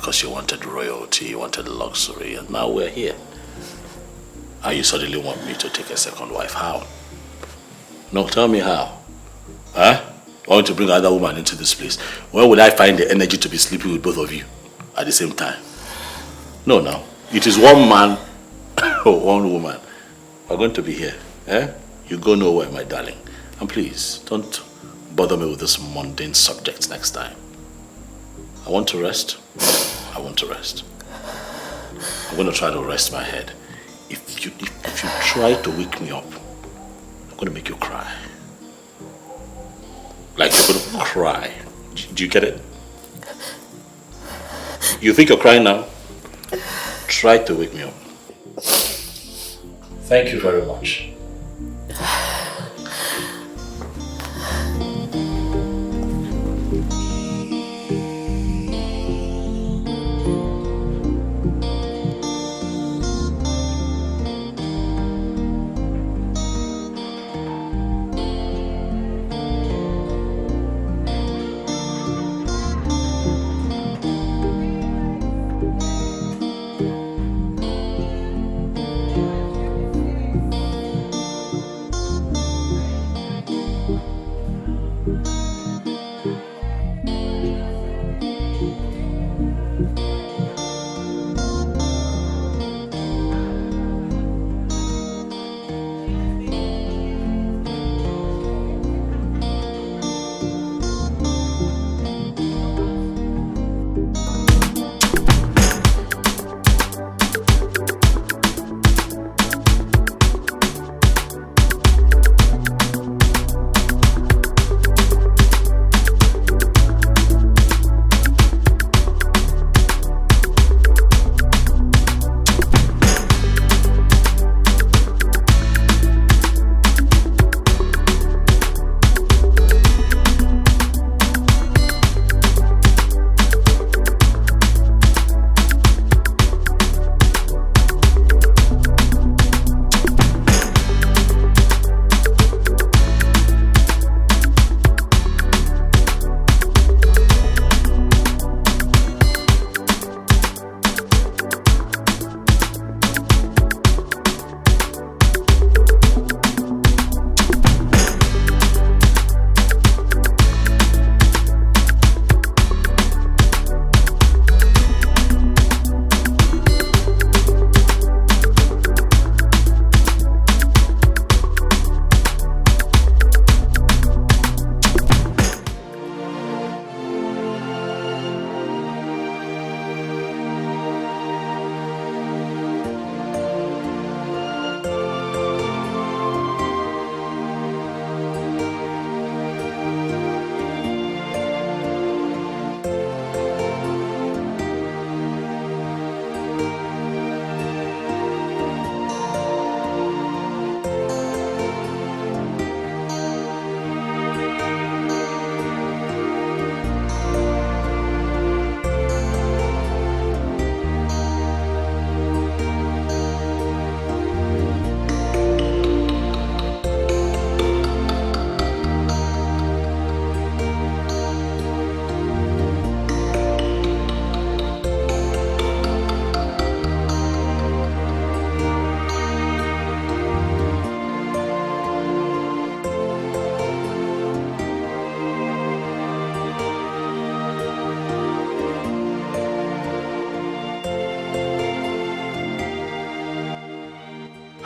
because you wanted royalty, you wanted luxury, and now we're here. And you suddenly want me to take a second wife. How? No, tell me how. Huh? I want to bring another woman into this place. Where would I find the energy to be sleeping with both of you at the same time? No, now. It is one man or one woman. We're going to be here. Eh? You go nowhere, my darling. And please, don't bother me with this mundane subject next time. I want to rest. I want to rest. I'm going to try to rest my head. If you try to wake me up, I'm going to make you cry. Like you're going to cry. Do you get it? You think you're crying now? Try to wake me up. Thank you very much.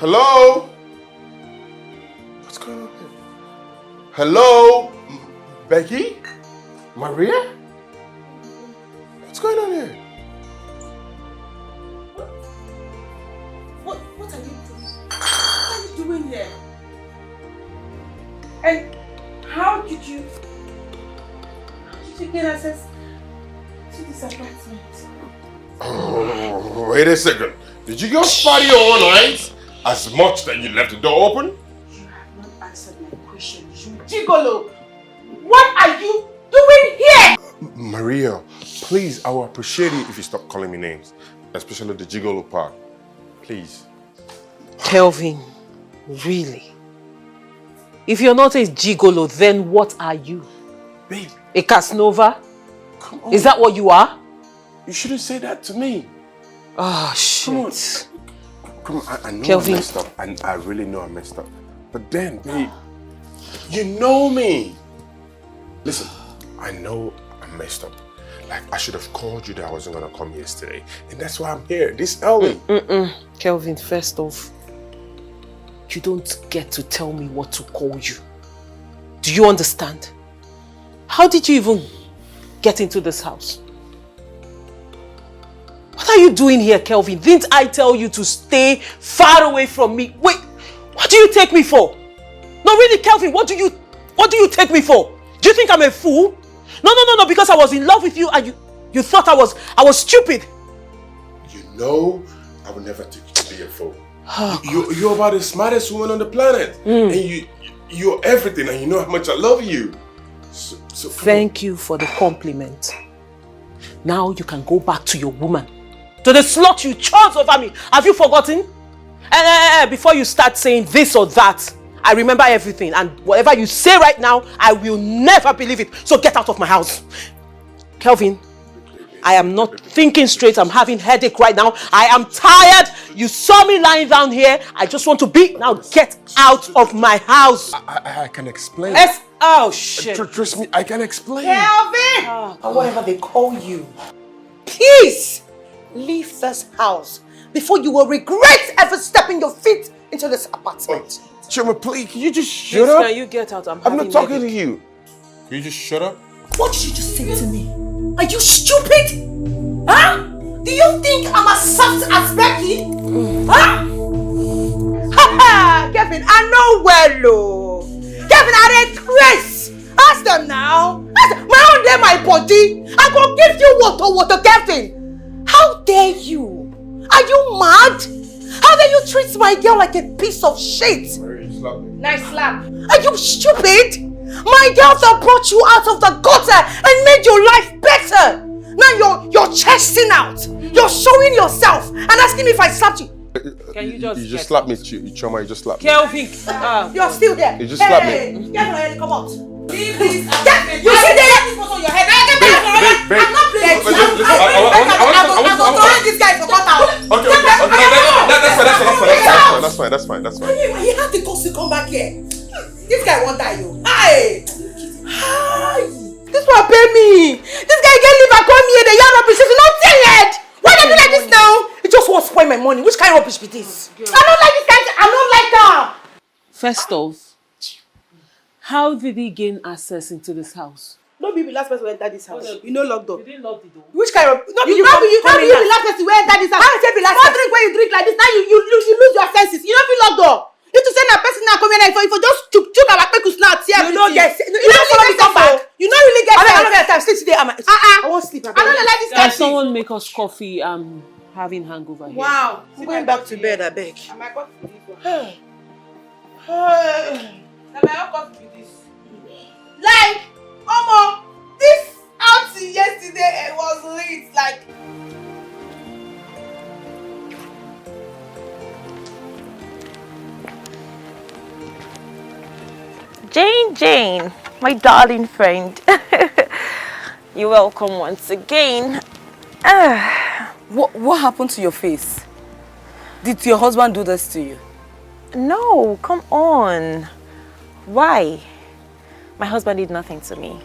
Hello? What's going on here? Hello? Becky? Maria? What's going on here? What are you doing? What are you doing here? And how did you get access to this apartment? Oh, wait a second. Did you go party all night? As much that you left the door open? You have not answered my question, you gigolo! What are you doing here? Maria, please, I will appreciate it if you stop calling me names. Especially the gigolo part. Please. Kelvin, really? If you're not a gigolo, then what are you? Babe. A Casanova? Come on. Is that what you are? You shouldn't say that to me. Oh, shit. Come on, I know Kelvin. I messed up, and I really know I messed up. But then, babe, you know me. Listen, I know I messed up. Like, I should have called you that I wasn't gonna come yesterday. And that's why I'm here, this early. Kelvin, first off, you don't get to tell me what to call you. Do you understand? How did you even get into this house? What are you doing here, Kelvin? Didn't I tell you to stay far away from me? Wait, what do you take me for? No, really, Kelvin, what do you take me for? Do you think I'm a fool? No, because I was in love with you and you thought I was stupid. You know I would never take you to be a fool. You're about the smartest woman on the planet. And you're everything, and you know how much I love you. So thank you for the compliment. Now you can go back to your woman. To the slut you chose over me. Have you forgotten? Before you start saying this or that, I remember everything, and whatever you say right now, I will never believe it. So get out of my house. Kelvin, I am not thinking straight. I'm having headache right now. I am tired. You saw me lying down here. I just want to be. Now get out of my house. I can explain. Oh, shit. Trust me, I can explain. Kelvin! Or whatever they call you. Please leave this house before you will regret ever stepping your feet into this apartment. Choma, please, can you just shut up? Can you get out? I'm not talking to you. Can you just shut up? What did you just say to me? Are you stupid? Huh? Do you think I'm as soft as Becky? Huh? Ha Kevin, I know well, oh. Kevin, I regress. Ask them now. My own day, my body. I go give you water, Kevin. How dare you? Are you mad? How dare you treat my girl like a piece of shit? Nice slap. Are you stupid? My girl that brought you out of the gutter and made your life better. Now you're chesting out. You're showing yourself and asking me if I slapped you. Can you just slapped me, Choma, you just slapped me. Kelvin, you're still there. You just slapped me. Get come out. Please. You see this on your head. I'm not playing. I'm not throwing this guy for water. Okay. That's fine. Anyway, he had the guts to come back here. This guy won't die, you. Hi. This one pay me. This guy can't leave and come here. The young rubbish is not dead. Why they do like this now? It just won't spoil my money. Which kind of rubbish be this? I don't like this guy. I don't like that. first off, how did he gain access into this house? No be the last person who entered this house. You know locked door. You didn't lock the door. Which kind of... No be the last person who entered this house. How you be last person? Drink when you drink like this, now you lose your senses. You don't feel locked door. You to send a person now come here if you just chook our pekus now see everything. You know yes. You don't follow me come back. You don't really get I don't get time. Stay today. I won't sleep. I don't like this Can kind of someone make us coffee? I'm having hangover here. Wow. I'm going back to bed, I beg. Am I got to this one? Am I got to this? Like, Omo, this outing yesterday it was lit. Like, Jane, my darling friend. You're welcome once again. What happened to your face? Did your husband do this to you? No, come on. Why? My husband did nothing to me.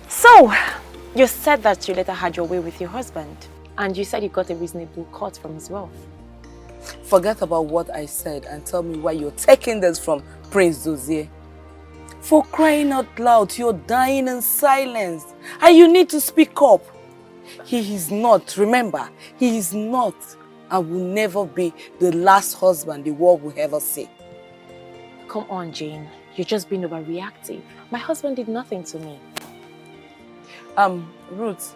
So, you said that you later had your way with your husband. And you said you got a reasonable cut from his wealth. Forget about what I said and tell me why you're taking this from Prince Dozier. For crying out loud, you're dying in silence. And you need to speak up. He is not, remember, he is not and will never be the last husband the world will ever see. Come on, Jane. You're just being overreactive. My husband did nothing to me. Ruth,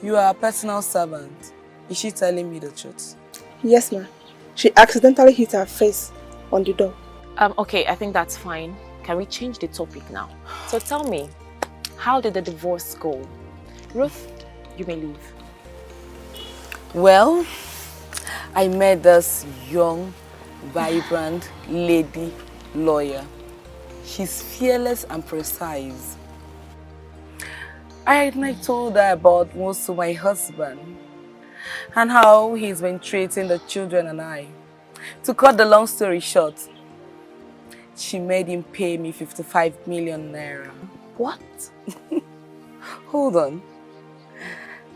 you are a personal servant. Is she telling me the truth? yes, ma. She accidentally hit her face on the door. Okay, I think that's fine. Can we change the topic now? So tell me, how did the divorce go? Ruth, you may leave. Well, I met this young, vibrant lady lawyer. She's fearless and precise. I told her about most of my husband and how he's been treating the children and I. To cut the long story short, she made him pay me 55 million naira. What? Hold on.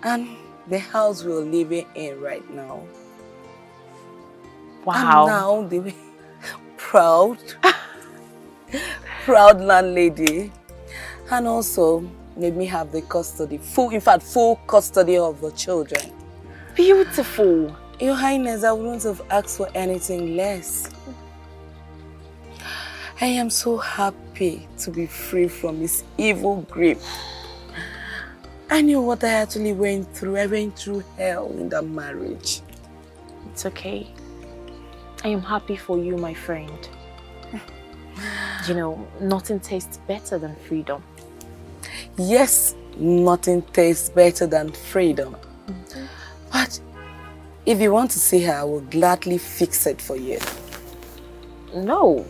And the house we're living in right now. Wow. And now the proud landlady, and also made me have the custody, full custody of the children. Beautiful. Your Highness, I wouldn't have asked for anything less. I am so happy to be free from his evil grip. I knew what I actually went through. I went through hell in that marriage. It's okay. I am happy for you, my friend. You know, nothing tastes better than freedom. Yes, nothing tastes better than freedom. But if you want to see her, I will gladly fix it for you. No,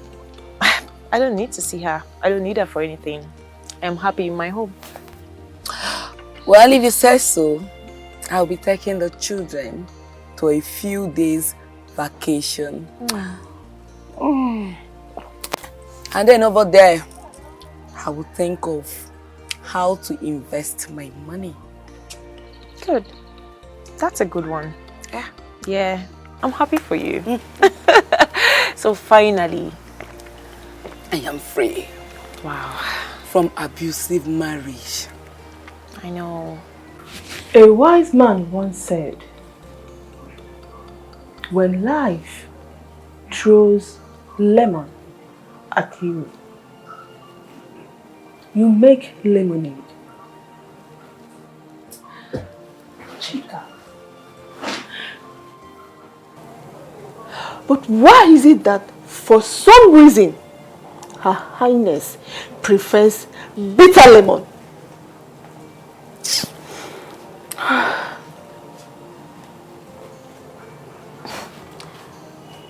I don't need to see her. I don't need her for anything. I'm happy in my home. Well, if you say so, I'll be taking the children to a few days vacation. And then over there, I will think of how to invest my money. Good. That's a good one. Yeah. Yeah, I'm happy for you. So finally, I am free. Wow. From abusive marriage. I know. A wise man once said, when life throws lemon at you, you make lemonade. Chica. But why is it that for some reason Her Highness prefers bitter lemon?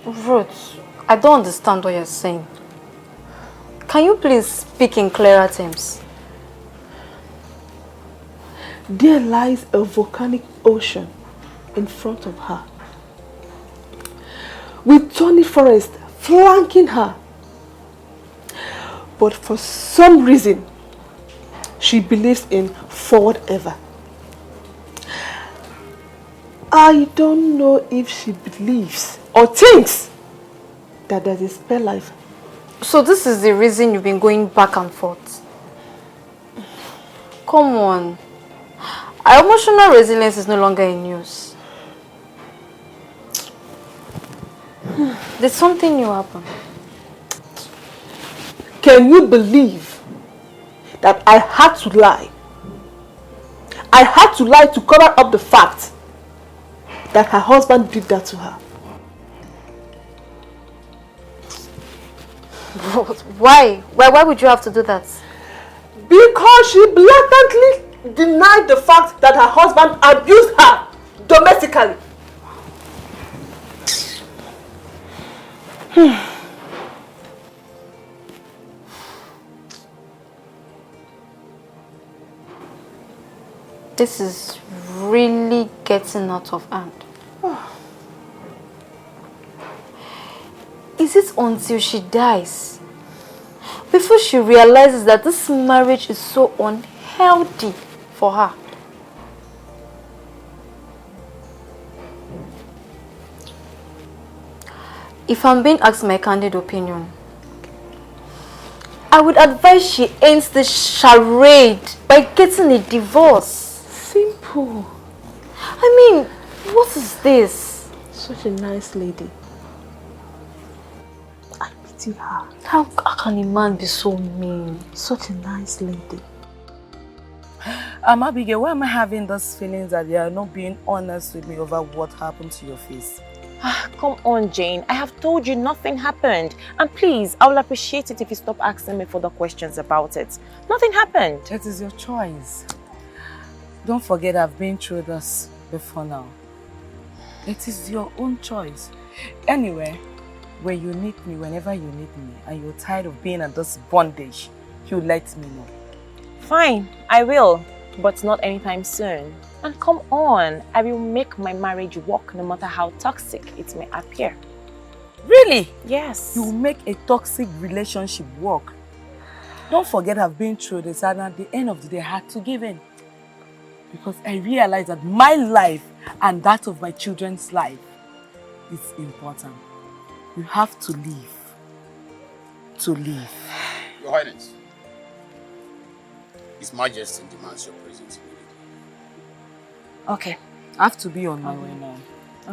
Ruth, I don't understand what you're saying. Can you please speak in clearer terms? There lies a volcanic ocean in front of her, with thorny forest flanking her. But for some reason, she believes in forward ever. I don't know if she believes or thinks that there's a spell life. So this is the reason you've been going back and forth. Come on. Our emotional resilience is no longer in use. Did something new happen? Can you believe that I had to lie? I had to lie to cover up the fact that her husband did that to her. Why? Why would you have to do that? Because she blatantly denied the fact that her husband abused her domestically. This is really getting out of hand. Is it until she dies, before she realizes that this marriage is so unhealthy for her? If I'm being asked my candid opinion, I would advise she ends this charade by getting a divorce. Simple. I mean, what is this? Such a nice lady. I pity her. How can a man be so mean? Such a nice lady. Abigail, why am I having those feelings that you are not being honest with me over what happened to your face? Come on, Jane. I have told you nothing happened. And please, I will appreciate it if you stop asking me further questions about it. Nothing happened. It is your choice. Don't forget I've been through this before now. It is your own choice. Anyway, when you need me, whenever you need me, and you're tired of being in this bondage, you let me know. Fine, I will. but not anytime soon. And come on, I will make my marriage work no matter how toxic it may appear. Really? Yes. You will make a toxic relationship work. Don't forget I've been through this, and at the end of the day I had to give in. Because I realized that my life and that of my children's life is important. You have to leave. To leave. Your Highness, His Majesty demands your presence immediately. Okay. I have to be on my way now.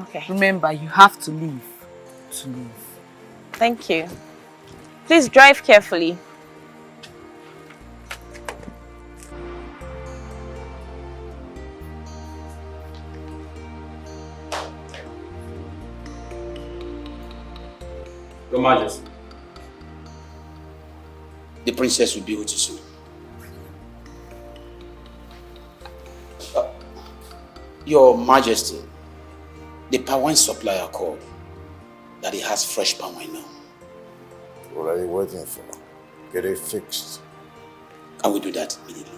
Okay. Remember, you have to leave. To leave. Thank you. Please drive carefully. Your Majesty, the princess will be with you soon. Your Majesty, the palm wine supplier called that he has fresh palm wine now. What are you waiting for? Get it fixed. I will do that immediately.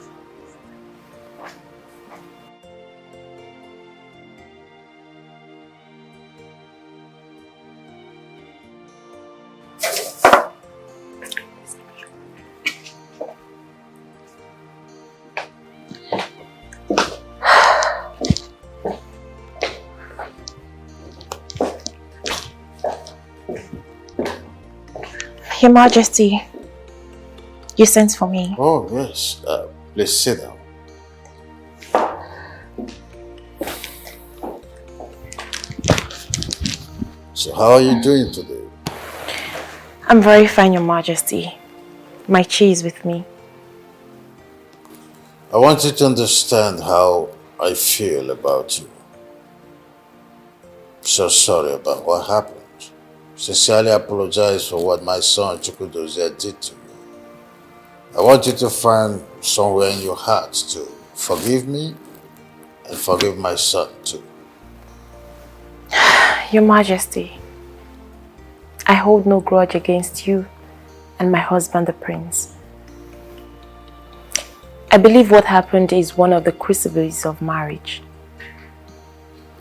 Your Majesty, you sent for me. Oh, yes. Please sit down. So how are you doing today? I'm very fine, Your Majesty. My chi is with me. I want you to understand how I feel about you. So sorry about what happened. Sincerely apologize for what my son Chukwudozie did to me. I want you to find somewhere in your heart to forgive me and forgive my son too. Your Majesty, I hold no grudge against you and my husband the prince. I believe what happened is one of the crucibles of marriage.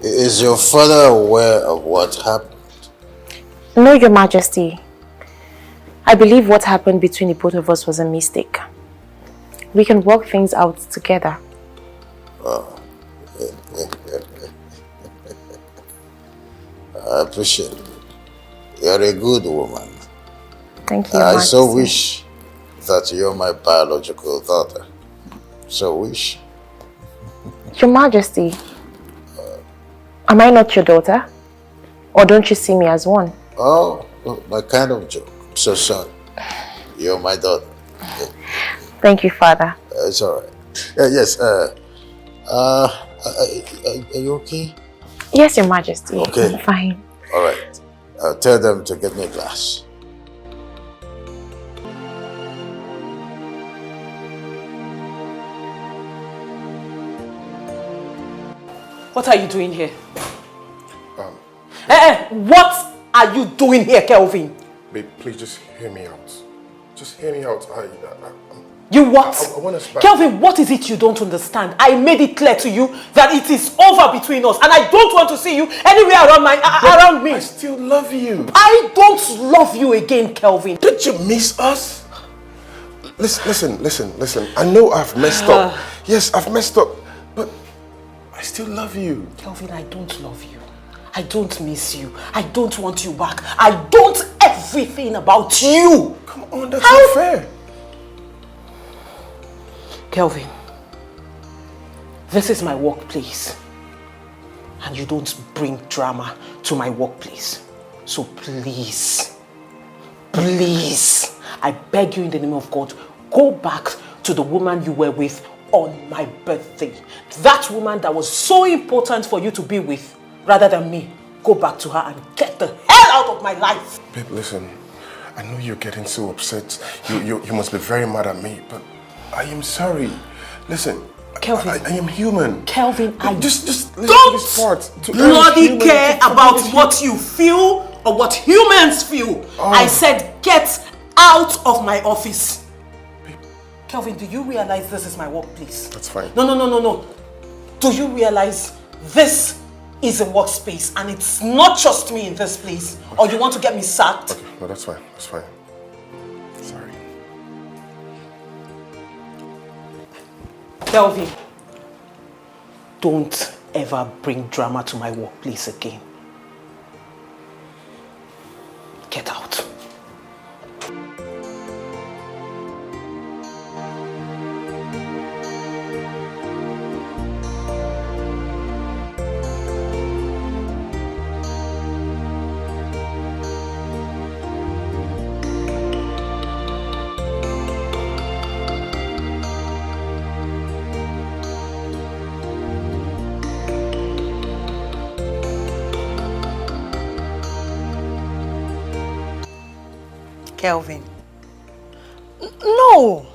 Is your father aware of what happened? No, Your Majesty. I believe what happened between the both of us was a mistake. We can work things out together. Oh. I appreciate it. You're a good woman. Thank you, Your I so Majesty. wish that you're my biological daughter. So wish. Your Majesty, am I not your daughter? Or don't you see me as one? Oh, my kind of joke. I'm so sorry. You're my daughter. Thank you, Father. It's all right. Yes. Are you okay? Yes, Your Majesty. Okay. I'm fine. All right. Tell them to get me a glass. What are you doing here? What are you doing here, Kelvin? Babe, please just hear me out. Just hear me out. You what? I want us back. Kelvin, what is it you don't understand? I made it clear to you that it is over between us and I don't want to see you anywhere around me. I still love you. I don't love you again, Kelvin. Did you miss us? Listen. I know I've messed up. Yes, I've messed up. But I still love you. Kelvin, I don't love you. I don't miss you. I don't want you back. I don't everything about you. Come on, that's not fair. Kelvin, this is my workplace. And you don't bring drama to my workplace. So please, I beg you in the name of God, go back to the woman you were with on my birthday. That woman that was so important for you to be with, rather than me. Go back to her and get the hell out of my life. Babe, listen, I know you're getting so upset. You must be very mad at me, but I am sorry. Listen, Kelvin, I am human. Kelvin, I just listen to don't this part. bloody care about what you feel or what humans feel. I said get out of my office. Kelvin, do you realize this is my workplace? That's fine. No. Do you realize this is a workspace and it's not just me in this place? Okay. Or you want to get me sacked? Okay, no, that's fine. That's fine. Sorry. Kelvin, don't ever bring drama to my workplace again. Get out. Kelvin. No!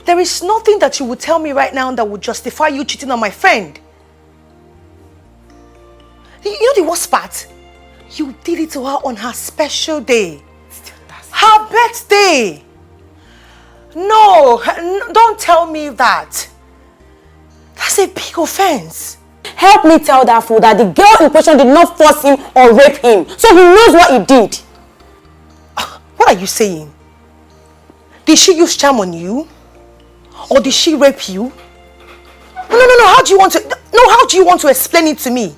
There is nothing that you would tell me right now that would justify you cheating on my friend. You know the worst part? You did it to her on her special day. Her birthday! No, don't tell me that. That's a big offense. Help me tell that fool that the girl in question did not force him or rape him. So he knows what he did. What are you saying? Did she use charm on you? Or did she rape you? No. How do you want to explain it to me?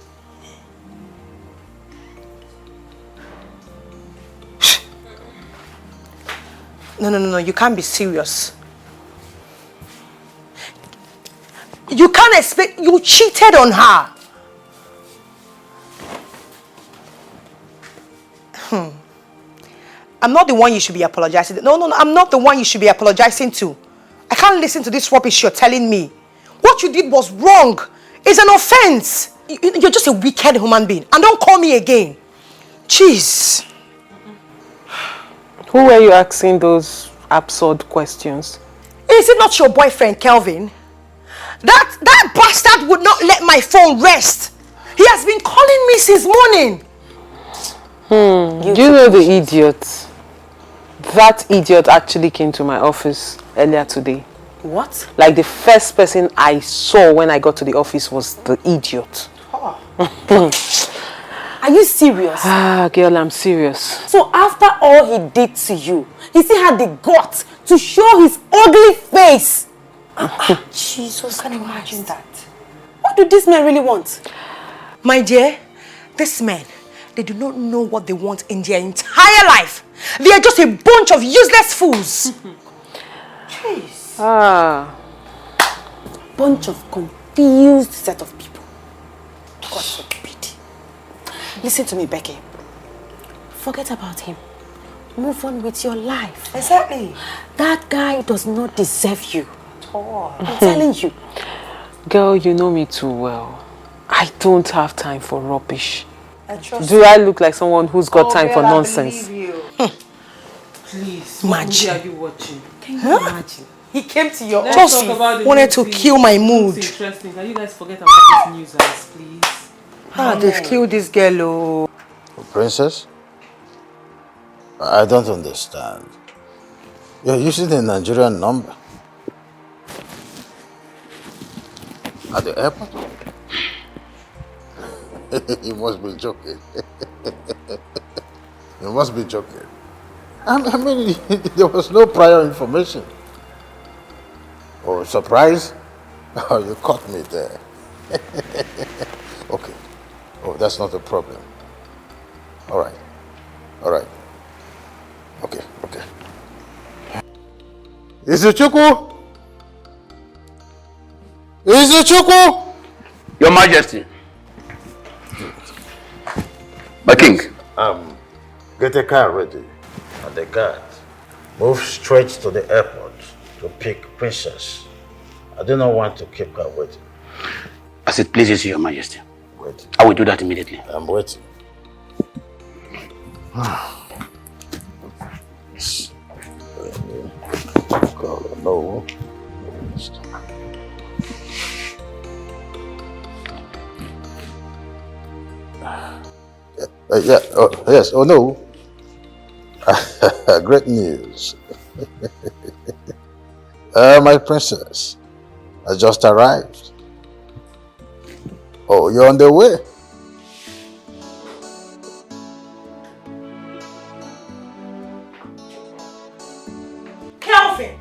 No. You can't be serious. You can't expect you cheated on her. I'm not the one you should be apologizing. No, I'm not the one you should be apologizing to. I can't listen to this rubbish you're telling me. What you did was wrong. It's an offense. You're just a wicked human being. And don't call me again. Jeez. Who were you asking those absurd questions? Is it not your boyfriend, Kelvin? That bastard would not let my phone rest. He has been calling me since morning. Do you know the idiot? That idiot actually came to my office earlier today. What? Like the first person I saw when I got to the office was the idiot. Are you serious? Ah, girl, I'm serious. So after all he did to you, he still had the guts to show his ugly face. Jesus, can you imagine that? What do these men really want? My dear, these men, they do not know what they want in their entire life. They are just a bunch of useless fools. Jeez. Bunch of confused set of people. God forbid. Listen to me, Becky. Forget about him. Move on with your life. Exactly. That guy does not deserve you. I'm telling you. Girl, you know me too well. I don't have time for rubbish. Do I look like someone who's got time for nonsense? Please, imagine. What are you watching? Can you imagine? He came to your Let's office, wanted to kill my mood. Interesting. Can you guys forget about this news, please? They've killed this girl. Oh. Princess? I don't understand. You're using a Nigerian number. At the airport? You must be joking. You must be joking. I mean, there was no prior information. Oh, surprise? Oh, you caught me there. Okay. Oh, that's not a problem. All right. All right. Okay. Izuchukwu? Izuchukwu? Your Majesty. My king. Get a car ready. And the guard, move straight to the airport to pick Princess. I do not want to keep her waiting. As it pleases you, Your Majesty. Wait. I will do that immediately. I'm waiting. No. Yeah. Oh, yes. Oh, no. Great news. My princess, I just arrived. Oh, you're on the way? Kelvin,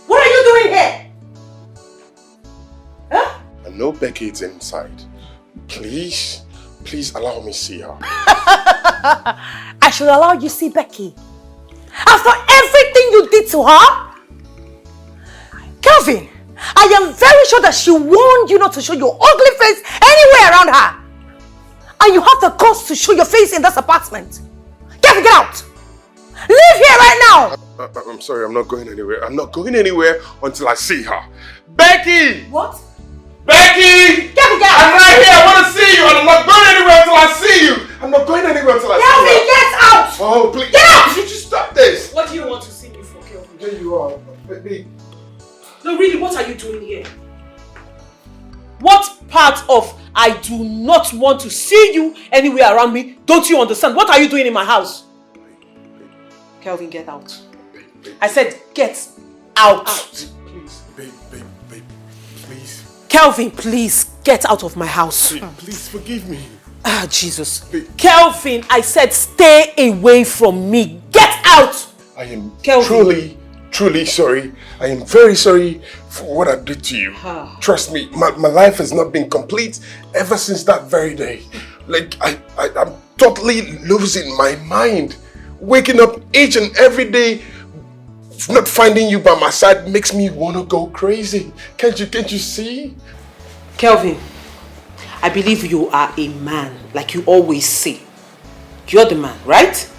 what are you doing here? Huh? I know Becky is inside. Please allow me see her. I should allow you see Becky. After everything you did to her? Kelvin, I am very sure that she warned you not to show your ugly face anywhere around her. And you have the guts to show your face in this apartment. Kelvin, get out! Leave here right now! I'm sorry, I'm not going anywhere. I'm not going anywhere until I see her. Becky! What? Becky! Kelvin, get out! I'm right here, I want to see you, and I'm not going anywhere until I see you! I'm not going anywhere until I see Kelvin, you! get out! Oh, please! Get out! You just stop this! What do you want to see me for, Kelvin? There you are. Baby. No, really, what are you doing here? What part of I do not want to see you anywhere around me don't you understand? What are you doing in my house? Kelvin, get out. I said get out. Please, babe, please. Kelvin, please get out of my house. Please forgive me. Ah, Jesus. Kelvin, I said stay away from me. Get out! I am Kelvin. truly sorry. I am very sorry for what I did to you. Trust me, my life has not been complete ever since that very day. Like, I'm totally losing my mind. Waking up each and every day, not finding you by my side makes me want to go crazy. Can't you see? Kelvin, I believe you are a man, like you always say. You're the man, right?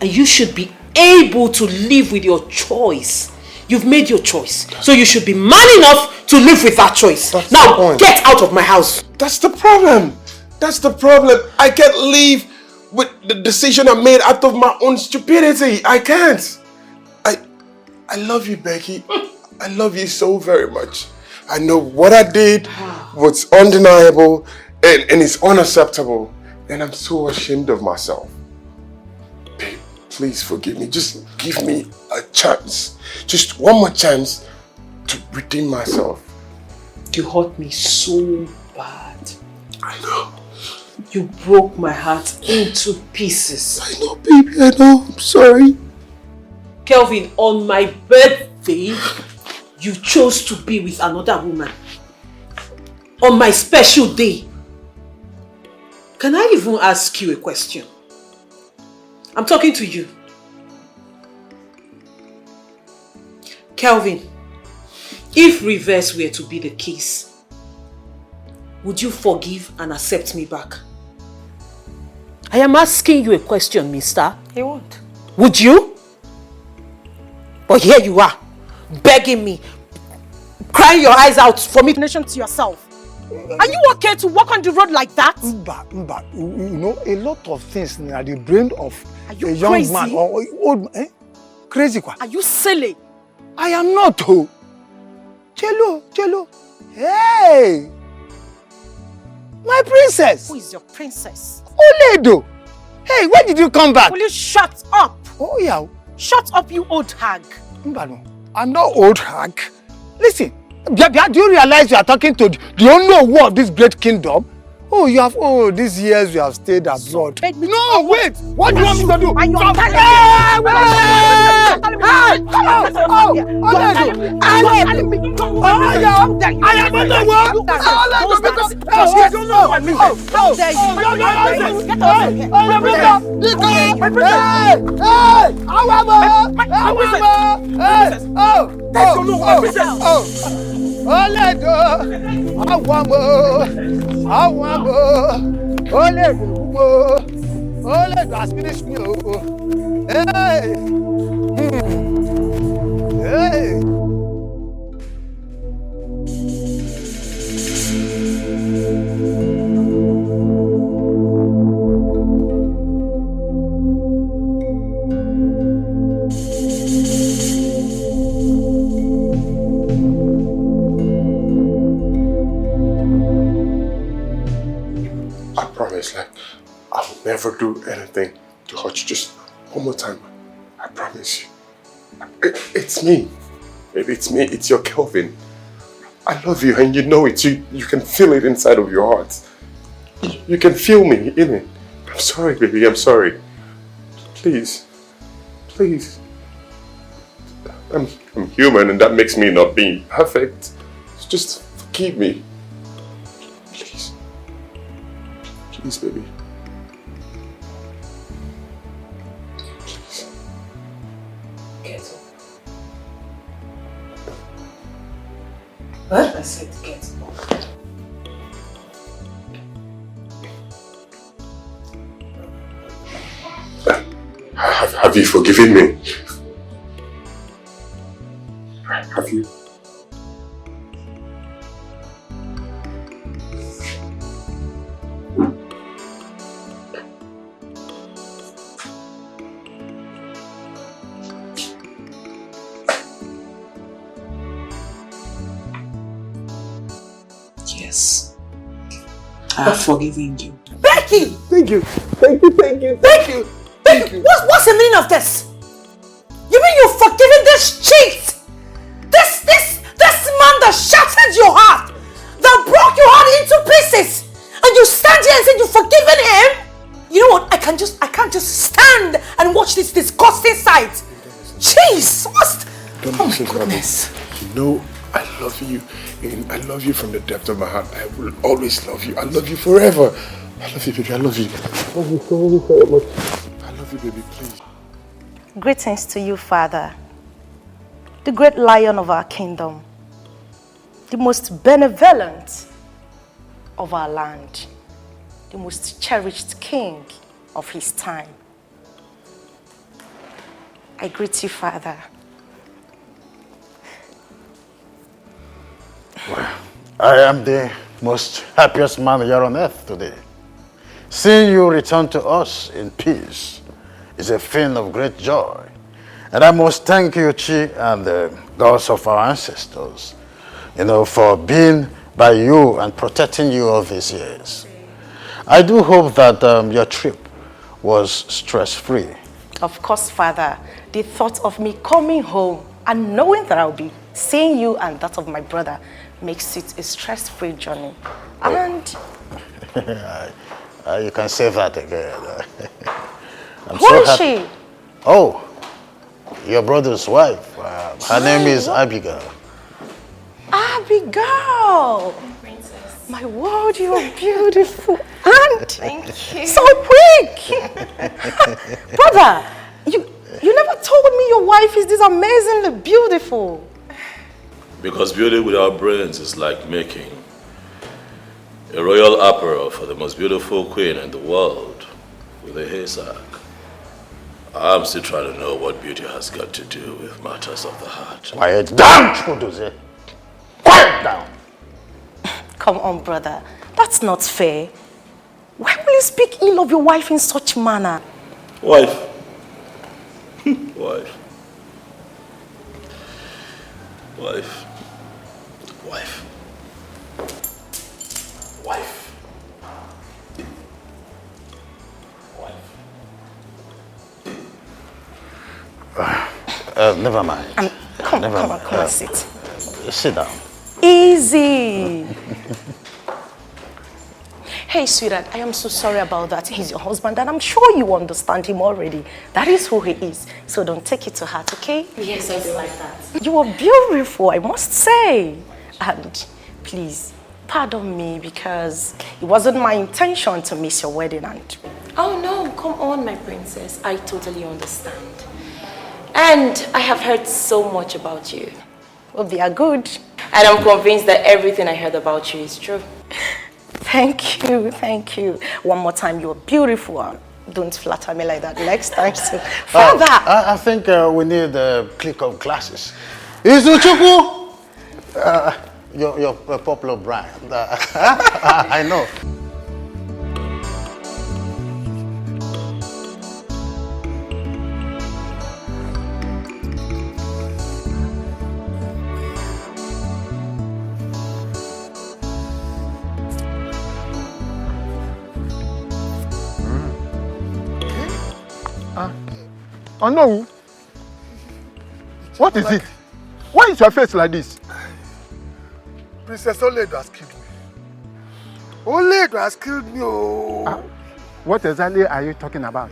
And you should be able to live with your choice. You've made your choice. So you should be man enough to live with that choice. That's now, the point. get out of my house. That's the problem. That's the problem. I can't leave with the decision I made out of my own stupidity. I can't. I love you, Becky. I love you so very much. I know what I did was undeniable and it's unacceptable. And I'm so ashamed of myself. Babe, please forgive me. Just give me a chance. Just one more chance to redeem myself. You hurt me so bad. I know. You broke my heart into pieces. I know, baby. I know. I'm sorry. Kelvin, on my birthday, you chose to be with another woman. On my special day. Can I even ask you a question? I'm talking to you. Kelvin, if reverse were to be the case, would you forgive and accept me back? I am asking you a question, mister. He won't. Would you? But here you are, begging me, crying your eyes out for me. To yourself. Are you okay to walk on the road like that? Mba, you know, a lot of things are the brain of a young crazy? man or old man. Crazy quoi? Are you silly? I am not. Oh. Chelo. Hey! My princess! Who is your princess? Oledo! Hey, when did you come back? Will you shut up? Oh yeah. Shut up, you old hag. Mba, no. I'm not old hag. Listen, do you realize you are talking to the only one of this great kingdom? Oh, these years you have stayed abroad. No, wait! What do you want me to do? I am Oledo has finished me. Hey! Hey! I promise, like, I will never do anything to hurt you. Just one more time. I promise you. It's me. Baby, it's me. It's your Kelvin. I love you and you know it. You can feel it inside of your heart. You can feel me in it. I'm sorry, baby. I'm sorry. Please. Please. I'm human and that makes me not being perfect. Just forgive me. Please. Please, baby. Please. Get up. What? I said get up. Have you forgiven me? Have you? Yes. I have forgiven you. Becky! Thank you. Thank you, thank you, thank you. Thank you. What's the meaning of this? You mean you've forgiven this cheat? This man that shattered your heart, that broke your heart into pieces, and you stand here and say you've forgiven him? You know what? I can't just stand and watch this disgusting sight. Jeez, oh my goodness. You know, I love you. And I love you from the depth of my heart. I will always love you. I love you forever. I love you, baby. I love you. I love you so very much. I love you, baby. Please. Greetings to you, Father, the great lion of our kingdom, the most benevolent of our land, the most cherished king of his time. I greet you, Father. Well, I am the most happiest man here on earth today. Seeing you return to us in peace is a thing of great joy. And I must thank you, Chi, and the gods of our ancestors, for being by you and protecting you all these years. I do hope that your trip was stress-free. Of course, Father, the thought of me coming home and knowing that I'll be seeing you and that of my brother makes it a stress-free journey. Oh. And you can say that again. Who is she? Oh, your brother's wife. Her name is Abigail. Abigail! Princess. My word, you are beautiful. And Thank you. so quick. Brother, you never told me your wife is this amazingly beautiful. Because beauty without brains is like making a royal apparel for the most beautiful queen in the world with a haystack. I'm still trying to know what beauty has got to do with matters of the heart. Quiet down, Chukwudozie. Quiet down. Come on, brother. That's not fair. Why will you speak ill of your wife in such manner? Wife. Wife. Wife. Wife. Wife. Never mind. Come on, sit. Sit down. Easy. Hey, sweetheart, I am so sorry about that. He's your husband, and I'm sure you understand him already. That is who he is. So don't take it to heart, okay? Yes, I do like that. You are beautiful, I must say. And please, pardon me because it wasn't my intention to miss your wedding. And Oh no, come on, my princess. I totally understand. And I have heard so much about you. well, they are good. And I'm convinced that everything I heard about you is true. Thank you, thank you. One more time, you're beautiful. Don't flatter me like that next time. So, Father! I think we need a click of glasses. Izuchukwu! Your popular brand. I know. Oh no. What is it? Why is your face like this? Princess Oledo has killed me. Oledo has killed me. Oh. What exactly are you talking about?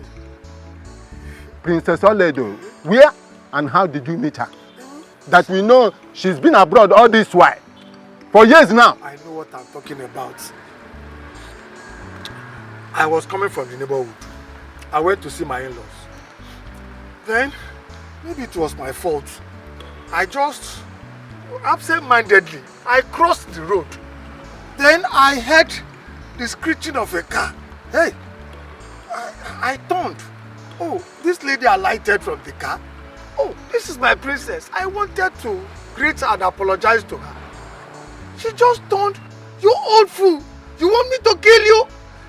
Princess Oledo, where and how did you meet her? That we know she's been abroad all this while. For years now. I know what I'm talking about. I was coming from the neighborhood. I went to see my in-laws. Then, maybe it was my fault. I just, absent-mindedly, I crossed the road. Then I heard the screeching of a car. Hey, I turned. Oh, this lady alighted from the car. Oh, this is my princess. I wanted to greet her and apologize to her. She just turned. You old fool. You want me to kill you?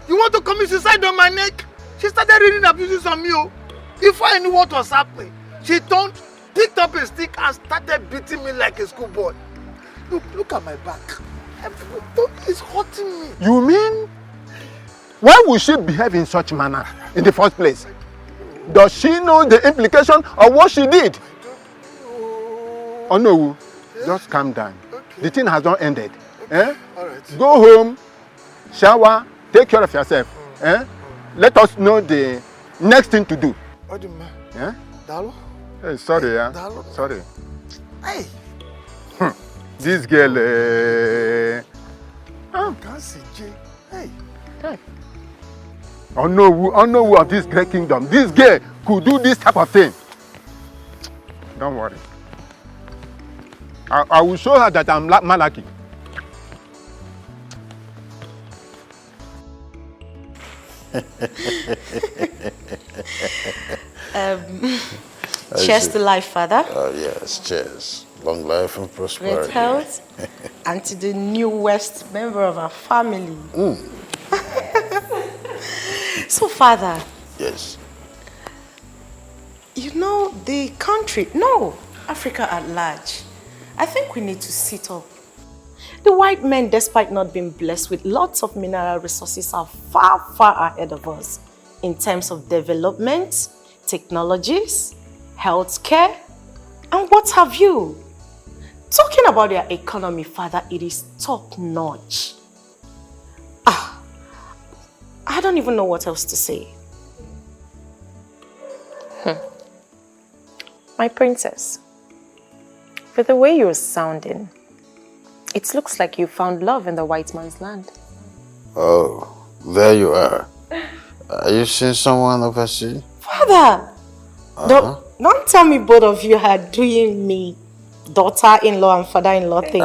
You want to commit suicide on my neck? She started reading abuses on me. Oh. Before I knew what was happening, she turned, picked up a stick and started beating me like a schoolboy. Look at my back. It's hurting me. You mean? Why would she behave in such manner in the first place? Does she know the implication of what she did? Oh no, just calm down. Okay. The thing has not ended. Eh? All right. Go home, shower, take care of yourself. Eh? Let us know the next thing to do. Yeah? Dalo? Hey, sorry, yeah. Dalo? Sorry. Hey. This girl. Can't see Jay. Hey. Hey. Oh no, of this great kingdom. This girl could do this type of thing. Don't worry. I will show her that I'm Malaki. Cheers to life, Father. Oh yes, cheers. Long life and prosperity. Great health. And to the newest member of our family. So, Father. Yes. You know, the country, Africa at large, I think we need to sit up. The white men, despite not being blessed with lots of mineral resources, are far, far ahead of us in terms of development, technologies, healthcare, and what have you. Talking about their economy, Father, it is top-notch. I don't even know what else to say. My princess, with the way you're sounding, it looks like you found love in the white man's land. Oh, there you are. Are you seeing someone overseas? Father! Don't tell me both of you are doing me daughter-in-law and father-in-law thing. You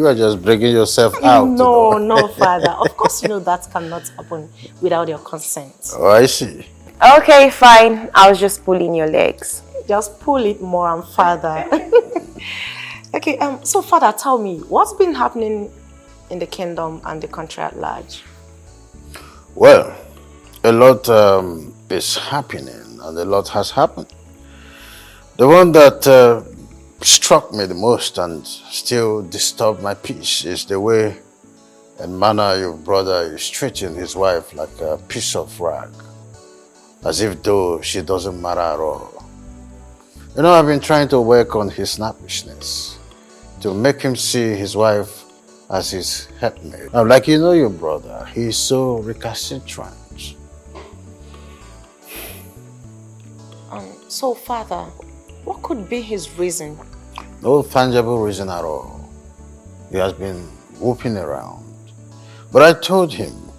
are just breaking yourself out. No, Father. Of course, you know that cannot happen without your consent. Oh, I see. Okay, fine. I was just pulling your legs. Just pull it more, and Father. Okay, so Father, tell me, what's been happening in the kingdom and the country at large? Well, a lot is happening and a lot has happened. The one that struck me the most and still disturbed my peace is the way and manner your brother is treating his wife like a piece of rag, as if though she doesn't matter at all. You know, I've been trying to work on his snappishness, to make him see his wife as his helpmate. Now, like you know your brother, he's so recalcitrant. So, Father, what could be his reason? No tangible reason at all. He has been whooping around. But I told him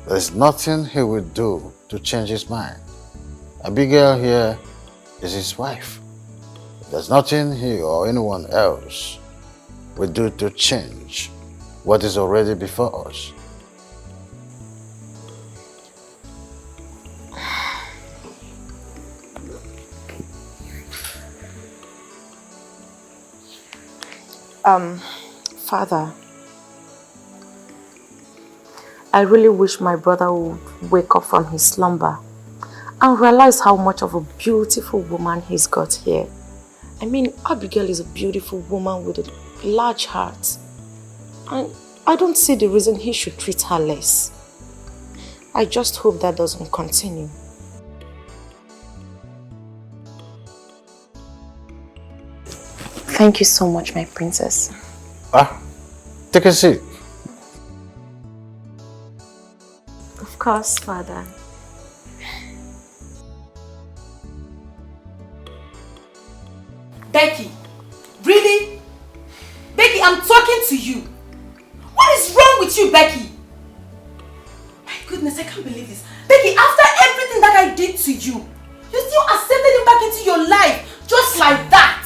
there's nothing he would do to change his mind. Abigail here is his wife. There's nothing he or anyone else will do to change what is already before us. Father, I really wish my brother would wake up from his slumber and realize how much of a beautiful woman he's got here. I mean, Abigail is a beautiful woman with a large heart. And I don't see the reason he should treat her less. I just hope that doesn't continue. Thank you so much, my princess. Take a seat. Of course, Father. Becky, really? Becky, I'm talking to you. What is wrong with you, Becky? My goodness, I can't believe this. Becky, after everything that I did to you, you still accepted him back into your life, just like that.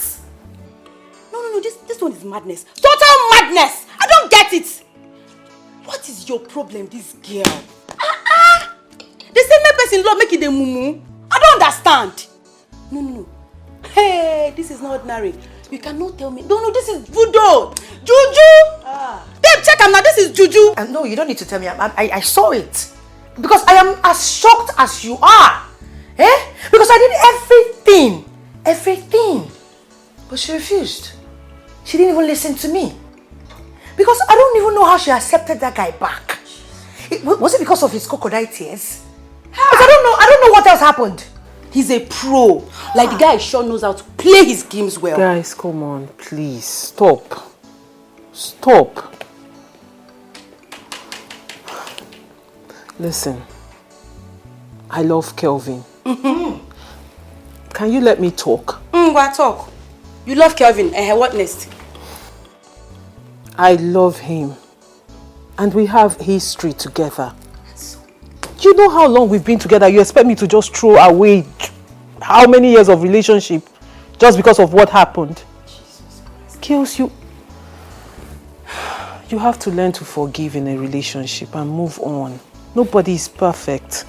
No, this one is madness. Total madness! I don't get it. What is your problem, this girl? The same person love make it a mumu. I don't understand. No. Hey, this is not ordinary. You cannot tell me. No, this is voodoo. Juju. Babe, check him now. This is juju. No, you don't need to tell me. I saw it. Because I am as shocked as you are. Because I did everything. But she refused. She didn't even listen to me. Because I don't even know how she accepted that guy back. Was it because of his crocodile tears? Because I don't know what else happened. He's a pro. Like the guy sure knows how to play his games well. Guys, come on, please. Stop. Listen, I love Kelvin. Can you let me talk? Go talk. You love Kelvin. What next? I love him. And we have history together. You know how long we've been together? You expect me to just throw away how many years of relationship just because of what happened? Kills you. You have to learn to forgive in a relationship and move on. Nobody is perfect.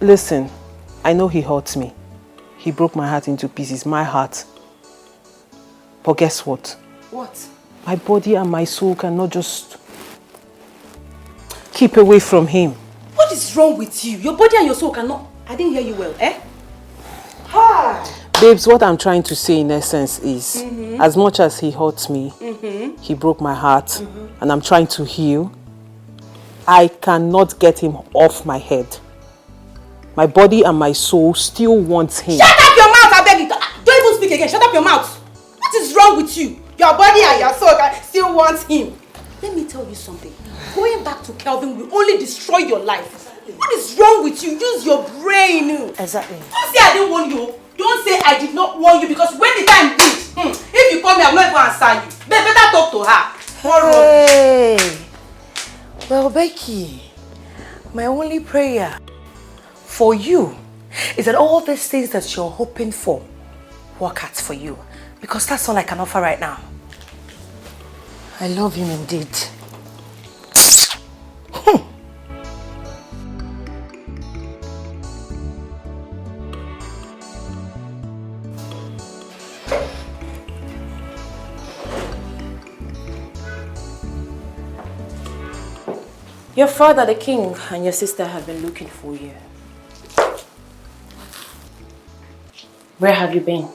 Listen, I know he hurt me. He broke my heart into pieces, my heart. But guess what? What? My body and my soul cannot just keep away from him. What is wrong with you? Your body and your soul cannot... I didn't hear you well, Babes, what I'm trying to say in essence is, as much as he hurt me, he broke my heart, and I'm trying to heal, I cannot get him off my head. My body and my soul still wants him. Shut up your mouth, I beg you. Don't even speak again. Shut up your mouth. What is wrong with you? Your body and your soul still wants him. Let me tell you something. Going back to Kelvin will only destroy your life. What is wrong with you? Use your brain. Exactly. Don't say I didn't warn you. Don't say I did not warn you, because when the time reach, if you call me, I'm not even answer you. They better talk to her. Hey. Well, Becky, my only prayer for you is that all these things that you're hoping for work out for you. Because that's all I can offer right now. I love him indeed. Your father, the king, and your sister have been looking for you. Where have you been?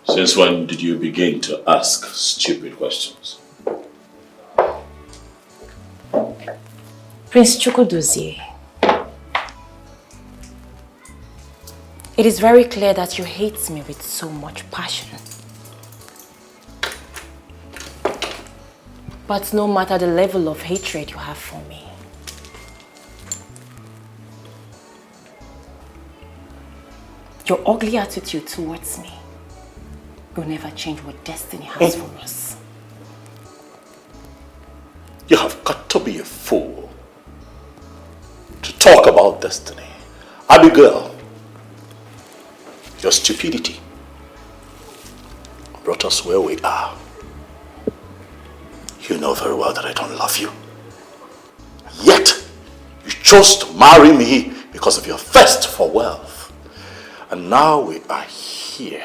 Since when did you begin to ask stupid questions? Prince Chukwudozie, it is very clear that you hate me with so much passion. But no matter the level of hatred you have for me, your ugly attitude towards me will never change what destiny has for us. You have got to be a fool to talk about destiny. Abigail, your stupidity brought us where we are. You know very well that I don't love you. Yet, you chose to marry me because of your thirst for wealth. And now we are here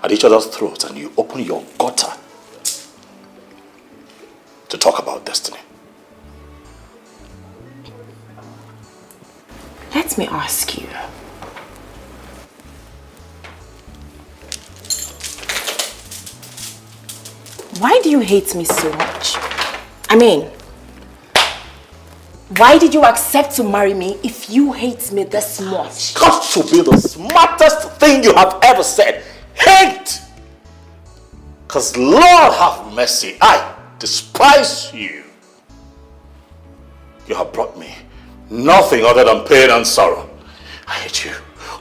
at each other's throats, and you open your gutter to talk about destiny. Let me ask you. Why do you hate me so much? I mean, why did you accept to marry me if you hate me this much? Got to be the smartest thing you have ever said. Hate! Because Lord have mercy, I despise you. You have brought me nothing other than pain and sorrow. I hate you.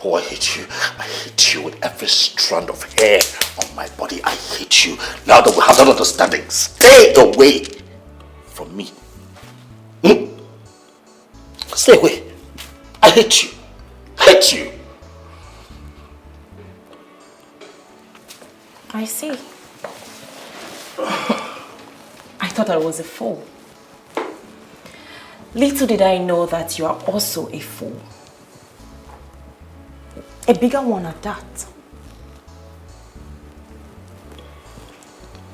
Oh, I hate you. I hate you with every strand of hair on my body. I hate you. Now that we have that understanding, stay away from me. Stay away. I hate you. Hate you. I see. I thought I was a fool. Little did I know that you are also a fool. A bigger one at that.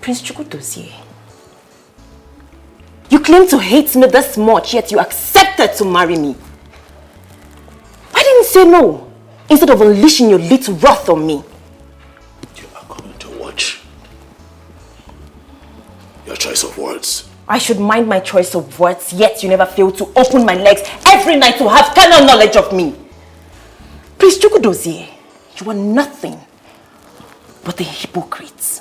Prince Chukwudozie, you claim to hate me this much, yet you accepted to marry me. Why didn't you say no, instead of unleashing your little wrath on me? You are going to watch your choice of words. I should mind my choice of words, yet you never fail to open my legs every night to have carnal knowledge of me. Prince Chukwudozie, you are nothing but a hypocrite.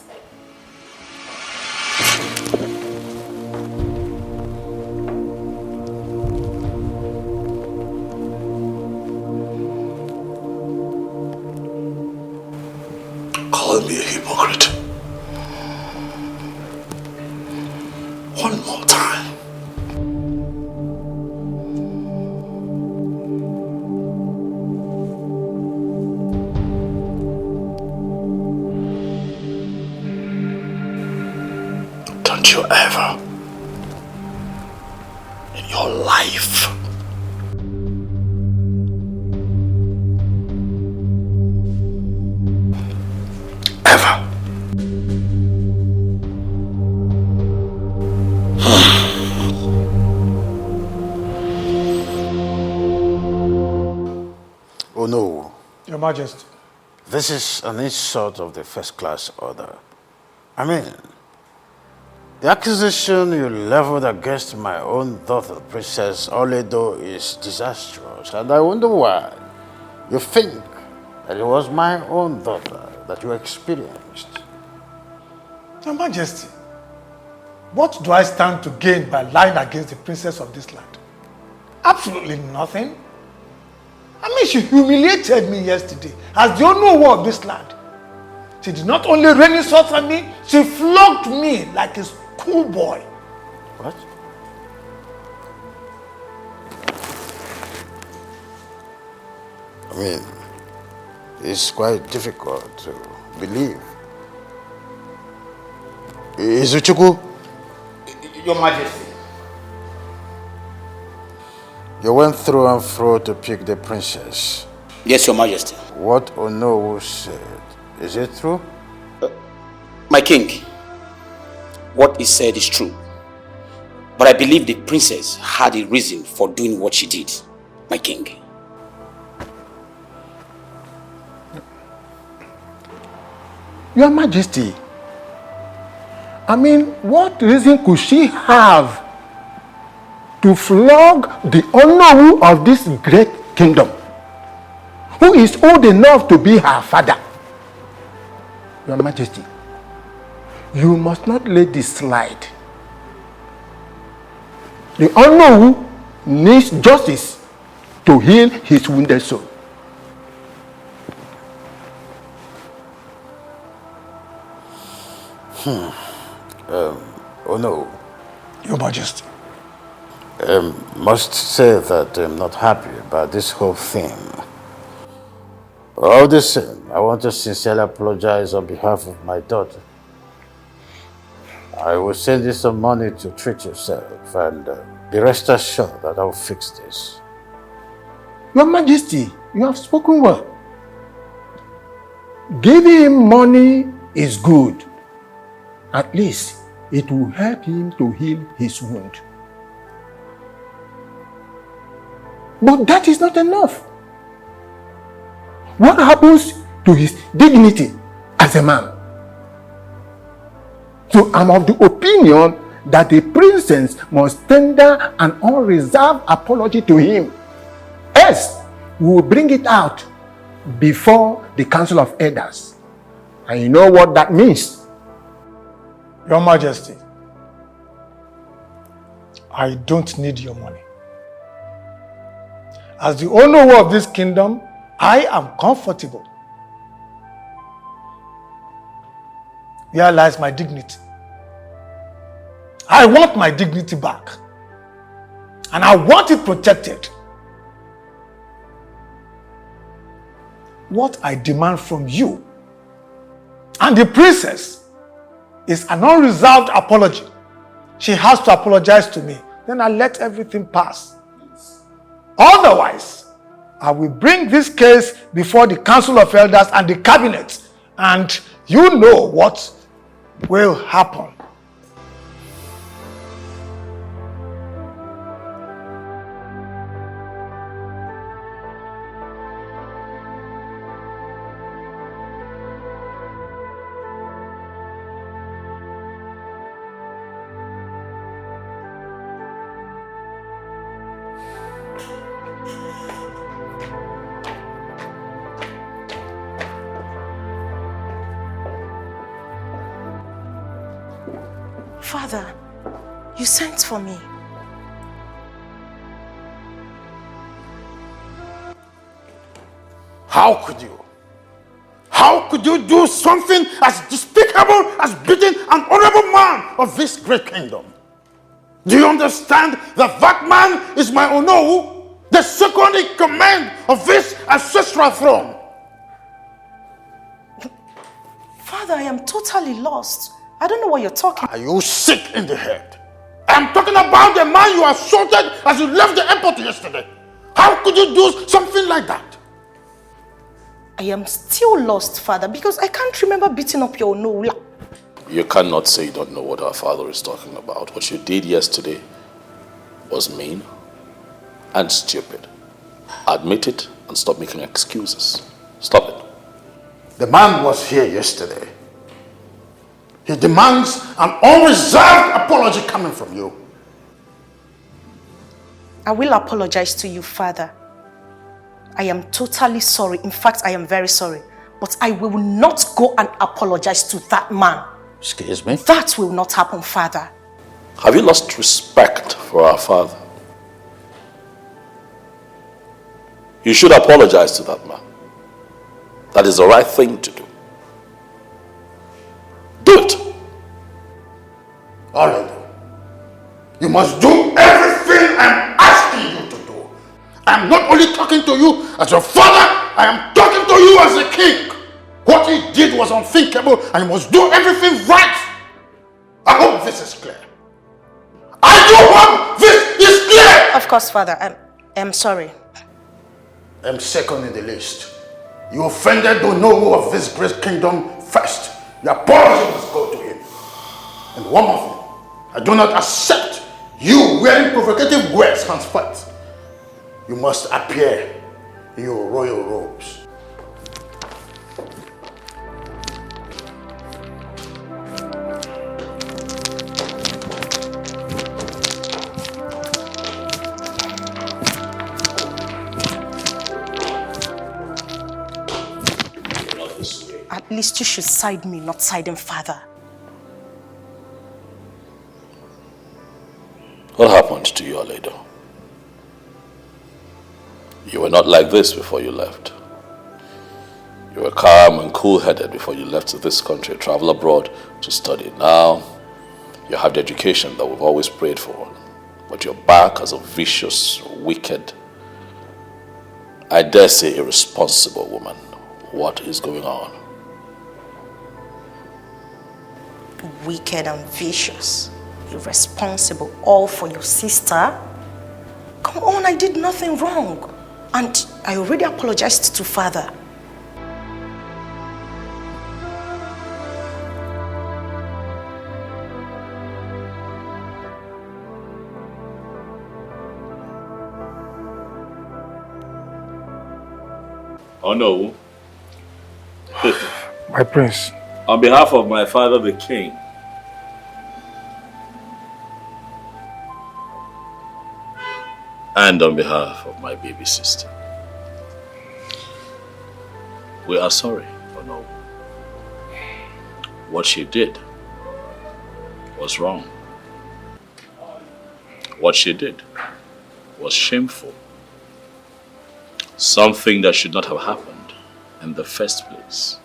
Calling me a hypocrite. One more time. Don't you ever in your life ever Oh no. Your Majesty. This is an insult of the first-class order. I mean, the accusation you leveled against my own daughter, Princess Oledo, is disastrous, and I wonder why you think that it was my own daughter that you experienced. Your Majesty, what do I stand to gain by lying against the princess of this land? Absolutely nothing. I mean, she humiliated me yesterday as the only one of this land. She did not only rain insults at me, she flogged me like a schoolboy. What? I mean, it's quite difficult to believe. Izuchukwu? Your Majesty. You went through and fro to pick the princess. Yes, Your Majesty. What Onowu said, is it true? My king, what he said is true. But I believe the princess had a reason for doing what she did, my king. Your Majesty, I mean, what reason could she have to flog the Onowu of this great kingdom, who is old enough to be her father? Your Majesty, you must not let this slide. The Onowu needs justice to heal his wounded soul. Oh no. Your Majesty. Must say that I'm not happy about this whole thing. All the same, I want to sincerely apologize on behalf of my daughter. I will send you some money to treat yourself, and be rest assured that I'll fix this. Your Majesty, you have spoken well. Giving him money is good. At least it will help him to heal his wound. But that is not enough. What happens to his dignity as a man? So I'm of the opinion that the princess must tender an unreserved apology to him. Else, we will bring it out before the Council of Elders. And you know what that means? Your Majesty, I don't need your money. As the owner of this kingdom, I am comfortable. Here lies my dignity. I want my dignity back. And I want it protected. What I demand from you and the princess is an unreserved apology. She has to apologize to me. Then I'll let everything pass. Otherwise, I will bring this case before the Council of Elders and the Cabinet. And you know what will happen. Father, you sent for me. How could you? How could you do something as despicable as beating an honorable man of this great kingdom? Do you understand that that man is my Onowu, the second in command of this ancestral throne? Father, I am totally lost. I don't know what you're talking about. Are you sick in the head? I'm talking about the man you assaulted as you left the airport yesterday. How could you do something like that? I am still lost, Father, because I can't remember beating up your Onowu. You cannot say you don't know what our father is talking about. What you did yesterday was mean and stupid. Admit it and stop making excuses. Stop it. The man was here yesterday. He demands an unreserved apology coming from you. I will apologize to you, Father. I am totally sorry. In fact, I am very sorry. But I will not go and apologize to that man. Excuse me? That will not happen, Father. Have you lost respect for our father? You should apologize to that man. That is the right thing to do. Do it. All right. You must do everything I'm asking you to do. I'm not only talking to you as your father, I am talking to you as a king. What he did was unthinkable and you must do everything right. I hope this is clear. I do hope this is clear. Of course, Father. I'm sorry. I'm second in the list. You offended the Onowu of this great kingdom first. The apology must go to him. And one more thing. I do not accept you wearing provocative words henceforth. You must appear in your royal robes. At least you should side me, not side him, Father. What happened to you, Aledo? You were not like this before you left. You were calm and cool-headed before you left this country, travel abroad to study. Now, you have the education that we've always prayed for. But you're back as a vicious, wicked, I dare say irresponsible woman. What is going on? Wicked and vicious, irresponsible, all for your sister? Come on, I did nothing wrong. And I already apologized to Father. Oh no. My prince. On behalf of my father, the king, and on behalf of my baby sister, we are sorry. Oh no. What she did was wrong. What she did was shameful. Something that should not have happened in the first place.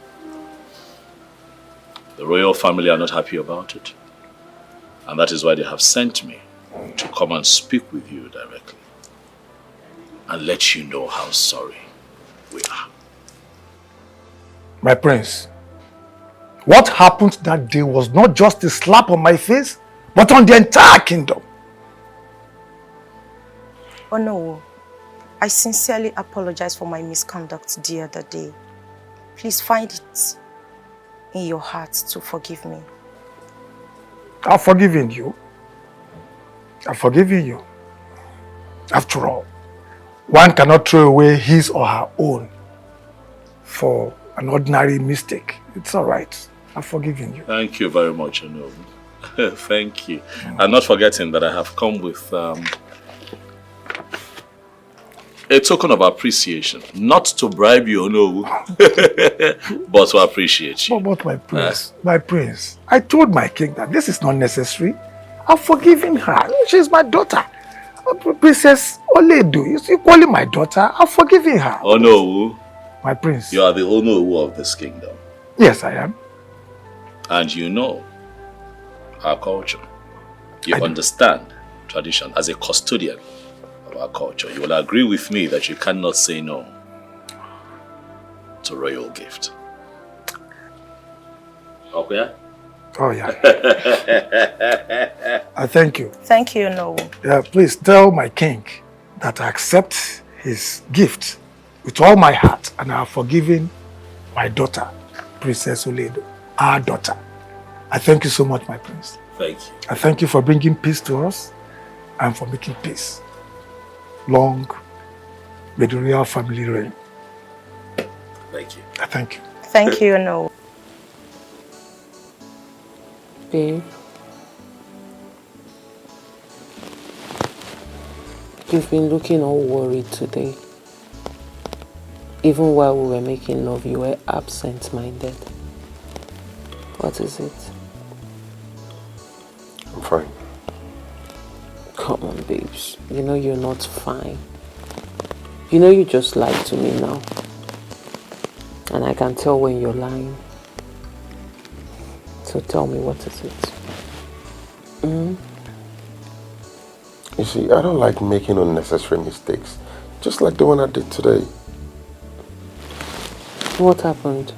The royal family are not happy about it. And that is why they have sent me to come and speak with you directly. And let you know how sorry we are. My prince, what happened that day was not just a slap on my face, but on the entire kingdom. Oh no, I sincerely apologize for my misconduct the other day. Please find it in your heart to forgive me. I've forgiven you. I've forgiven you. After all, one cannot throw away his or her own for an ordinary mistake. It's all right. I've forgiven you. Thank you very much, Onowu. Thank you. I'm not forgetting that I have come with a token of appreciation. Not to bribe you, Onowu, but to appreciate you. But my prince, I told my king that this is not necessary. I've forgiven her. She's my daughter. Princess Oledo is equally my daughter. I've forgiven her. Onowu. My prince. You are the Onowu of this kingdom. Yes, I am. And you know our culture. You understand tradition as a custodian of our culture. You will agree with me that you cannot say no to royal gift. Okay? Oh, yeah. I thank you. Thank you, Onowu. Yeah, please tell my king that I accept his gift with all my heart and I have forgiven my daughter, Princess Oledo, our daughter. I thank you so much, my prince. Thank you. I thank you for bringing peace to us and for making peace. Long may the royal family reign. Thank you. I thank you. Thank you, Onowu. Babe, you've been looking all worried today. Even while we were making love, you were absent-minded. What is it? I'm fine. Come on, babes. You know you're not fine. You know you just lied to me now. And I can tell when you're lying. So tell me, what is it? You see, I don't like making unnecessary mistakes. Just like the one I did today. What happened?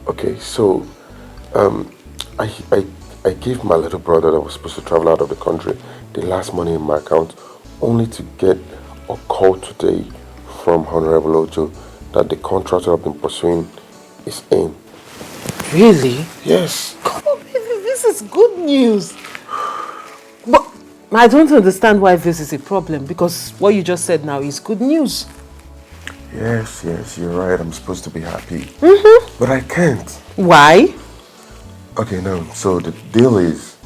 Okay, so I gave my little brother that was supposed to travel out of the country the last money in my account, only to get a call today from Honorable Ojo that the contractor I've been pursuing is in. Really? Yes. Come on, baby, this is good news. But I don't understand why this is a problem, because what you just said now is good news. Yes, you're right. I'm supposed to be happy. But I can't. Why? Okay, now, so the deal is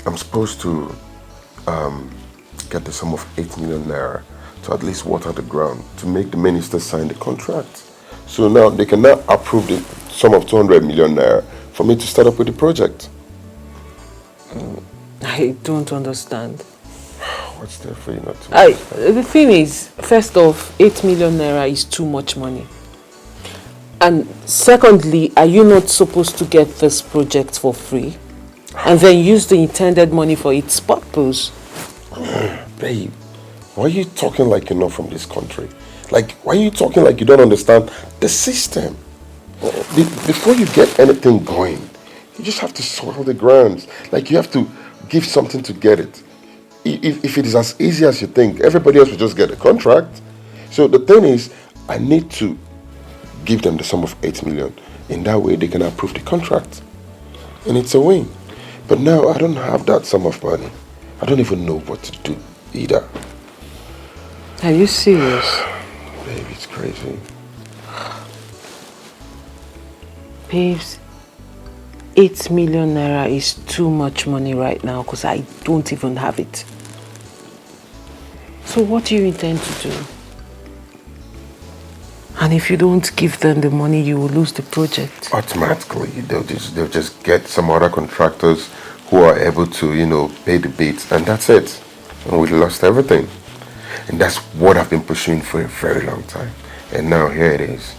I'm supposed to get the sum of 8 million naira to at least water the ground to make the minister sign the contract. So now they can now approve the sum of 200 million naira for me to start up with the project. I don't understand. What's there for you not to understand? The thing is, first off, 8 million naira is too much money. And secondly, are you not supposed to get this project for free? And then use the intended money for its purpose? Babe, why are you talking like you're not from this country? Like, why are you talking like you don't understand the system? Before you get anything going, you just have to soil the grounds. Like, you have to give something to get it. If it is as easy as you think, everybody else will just get a contract. So the thing is, I need to give them the sum of 8 million. In that way, they can approve the contract. And it's a win. But now, I don't have that sum of money. I don't even know what to do either. Are you serious? Baby, it's crazy. Babes, 8 million naira is too much money right now because I don't even have it. So what do you intend to do? And if you don't give them the money, you will lose the project. Automatically, they'll just get some other contractors who are able to, you know, pay the bids, and that's it. And we lost everything. And that's what I've been pursuing for a very long time. And now here it is.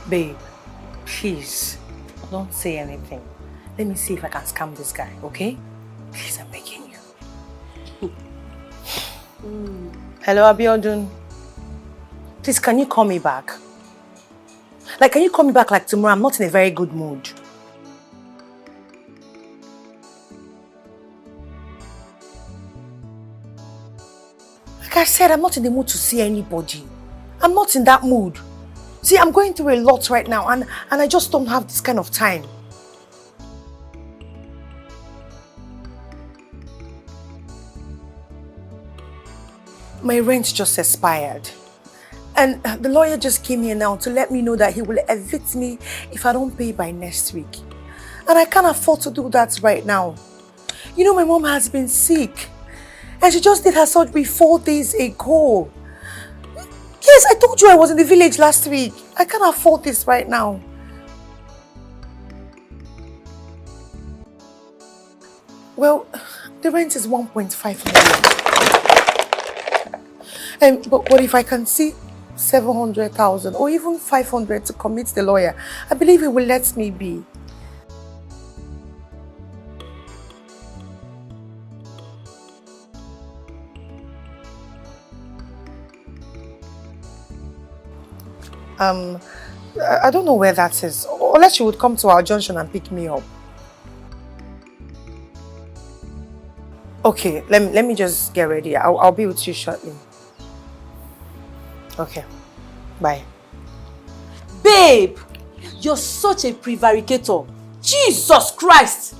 Babe, please, don't say anything. Let me see if I can scam this guy, okay? Please, I'm begging you. Hello, Abiodun. Please, can you call me back? Like, can you call me back like tomorrow? I'm not in a very good mood. Like I said, I'm not in the mood to see anybody. I'm not in that mood. See, I'm going through a lot right now and I just don't have this kind of time. My rent just expired. And the lawyer just came here now to let me know that he will evict me if I don't pay by next week. And I can't afford to do that right now. You know, my mom has been sick. And she just did her surgery 4 days ago. Yes, I told you I was in the village last week. I can't afford this right now. Well, the rent is 1.5 million. But what if I can see 700,000 or even 500 to commit the lawyer? I believe he will let me be. I don't know where that is. Unless you would come to our junction and pick me up. Okay, let me just get ready. I'll be with you shortly. Okay, bye. Babe, you're such a prevaricator. Jesus Christ!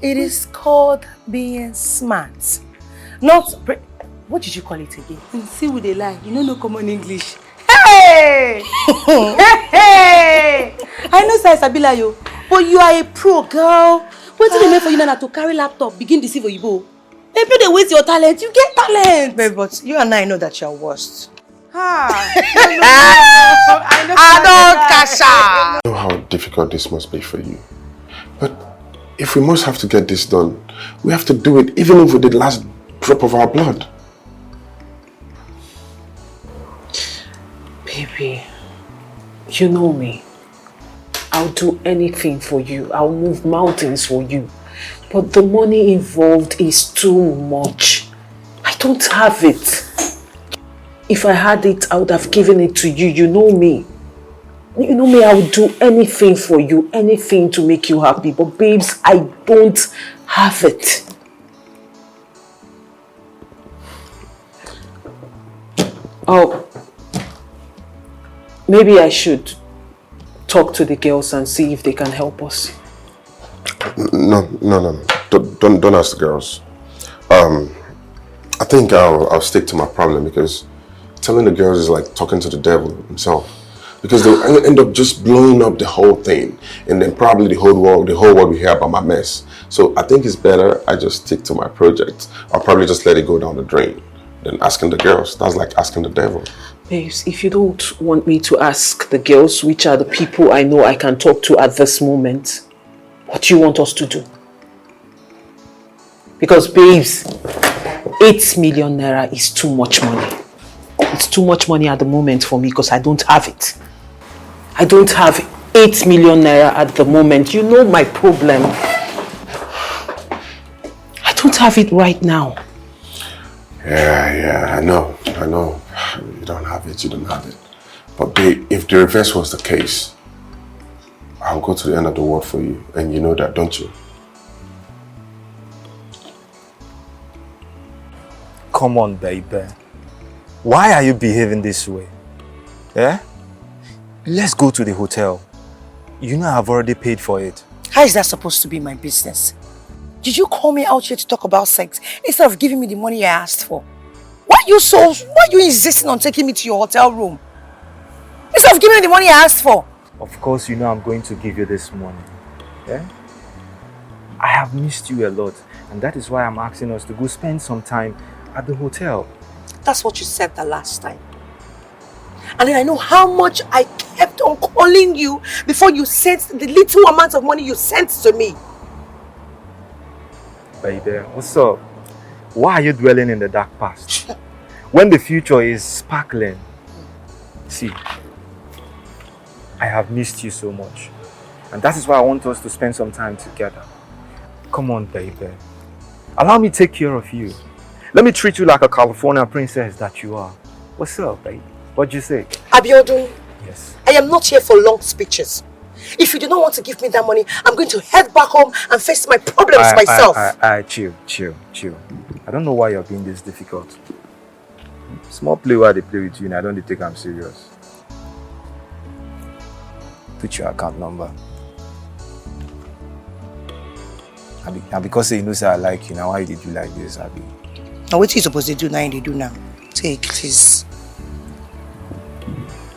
It is called being smart. Not... What did you call it again? See with a lie. You don't know common English. Hey! Hey! I know say Sabila yo, but you are a pro, girl. What did they make for you now to carry laptop, begin deceive Oyibo? Maybe they waste your talent. You get talent. Babe, but you and I know that you're worst. I know how difficult this must be for you. But if we must have to get this done, we have to do it even if we did the last drop of our blood. Baby, you know me. I'll do anything for you. I'll move mountains for you. But the money involved is too much. I don't have it. If I had it, I would have given it to you. You know me. You know me, I would do anything for you. Anything to make you happy. But babes, I don't have it. Oh. Maybe I should talk to the girls and see if they can help us. No. Don't ask the girls. I think I'll stick to my problem because telling the girls is like talking to the devil himself. Because they'll end up just blowing up the whole thing, and then probably the whole world will hear about my mess. So I think it's better I just stick to my project. I'll probably just let it go down the drain than asking the girls. That's like asking the devil. Babes, if you don't want me to ask the girls which are the people I know I can talk to at this moment, what do you want us to do? Because babes, 8 million naira is too much money. It's too much money at the moment for me because I don't have it. I don't have 8 million naira at the moment. You know my problem. I don't have it right now. Yeah, I know. You don't have it. But babe, if the reverse was the case, I'll go to the end of the world for you. And you know that, don't you? Come on, baby. Why are you behaving this way? Yeah? Let's go to the hotel. You know I've already paid for it. How is that supposed to be my business? Did you call me out here to talk about sex instead of giving me the money I asked for? Why are you insisting on taking me to your hotel room? Instead of giving me the money I asked for. Of course, you know I'm going to give you this money. Yeah? I have missed you a lot, and that is why I'm asking us to go spend some time at the hotel. That's what you said the last time. And then I know how much I kept on calling you before you sent the little amount of money you sent to me. Baby, what's up? Why are you dwelling in the dark past? When the future is sparkling. See, I have missed you so much. And that is why I want us to spend some time together. Come on, baby. Allow me to take care of you. Let me treat you like a California princess that you are. What's up, baby? What'd you say? Abiodun, yes. I am not here for long speeches. If you do not want to give me that money, I'm going to head back home and face my problems myself. Chill. I don't know why you're being this difficult. Small play while they play with you and I don't take them serious. Put your account number. And because you know say I like you, now why did you like this, Abi? Now what you supposed to do now they do now? Take, please.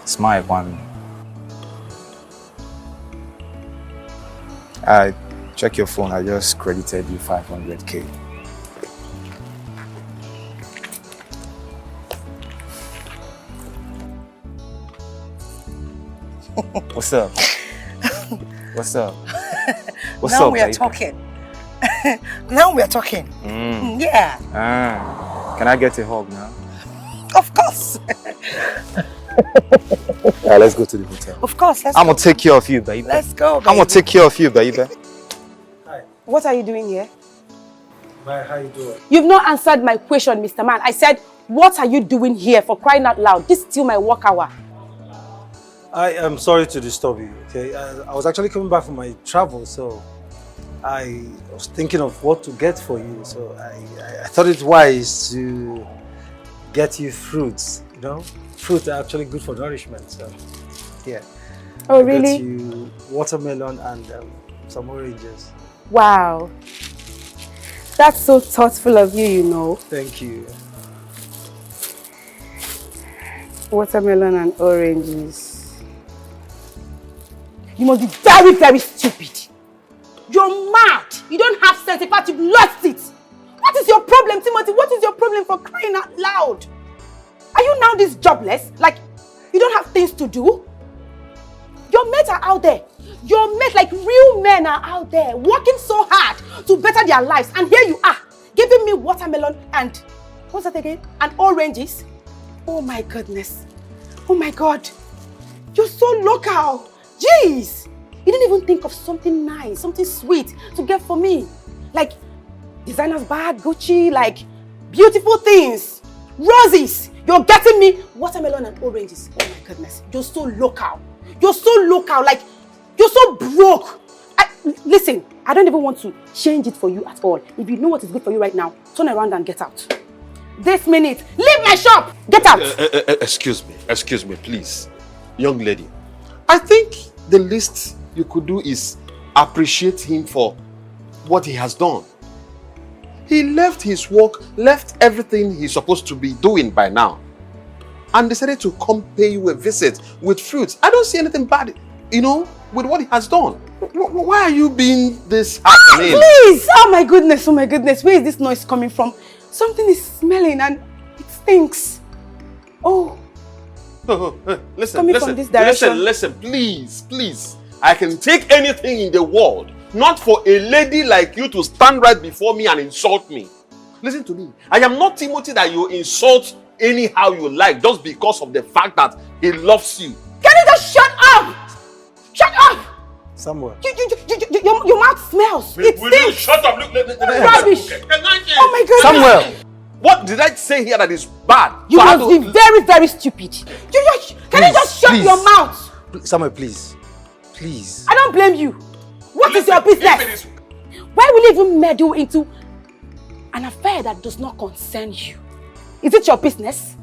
Smile one. I check your phone, I just credited you 500k. What's up? What's up? What's now up, we are baby? talking. Now we are talking. Yeah. Can I get a hug now? Of course. Let's go to the hotel. Of course, let's I'm go. gonna take care of you, baby. Let's go, baby. I'm gonna take care of you, baby. What are you doing here? Bye, how you doing? You've not answered my question, Mr. Man. I said, what are you doing here, for crying out loud? This is still my work hour. I am sorry to disturb you, okay? I was actually coming back from my travel, so I was thinking of what to get for you. So I thought it wise to get you fruits, you know? Fruits are actually good for nourishment, so yeah. Oh, I really? got you watermelon and some oranges. Wow. That's so thoughtful of you, you know. Thank you. Watermelon and oranges. You must be very, very stupid. You're mad. You don't have sense. In fact, you've lost it. What is your problem, Timothy? What is your problem, for crying out loud? Are you now this jobless? Like, you don't have things to do? Your mates are out there. Your mates, like real men, are out there working so hard to better their lives. And here you are, giving me watermelon and, what's that again? And oranges. Oh my goodness. Oh my God. You're so local. Jeez. You didn't even think of something nice, something sweet to get for me. Like designer's bag, Gucci, like beautiful things, roses. You're getting me watermelon and oranges. Oh my goodness. You're so local. You're so local. Like, you're so broke. Listen, I don't even want to change it for you at all. If you know what is good for you right now, turn around and get out. This minute, leave my shop. Get out. Excuse me, please. Young lady, I think the least you could do is appreciate him for what he has done. He left his work, left everything he's supposed to be doing by now, and decided to come pay you a visit with fruits. I don't see anything bad, you know, with what he has done. Why are you being this happening? Please! Oh my goodness, where is this noise coming from? Something is smelling and it stinks. Oh. Listen, from this direction. listen, please. I can take anything in the world, not for a lady like you to stand right before me and insult me. Listen to me. I am not Timothy that you insult anyhow you like just because of the fact that he loves you. Can you just shut up? Shut up! Samuel. Your mouth smells. It Will you stinks. shut up? Look, Rubbish. Okay. Oh my God. Samuel, what did I say here that is bad? You must be very, very stupid. Can you just shut your mouth? Samuel, please. Please. I don't blame you. What is your business? Why will you even meddle into an affair that does not concern you? Is it your business?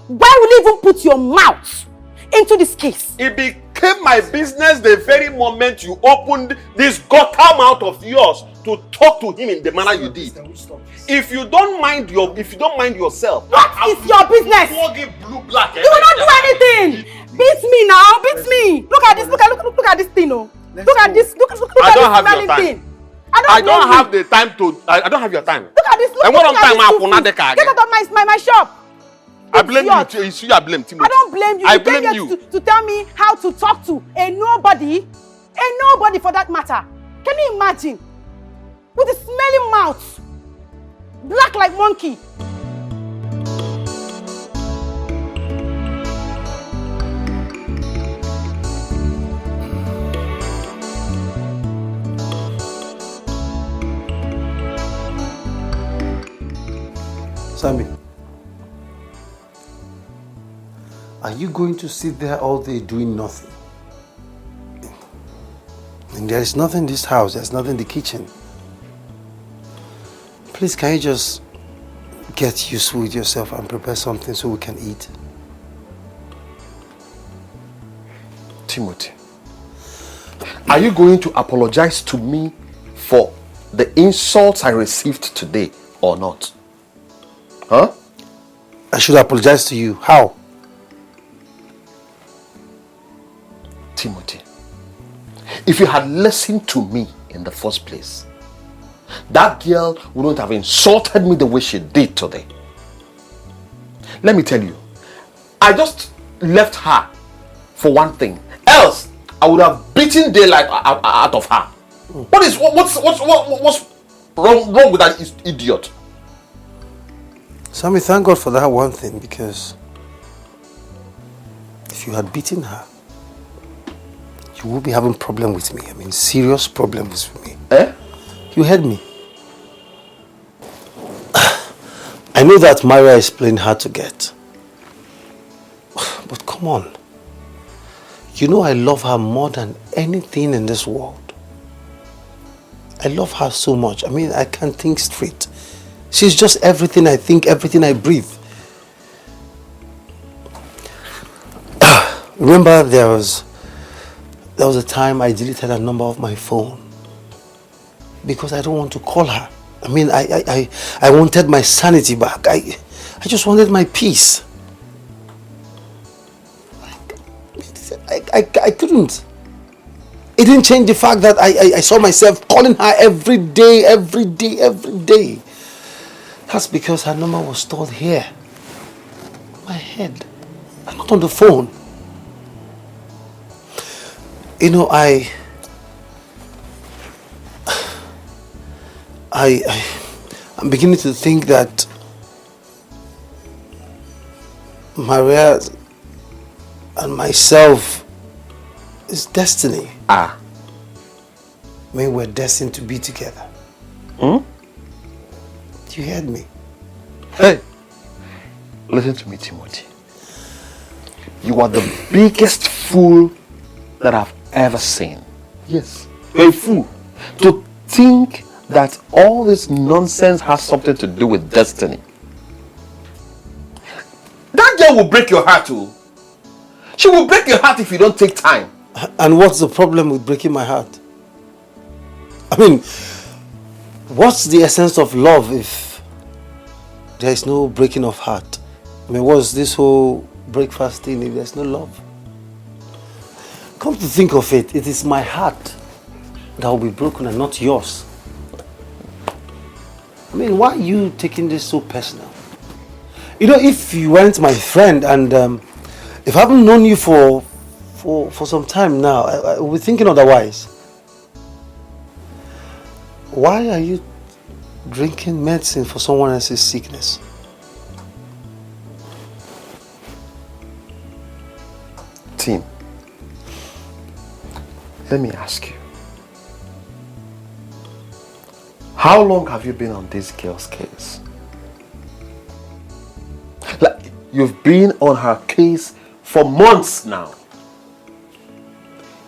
Why will you even put your mouth into this case? It became my business the very moment you opened this gutter mouth of yours to talk to him in the manner you did. If you don't mind yourself, what is your business? Blue, black, you will not do anything. Beat me now, beat me. Look at this, look at this thing, oh. Look at this, look at this smelling thing. I don't have the time to. I don't have your time. Look at this. Look and what at this. Get out of my shop. I blame you. It's you I blame, Timothy. I don't blame you. I blame you. To tell me how to talk to a nobody for that matter. Can you imagine? With a smelling mouth, black like monkey. Sammy, are you going to sit there all day doing nothing? And there is nothing in this house, there's nothing in the kitchen. Please, can you just get useful with yourself and prepare something so we can eat? Timothy, are you going to apologize to me for the insults I received today or not? Huh? I should apologize to you. How? Timothy, if you had listened to me in the first place, that girl wouldn't have insulted me the way she did today. Let me tell you, I just left her for one thing. Else, I would have beaten daylight out of her. What's wrong with that idiot? Sammy, thank God for that one thing, because if you had beaten her, you would be having problem with me. I mean, serious problems with me. Eh? You heard me. I know that Maria is playing hard to get. But come on. You know I love her more than anything in this world. I love her so much. I mean, I can't think straight. She's just everything I think, everything I breathe. Remember, there was a time I deleted her number off my phone because I don't want to call her. I mean, I wanted my sanity back. I just wanted my peace. I couldn't. It didn't change the fact that I saw myself calling her every day. That's because her number was stored here, in my head, and not on the phone. You know, I'm beginning to think that Maria and myself is destiny. Ah. Maybe we're destined to be together. Hmm? You heard me. Hey, listen to me, Timothy. You are the biggest fool that I've ever seen. Yes, you're a fool. To think that all this nonsense has something to do with destiny. That girl will break your heart too. She will break your heart if you don't take time. And what's the problem with breaking my heart? I mean, what's the essence of love if there is no breaking of heart? I mean, what's this whole breakfast thing if there's no love? Come to think of it, it is my heart that will be broken and not yours. I mean, why are you taking this so personal? You know, if you weren't my friend and if I haven't known you for some time now, I will be thinking otherwise. Why are you drinking medicine for someone else's sickness? Tim, let me ask you. How long have you been on this girl's case? Like, you've been on her case for months now.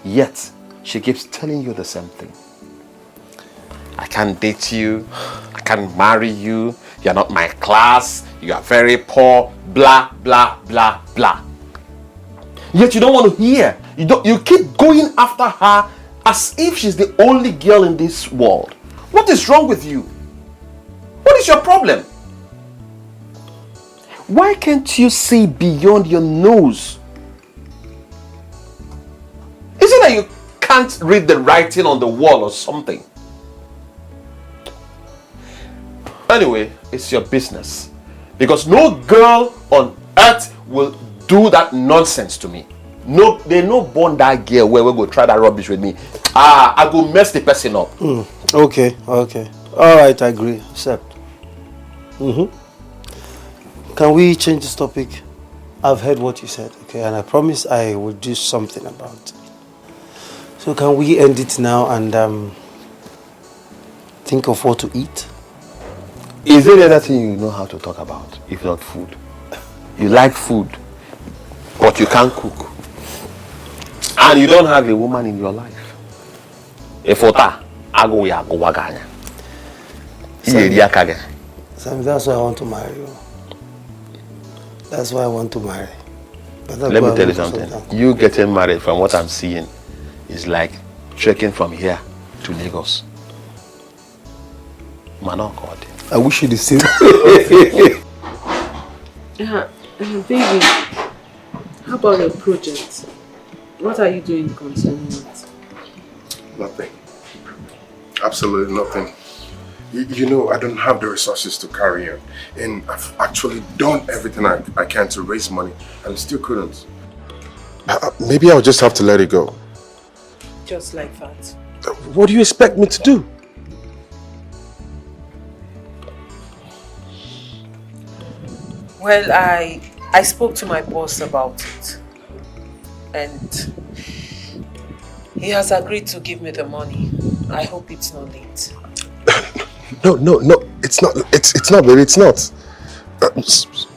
Yet, she keeps telling you the same thing. I can't date you. I can't marry you. You're not my class. You are very poor. Blah, blah, blah, blah. Yet you don't want to hear. You keep going after her as if she's the only girl in this world. What is wrong with you? What is your problem? Why can't you see beyond your nose? it that you can't read the writing on the wall or something? Anyway, it's your business. Because no girl on earth will do that nonsense to me. No, they no born that girl where we go try that rubbish with me. I go mess the person up. Okay. Alright, I agree. Accept. Can we change this topic? I've heard what you said, okay, and I promise I will do something about it. So can we end it now and think of what to eat? Is there anything you know how to talk about, if not food? You like food, but you can't cook. And you don't have a woman in your life. Efota, ago ya go waganya. Sam, that's why I want to marry you. That's why I want to marry. Let me tell you something. You getting married, from what I'm seeing, is like trekking from here to Lagos. Man, oh God. I wish you the same. Baby, how about your project? What are you doing concerning it? Nothing. Absolutely nothing. You know, I don't have the resources to carry on. And I've actually done everything I can to raise money and still couldn't. Maybe I'll just have to let it go. Just like that. What do you expect me to do? Well, I spoke to my boss about it. And he has agreed to give me the money. I hope it's not late. No, it's not. It's not, baby. It's not.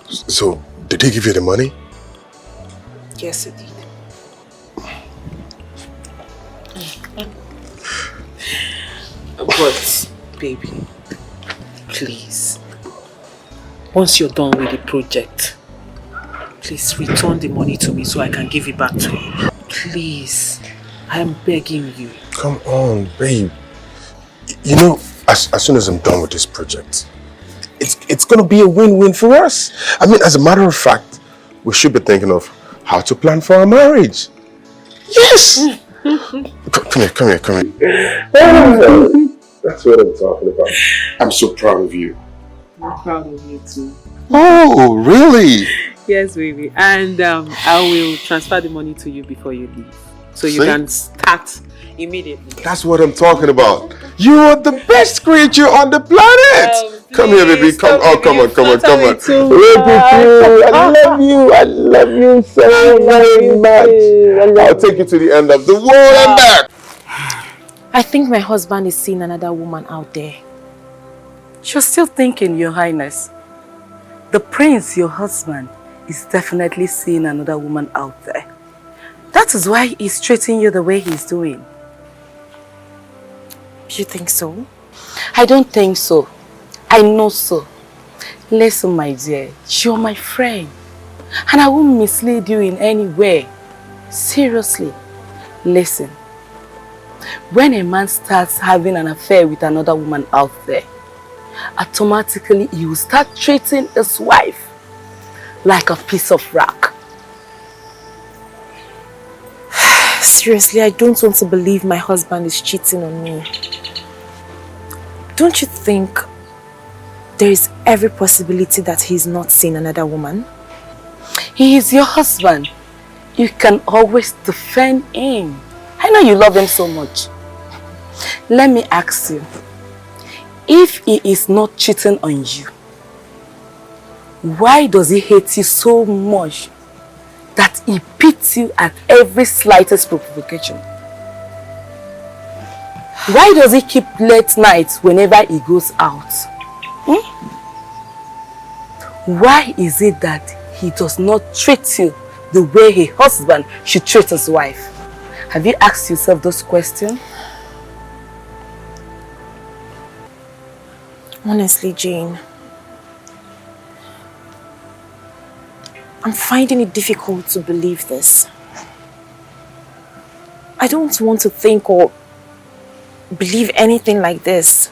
So, did he give you the money? Yes, he did. But, baby, please, once you're done with the project, please return the money to me so I can give it back to you. Please, I am begging you. Come on, babe. You know, as soon as I'm done with this project, it's going to be a win-win for us. I mean, as a matter of fact, we should be thinking of how to plan for our marriage. Yes! Come here. That's what I'm talking about. I'm so proud of you. I'm proud of you too. Oh, really? Yes, baby. And I will transfer the money to you before you leave. So you can start immediately. That's what I'm talking about. You are the best creature on the planet. Come here, baby. Come on. Come on. I love you so very much. I'll take you to the end of the world and back. I think my husband is seeing another woman out there. You're still thinking, Your Highness. The prince, your husband, is definitely seeing another woman out there. That is why he's treating you the way he's doing. You think so? I don't think so. I know so. Listen, my dear, you're my friend. And I won't mislead you in any way. Seriously. Listen. When a man starts having an affair with another woman out there, automatically he will start treating his wife like a piece of rock. Seriously, I don't want to believe my husband is cheating on me. Don't you think there is every possibility that he's not seeing another woman? He is your husband. You can always defend him. I know you love him so much. Let me ask you, if he is not cheating on you, why does he hate you so much that he beats you at every slightest provocation? Why does he keep late nights whenever he goes out? Why is it that he does not treat you the way a husband should treat his wife? Have you asked yourself those questions? Honestly, Jane, I'm finding it difficult to believe this. I don't want to think or believe anything like this.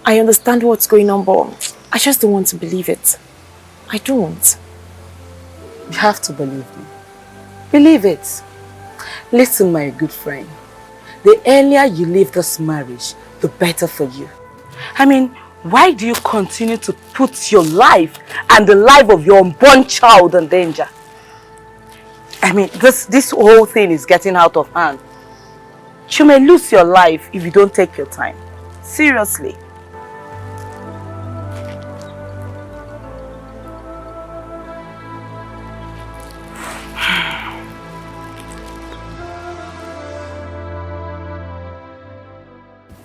I understand what's going on, but I just don't want to believe it. I don't. You have to believe me. Believe it. Listen, my good friend. The earlier you leave this marriage, the better for you. I mean, why do you continue to put your life and the life of your unborn child in danger? I mean, this whole thing is getting out of hand. You may lose your life if you don't take your time. Seriously.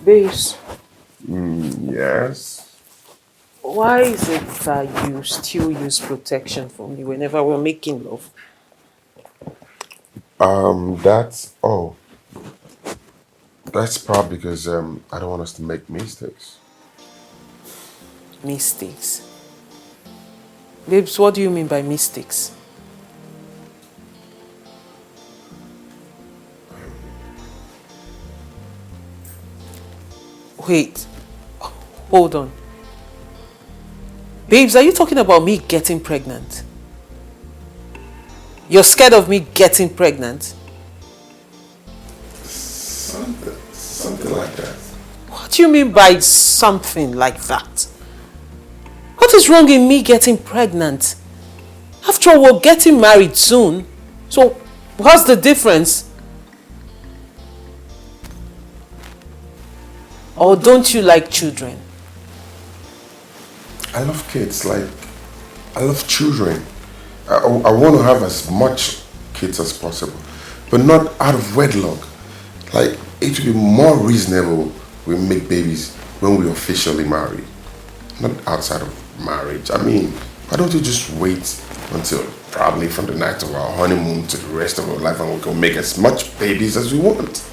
Babes. Yes? Why is it that you still use protection for me whenever we're making love? That's probably because I don't want us to make mistakes. Mistakes? Babes, what do you mean by mistakes? Wait, hold on. Babes, are you talking about me getting pregnant? You're scared of me getting pregnant? Something like that. What do you mean by something like that? What is wrong in me getting pregnant? After all, we're getting married soon. So, what's the difference? Or don't you like children? I love kids, I love children. I want to have as much kids as possible, but not out of wedlock. It would be more reasonable we make babies when we officially marry, not outside of marriage. I mean, why don't you just wait until probably from the night of our honeymoon to the rest of our life and we can make as much babies as we want?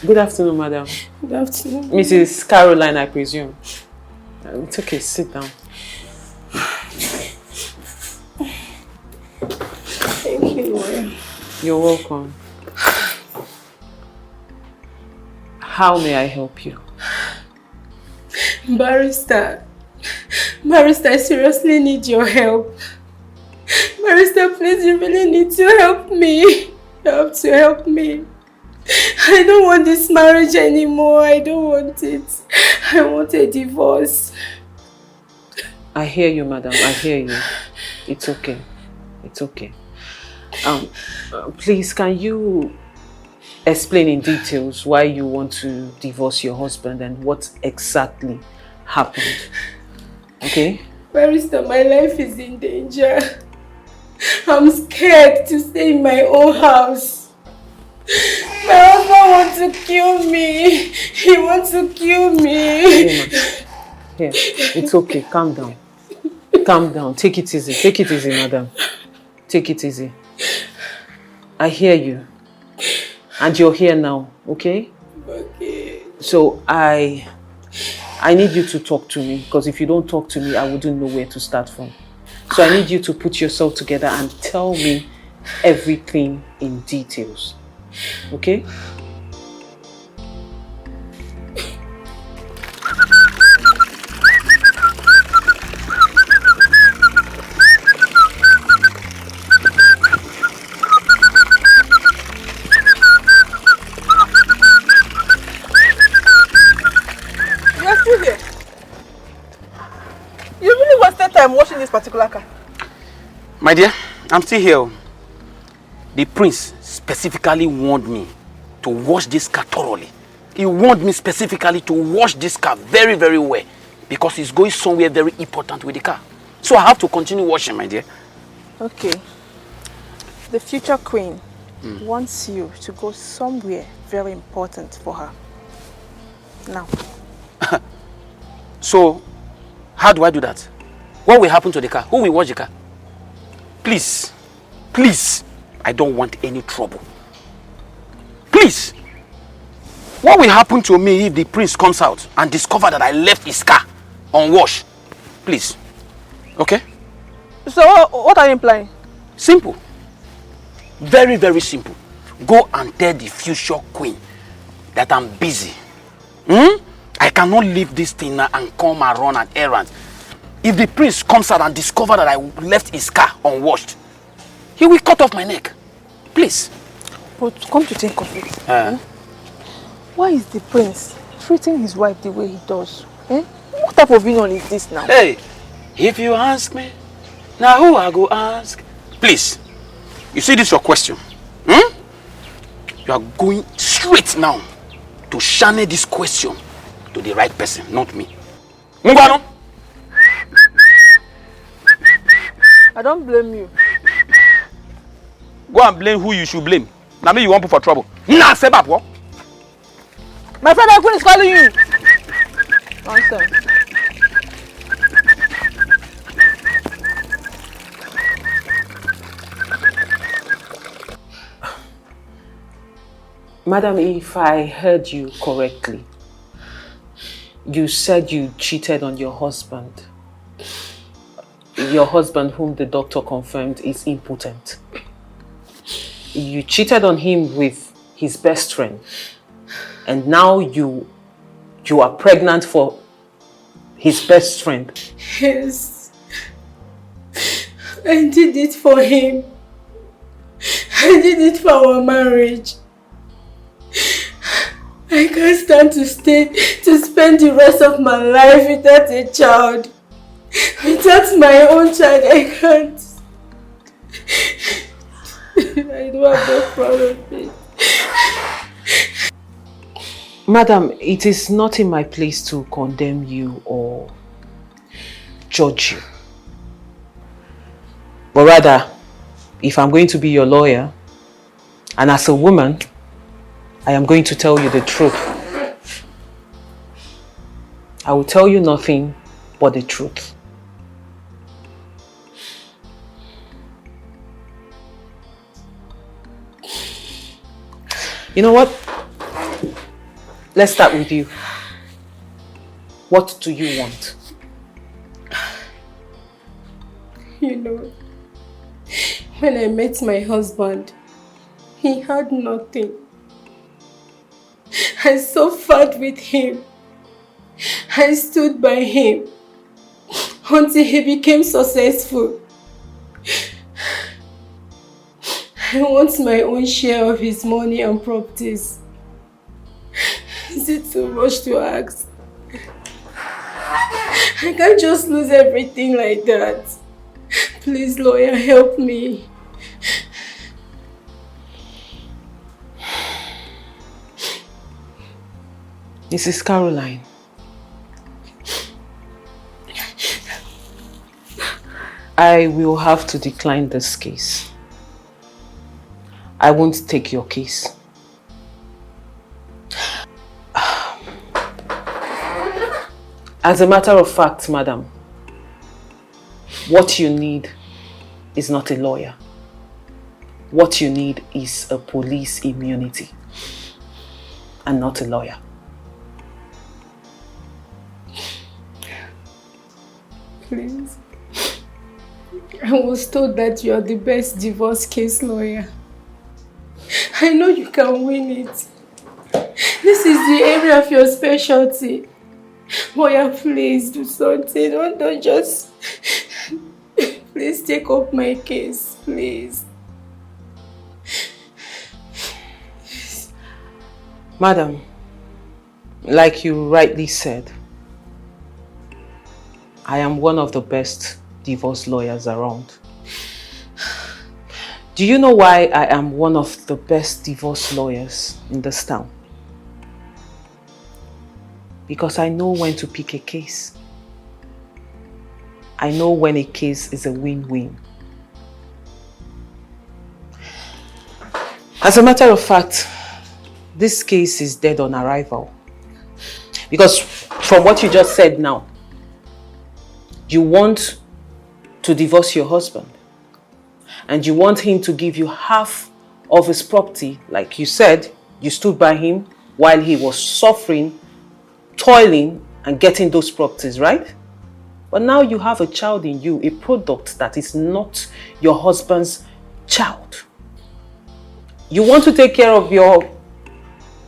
Good afternoon, madam. Good afternoon. Mrs. Caroline, I presume. It's okay, sit down. Thank you. You're welcome. How may I help you? Barrister, I seriously need your help. Barrister, please, you really need to help me. You have to help me. I don't want this marriage anymore. I don't want it. I want a divorce. I hear you, madam. I hear you. It's okay. It's okay. Please, can you explain in details why you want to divorce your husband and what exactly happened? Okay? Barrister, my life is in danger. I'm scared to stay in my own house. My husband wants to kill me. He wants to kill me. Here, it's okay. Calm down. Calm down. Take it easy. Take it easy, madam. Take it easy. I hear you. And you're here now, okay? Okay. So I need you to talk to me, because if you don't talk to me, I wouldn't know where to start from. So I need you to put yourself together and tell me everything in details. Okay? You're still here. You really wasted time washing this particular car. My dear, I'm still here. The prince specifically warned me to wash this car thoroughly. He warned me specifically to wash this car very, very well because he's going somewhere very important with the car. So I have to continue washing, my dear. Okay. The future queen wants you to go somewhere very important for her. Now. So, how do I do that? What will happen to the car? Who will wash the car? Please, please, I don't want any trouble. Please, what will happen to me if the prince comes out and discovers that I left his car unwashed? Please, okay? So, what are you implying? Simple. Very, very simple. Go and tell the future queen that I'm busy. I cannot leave this thing now and come and run an errand. If the prince comes out and discovers that I left his car unwashed, he will cut off my neck. Please. But come to think of it, why is the prince treating his wife the way he does? What type of union is this now? Hey, if you ask me, now who I go ask? Please, you see this your question? You are going straight now to channel this question to the right person, not me. Mungano? I don't blame you. Go and blame who you should blame. Now me you want put for trouble. Nah, say back what? My friend Queen is calling you. Nonsense. Madam, if I heard you correctly, you said you cheated on your husband. Your husband, whom the doctor confirmed is impotent. You cheated on him with his best friend. And now you are pregnant for his best friend. Yes. I did it for him. I did it for our marriage. I can't stand to spend the rest of my life without a child. Without my own child, I can't. I don't have no problem with it. Madam, it is not in my place to condemn you or judge you. But rather, if I'm going to be your lawyer, and as a woman, I am going to tell you the truth. I will tell you nothing but the truth. You know what? Let's start with you. What do you want? You know, when I met my husband, he had nothing. I suffered with him. I stood by him until he became successful. I want my own share of his money and properties. Is it too much to ask? I can't just lose everything like that. Please, lawyer, help me. Mrs. Caroline, I will have to decline this case. I won't take your case. As a matter of fact, madam, what you need is not a lawyer. What you need is a police immunity and not a lawyer. Please. I was told that you are the best divorce case lawyer. I know you can win it. This is the area of your specialty. Lawyer, please do something. Don't just... Please take up my case, please. Madam, like you rightly said, I am one of the best divorce lawyers around. Do you know why I am one of the best divorce lawyers in this town? Because I know when to pick a case. I know when a case is a win-win. As a matter of fact, this case is dead on arrival. Because from what you just said now, you want to divorce your husband. And you want him to give you half of his property. Like you said, you stood by him while he was suffering, toiling, and getting those properties, right? But now you have a child in you, a product that is not your husband's child. You want to take care of your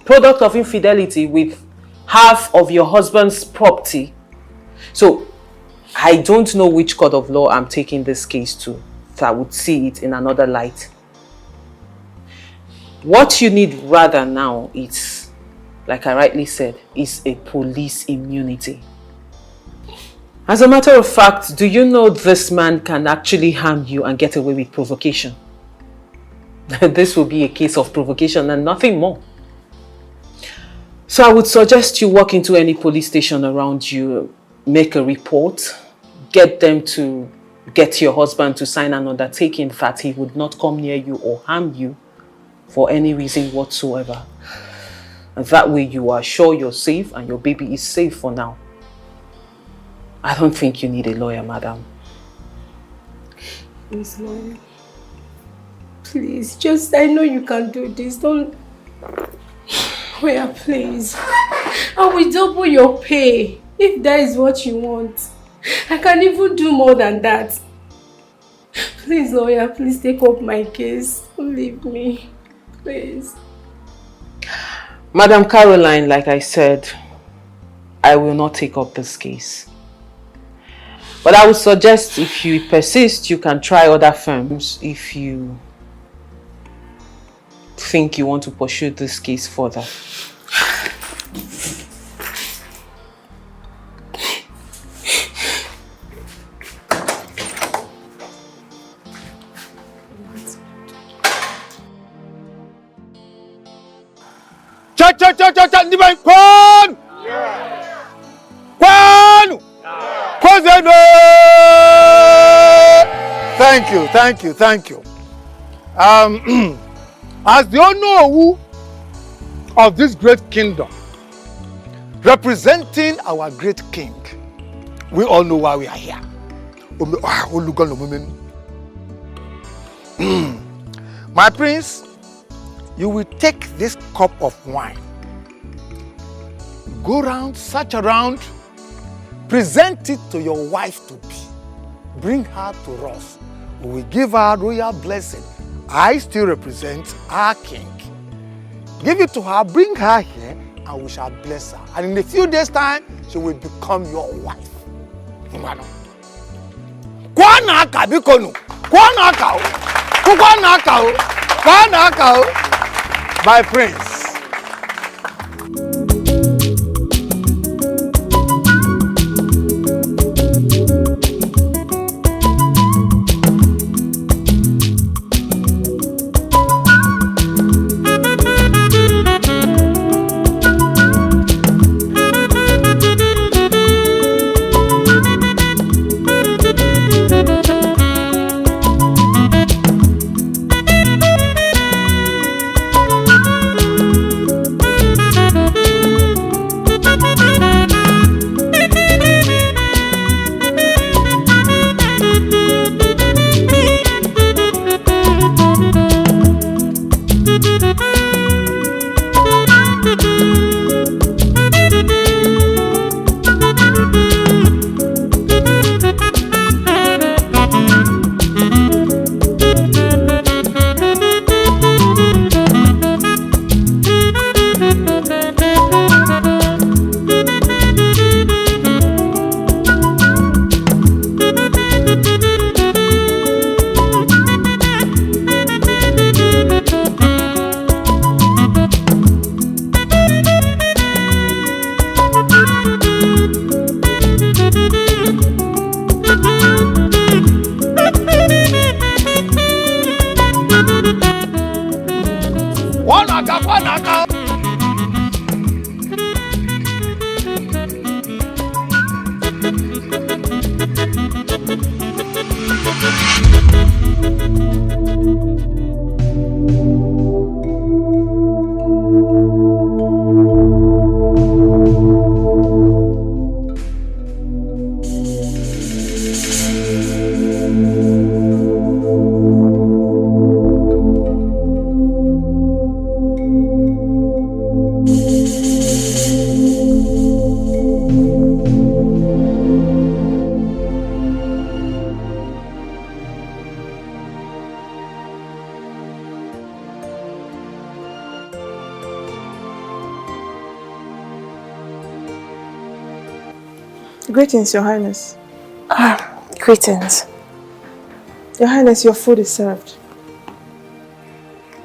product of infidelity with half of your husband's property. So, I don't know which court of law I'm taking this case to. So I would see it in another light. What you need rather now is, like I rightly said, is a police immunity. As a matter of fact, do you know this man can actually harm you and get away with provocation? This will be a case of provocation and nothing more. So I would suggest you walk into any police station around you, make a report, get them to get your husband to sign an undertaking that he would not come near you or harm you for any reason whatsoever. And that way you are sure you're safe and your baby is safe for now. I don't think you need a lawyer, madam. Please, lawyer. Please, just, I know you can do this. Don't... Lawyer, please. I will double your pay if that is what you want. I can even do more than that. Please, lawyer, please take up my case. Don't leave me. Please. Madam Caroline, like I said, I will not take up this case. But I would suggest if you persist, you can try other firms if you think you want to pursue this case further. Thank you. As the Onowu of this great kingdom, representing our great king, we all know why we are here. My prince, you will take this cup of wine, go around, search around, present it to your wife to be, bring her to us. We will give her royal blessing. I still represent our king. Give it to her, bring her here, and we shall bless her. And in a few days' time, she will become your wife. My prince. Greetings, Your Highness. Greetings. Your Highness, your food is served.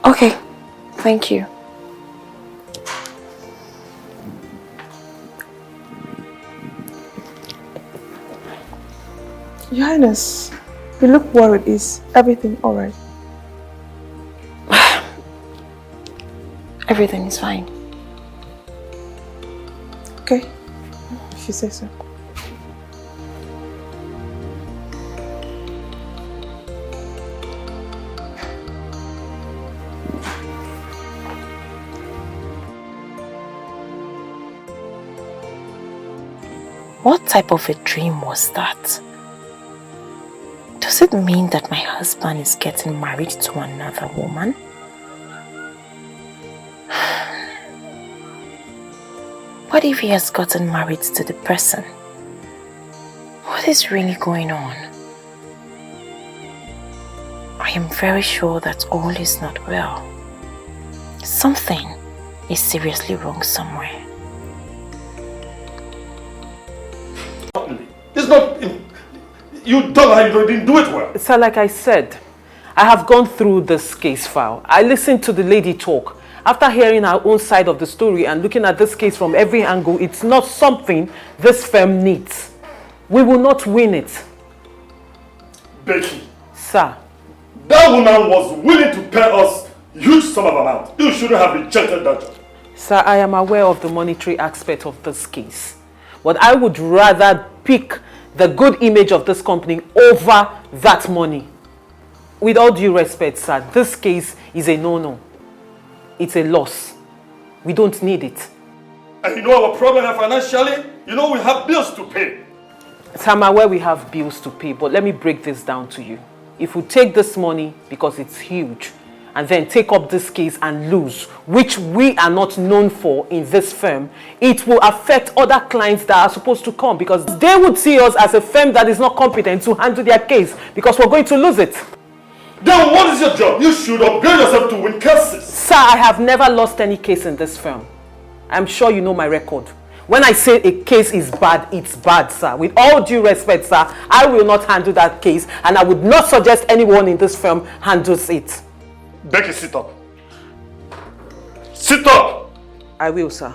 Okay, thank you. Your Highness, you look worried. Is everything alright? Everything is fine. Okay, if you say so. What type of a dream was that? Does it mean that my husband is getting married to another woman? What if he has gotten married to the person? What is really going on? I am very sure that all is not well. Something is seriously wrong somewhere. It's not... You didn't do it well. Sir, like I said, I have gone through this case file. I listened to the lady talk. After hearing our own side of the story and looking at this case from every angle, it's not something this firm needs. We will not win it. Becky. Sir. That woman was willing to pay us a huge sum of amount. You shouldn't have rejected that job. Sir, I am aware of the monetary aspect of this case. But I would rather pick the good image of this company over that money. With all due respect, sir, this case is a no-no. It's a loss. We don't need it. And you know our problem financially? You know we have bills to pay. Sir, I'm aware we have bills to pay, but let me break this down to you. If we take this money, because it's huge, and then take up this case and lose, which we are not known for in this firm, it will affect other clients that are supposed to come because they would see us as a firm that is not competent to handle their case because we're going to lose it. Then what is your job? You should upgrade yourself to win cases. Sir, I have never lost any case in this firm. I'm sure you know my record. When I say a case is bad, it's bad, sir. With all due respect, sir, I will not handle that case and I would not suggest anyone in this firm handles it. Becky, sit up. Sit up! I will, sir.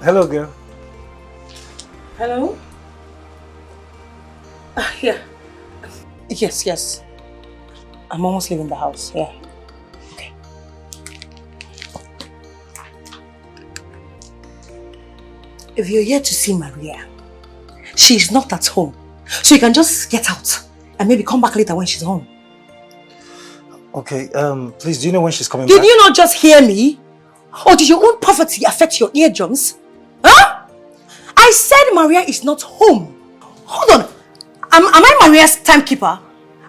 Hello, girl. Hello? Yeah. Yes. I'm almost leaving the house, yeah. Okay. If you're here to see Maria, she's not at home. So you can just get out and maybe come back later when she's home. Okay, please, do you know when she's coming back? Did you not just hear me? Or did your own poverty affect your eardrums? Huh? I said Maria is not home. Hold on. Am I Maria's timekeeper? Am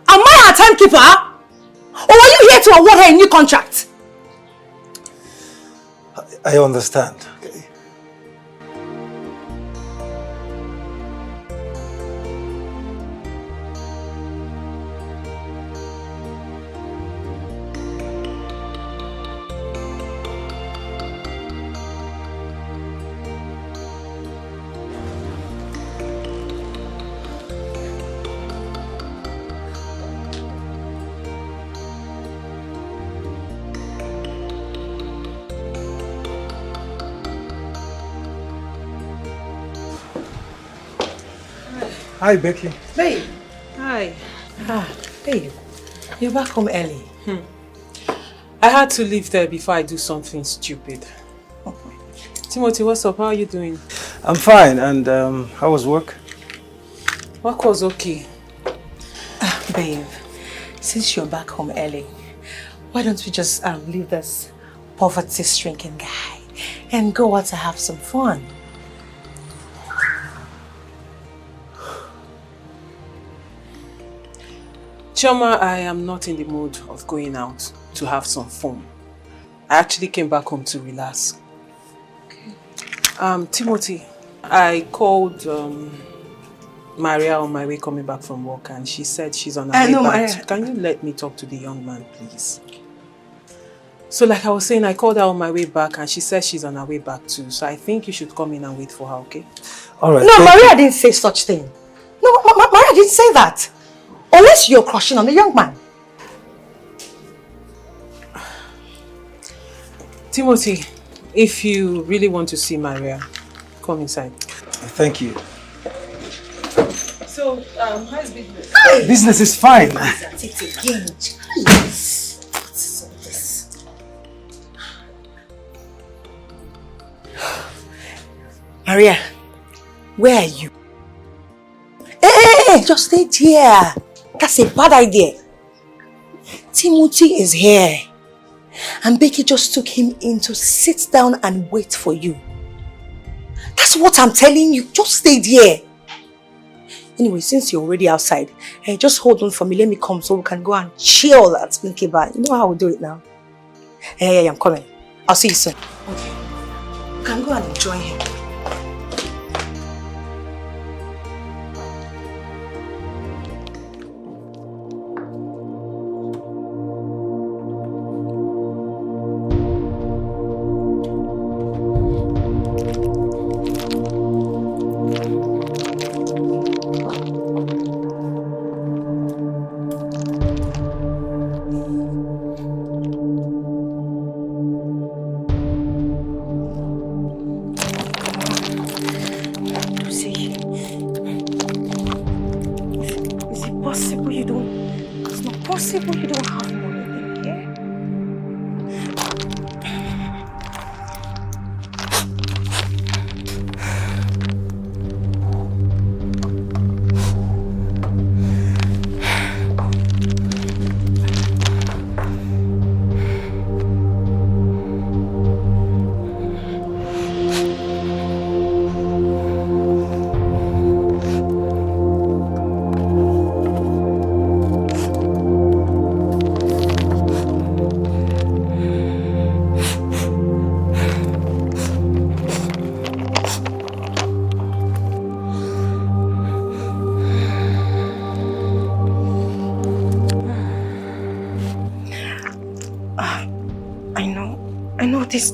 I her timekeeper? Or are you here to award her a new contract? I understand. Okay. Hi, Becky. Babe. Hi. Babe, you're back home early. I had to leave there before I do something stupid. Timothy, what's up? How are you doing? I'm fine. And how was work? Work was okay. Babe, since you're back home early, why don't we just leave this poverty-stricken guy and go out to have some fun? Chioma, I am not in the mood of going out to have some fun. I actually came back home to relax. Okay. Timothy, I called Maria on my way coming back from work and she said she's on her way back. Can you let me talk to the young man, please? So like I was saying, I called her on my way back and she said she's on her way back too. So I think you should come in and wait for her, okay? Alright. No, Maria didn't say such thing. No, Maria didn't say that. Unless you're crushing on the young man. Timothy, if you really want to see Maria, come inside. Thank you. So, how's business? Business is fine. Maria, where are you? Hey, just stay here. That's a bad idea. Timothy is here. And Becky just took him in to sit down and wait for you. That's what I'm telling you. Just stay there. Anyway, since you're already outside, just hold on for me. Let me come so we can go and chill at Slinky Bar. You know how we do it now. Yeah, I'm coming. I'll see you soon. Okay. You can go and enjoy him.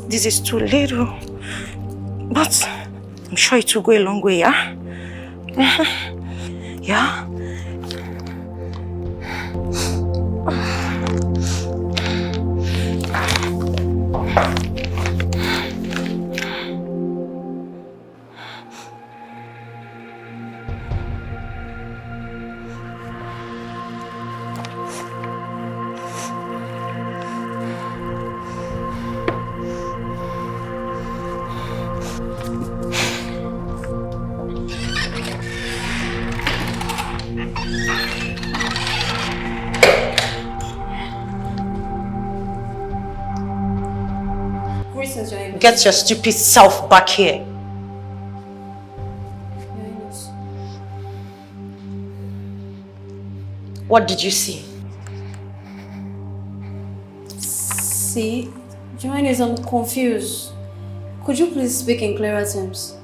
This is too little, but I'm sure it will go a long way, yeah? Yeah? Get your stupid self back here. What did you see? See, Joannes, I'm confused. Could you please speak in clearer terms?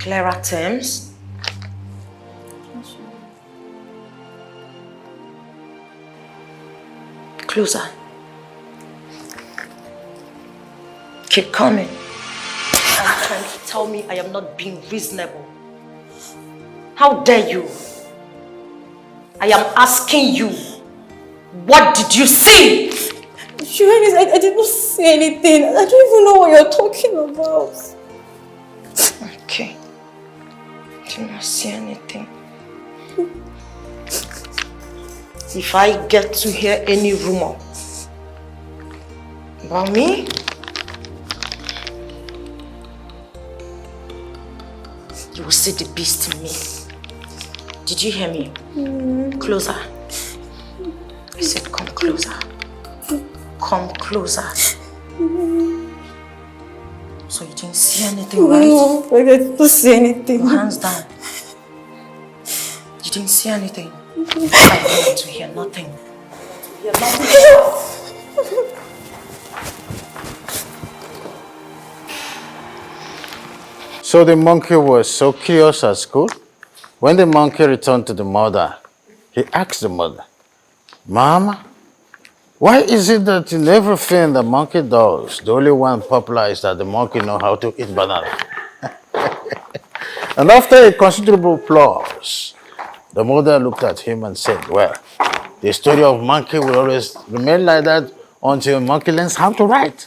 Clearer terms? Closer. Keep coming. And trying to tell me I am not being reasonable. How dare you? I am asking you, what did you see? Joannes, I did not see anything. I don't even know what you're talking about. Okay. Did not see anything. If I get to hear any rumor about me, you will see the beast in me. Did you hear me? Closer. I said come closer. Come closer. So you didn't see anything, right? No, I didn't see anything. Hands down. You didn't see anything? I don't want to hear nothing. So the monkey was so curious at school. When the monkey returned to the mother, he asked the mother, Mama, why is it that in everything the monkey does, the only one popular is that the monkey knows how to eat banana? And after a considerable pause, the mother looked at him and said, well, the story of monkey will always remain like that until monkey learns how to write.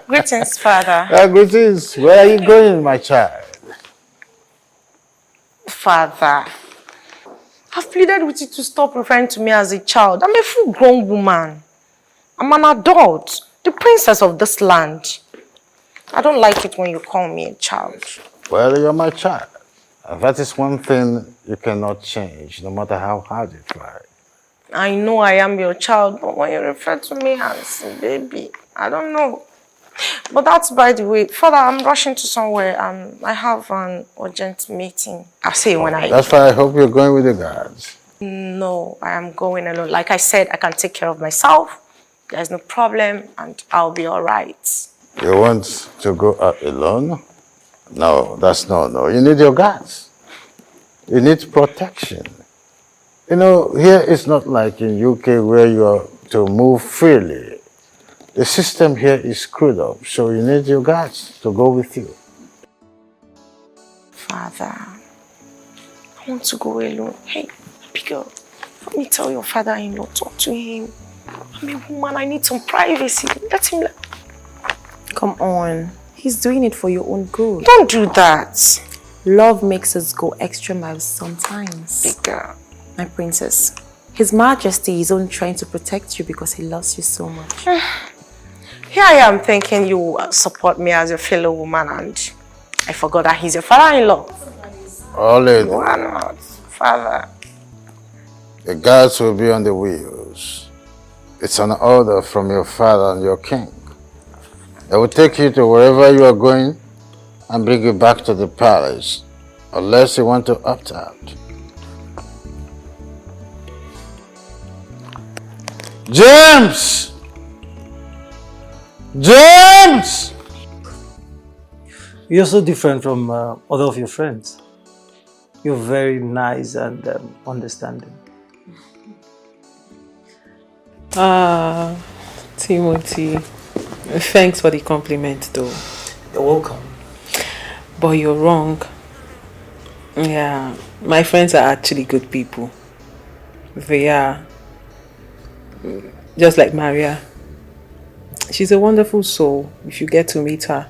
Greetings, Father. Greetings. Where are you going, my child? Father, I've pleaded with you to stop referring to me as a child. I'm a full-grown woman. I'm an adult, the princess of this land. I don't like it when you call me a child. Well, you're my child. And that is one thing you cannot change, no matter how hard you try. I know I am your child, but when you refer to me as a baby, I don't know. But that's by the way. Father, I'm rushing to somewhere. I have an urgent meeting. I'll see you when I... That's why I hope you're going with the guards. No, I am going alone. Like I said, I can take care of myself. There's no problem, and I'll be all right. You want to go out alone? No, that's no. You need your guards. You need protection. You know, here it's not like in UK where you are to move freely. The system here is screwed up, so you need your guards to go with you. Father, I want to go alone. Hey, big girl, let me tell your father-in-law, talk to him. I'm a woman, I need some privacy. Let him... Come on. He's doing it for your own good. Don't do that. Love makes us go extra miles sometimes. Big girl. My princess, His Majesty is only trying to protect you because he loves you so much. Here I am thinking you support me as your fellow woman, and I forgot that he's your father-in-law. Only Why not, Father? The guards will be on the wheels. It's an order from your father and your king. They will take you to wherever you are going and bring you back to the palace, unless you want to opt out. James! James! You're so different from other of your friends. You're very nice and understanding. Timothy, thanks for the compliment though. You're welcome. But you're wrong. Yeah, my friends are actually good people. They are. Just like Maria. She's a wonderful soul if you get to meet her.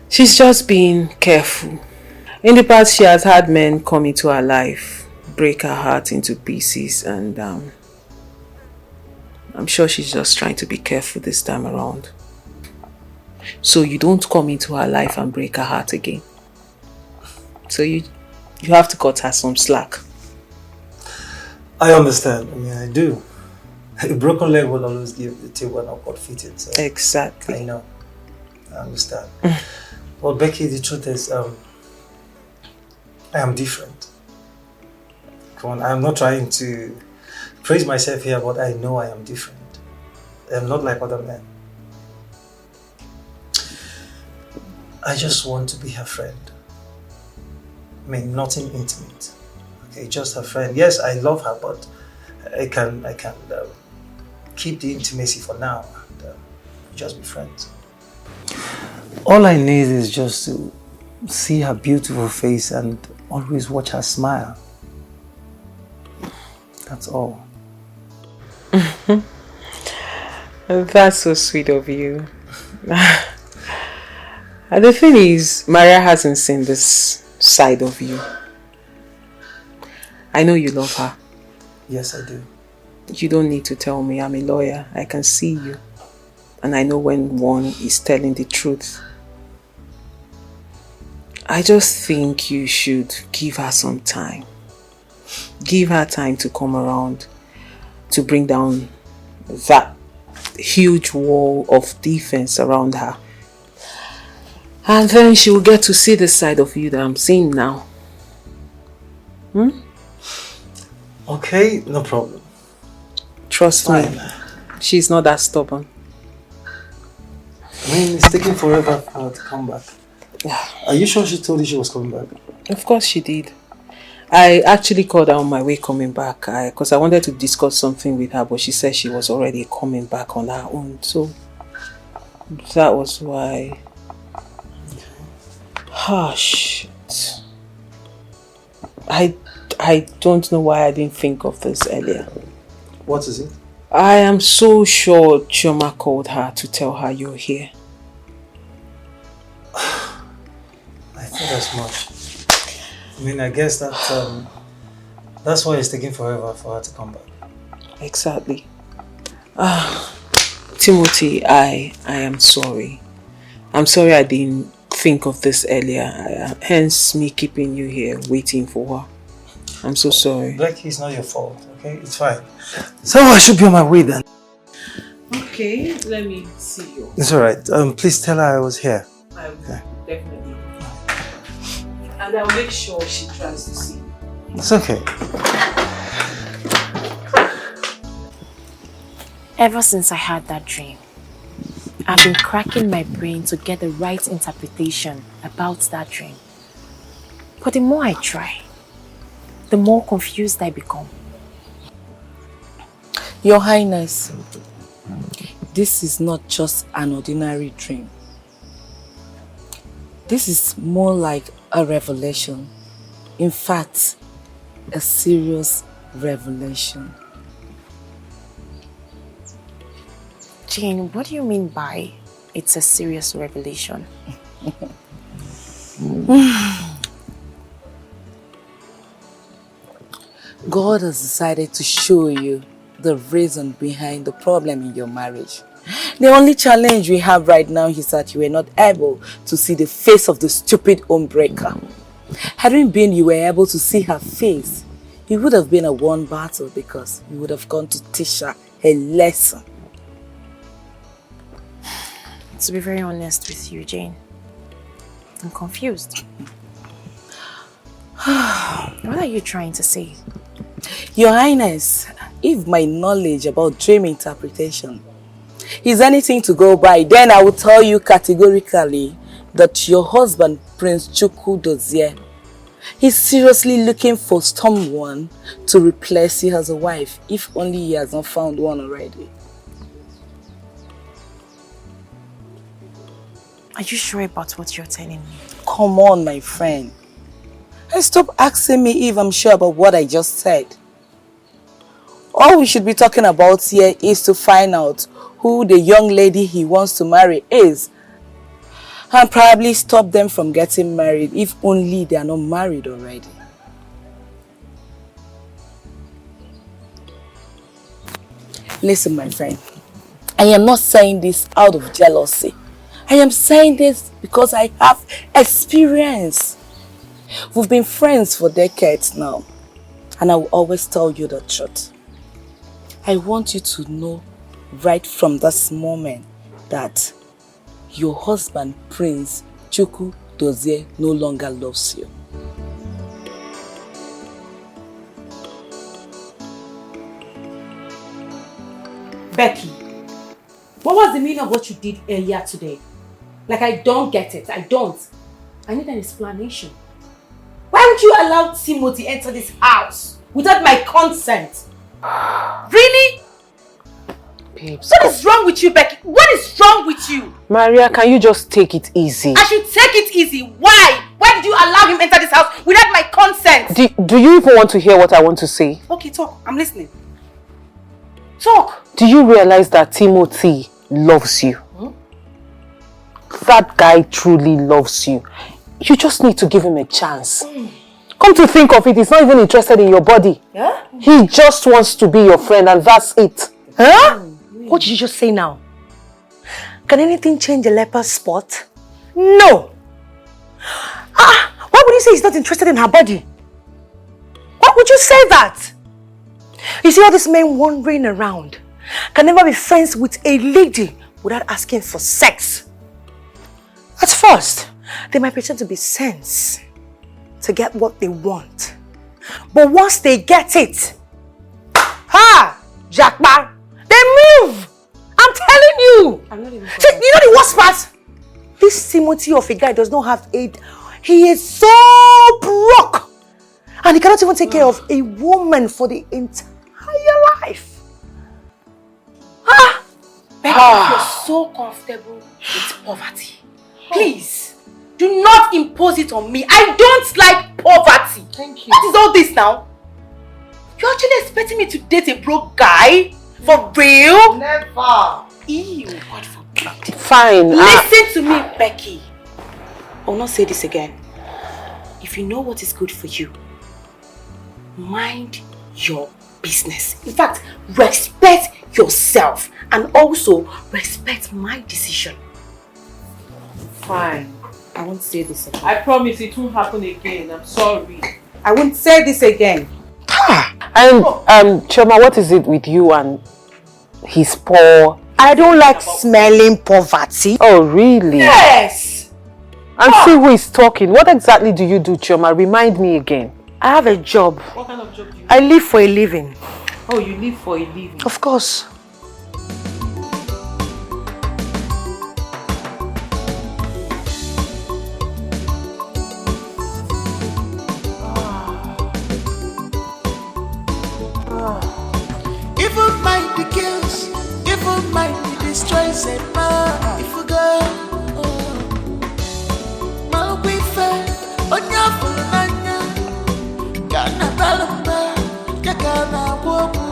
She's just being careful. In the past, she has had men come into her life, break her heart into pieces, and I'm sure she's just trying to be careful this time around. So you don't come into her life and break her heart again. So you have to cut her some slack. I understand. I mean, I do. A broken leg will always give the table an awkward fitting. So exactly. I know. I understand. Well, Becky, the truth is, I am different. Come on, I'm not trying to praise myself here, but I know I am different. I'm not like other men. I just want to be her friend. I mean, nothing intimate. Okay, just her friend. Yes, I love her, but I can keep the intimacy for now and just be friends. All I need is just to see her beautiful face and always watch her smile. That's all. That's so sweet of you. And the thing is, Maria hasn't seen this side of you. I know you love her. Yes, I do. You don't need to tell me. I'm a lawyer. I can see you. And I know when one is telling the truth. I just think you should give her some time. Give her time to come around, to bring down that huge wall of defense around her. And then she will get to see the side of you that I'm seeing now. Okay, no problem. Trust me, she's not that stubborn. I mean, it's taking forever for her to come back. Are you sure she told you she was coming back? Of course she did. I actually called her on my way coming back because I wanted to discuss something with her, but she said she was already coming back on her own. So that was why. Shit. I don't know why I didn't think of this earlier. What is it? I am so sure Chioma called her to tell her you're here. I think that's much. I mean, I guess that that's why it's taking forever for her to come back. Exactly. Timothy, I am sorry. I'm sorry I didn't think of this earlier. Hence me keeping you here waiting for her. I'm so sorry. Becky, it's not your fault, okay? It's fine. So I should be on my way then. Okay, let me see you. It's alright. Please tell her I was here. I will, definitely. And I'll make sure she tries to see you. It's okay. Ever since I had that dream, I've been cracking my brain to get the right interpretation about that dream. But the more I try, the more confused I become. Your Highness, this is not just an ordinary dream. This is more like a revelation. In fact, a serious revelation. Jane, what do you mean by it's a serious revelation? God has decided to show you the reason behind the problem in your marriage. The only challenge we have right now is that you were not able to see the face of the stupid homebreaker. Hadn't been you were able to see her face, it would have been a one battle because you would have gone to teach her a lesson. To be very honest with you, Jane, I'm confused. What are you trying to say? Your Highness, if my knowledge about dream interpretation is anything to go by, then I will tell you categorically that your husband, Prince Chukwu Dozie, is seriously looking for someone to replace you as a wife, if only he has not found one already. Are you sure about what you're telling me? Come on, my friend. And stop asking me if I'm sure about what I just said. All we should be talking about here is to find out who the young lady he wants to marry is. And probably stop them from getting married if only they are not married already. Listen, my friend. I am not saying this out of jealousy. I am saying this because I have experience. We've been friends for decades now. And I will always tell you the truth. I want you to know right from this moment that your husband, Prince Chukwu Dozie, no longer loves you. Becky, what was the meaning of what you did earlier today? Like, I don't get it. I don't. I need an explanation. Why would you allow Timothy enter this house without my consent? Really? Babes, what is wrong with you, Becky? What is wrong with you? Maria, can you just take it easy? I should take it easy. Why? Why did you allow him enter this house without my consent? Do you even want to hear what I want to say? Okay, talk. I'm listening. Talk. Do you realize that Timothy loves you? That guy truly loves you. You just need to give him a chance. Come to think of it, he's not even interested in your body. Yeah? He just wants to be your friend and that's it. Huh? What did you just say now? Can anything change a leper's spot? No! Why would you say he's not interested in her body? Why would you say that? You see all these men wandering around can never be friends with a lady without asking for sex. At first, they might pretend to be sense to get what they want. But once they get it, Jackman, they move. I'm telling you. I'm not even. See, you know the worst part? This Timothy of a guy does not have aid. He is so broke. And he cannot even take care of a woman for the entire life. Becky, you're so comfortable with poverty. Please, do not impose it on me. I don't like poverty. Thank you. What is all this now? You're actually expecting me to date a broke guy? For real? Never. Ew, God forbid. Fine. Listen to me, Becky. I will not say this again. If you know what is good for you, mind your business. In fact, respect yourself and also respect my decision. Fine. I won't say this again. I promise it won't happen again. I'm sorry. I won't say this again. And Choma, what is it with you and his poor? I don't like smelling poverty. Oh, really? Yes. And see who is talking. What exactly do you do, Choma? Remind me again. I have a job. What kind of job do you do? I live for a living. Oh, you live for a living? Of course. Evil mind the kills, evil mind the destroys a man. If you go, my we fair, on your full nanya, Gana Balamba, Gagana Wobu.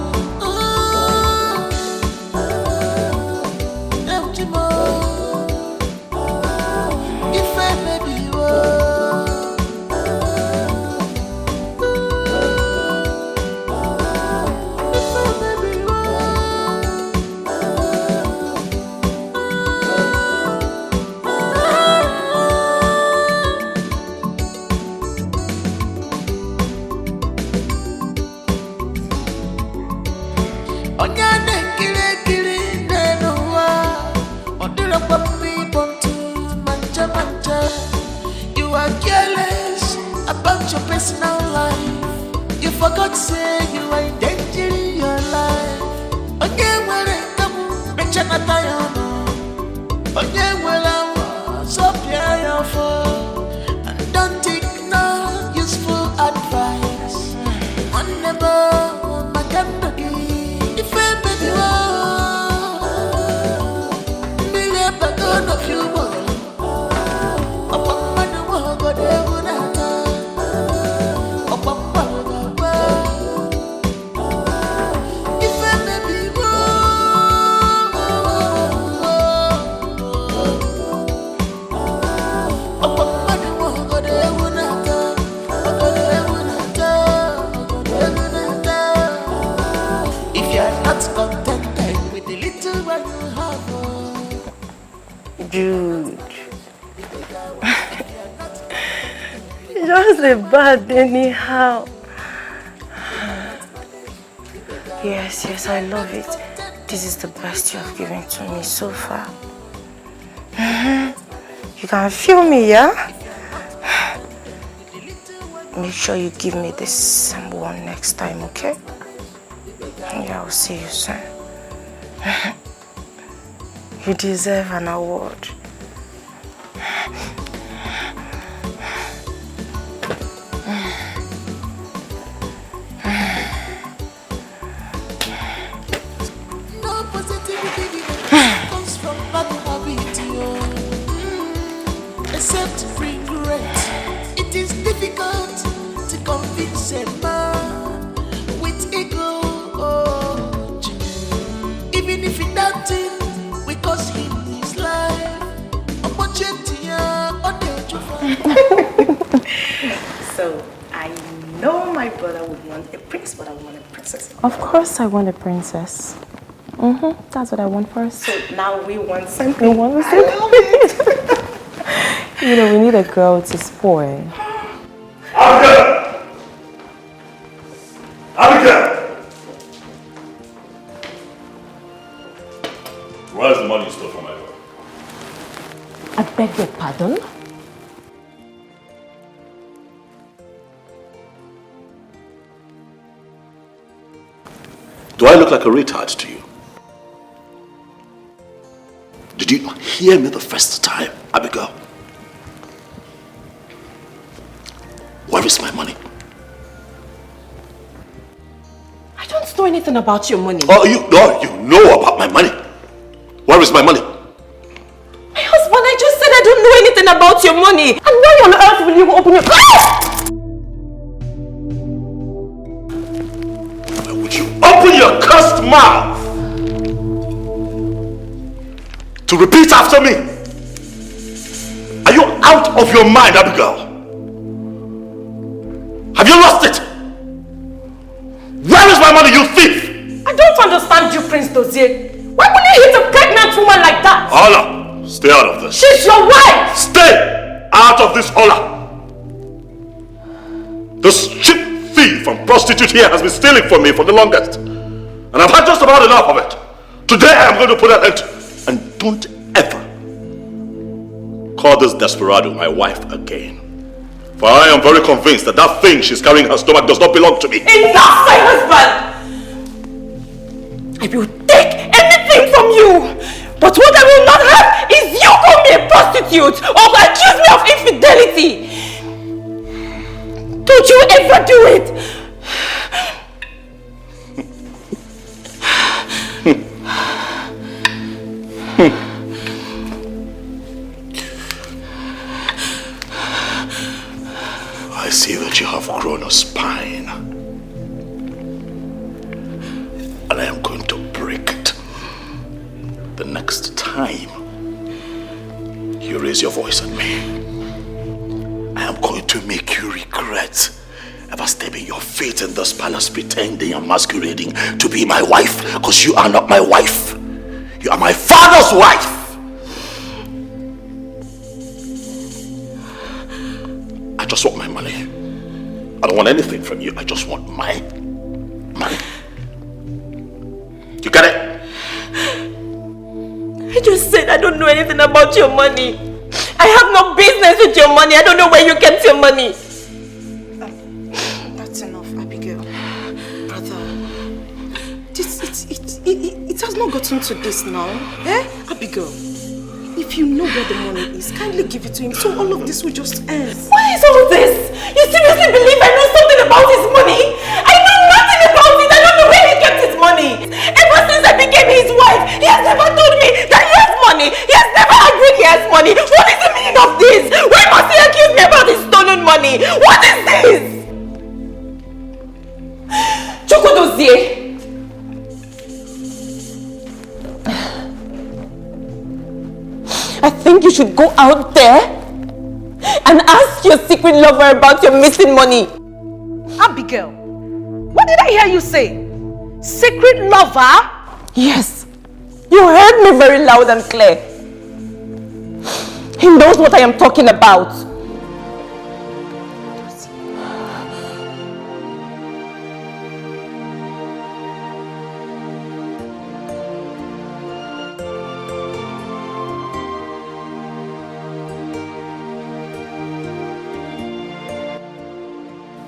If I may be you are careless about your personal life. You forgot to say you are in danger in your life. Again, when I come, make sure that I am. Again, when I was up here for, and don't take no useful advice. One never, my candle, if I baby, million back of you. Dude. Just a bad anyhow. Yes, I love it. This is the best you have given to me so far. You can feel me, yeah? Make sure you give me this one next time, okay? Yeah, I'll see you soon. You deserve an award. No positivity comes from bad habit, except regret. It is difficult to convince a man with ego. Even if he doubts it, we cause him his life. So, I know my brother would want a prince, but I want a princess. Of course I want a princess. That's what I want for us. So now we want something. We want the same. I love it. You know, we need a girl to spoil. Abigail! Where's the money you stole from my boy? I beg your pardon? Do I look like a retard to you? Did you hear me the first time, Abigail? Where is my money? I don't know anything about your money. Oh, you know about my money. Where is my money? My husband, I just said I don't know anything about your money. And why on earth will you open your... Why would you open your cursed mouth to repeat after me? Are you out of your mind, Abigail? Have you lost it? Where is my money, you thief? I don't understand you, Prince Dozier. Why would you hit a pregnant woman like that? Hola, stay out of this. She's your wife! Stay out of this, Hola. This cheap thief and prostitute here has been stealing from me for the longest. And I've had just about enough of it. Today I am going to put an end to it. And don't ever call this desperado my wife again. For I am very convinced that that thing she's carrying in her stomach does not belong to me. Enough, my husband! I will take anything from you. But what I will not have is you call me a prostitute or accuse me of infidelity. Don't you ever do it. I see that you have grown a spine. And I am going to break it. The next time you raise your voice at me, I am going to make you regret ever stepping your feet in this palace pretending and masquerading to be my wife, because you are not my wife. You are my father's wife. I just want my money. I don't want anything from you. I just want my money. You got it? I just said I don't know anything about your money. I have no business with your money. I don't know where you kept your money. That's enough, Abigail. Brother, it has not gotten to this now. Eh? Abigail, if you know where the money is, kindly give it to him so all of this will just end. What is all this? You seriously believe I know something about his money? I know nothing about it. I don't know where he kept his money. Ever since I became his wife, he has never told me that he has money. He has never agreed he has money. What is the meaning of this? Why must he accuse me about his stolen money? What is this? Chukwudozie. I think you should go out there and ask your secret lover about your missing money. Abigail, what did I hear you say? Secret lover? Yes, you heard me very loud and clear. He knows what I am talking about.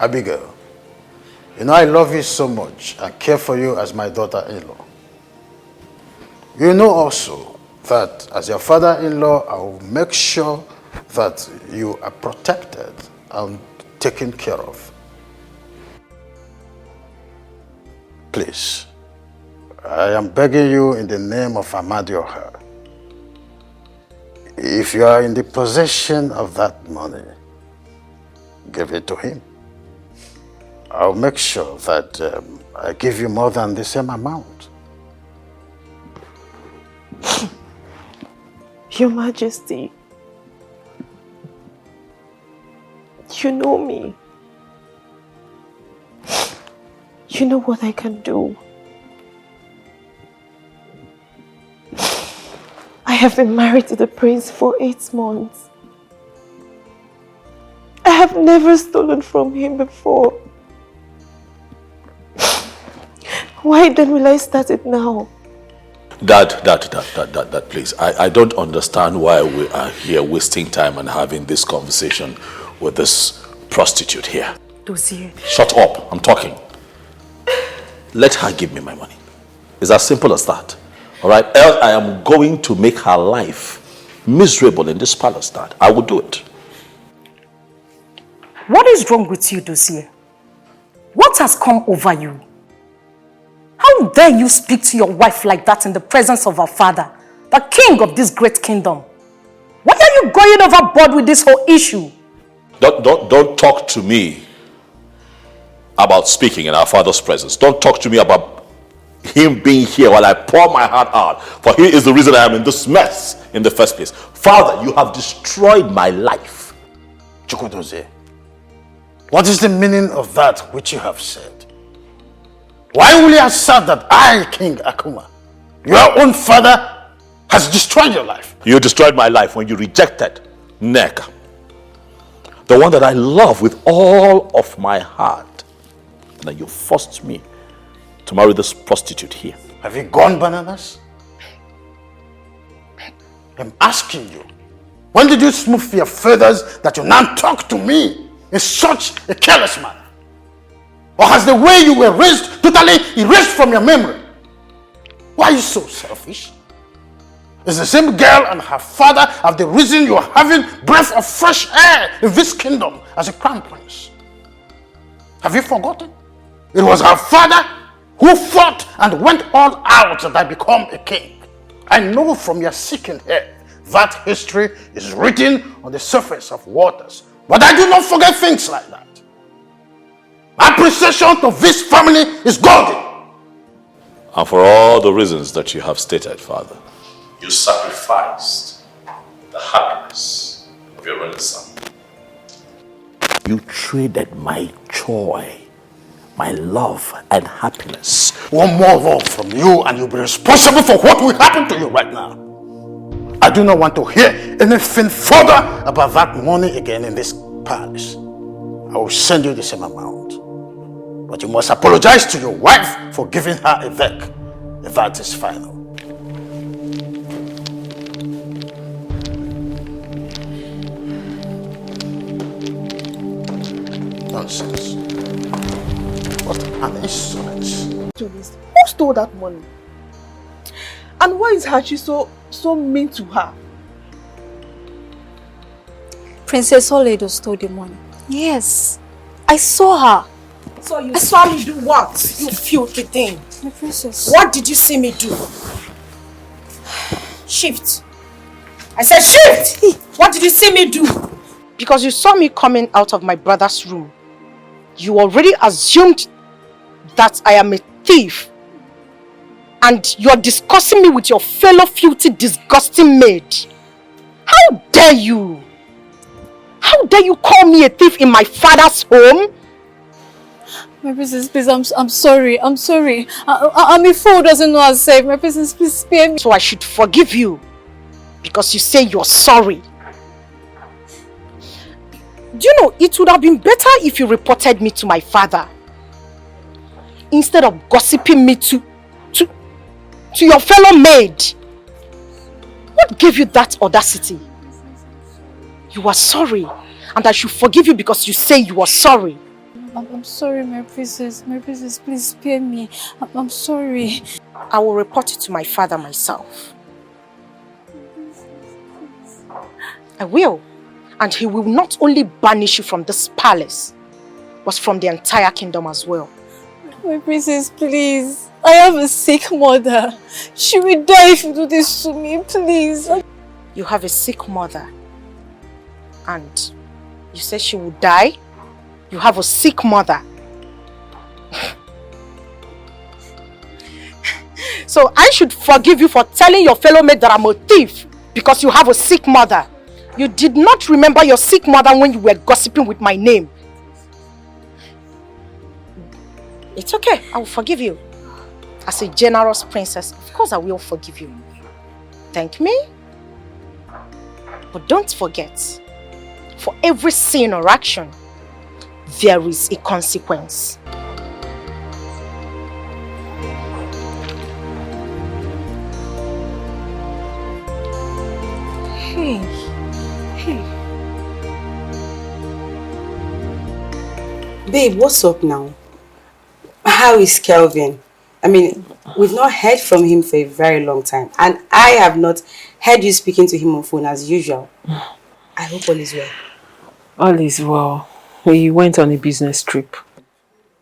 Abigail, you know I love you so much and care for you as my daughter-in-law. You know also that as your father-in-law, I will make sure that you are protected and taken care of. Please, I am begging you in the name of Amadioha. If you are in the possession of that money, give it to him. I'll make sure that I give you more than the same amount. Your Majesty, you know me. You know what I can do. I have been married to the prince for 8 months. I have never stolen from him before. Why then will I start it now? Dad, please. I don't understand why we are here wasting time and having this conversation with this prostitute here. Dozier. Shut up, I'm talking. let her give me my money. It's as simple as that. All right? Else I am going to make her life miserable in this palace, Dad. I will do it. What is wrong with you, Dossier? What has come over you? How dare you speak to your wife like that in the presence of her father, the king of this great kingdom? Why are you going overboard with this whole issue? Don't talk to me about speaking in our father's presence. Don't talk to me about him being here while I pour my heart out. For he is the reason I am in this mess in the first place. Father, you have destroyed my life. Chukwudozie, what is the meaning of that which you have said? Why will you assert that I, King Akuma, your own father, has destroyed your life? You destroyed my life when you rejected Nneka, the one that I love with all of my heart. And then you forced me to marry this prostitute here. Have you gone bananas? I'm asking you, when did you smooth your feathers that you now talk to me in such a careless manner? Or has the way you were raised totally erased from your memory? Why are you so selfish? Is the same girl and her father have the reason you are having breath of fresh air in this kingdom as a crown prince? Have you forgotten? It was her father who fought and went all out that I become a king. I know from your seeking here that history is written on the surface of waters. But I do not forget things like that. My appreciation to this family is golden. And for all the reasons that you have stated, Father, you sacrificed the happiness of your only son. You traded my joy, my love and happiness. One more word from you and you'll be responsible for what will happen to you right now. I do not want to hear anything further about that money again in this palace. I will send you the same amount. But you must apologize to your wife for giving her a veck, if that is final. Nonsense. What an insolence. Who stole that money? And why is Hachi so mean to her? Princess Oledo stole the money. Yes, I saw her. So you saw me do what, you filthy thing? My princess. What did you see me do? Shift. I said shift! What did you see me do? Because you saw me coming out of my brother's room. You already assumed that I am a thief. And you're discussing me with your fellow filthy, disgusting maid. How dare you? How dare you call me a thief in my father's home? My princess, please, I'm sorry. I'm sorry. I'm a fool who doesn't know how to save. My princess, please spare me. So I should forgive you because you say you're sorry. Do you know, it would have been better if you reported me to my father instead of gossiping me to your fellow maid. What gave you that audacity? You are sorry, and I should forgive you because you say you are sorry. I'm sorry, my princess. My princess, please spare me. I'm sorry. I will report it to my father myself. I will. And he will not only banish you from this palace, but from the entire kingdom as well. My princess, please. I have a sick mother. She will die if you do this to me, please. You have a sick mother. And you say she will die? You have a sick mother. So I should forgive you for telling your fellow maid that I'm a thief because you have a sick mother. You did not remember your sick mother when you were gossiping with my name. It's okay, I will forgive you. As a generous princess, of course I will forgive you. Thank me. But don't forget, for every sin or action, there is a consequence. Hey. Babe, what's up now? How is Kelvin? I mean, we've not heard from him for a very long time. And I have not heard you speaking to him on phone as usual. I hope all is well. All is well. He went on a business trip.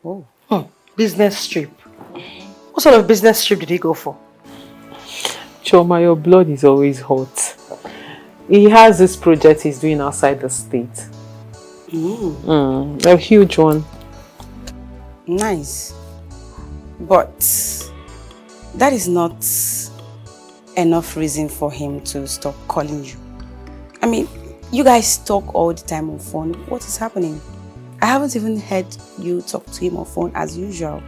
Oh. Business trip? What sort of business trip did he go for? Choma, your blood is always hot. He has this project he's doing outside the state. A huge one. Nice. But that is not enough reason for him to stop calling you. I mean, you guys talk all the time on phone. What is happening? I haven't even heard you talk to him on phone as usual.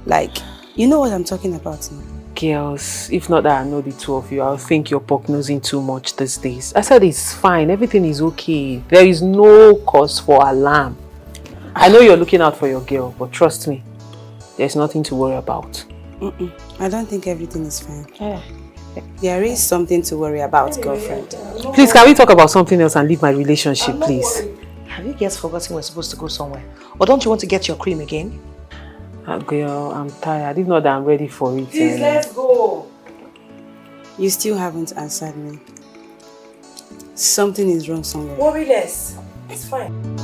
Like, you know what I'm talking about now. Girls, if not that I know the two of you, I'll think you're poke-nosing too much these days. I said it's fine. Everything is okay. There is no cause for alarm. I know you're looking out for your girl, but trust me, there's nothing to worry about. I don't think everything is fine. There is something to worry about, girlfriend. Please, can we talk about something else and leave my relationship, please? Have you guys forgotten we're supposed to go somewhere? Or don't you want to get your cream again? Girl, I'm tired. If not that I'm ready for it. Please, let's go. You still haven't answered me. Something is wrong somewhere. Worry less. It's fine.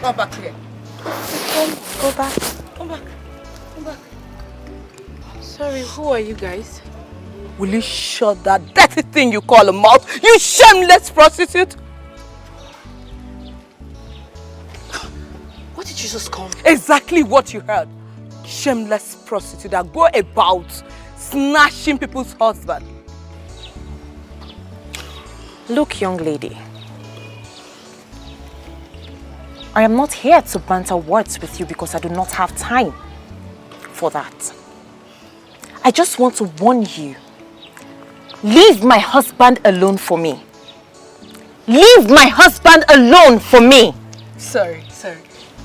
Come back here. Go back. Come back. Come back. Sorry, who are you guys? Will you shut that dirty thing you call a mouth? You shameless prostitute! What did you just call me? Exactly what you heard. Shameless prostitute that go about snatching people's husband. Look, young lady. I am not here to banter words with you because I do not have time for that. I just want to warn you. Leave my husband alone for me. Leave my husband alone for me. Sorry.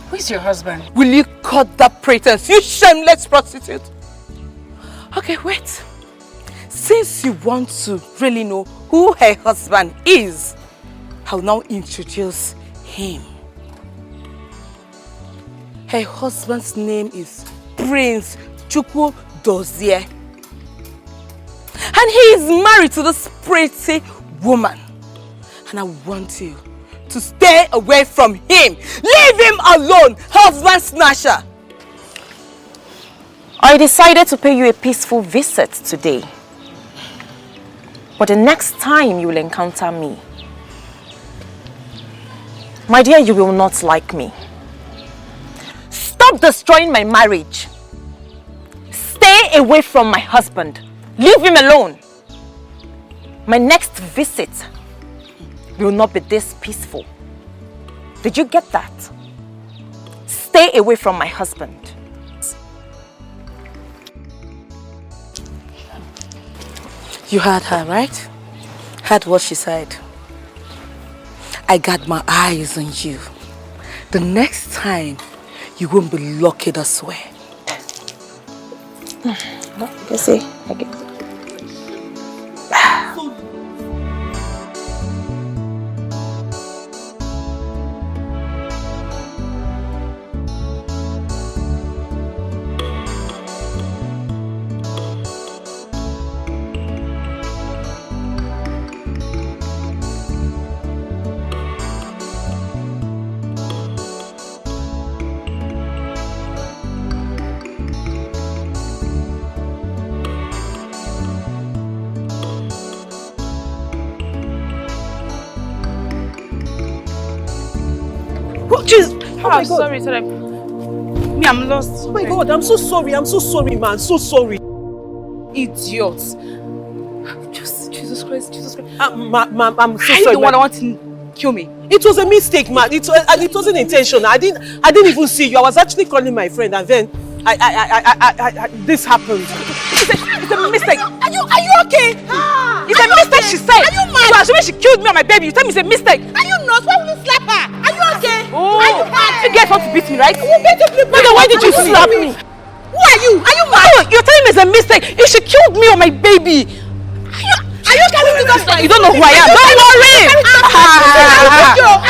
Who is your husband? Will you cut that pretense, you shameless prostitute? Okay, wait. Since you want to really know who her husband is, I'll now introduce him. Her husband's name is Prince Chukwu Dozie. And he is married to this pretty woman. And I want you to stay away from him. Leave him alone, husband snatcher. I decided to pay you a peaceful visit today. But the next time you will encounter me, my dear, you will not like me. Stop destroying my marriage. Stay away from my husband. Leave him alone. My next visit will not be this peaceful. Did you get that? Stay away from my husband. You heard her, right? Heard what she said. I got my eyes on you. The next time, you won't be lucky this way. You see, I get it. Oh my God. Sorry. Me, I'm lost. Oh my God, I'm so sorry, man, so sorry. Idiots. Jesus Christ. I'm so sorry. You the one that want to kill me? It was a mistake, man. It wasn't intentional. I didn't even see you. I was actually calling my friend, and then this happened. It's a mistake. Are you okay? It's a mistake, she said. Are you mad? You assuming she killed me and my baby. You tell me it's a mistake. Are you not? Why would you slap her? Are you okay? Oh. Are you mad? You guys want to beat me, right? Nigga, why did you slap me? Who are you? Are you mad? Oh, you're telling me it's a mistake. You should killed me or my baby. Are you telling me that? You don't know who I am. Don't worry.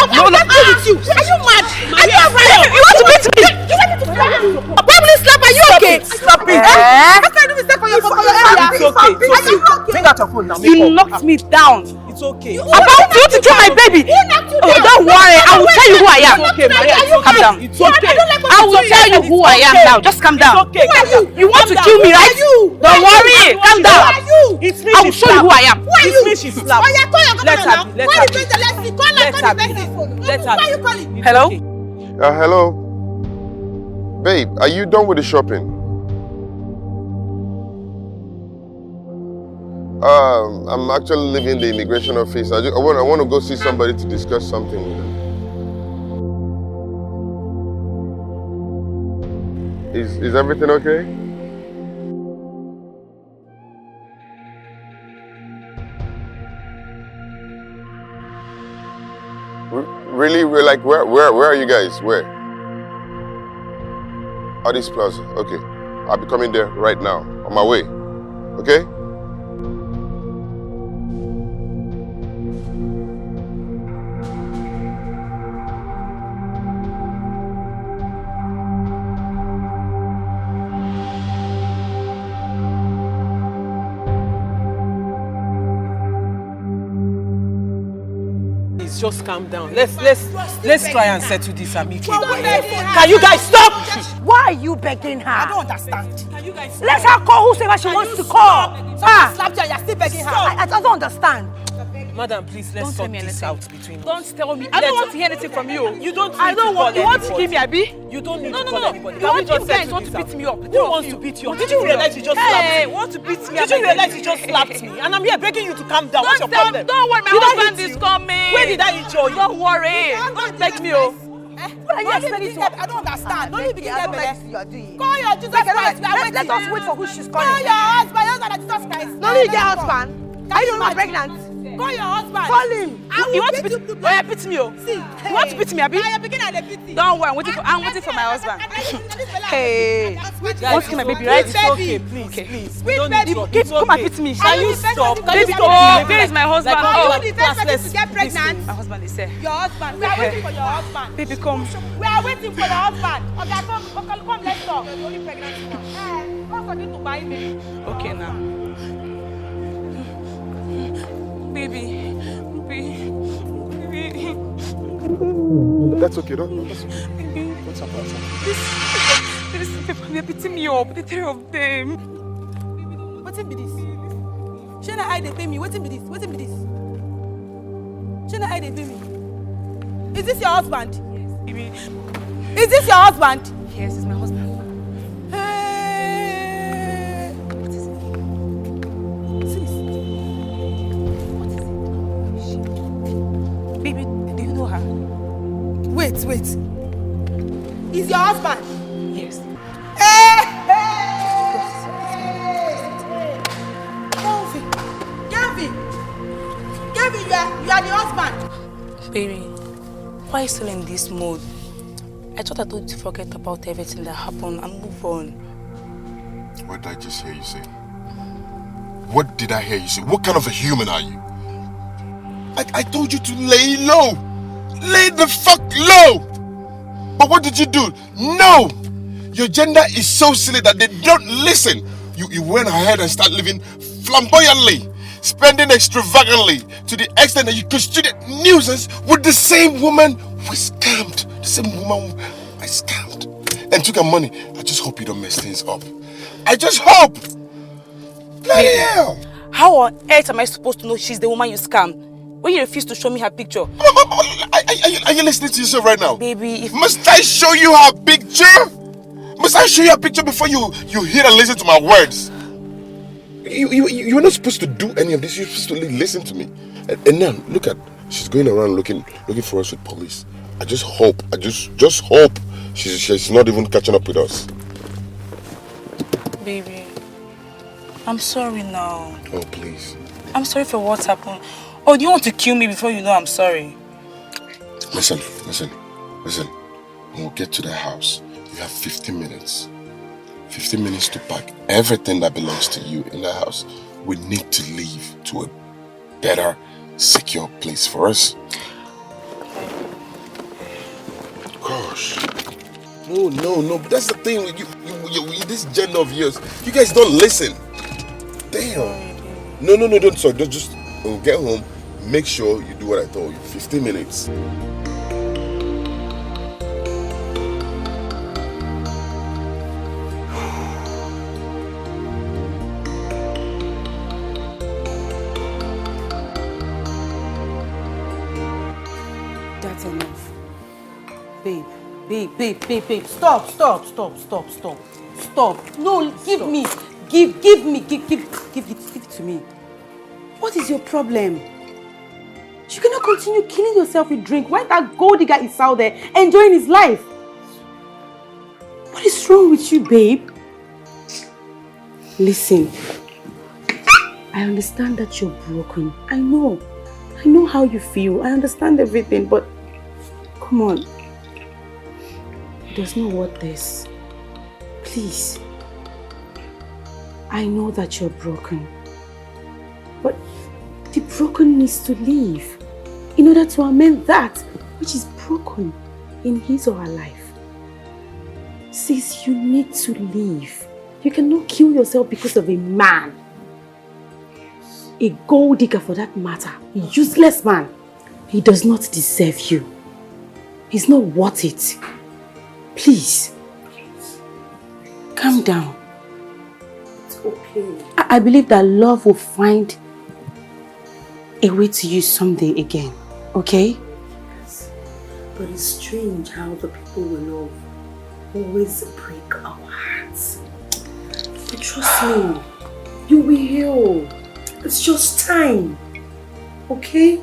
I'm not with you. Are you mad? Are you alright? You want to beat me? You want me to slap you? A family slap? Are you okay? Stop it. How can I do mistake for your area? It's okay. It's okay. Bring out your phone now. You knocked me down. It's okay. About you to kill my baby. Don't worry. I will tell you who I am. It's okay, Maria. Calm down. It's okay. I will tell you who I am now. Just calm down. It's okay. Who are you? You want to kill me, right? Don't worry. Calm down. It's me. I will show you who I am. Who are you? It's me. She slapped. Oh, yeah, call your Let her governor be. now. Let Why her you be. change the lesson? Call Let her be. the Let her Why be. you calling? Hello? Hello? Babe, are you done with the shopping? I'm actually leaving the immigration office. I want to go see somebody to discuss something with them. Is everything okay? Really? We're like, where are you guys? Where? Addis Plaza. Okay. I'll be coming there right now. On my way. Okay? Just calm down. Let's try and settle this amicably. Can you guys stop? Why are you begging her? I don't understand. Can you guys Let her call whosoever she wants to call. Ah, slapped you and you're still begging her. I don't understand. Madam, please, let's sort this out between us. Don't tell me. I don't want to hear anything from you. You don't need I don't want. to You call want to give me a B? You don't need No, to no, call no. anybody. You Can we just guys settle want to this beat out? me up? Who wants to beat you up? Did you realize you just slapped Hey, me? want to beat me? Did you realize you just slapped me? And I'm here begging you to calm down. What's your problem? Don't worry, my Did I husband hit is you? coming. Where did I injure you? Don't worry. Don't beg me, oh. What are you expecting? I don't understand. Don't you begin to beg. Call your Jesus Christ. Let us wait for who she's calling. Call your husband. Your husband is Jesus Christ. No, you get husband. Are you not pregnant? Call your husband. Call him. You want to beat me? Oh, yeah, beat me, oh. See. You want to beat me, Abi? I am beginning at the pity. Don't worry, I'm waiting for my husband. Hey. Want Want to kill my baby, right? It's okay, please, please. We don't need to. Come and beat me. Can you stop? Baby, Can you oh, stop? where is my husband? Are Oh, you the first person to get pregnant? my husband is here. Your husband. We are waiting for your husband. Baby, come. We are waiting for your husband. Okay, come, let's talk. You're the only pregnant one. Come for you to buy me. Okay, now. Baby. That's okay. That's okay. What's up? These people, they're beating me up. The three of them. What's it be this? Shana, I they pay me. What's it be this? What's it be this? Shana, I they pay me. Is this your husband? Yes, baby. Is this your husband? Yes, it's my husband. Hey. What is it? See this? What is it? Baby, do you know her? Wait. Is your husband? Yes. Hey! Gavin, you are the husband. Baby, why are you still in this mood? I thought I told you to forget about everything that happened and move on. What did I just hear you say? What did I hear you say? What kind of a human are you? I told you to lay low. Lay the fuck low. But what did you do? No. Your gender is so silly that they don't listen. You went ahead and started living flamboyantly, spending extravagantly to the extent that you constituted nuisance with the same woman who scammed. The same woman I scammed and took her money. I just hope you don't mess things up. I just hope. Bloody hell. How on earth am I supposed to know she's the woman you scammed when you refuse to show me her picture? Are you listening to yourself right now? Baby, if... Must I show you her picture? Must I show you her picture before you hear and listen to my words? You're not supposed to do any of this. You're supposed to listen to me. And now, look at, she's going around looking for us with police. I just hope, just hope she's not even catching up with us. Baby, I'm sorry now. Oh, please. I'm sorry for what happened. Oh, do you want to kill me before you know I'm sorry? Listen. we'll get to the house. You have 15 minutes. 15 minutes to pack everything that belongs to you in the house. We need to leave to a better, secure place for us. Gosh. No. But that's the thing with you this gender of yours. You guys don't listen. Damn. No, don't. Sorry, don't just get home. Make sure you do what I told you. 15 minutes. That's enough. Babe. Stop. No, give me. Give it to me. What is your problem? You cannot continue killing yourself with drink while that gold digger is out there enjoying his life. What is wrong with you, babe? Listen, I understand that you're broken. I know how you feel. I understand everything, but come on. It does not worth this. Please. I know that you're broken, but the broken needs to leave in order to amend that which is broken in his or her life. Sis, you need to leave. You cannot kill yourself because of a man. A gold digger for that matter. A useless man. He does not deserve you. He's not worth it. Please. Calm down. It's okay. I believe that love will find a way to you someday again. Okay? But it's strange how the people we love always break our hearts. But trust me, you will heal. It's just time. Okay?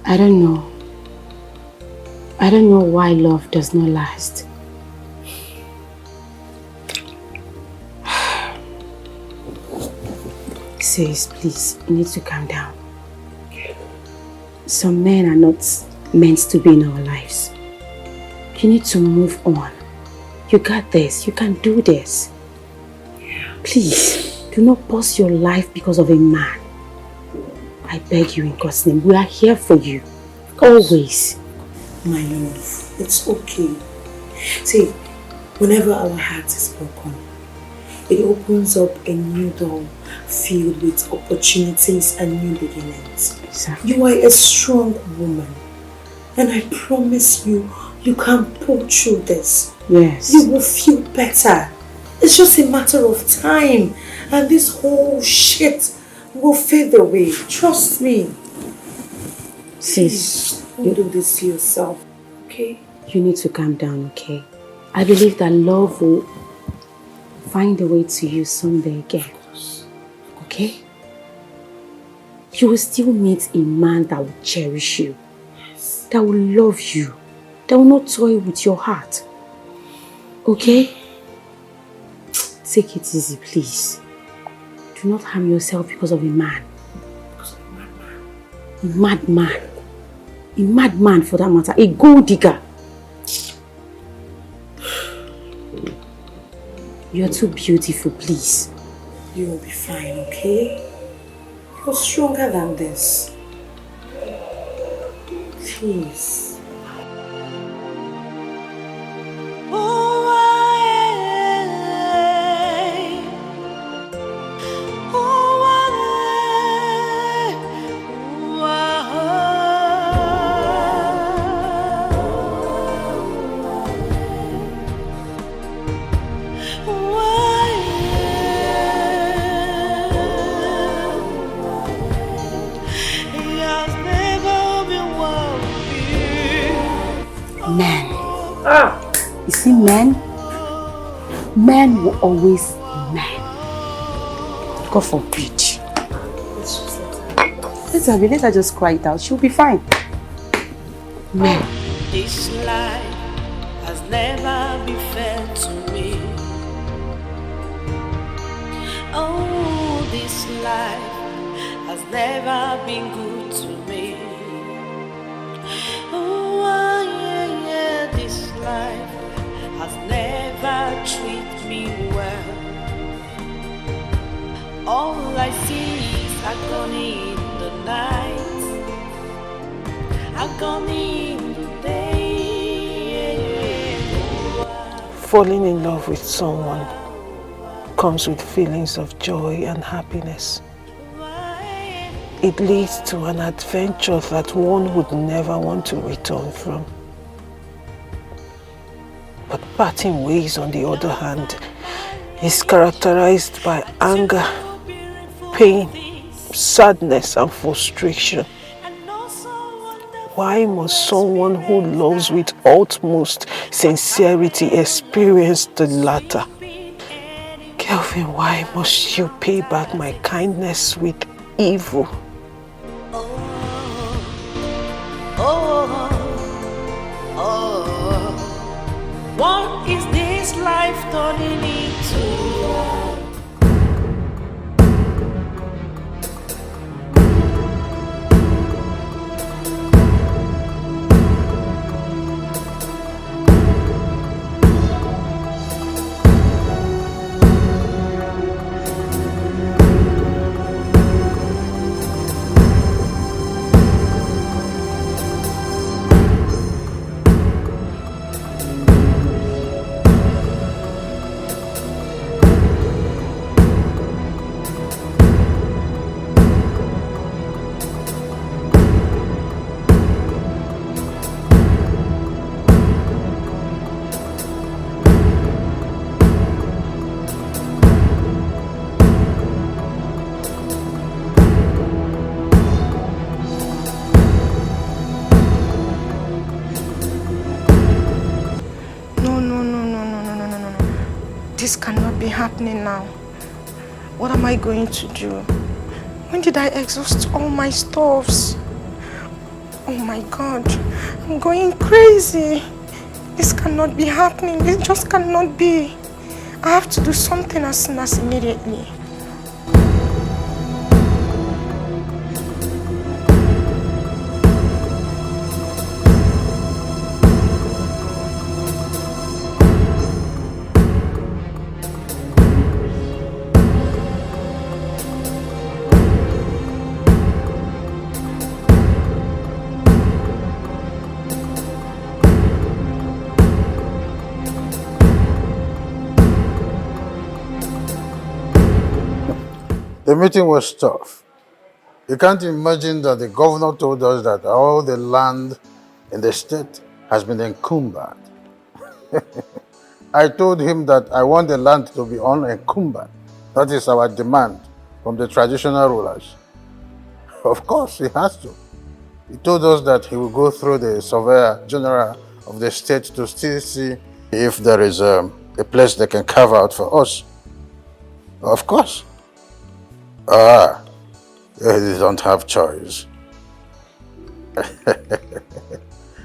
I don't know. I don't know why love does not last. Sis, please, you need to calm down. Some men are not meant to be in our lives. You need to move on. You got this. You can do this. Please, do not pause your life because of a man. I beg you in God's name, we are here for you. Always. My love, it's okay. See, whenever our heart is broken, it opens up a new door filled with opportunities and new beginnings. Exactly. You are a strong woman, and I promise you, you can pull through this. Yes. You will feel better. It's just a matter of time, and this whole shit will fade away. Trust me. Sis, don't do this to yourself, okay? You need to calm down, okay? I believe that love will find a way to you someday again. Okay? You will still meet a man that will cherish you, that will love you, that will not toy with your heart. Okay? Take it easy, please. Do not harm yourself because of a man. A madman. A madman for that matter. A gold digger. You are too beautiful, please. You will be fine, okay? You're stronger than this. Please. You see, men will always be men. God forbid. Let her just cry it out. She'll be fine. Men. This life has never been fair to me. Oh, this life has never been good to me. Oh, yeah, this life has never treated me well. All I see is agony in the night, agony in the day. Falling in love with someone comes with feelings of joy and happiness. It leads to an adventure that one would never want to return from. But parting ways, on the other hand, is characterized by anger, pain, sadness, and frustration. Why must someone who loves with utmost sincerity experience the latter? Kelvin, why must you pay back my kindness with evil? What is this life turning into? This cannot be happening now. What am I going to do? When did I exhaust all my stuffs? Oh my God, I'm going crazy. This cannot be happening. This just cannot be. I have to do something as soon as immediately. The meeting was tough. You can't imagine that the governor told us that all the land in the state has been encumbered. I told him that I want the land to be unencumbered. That is our demand from the traditional rulers. Of course, he has to. He told us that he will go through the Surveyor General of the state to still see if there is a place they can carve out for us. Of course. You don't have choice.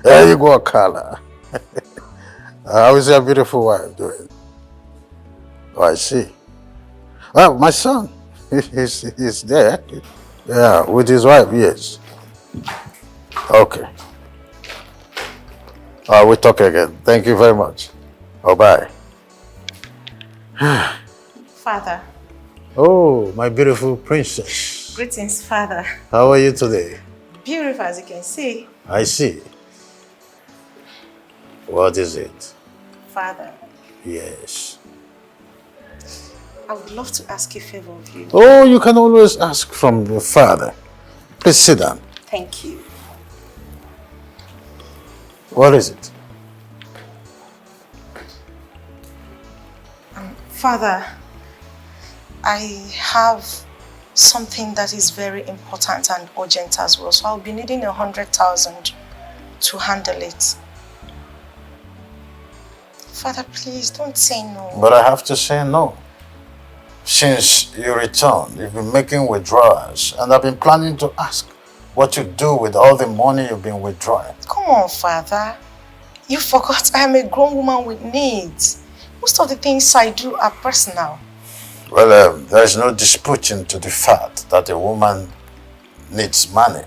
There you go, Carla. How is your beautiful wife doing? Oh, I see. Well, my son, he's there. Yeah, with his wife, yes. Okay. We'll talk again. Thank you very much. Oh, bye. Father. Oh, my beautiful princess. Greetings, Father. How are you today? Beautiful, as you can see. I see. What is it? Father, Yes. I would love to ask a favor of you. Oh, you can always ask from your father. Please sit down. Thank you. What is it? Father, I have something that is very important and urgent as well, so I'll be needing 100,000 to handle it. Father, please don't say no. But I have to say no. Since you returned, you've been making withdrawals, and I've been planning to ask what to do with all the money you've been withdrawing. Come on, Father. You forgot I am a grown woman with needs. Most of the things I do are personal. Well, there is no disputing to the fact that a woman needs money.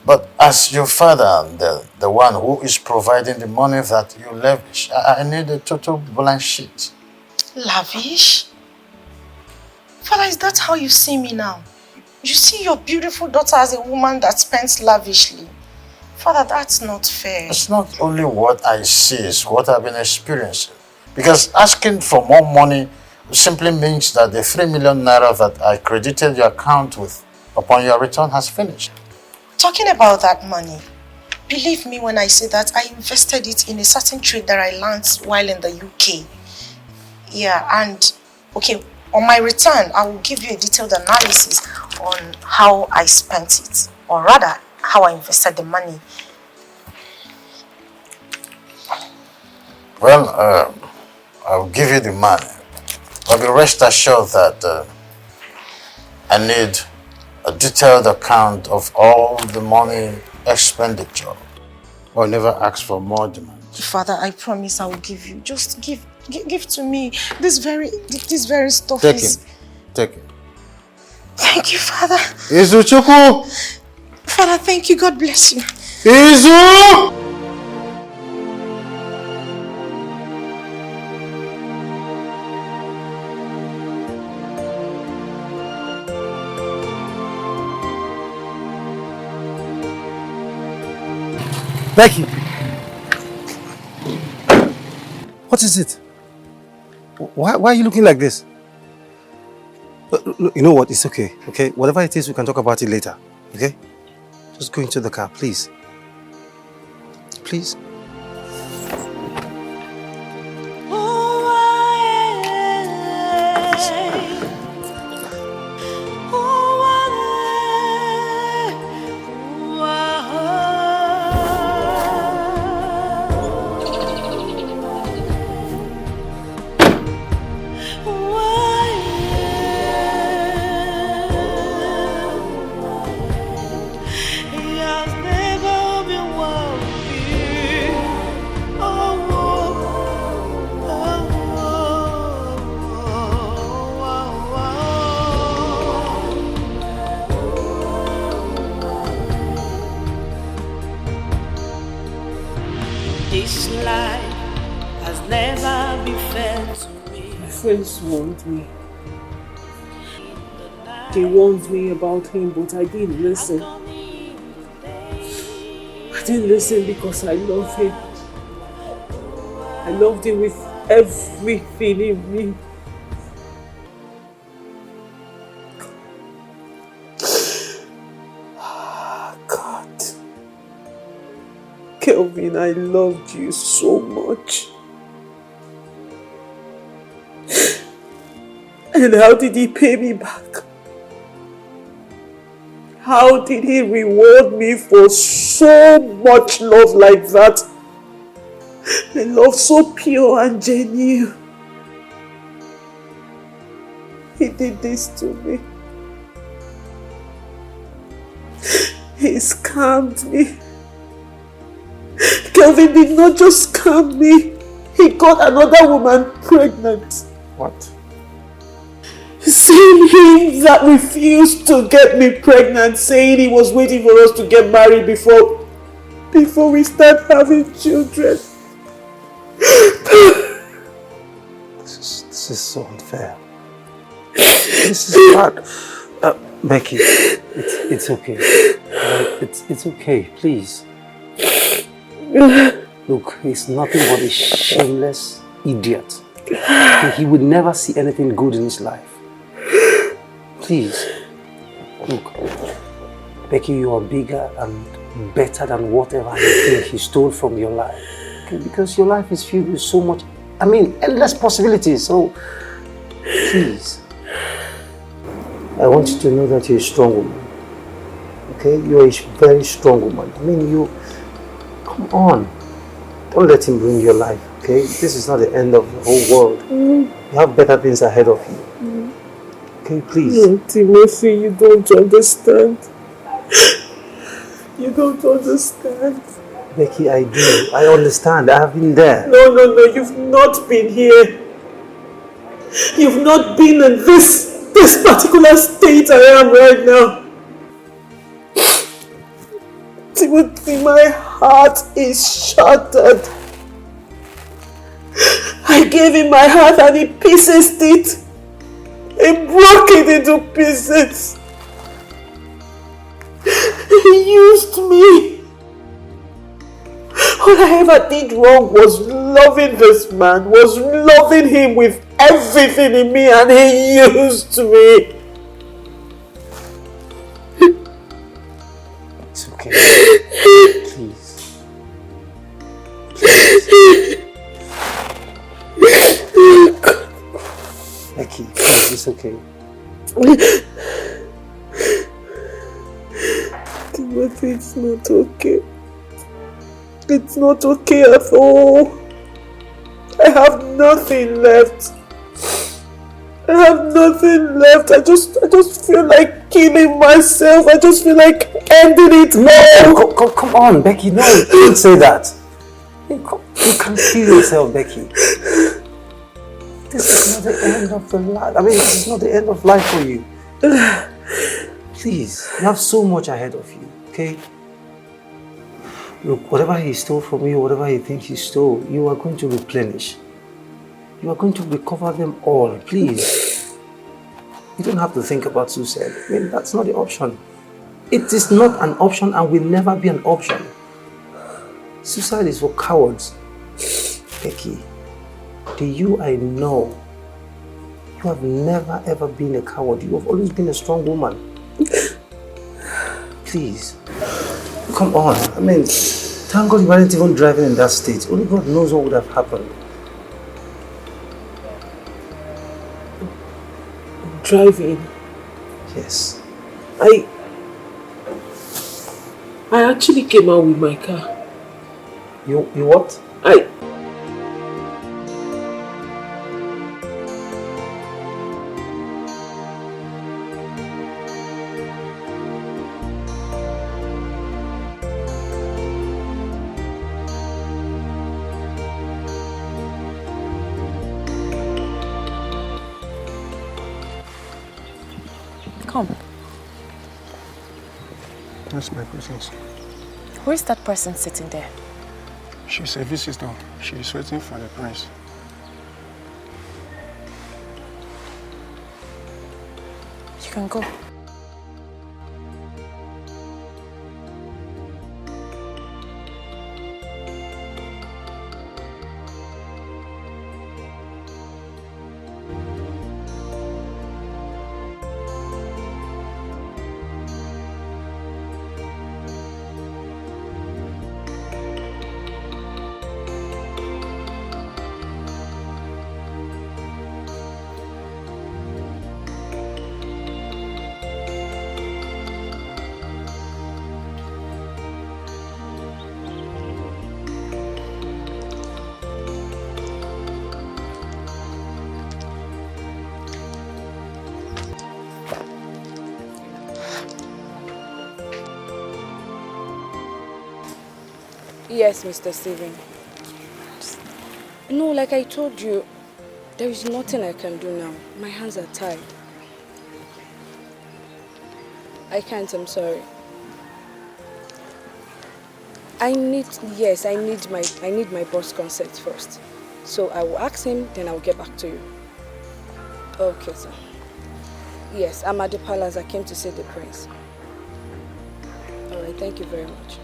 But as your father and the one who is providing the money that you lavish, I need a total blank sheet. Lavish? Father, is that how you see me now? You see your beautiful daughter as a woman that spends lavishly. Father, that's not fair. It's not only what I see, it's what I've been experiencing. Because asking for more money simply means that the 3 million naira that I credited your account with upon your return has finished. Talking about that money, believe me when I say that I invested it in a certain trade that I learned while in the UK. Yeah, and okay, on my return, I will give you a detailed analysis on how I spent it, or rather, how I invested the money. Well, I'll give you the money. But be rest assured that I need a detailed account of all the money expenditure. Or never ask for more demand. Father, I promise I will give you. Just give to me. This very stuff Take is... it. Take it. Thank you, Father. Izuchukwu! Father, thank you. God bless you. Izu! Becky! What is it? Why are you looking like this? Look, you know what? It's okay, okay? Whatever it is, we can talk about it later, okay? Just go into the car, please. Please. This life has never been fair to me. My friends warned me. They warned me about him, but I didn't listen. I didn't listen because I love him. I loved him with everything in me. God. Kelvin, I loved you so much. And how did he pay me back? How did he reward me for so much love like that? A love so pure and genuine. He did this to me. He scammed me. Kelvin did not just scam me. He got another woman pregnant. What? Same him that refused to get me pregnant, saying he was waiting for us to get married before we start having children. This is so unfair. This is bad. Becky, it's okay. It's okay, please. Look, he's nothing but a shameless idiot. He would never see anything good in his life. Please. Look, Becky, you are bigger and better than whatever you think he stole from your life. Okay? Because your life is filled with so much, endless possibilities. So, please. I want you to know that you're a strong woman. Okay? You're a very strong woman. Come on. Don't let him ruin your life, okay? This is not the end of the whole world. You have better things ahead of you. Okay, please. No, Timothy, you don't understand. You don't understand. Becky, I do. I understand. I have been there. No, you've not been here. You've not been in this particular state I am right now. Timothy, my heart is shattered. I gave him my heart and he pieces it. He broke it into pieces. He used me. All I ever did wrong was loving this man, was loving him with everything in me, and he used me. It's okay. Please. Becky, it's okay. Timothy, it's not okay. It's not okay at all. I have nothing left. I have nothing left. I just feel like killing myself. I just feel like ending it all. No, come on, Becky. No, don't say that. You can't kill yourself, Becky. This is not the end of the life. I mean, this is not the end of life for you. Please, you have so much ahead of you, okay? Look, whatever he stole from you, whatever he thinks he stole, you are going to replenish. You are going to recover them all, please. You don't have to think about suicide. I mean, that's not the option. It is not an option and will never be an option. Suicide is for cowards. Becky, to you I know, you have never ever been a coward. You have always been a strong woman. Please, come on. I mean, thank God you weren't even driving in that state. Only God knows what would have happened. Driving? Yes. I actually came out with my car. You what? Come. That's my presence. Who is that person sitting there? She's a visitor. She's waiting for the prince. You can go. Yes, Mr. Steven. No, like I told you, there is nothing I can do now. My hands are tied. I can't, I'm sorry. I need my boss consent first. So I will ask him, then I will get back to you. Okay, sir. Yes, I'm at the palace. I came to see the prince. All right, thank you very much.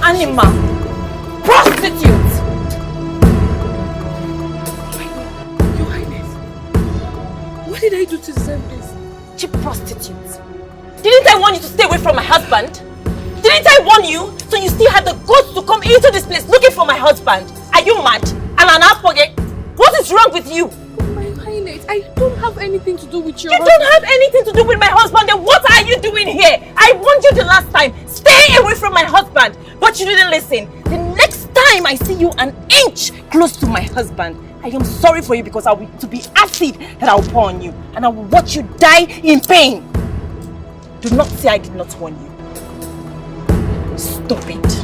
Anima! Prostitute! Your Highness, what did I do to deserve this? Cheap prostitute! Didn't I warn you to stay away from my husband? Didn't I warn you? So you still have the guts to come into this place looking for my husband? Are you mad? And an outforget? What is wrong with you? My Highness, I don't have anything to do with your husband. You don't have anything to do with my husband, then what are you doing here? I warned you the last time. Stay away from my husband. But you didn't listen. The next time I see you an inch close to my husband, I am sorry for you because to be acid that I will pour on you, and I will watch you die in pain. Do not say I did not warn you. Stop it.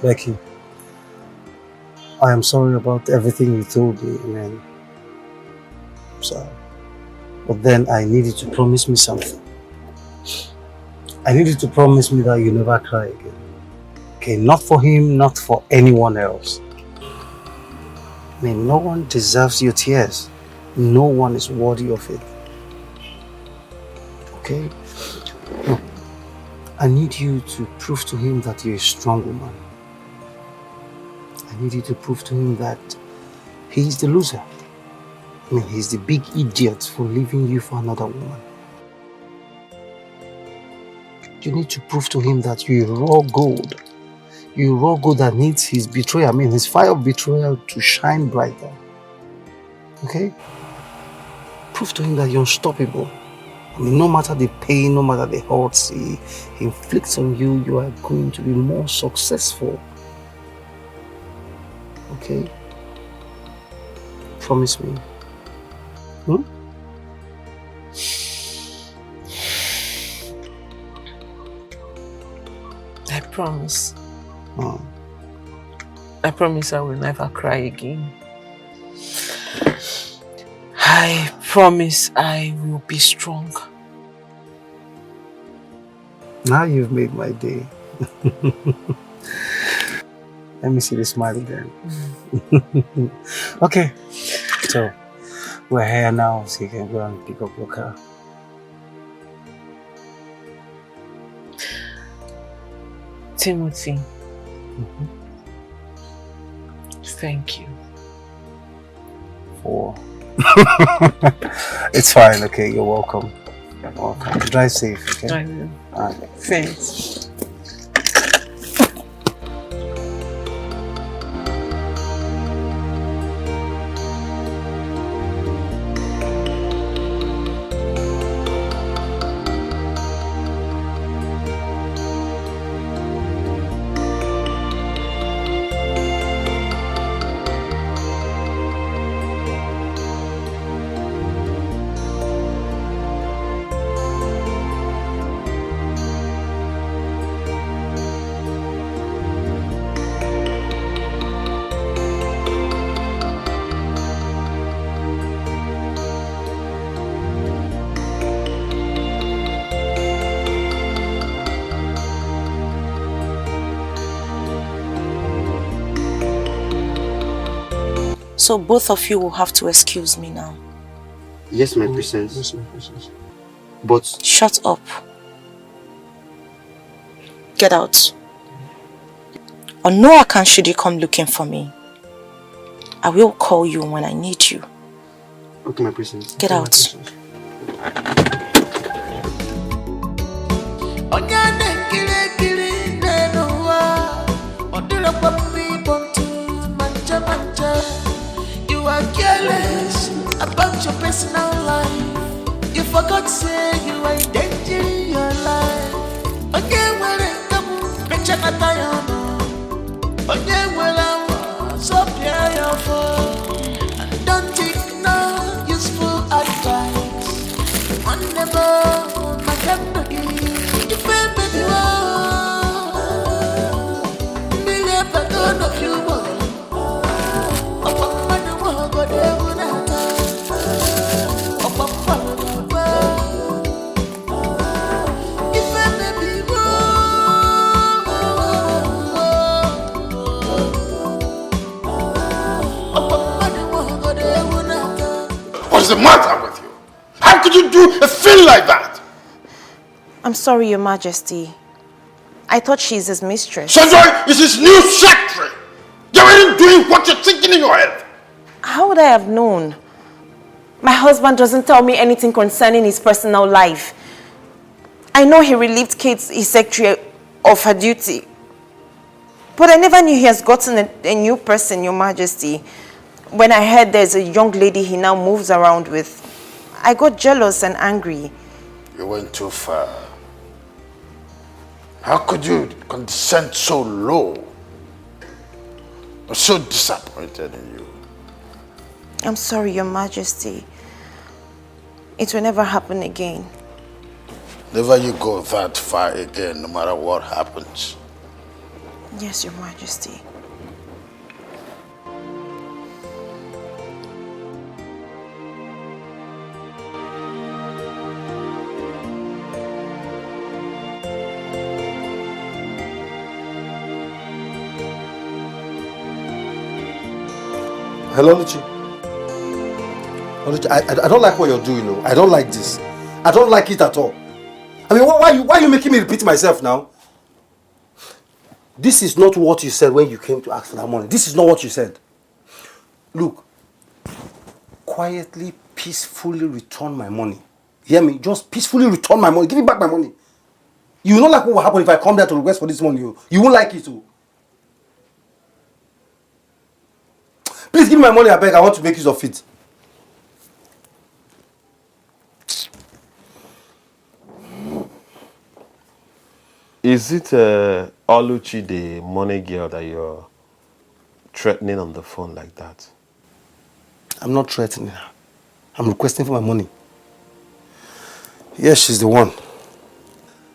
Becky, I am sorry about everything you told me, man. I'm sorry. But then I need you to promise me something. I need you to promise me that you never cry again. Okay, not for him, not for anyone else. I mean, no one deserves your tears. No one is worthy of it. Okay? No. I need you to prove to him that you're a strong woman. I need you to prove to him that he's the loser. I mean, he's the big idiot for leaving you for another woman. You need to prove to him that you're raw gold. You're raw gold that needs his betrayal, I mean, his fire of betrayal to shine brighter. Okay? Prove to him that you're unstoppable. I mean, no matter the pain, no matter the hurts he inflicts on you, you are going to be more successful. Okay? Promise me. I promise. I promise I will never cry again. I promise I will be strong. Now you've made my day. Let me see the smile again. Okay, so we're here now, so you can go and pick up your car. Timothy, thank you. For it's fine, okay, you're welcome. You're welcome. Drive safe, okay? I will. Alright. Thanks. So both of you will have to excuse me now. Yes, my princess. Yes, my princess. But... Shut up. Get out. On no account should you come looking for me. I will call you when I need you. Okay, my princess. Get out. You are careless about your personal life. You forgot to say you are endangering your life. Again, when it comes, picture a time. Again, when I was up here, your phone. Don't take no useful advice. One never, my family. You feel baby, believe I don't know you more. What is the matter with you? How could you do a thing like that? I'm sorry, Your Majesty. I thought she's his mistress. Sanjoy is his new secretary. You're already doing what you're thinking in your head. How would I have known? My husband doesn't tell me anything concerning his personal life. I know he relieved Kate, his secretary, of her duty. But I never knew he has gotten a new person, Your Majesty. When I heard there's a young lady he now moves around with, I got jealous and angry. You went too far. How could you condescend so low? I'm so disappointed in you. I'm sorry, Your Majesty. It will never happen again. Never you go that far again, no matter what happens. Yes, Your Majesty. Hello, Luchy. I don't like what you're doing, no. I don't like this. I don't like it at all. I mean, why are you making me repeat myself now? This is not what you said when you came to ask for that money. This is not what you said. Look, quietly, peacefully return my money. Hear me? Just peacefully return my money. Give me back my money. You will not like what will happen if I come there to request for this money. You won't like it too. Please give me my money, I beg. I want to make use of it. Is it LUCHY, the money girl, that you're threatening on the phone like that? I'm not threatening her. I'm requesting for my money. Yes, she's the one.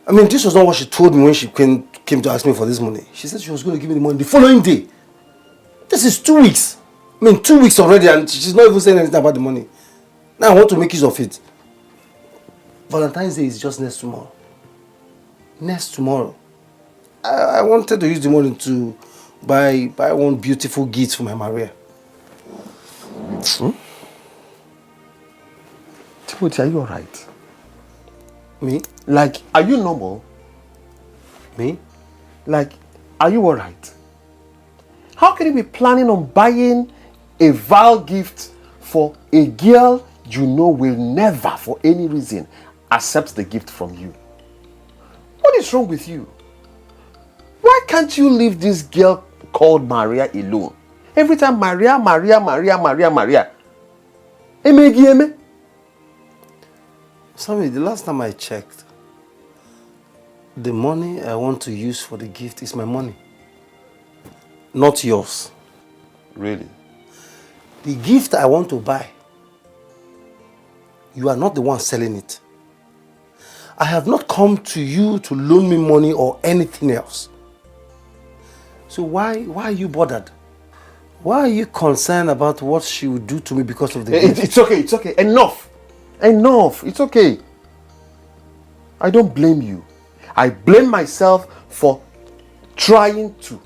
I mean, this was not what she told me when she came to ask me for this money. She said she was going to give me the money the following day. This is 2 weeks. I mean, 2 weeks already, and she's not even saying anything about the money. Now I want to make use of it. Valentine's Day is just next tomorrow. Next tomorrow. I wanted to use the money to buy one beautiful gift for my Maria. Timothy, are you alright? Me? Like, are you normal? Me? Like, are you alright? How can you be planning on buying a vile gift for a girl you know will never, for any reason, accept the gift from you? What is wrong with you? Why can't you leave this girl called Maria alone? Every time Maria. Sammy, the last time I checked, the money I want to use for the gift is my money. Not yours. Really? The gift I want to buy, you are not the one selling it. I have not come to you to loan me money or anything else. So why are you bothered? Why are you concerned about what she will do to me because of the gift? It's okay. Enough. It's okay. I don't blame you. I blame myself for trying to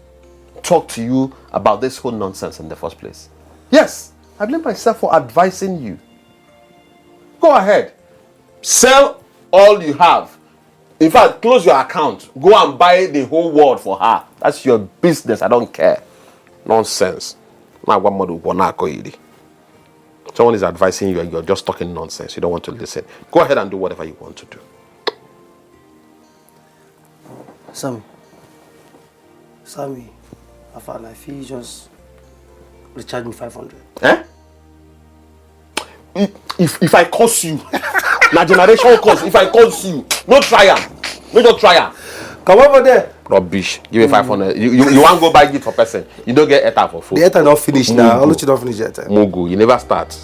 talk to you about this whole nonsense in the first place. Yes, I blame myself for advising you. Go ahead. Sell all you have. In fact, close your account. Go and buy the whole world for her. That's your business. I don't care. Nonsense. Someone is advising you and you're just talking nonsense. You don't want to listen. Go ahead and do whatever you want to do. Sammy, I feel you just recharge me 500. Eh? If I curse you, na generation curse. If I curse you, no try am. No just try am. Come over there. Rubbish. Give me 500. You want to go buy gift for person. You don't get ETA for food. The ETA don't finish now. Oluchi don't finish yet. Mugu, you never start.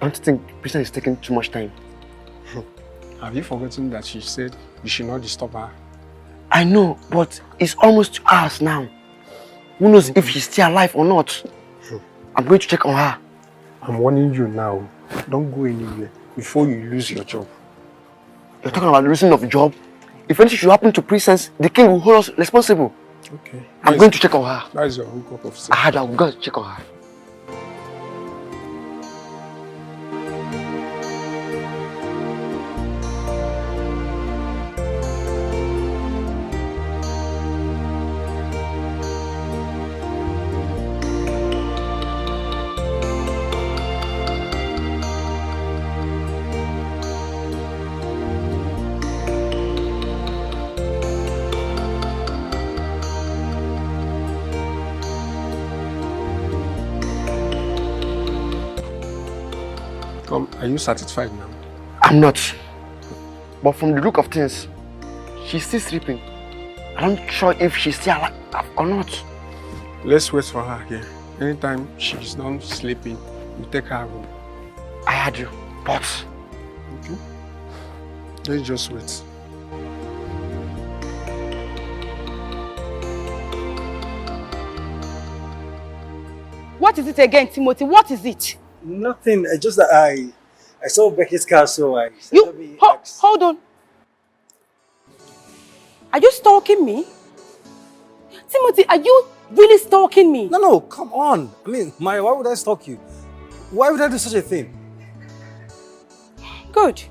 I don't think Krista is taking too much time. Have you forgotten that she said you should not disturb her? I know, but it's almost 2 hours now. Who knows if she's still alive or not? I'm going to check on her. I'm warning you now. Don't go anywhere before you lose your job. You're talking about the reason of the job? If anything should happen to Princess, the king will hold us responsible. Okay. I'm going to check on her. That is your hookup of I had to go check on her. Are you satisfied now? I'm not. But from the look of things, she's still sleeping. I'm not sure if she's still alive or not. Let's wait for her here. Anytime she's done sleeping, you take her home. I heard you, but... Okay. Let's just wait. What is it again, Timothy? What is it? Nothing. Just that I saw Becky's car, so I said, You hold on. Are you stalking me? Timothy, are you really stalking me? No, come on. I mean, Maya, why would I stalk you? Why would I do such a thing? Good.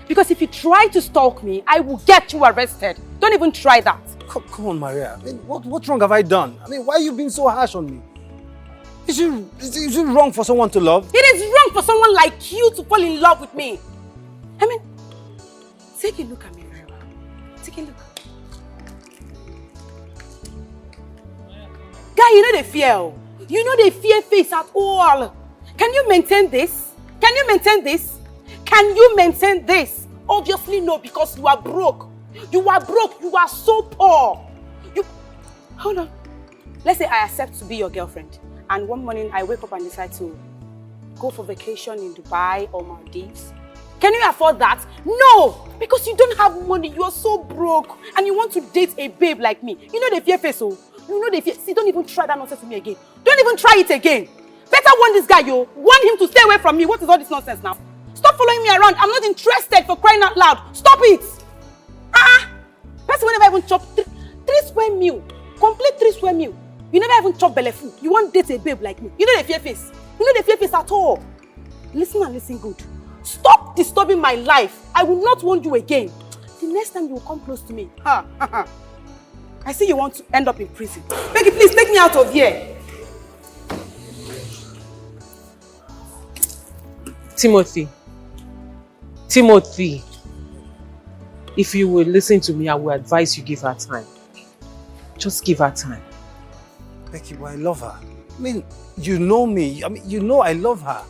Because if you try to stalk me, I will get you arrested. Don't even try that. Come on, Maria. I mean, what wrong have I done? I mean, why are you being so harsh on me? Is it wrong for someone to love? It is wrong for someone like you to fall in love with me. I mean, take a look at me very well. Take a look. Guy, you know they fear. You know they fear face at all. Can you maintain this? Can you maintain this? Can you maintain this? Obviously no, because you are broke. You are broke. You are so poor. Hold on. Let's say I accept to be your girlfriend. And one morning I wake up and decide to go for vacation in Dubai or Maldives. Can you afford that? No! Because you don't have money. You are so broke. And you want to date a babe like me. You know the fear face, oh. You know the fear. See, don't even try that nonsense with me again. Don't even try it again. Better warn this guy, yo. Warn him to stay away from me. What is all this nonsense now? Stop following me around. I'm not interested, for crying out loud. Stop it! Person will never even chop 3 square meal. Complete 3 square meal. You never even chop belly food. You won't date a babe like me. You know the fear face. You know the fear face at all. Listen and listen good. Stop disturbing my life. I will not want you again. The next time you will come close to me. I see you want to end up in prison. Becky, please take me out of here. Timothy, if you will listen to me, I will advise you give her time. Just give her time. Becky, but I love her. I mean, you know me. I mean, you know I love her.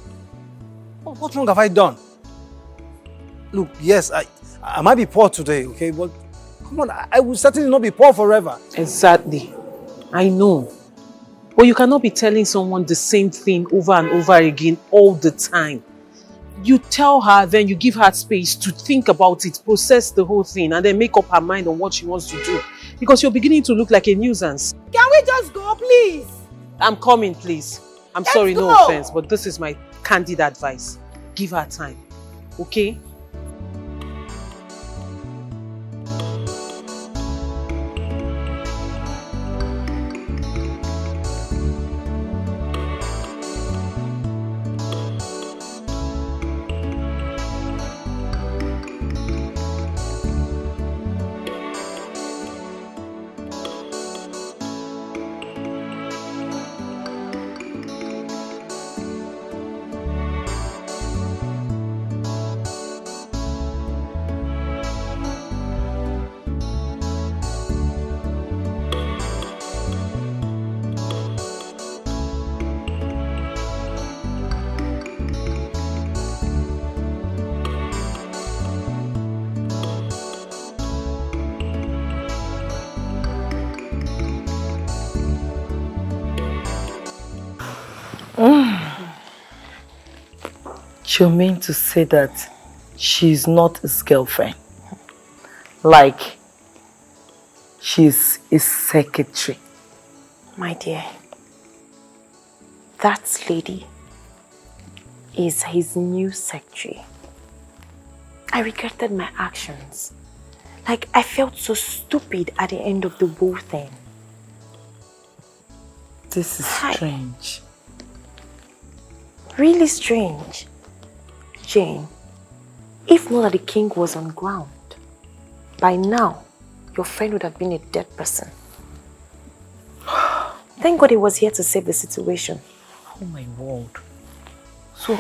What wrong have I done? Look, yes, I might be poor today, okay? But come on, I will certainly not be poor forever. Exactly. I know. But you cannot be telling someone the same thing over and over again all the time. You tell her, then you give her space to think about it, process the whole thing, and then make up her mind on what she wants to do. Because you're beginning to look like a nuisance. Can we just go, please? I'm coming, please. I'm sorry, no offense, but this is my candid advice. Give her time, okay? You mean to say that she's not his girlfriend? Like, she's his secretary? My dear, that lady is his new secretary. I regretted my actions. Like, I felt so stupid at the end of the whole thing. This is strange. Really strange. Jane, if not that the king was on ground, by now, your friend would have been a dead person. Thank God he was here to save the situation. Oh my word. So,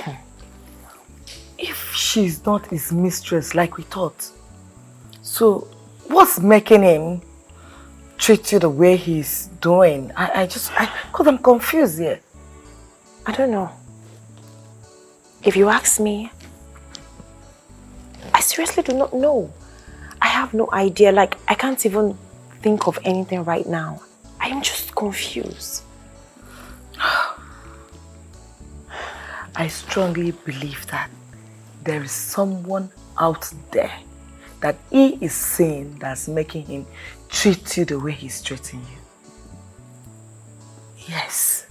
if she's not his mistress like we thought, so what's making him treat you the way he's doing? Because I'm confused here. I don't know. If you ask me, I seriously do not know. I have no idea. Like, I can't even think of anything right now. I am just confused. I strongly believe that there is someone out there that he is seeing that's making him treat you the way he's treating you. Yes.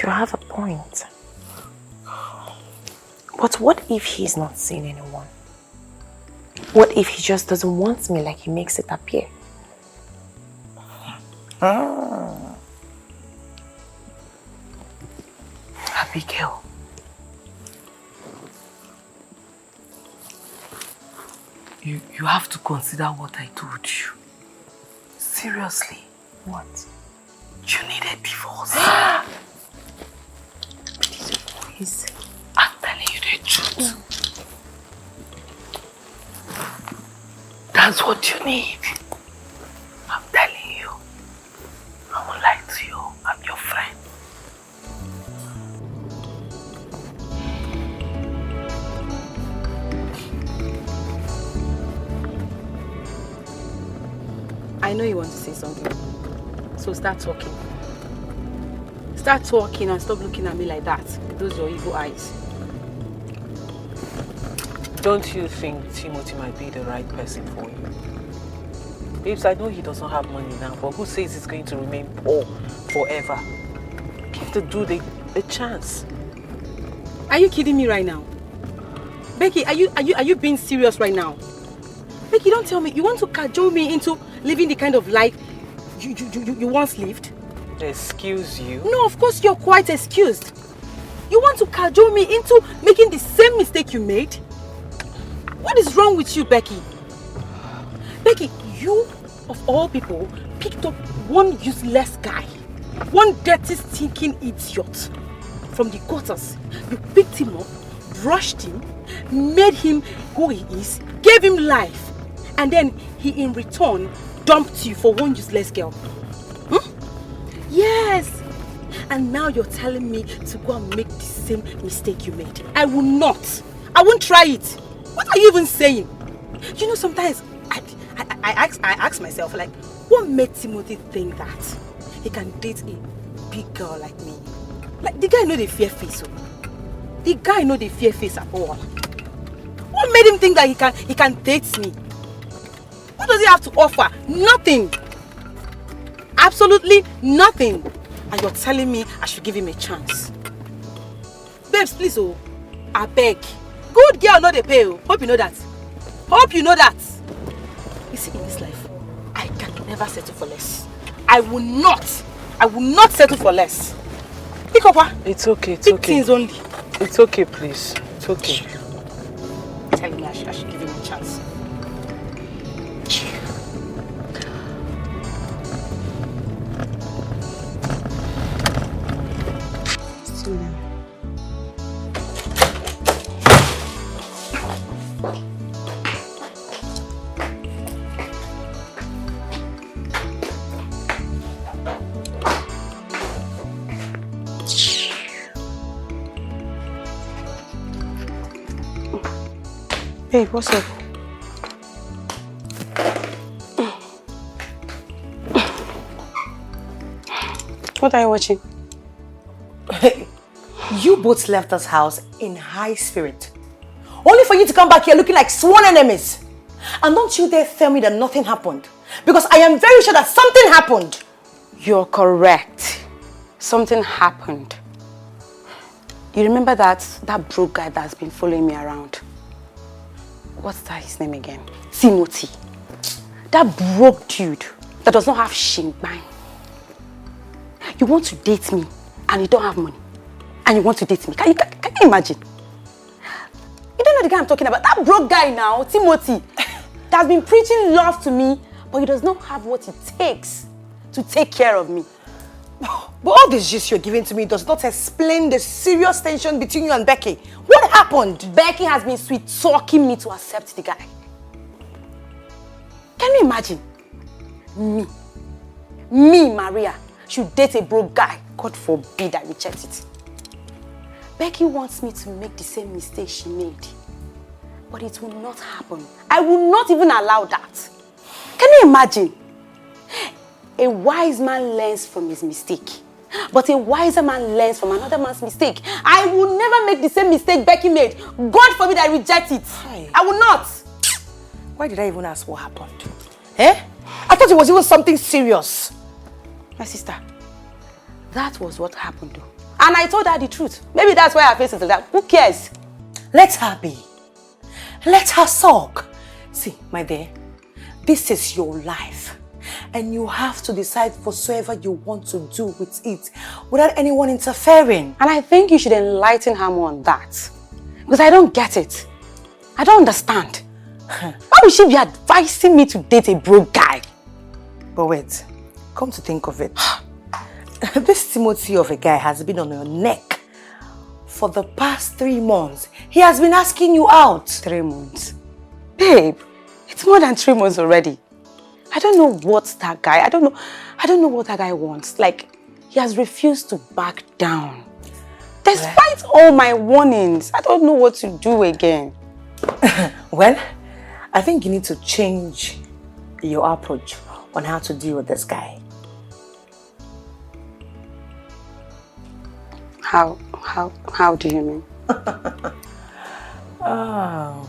You have a point. But what if he's not seeing anyone? What if he just doesn't want me like he makes it appear? Abigail. You have to consider what I told you. Seriously. What? You need a divorce. Please. I'm telling you the truth. That's what you need. I'm telling you. I won't lie to you. I'm your friend. I know you want to say something. So start talking. Start talking and stop looking at me like that with those your evil eyes. Don't you think Timothy might be the right person for you? Babes, I know he doesn't have money now, but who says he's going to remain poor forever? Give the dude a chance. Are you kidding me right now? Becky, are you being serious right now? Becky, don't tell me you want to cajole me into living the kind of life you once lived? Excuse you? No, of course you're quite excused. You want to cajole me into making the same mistake you made? What is wrong with you, Becky? Becky, you, of all people, picked up one useless guy. One dirty, stinking idiot from the gutters. You picked him up, brushed him, made him who he is, gave him life. And then he, in return, dumped you for one useless girl. Yes. And now you're telling me to go and make the same mistake you made. I will not. I won't try it. What are you even saying? You know, sometimes I ask myself, like, what made Timothy think that he can date a big girl like me? Like, the guy know the fear face. The guy know the fear face at all. What made him think that he can date me? What does he have to offer? Nothing. Absolutely nothing. And you're telling me I should give him a chance. Babes, please, I beg. Good girl, no they pay. Hope you know that. Hope you know that. You see, in this life, I can never settle for less. I will not settle for less. Pick up, It's okay, it's Big okay. things only. It's okay, please. It's okay. Telling me I should give him a chance. Babe, what's up? What are you watching? You both left this house in high spirit. Only for you to come back here looking like sworn enemies. And don't you dare tell me that nothing happened. Because I am very sure that something happened. You're correct. something happened. You remember that broke guy that's been following me around? What's that his name again? Timothy. That broke dude that does not have shingbai. You want to date me and you don't have money. And you want to date me. Can you imagine? You don't know the guy I'm talking about. That broke guy now, Timothy, that's been preaching love to me, but he does not have what it takes to take care of me. But all this gist you're giving to me does not explain the serious tension between you and Becky. What happened? Becky has been sweet-talking me to accept the guy. Can you imagine? Me, Maria, should date a broke guy. God forbid I reject it. Becky wants me to make the same mistake she made. But it will not happen. I will not even allow that. Can you imagine? A wise man learns from his mistake. But a wiser man learns from another man's mistake. I will never make the same mistake Becky made. God forbid I reject it. I will not. Why did I even ask what happened? Eh? I thought it was even something serious. My sister, that was what happened though. And I told her the truth. Maybe that's why her face is like that. Who cares? Let her be. Let her sulk. See, my dear, this is your life. And you have to decide whatsoever you want to do with it without anyone interfering. And I think you should enlighten her more on that. Because I don't get it. I don't understand. Why would she be advising me to date a broke guy? But wait, come to think of it. This Timothy of a guy has been on your neck for the past 3 months. He has been asking you out. 3 months? Babe, it's more than 3 months already. I don't know what that guy, I don't know what that guy wants. Like, he has refused to back down. Despite all my warnings, I don't know what to do again. Well, I think you need to change your approach on how to deal with this guy. How do you mean? Oh.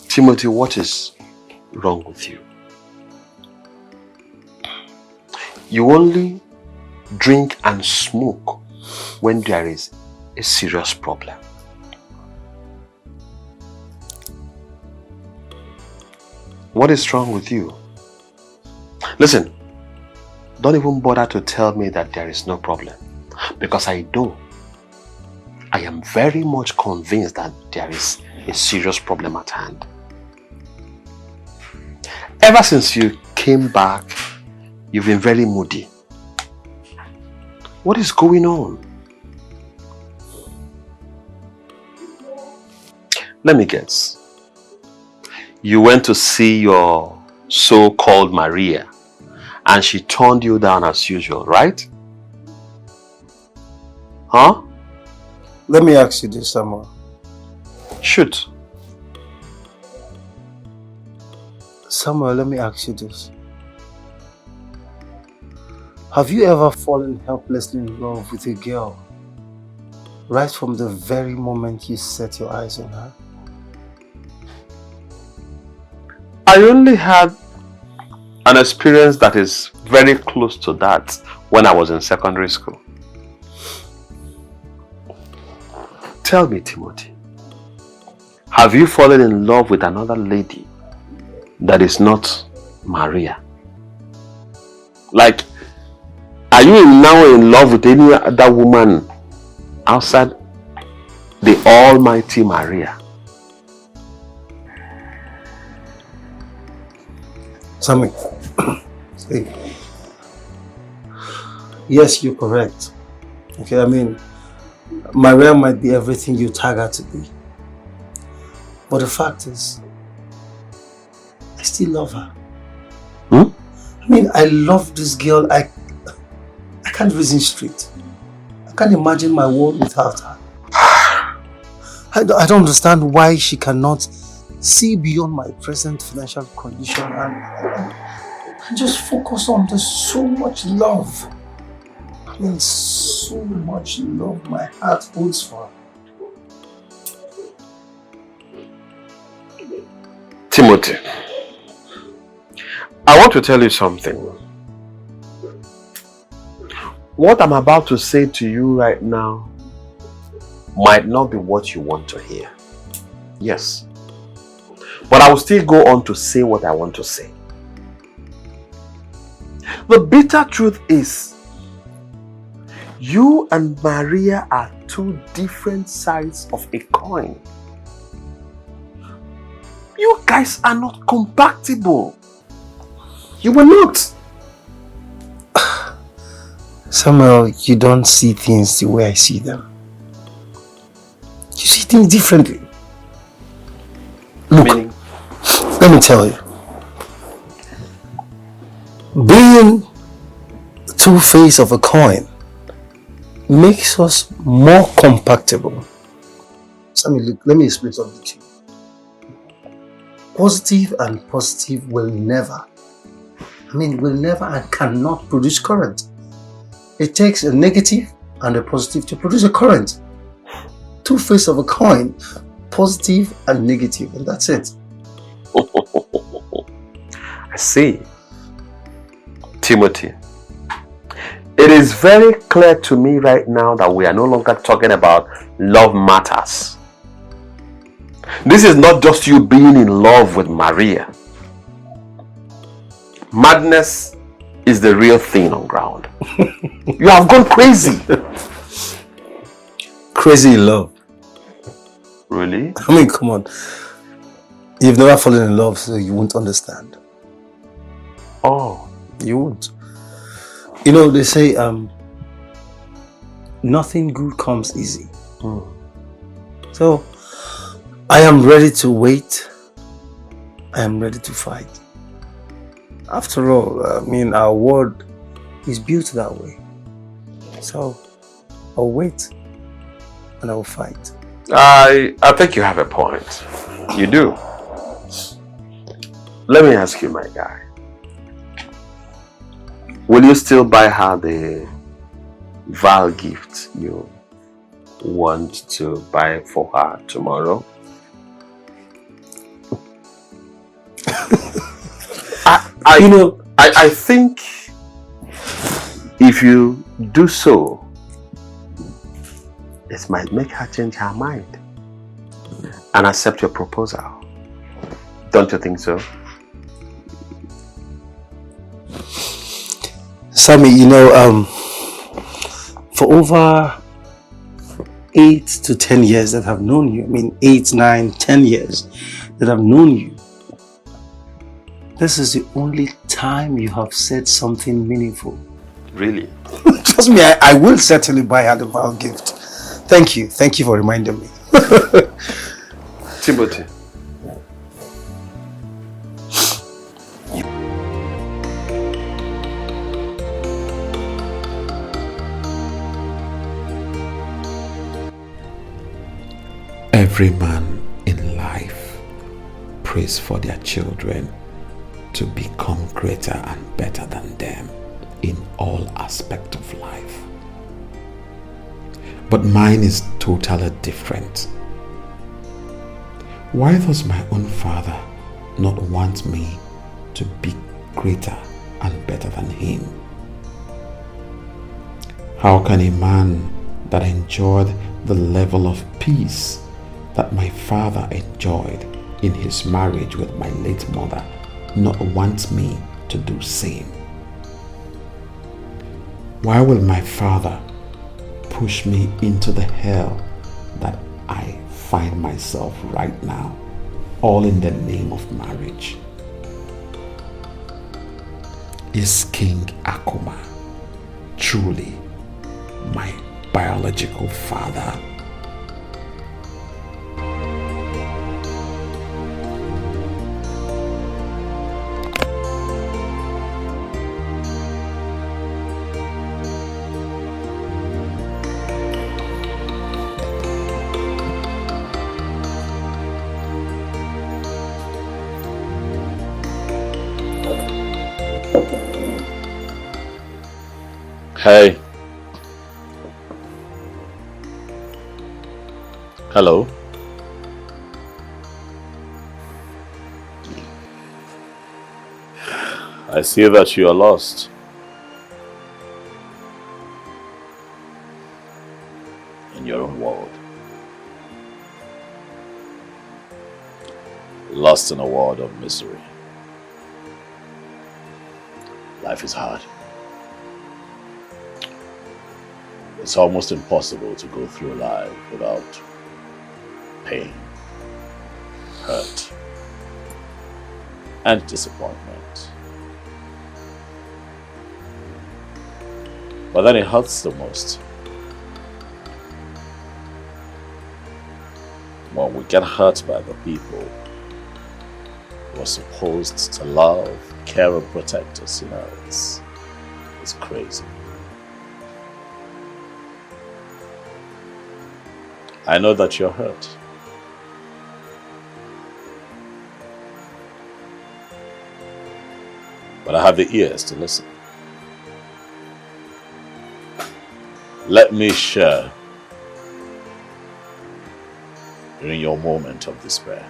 Timothy, what is wrong with you? You only drink and smoke when there is a serious problem. What is wrong with you? Listen, don't even bother to tell me that there is no problem, because I know. I am very much convinced that there is a serious problem at hand. Ever since you came back, you've been very moody. What is going on? Let me guess. You went to see your so-called Maria and she turned you down as usual, right? Huh? Let me ask you this, Samuel. Shoot. Samuel, let me ask you this. Have you ever fallen helplessly in love with a girl right from the very moment you set your eyes on her? I only had an experience that is very close to that when I was in secondary school. Tell me, Timothy, have you fallen in love with another lady that is not Maria? Like, are you now in love with any other woman outside the almighty Maria? Sammy, hey. Yes, you're correct. Okay, I mean, Maria might be everything you tag her to be. But the fact is, I still love her. I mean, I love this girl. I can't reason straight. I can't imagine my world without her. I don't understand why she cannot see beyond my present financial condition and just focus on. There's so much love I mean, so much love my heart holds for her. Timothy, I want to tell you something. What I'm about to say to you right now might not be what you want to hear. Yes. But I will still go on to say what I want to say. The bitter truth is, you and Maria are two different sides of a coin. You guys are not compatible. You are not. Samuel, you don't see things the way I see them. You see things differently. Look, let me tell you. Being two faces of a coin makes us more compatible. Samuel, look, let me explain something to you. Positive and positive will never and cannot produce current. It takes a negative and a positive to produce a current. Two faces of a coin, positive and negative, and that's it. I see. Timothy, it is very clear to me right now that we are no longer talking about love matters. This is not just you being in love with Maria. Madness is the real thing on ground. You have gone crazy. Crazy in love. Really? I mean, come on. You've never fallen in love, so you won't understand. Oh. You won't. You know, they say, nothing good comes easy. So, I am ready to wait. I am ready to fight. After all, I mean, our world is built that way. So, I'll wait and I will fight. I think you have a point. You do. Let me ask you, my guy. Will you still buy her the vile gift you want to buy for her tomorrow? I think if you do so, it might make her change her mind and accept your proposal. Don't you think so? Sammy, you know, for over 8 to 10 years that I've known you, I mean 8, 9, 10 years that I've known you, this is the only time you have said something meaningful. Really? Trust me, I will certainly buy her the vile gift. Thank you for reminding me. Timothy. Every man in life prays for their children to become greater and better than them in all aspects of life. But mine is totally different. Why does my own father not want me to be greater and better than him? How can a man that enjoyed the level of peace that my father enjoyed in his marriage with my late mother not want me to do same? Why will my father push me into the hell that I find myself right now, all in the name of marriage? Is King Akuma truly my biological father? Hey, Hello? I see that you are lost. In your own world. Lost in a world of misery. Life is hard. It's almost impossible to go through life without pain, hurt, and disappointment. But then it hurts the most when we get hurt by the people who are supposed to love, care, and protect us. You know, it's crazy. I know that you're hurt. But I have the ears to listen. Let me share during your moment of despair.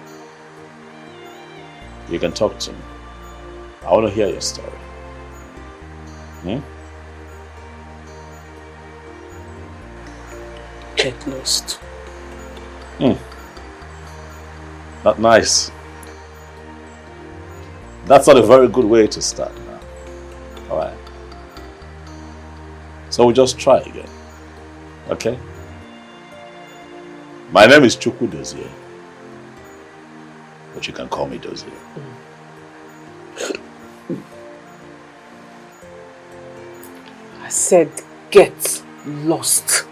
You can talk to me. I want to hear your story. Get lost. Not nice. That's not a very good way to start now. Alright. So we'll just try again. Okay? My name is Chukwu Dozie. But you can call me Dozie. I said, get lost.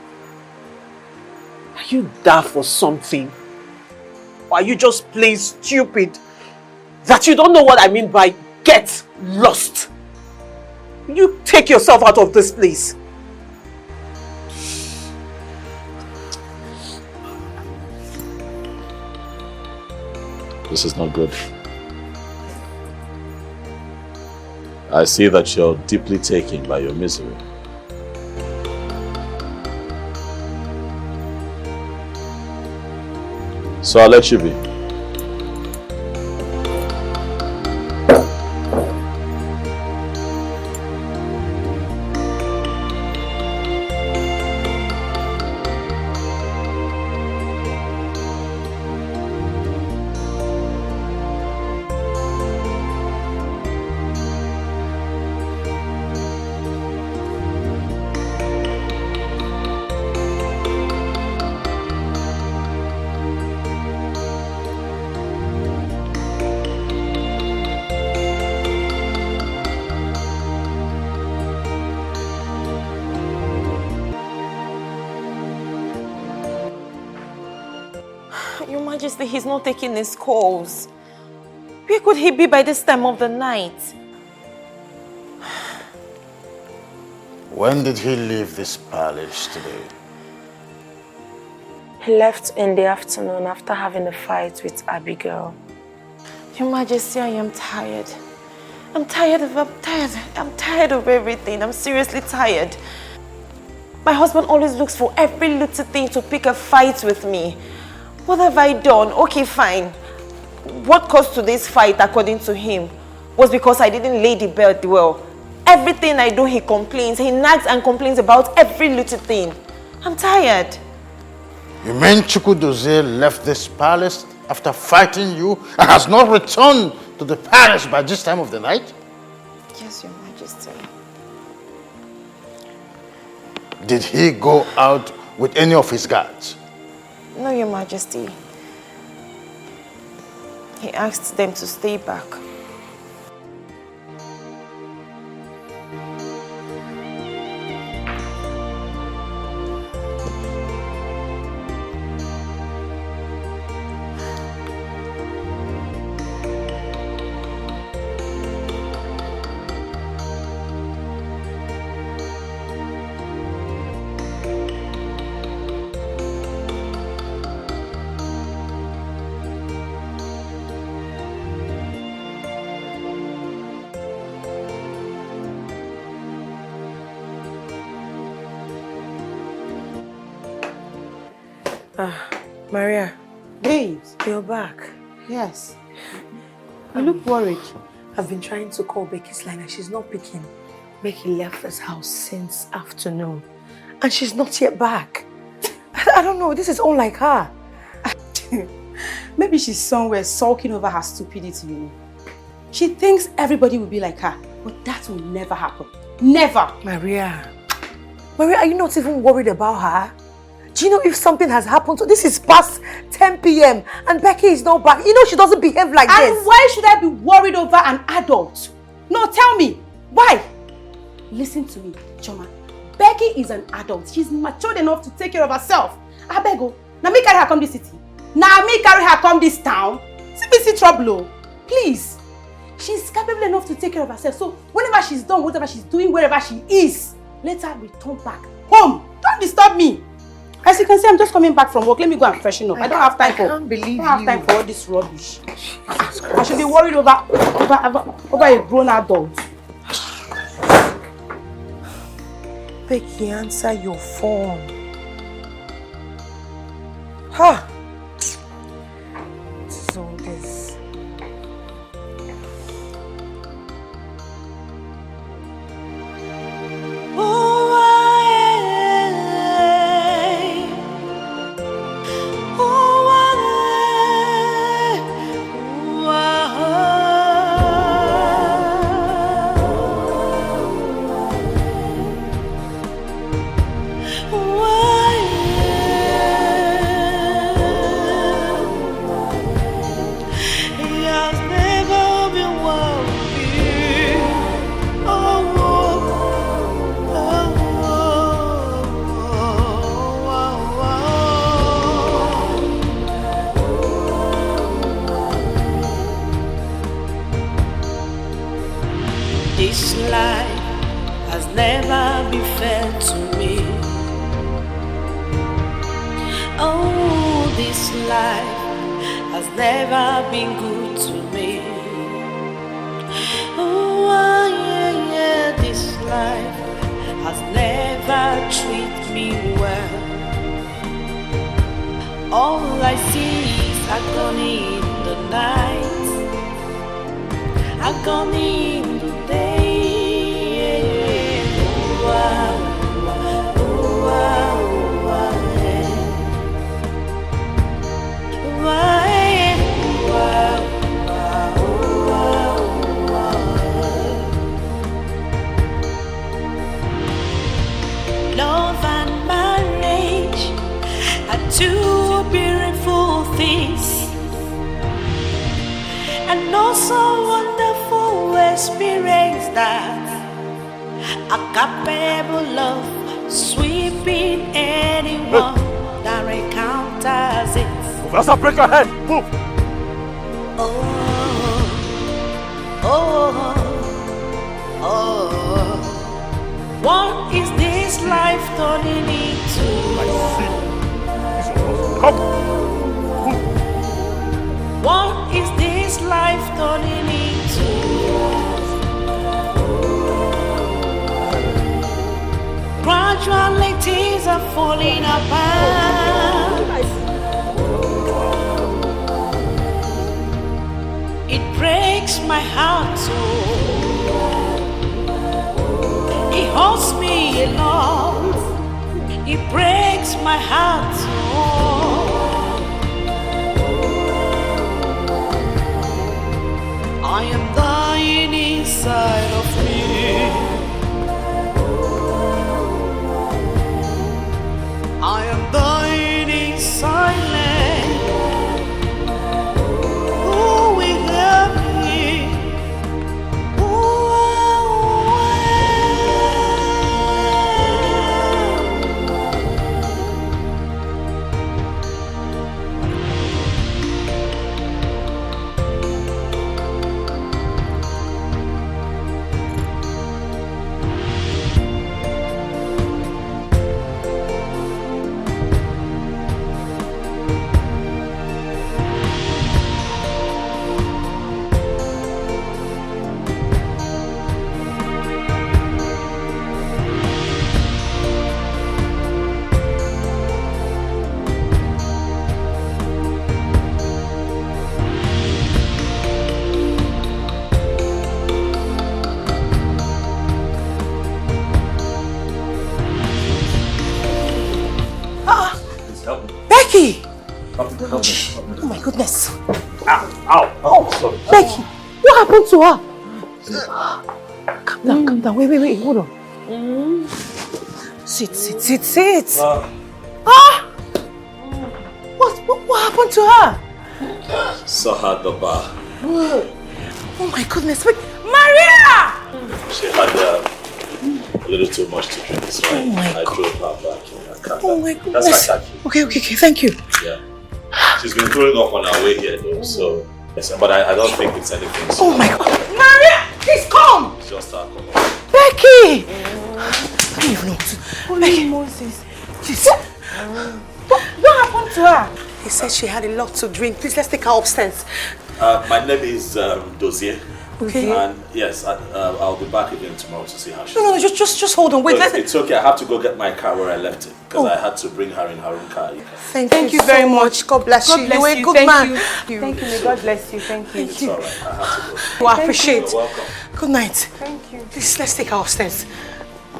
Are you there for something? Or are you just plain stupid that you don't know what I mean by get lost? You take yourself out of this place. This is not good. I see that you're deeply taken by your misery. So I'll let you be. He's not taking his calls. Where could he be by this time of the night? When did he leave this palace today? He left in the afternoon after having a fight with Abigail. Your Majesty, I am tired. I'm tired of everything. I'm seriously tired. My husband always looks for every little thing to pick a fight with me. What have I done? Okay, fine. What caused today's fight, according to him, was because I didn't lay the bed well. Everything I do, he complains. He nags and complains about every little thing. I'm tired. You mean Chukwu Dozie left this palace after fighting you and has not returned to the palace by this time of the night? Yes, Your Majesty. Did he go out with any of his guards? No, Your Majesty. He asked them to stay back. Maria. Babes. You're back. Yes. You look worried. I've been trying to call Becky's line and she's not picking. Becky left this house since afternoon and she's not yet back. I don't know, this is unlike her. Maybe she's somewhere sulking over her stupidity, you know. She thinks everybody will be like her, but that will never happen. Never! Maria, are you not even worried about her? Do you know if something has happened to this is past 10 p.m. and Becky is not back? You know she doesn't behave like this. And why should I be worried over an adult? No, tell me, why? Listen to me, Choma. Becky is an adult. She's matured enough to take care of herself. I beg you. Now me carry her come this city. Now me carry her come this town. See trouble. Please. She's capable enough to take care of herself. So whenever she's done, whatever she's doing, wherever she is, let her return back home. Don't disturb me. As you can see, I'm just coming back from work. Let me go and freshen up. I don't have time for. I can't believe I don't have time for all this rubbish. I should be worried over a grown adult. Becky, answer your phone. Ha! This is all this. This life has never been fair to me. Oh, this life has never been good to me. Oh, yeah, this life has never treated me well. All I see is agony in the night, agony in the day. Love and marriage are two beautiful things, and also wonderful experience that a capable of sweeping anyone that encounters it. Professor, break your head! Move! What is this life turning into? Come! What is this life turning into? Gradually things are falling apart. It breaks my heart so. It hurts me a lot. It breaks my heart so. I am dying inside of me. I am dying in silence. Who will help me? Becky! Come. Oh my goodness. Ow. Oh, sorry. Becky, what happened to her? Calm down. Wait, hold on. Sit. What happened to her? Saw her at the bar. Oh my goodness, wait. Maria! She had a little too much to drink, so I drove her back in her car. Oh my goodness. That's my car. Okay, thank you. Yeah. She's been throwing up on her way here though, so yes, but I don't think it's anything. So Oh my God. Maria, please come! it's just alcohol. Becky! I don't even know what to... Becky. Moses. Please. What happened to her? He said she had a lot to drink. Please, let's take her upstairs. My name is Dozier. Okay. And yes, I'll be back again tomorrow to see how she's No, just hold on. Wait, no, it's okay. I have to go get my car where I left it because I had to bring her in her own car. Thank you very much. God bless you. You were a good man. Thank you. May God bless you. Thank you. It's all right. I have to go. Well, I appreciate. You're welcome. Good night. Thank you. Please, let's take her upstairs.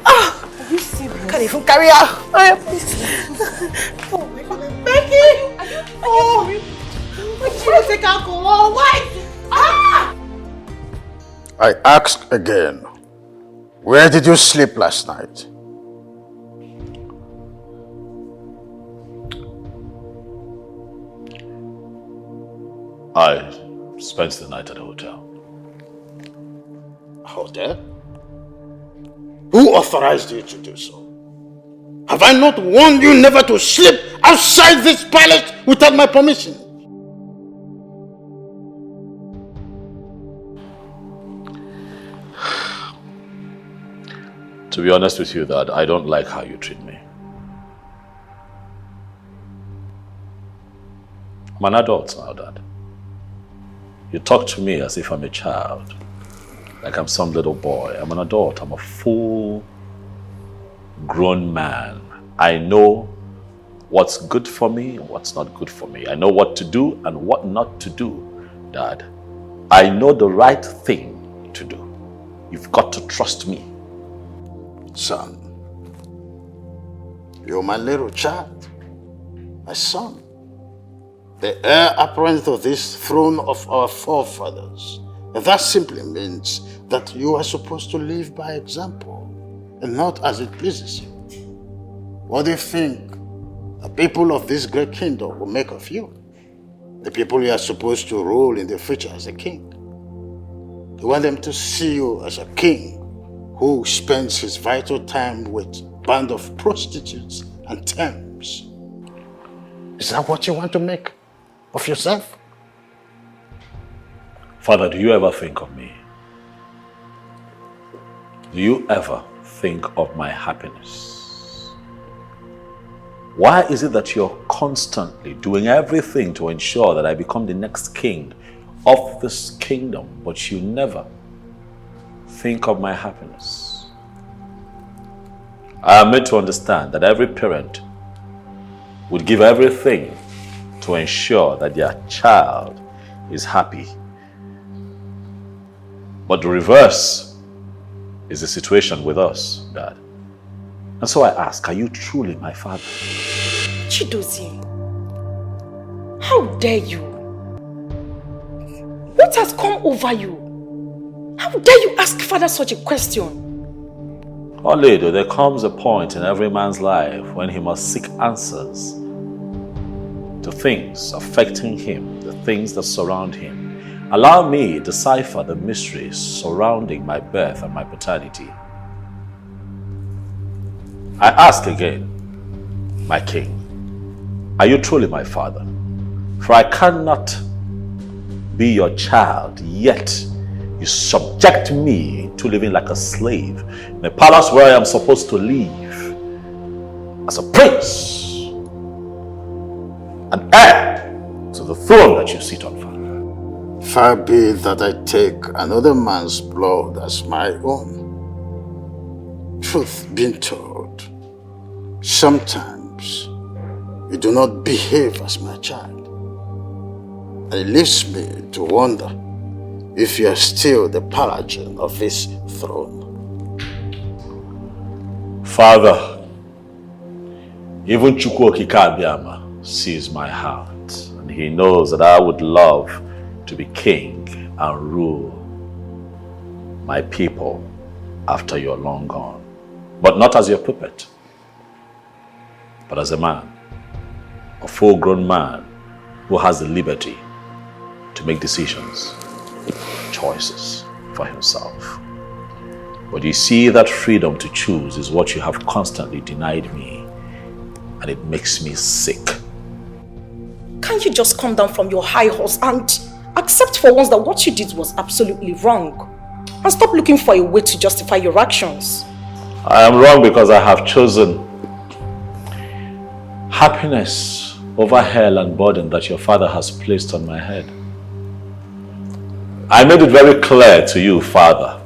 Ah! Are you serious? Can't even carry her. Maria, please. Oh my God. Becky! Oh! Why did you take alcohol? Why? Ah! I ask again, where did you sleep last night? I spent the night at a hotel. Hotel? Who authorized you to do so? Have I not warned you never to sleep outside this palace without my permission? To be honest with you, Dad, I don't like how you treat me. I'm an adult now, Dad. You talk to me as if I'm a child, like I'm some little boy. I'm an adult. I'm a full grown man. I know what's good for me and what's not good for me. I know what to do and what not to do, Dad. I know the right thing to do. You've got to trust me. Son, you're my little child, my son, the heir apparent of this throne of our forefathers. And that simply means that you are supposed to live by example and not as it pleases you. What do you think the people of this great kingdom will make of you? The people you are supposed to rule in the future as a king. You want them to see you as a king who spends his vital time with a band of prostitutes and thames. Is that what you want to make of yourself? Father, do you ever think of me? Do you ever think of my happiness? Why is it that you're constantly doing everything to ensure that I become the next king of this kingdom, but you never think of my happiness? I am made to understand that every parent would give everything to ensure that their child is happy. But the reverse is the situation with us, Dad. And so I ask, are you truly my father? Chidozie, how dare you? What has come over you? How dare you ask father such a question? Oh, lady, there comes a point in every man's life when he must seek answers to things affecting him, the things that surround him. Allow me to decipher the mysteries surrounding my birth and my paternity. I ask again, my king, are you truly my father? For I cannot be your child, yet you subject me to living like a slave in a palace where I am supposed to live as a prince, an heir to the throne that you sit on, Father. Far be it that I take another man's blood as my own. Truth being told, sometimes you do not behave as my child. And it leaves me to wonder if you are still the paladin of this throne. Father, even Chukwu Okike Abiyama sees my heart, and he knows that I would love to be king and rule my people after you're long gone. But not as your puppet, but as a man, a full-grown man who has the liberty to make decisions, choices for himself. But you see, that freedom to choose is what you have constantly denied me, and it makes me sick. Can't you just come down from your high horse and accept for once that what you did was absolutely wrong? And stop looking for a way to justify your actions. I am wrong because I have chosen happiness over hell and burden that your father has placed on my head. I made it very clear to you, Father,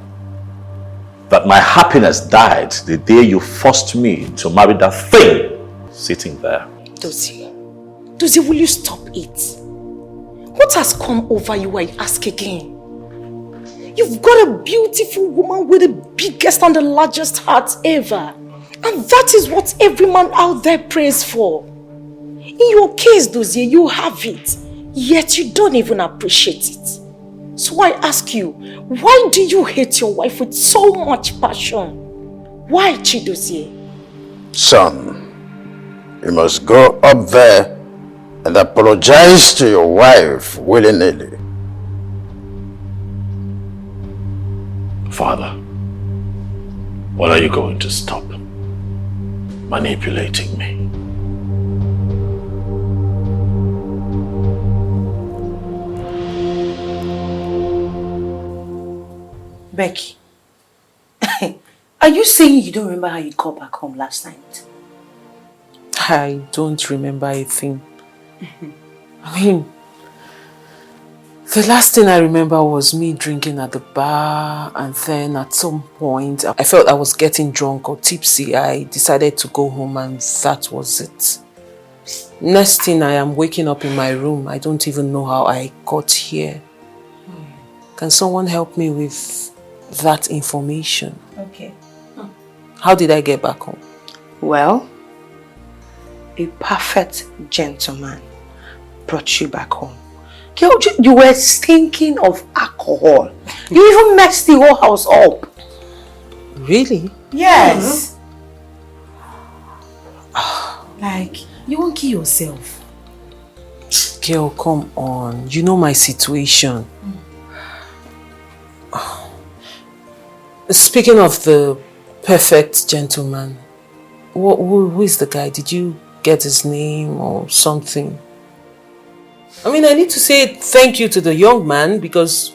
that my happiness died the day you forced me to marry that thing sitting there. Dozie, will you stop it? What has come over you, I ask again? You've got a beautiful woman with the biggest and the largest heart ever. And that is what every man out there prays for. In your case, Dozie, you have it, yet you don't even appreciate it. So I ask you, why do you hate your wife with so much passion? Why, Chidozie? Son, you must go up there and apologize to your wife willy-nilly. Father, when are you going to stop manipulating me? Becky, are you saying you don't remember how you got back home last night? I don't remember a thing. I mean, the last thing I remember was me drinking at the bar, and then at some point I felt I was getting drunk or tipsy. I decided to go home, and that was it. Next thing, I am waking up in my room. I don't even know how I got here. Can someone help me with that information? Okay. How did I get back home? Well, a perfect gentleman brought you back home. Girl, you were stinking of alcohol. You even messed the whole house up. Really? Yes. Like, you won't kill yourself. Girl, come on. You know my situation. Speaking of the perfect gentleman, who is the guy? Did you get his name or something? I mean, I need to say thank you to the young man because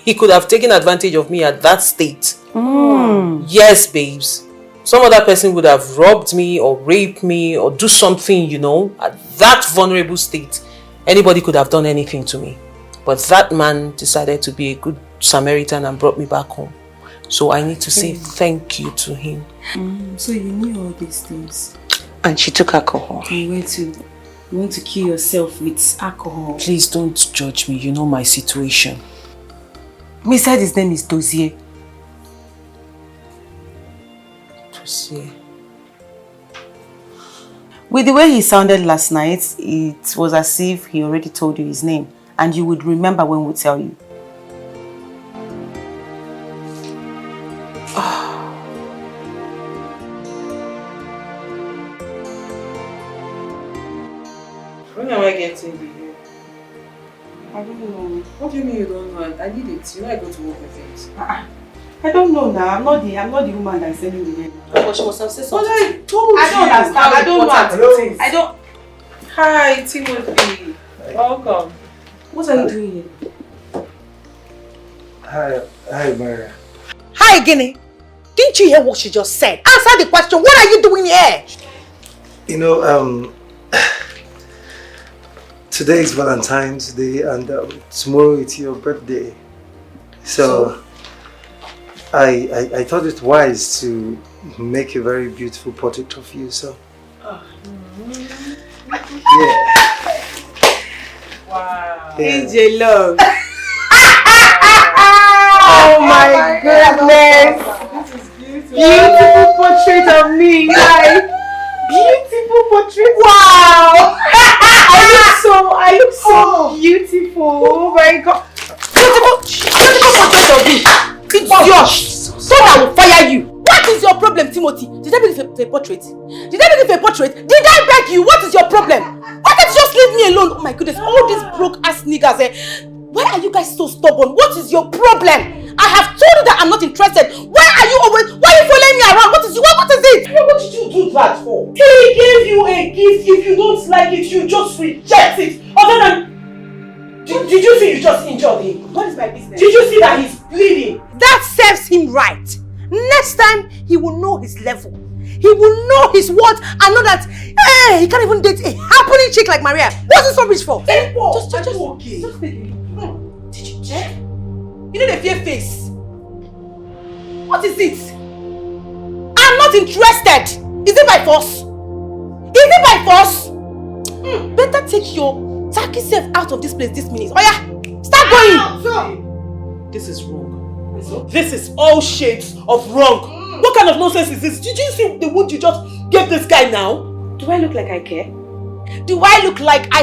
he could have taken advantage of me at that state. Yes, babes. Some other person would have robbed me or raped me or do something, you know, at that vulnerable state. Anybody could have done anything to me. But that man decided to be a good Samaritan and brought me back home. So I need to say thank you to him. So you knew all these things? And she took alcohol. You want to kill yourself with alcohol? Please don't judge me. You know my situation. Me said his name is Dozie. Dozie. With the way he sounded last night, it was as if he already told you his name. And you would remember when we tell you. When am I getting the hair? I don't know. What do you mean you don't know? I need it. You know I go to work with it. I don't know now. I'm not the woman that's selling the hair. But she must have said something. But I told I don't understand. I don't know. I don't. Hi, Timothy. Welcome. What are you doing here? Hi, Maria. Hi, Guinea. Didn't you hear what she just said? Answer the question. What are you doing here? You know, today is Valentine's Day and tomorrow it's your birthday. So I thought it wise to make a very beautiful portrait of you. So yeah. Wow. Yeah. AJ love. Oh my goodness. Beautiful portrait of me. Like, beautiful beautiful portrait. Wow! I look so beautiful. Oh my God. Beautiful portrait of me. It's yours. So I will fire you. What is your problem, Timothy? Did I beg you for a portrait? Did I beg you for a portrait? Did I beg you? What is your problem? Why can't you just leave me alone? Oh my goodness, all these broke ass niggas. Why are you guys so stubborn? What is your problem? I have told you that I'm not interested. Why are you following me around? What is it? What did you do that for? He gave you a gift. If you don't like it, you just reject it. Other than... Did you see you just injured him? What is my business? Did you see that he's bleeding? That serves him right. Next time, he will know his level. He will know his worth and know that he can't even date a happening chick like Maria. What's he so rich for? Just take it. Did you check? You know the fear face. What is it? I'm not interested. Is it by force? Better take your tacky self out of this place this minute. Oh yeah, start going. This is wrong. This is all shades of wrong. What kind of nonsense is this? Did you see the wood you just gave this guy now? Do I look like I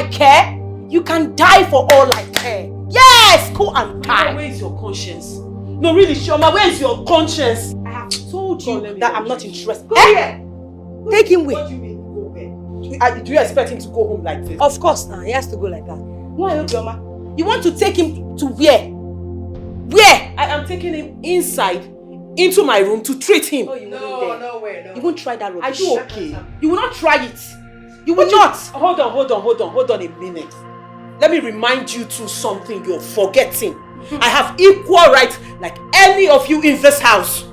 care? You can die for all I care. Yes, go and die. Where is your conscience? No, really, Shoma, where is your conscience? I have told you that I'm not interested. Go here. Take him away. What do you mean, go where? Do you expect him to go home like this? Of course, he has to go like that. Why, Obioma? You want to take him to where? Where? I am taking him inside, into my room to treat him. No, you won't try that rubbish. Are you okay? You will not try it. You will not. Hold on a minute. Let me remind you to something you're forgetting. I have equal rights like any of you in this house.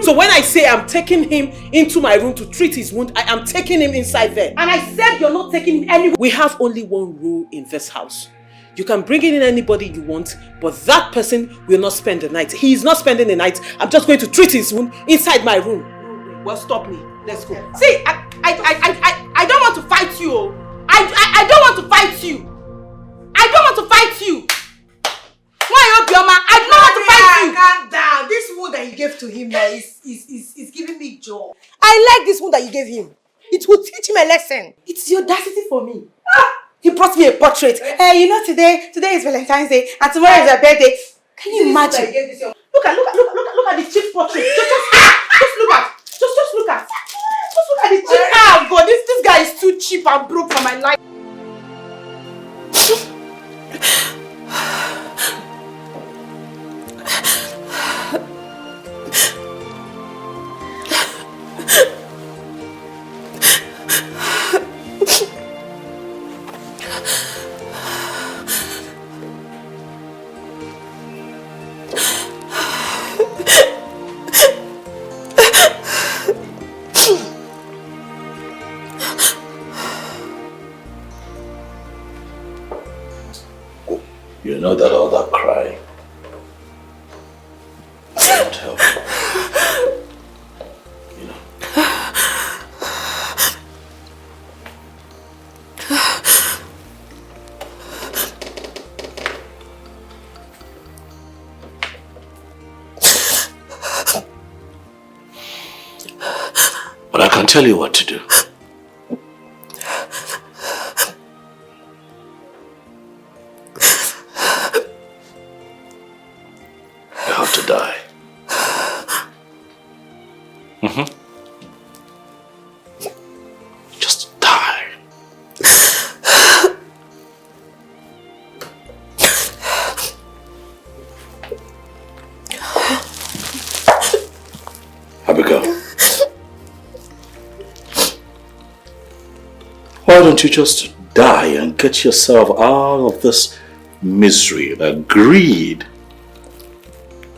So when I say I'm taking him into my room to treat his wound, I am taking him inside there. And I said you're not taking him anywhere. We have only one rule in this house. You can bring in anybody you want, but that person will not spend the night. He is not spending the night. I'm just going to treat his wound inside my room. Well, stop me. Let's go. See, I don't want to fight you. I don't want to fight you. Why, Obioma? I don't want to fight you. Calm down. This wound that you gave to him now is giving me joy. I like this wound that you gave him. It will teach him a lesson. It's the audacity for me. He brought me a portrait. You know, today is Valentine's Day and tomorrow is her birthday. Can you imagine? Look at the cheap portrait. Just look at the cheap. Ah, God, this guy is too cheap and broke for my life. You know that all that crying won't help. You know. But I can tell you what to do. Just die. Abigail, why don't you just die and get yourself out of this misery that greed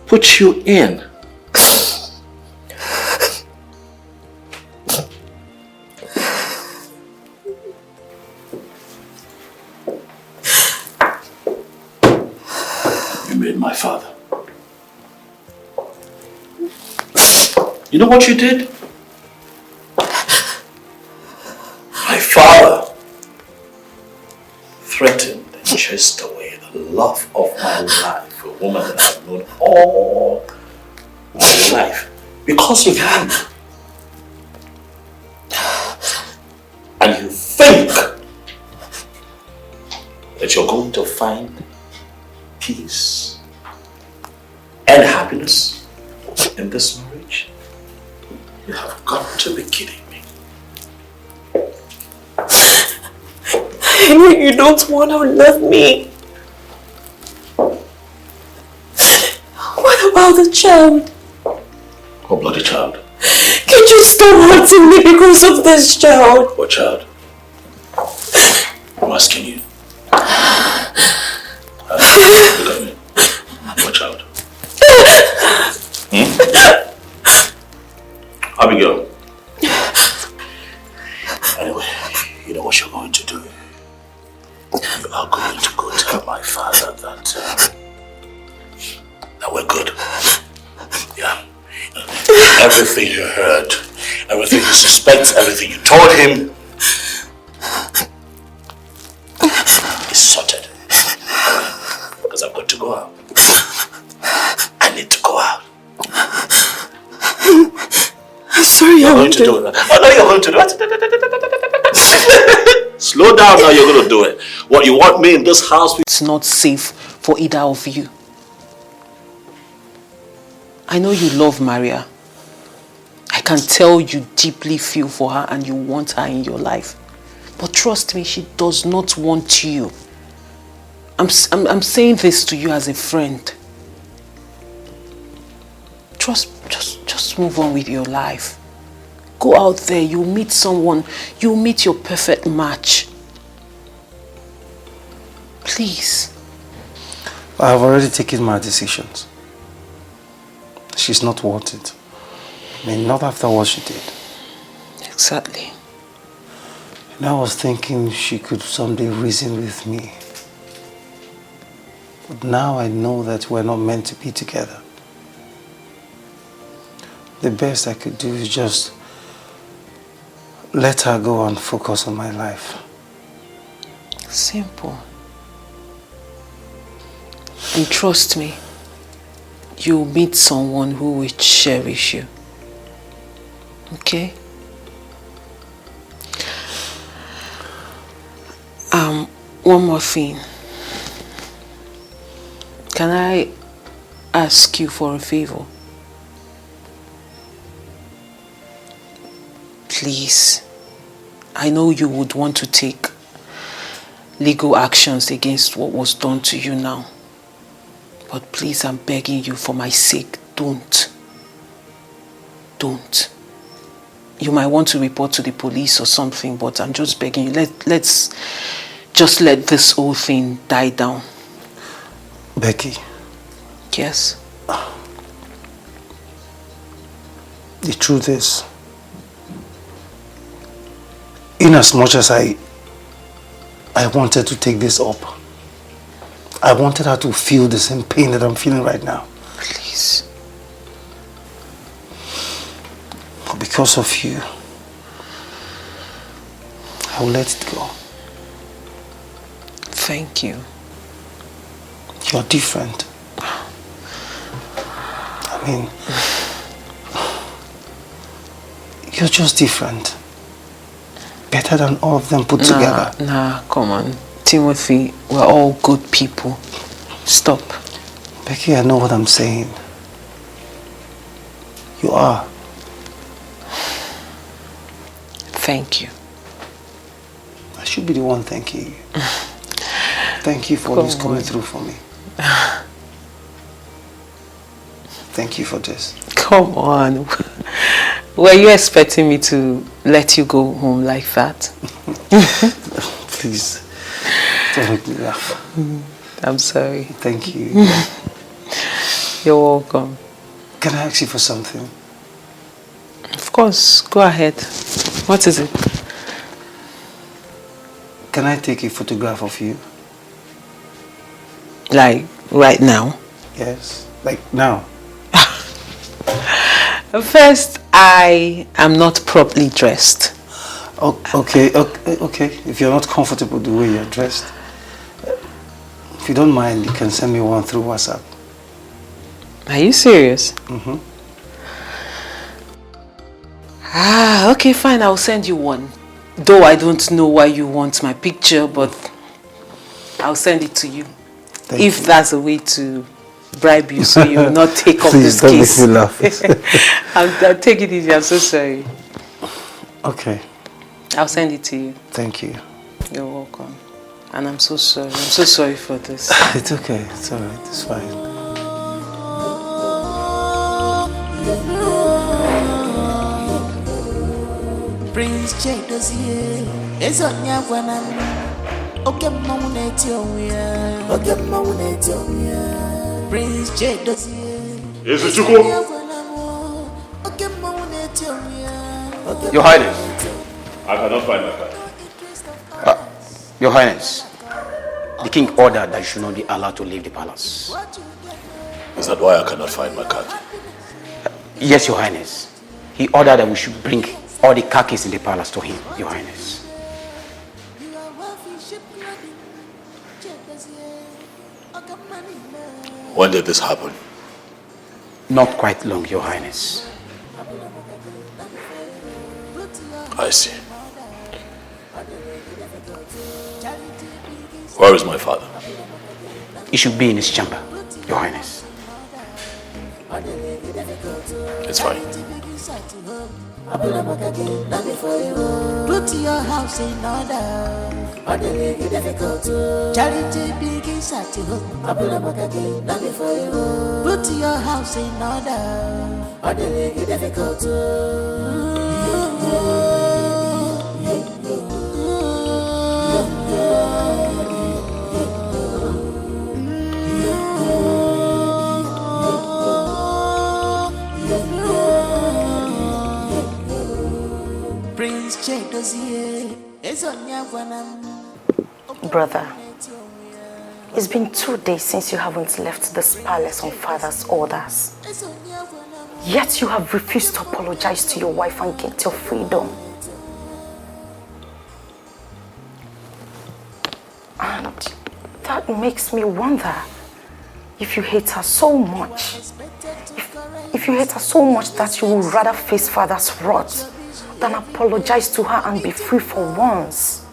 put you in? My father. You know what you did? My father threatened and chased away the love of my life, a woman that I've known all my life, because of you. And that you're going to find peace and happiness in this marriage? You have got to be kidding me. I know you don't want to love me. What about the child? What bloody child? Can you stop hurting me because of this child? What child? I'm asking you. Look at me. What child? Abigail. Anyway, you know what you're going to do? You are going to go tell my father that we're good. Yeah. Everything you heard, everything you suspect, everything you told him is sorted. Because I've got to go out. I need to go out. I'm sorry, you're going to do it. Oh no, you're going to do it. Slow down now, you're going to do it. What you want me in this house? It's not safe for either of you. I know you love Maria. I can tell you deeply feel for her and you want her in your life. But trust me, she does not want you. I'm saying this to you as a friend. Just move on with your life. Go out there, you'll meet someone, you'll meet your perfect match. Please. I have already taken my decisions. She's not worth it. I mean, not after what she did. Exactly. And I was thinking she could someday reason with me. But now I know that we're not meant to be together. The best I could do is just let her go and focus on my life. Simple. And trust me, you'll meet someone who will cherish you. Okay? One more thing. Can I ask you for a favor? Please. I know you would want to take legal actions against what was done to you now. But please, I'm begging you for my sake, don't. Don't. You might want to report to the police or something, but I'm just begging you, let's just let this whole thing die down. Becky. Yes? The truth is, in as much as I wanted to take this up, I wanted her to feel the same pain that I'm feeling right now. Please. But because of you, I will let it go. Thank you. You're different. I mean, you're just different. Better than all of them put together. Nah, come on. Timothy, we're all good people. Stop. Becky, I know what I'm saying. You are. Thank you. I should be the one thanking you. Thank you for always coming through for me. Thank you for this. Come on. Were you expecting me to let you go home like that? Please, don't make me laugh. I'm sorry. Thank you. You're welcome. Can I ask you for something? Of course, go ahead. What is it? Can I take a photograph of you? Like, right now? Yes, like now. First, I am not properly dressed. Okay. If you're not comfortable the way you're dressed, if you don't mind, you can send me one through WhatsApp. Are you serious? Mm-hmm. Okay, fine. I'll send you one. Though I don't know why you want my picture, but I'll send it to you. If that's a way to bribe you so you will not take up this case. Please don't make me laugh. I'll take it easy, I'm so sorry. Okay. I'll send it to you. Thank you. You're welcome. And I'm so sorry. I'm so sorry for this. It's okay. It's alright. It's fine. Prince J dossier is on your one. Okay, Mamunetio, okay, Mamunetio, Prince J dossier. Is it you? Your Highness. I cannot find my card. Your Highness, the king ordered that you should not be allowed to leave the palace. Is that why I cannot find my card? Yes, Your Highness. He ordered that we should bring all the car keys in the palace to him, Your Highness. When did this happen? Not quite long, Your Highness. I see. Where is my father? He should be in his chamber, Your Highness. It's fine. Put your house in order. Charity begins at home. Put your house in Prince J dossier is on your one. Brother, it's been 2 days since you haven't left this palace on father's orders. Yet you have refused to apologize to your wife and get your freedom. And that makes me wonder if you hate her so much. If you hate her so much that you would rather face father's wrath than apologize to her and be free for once.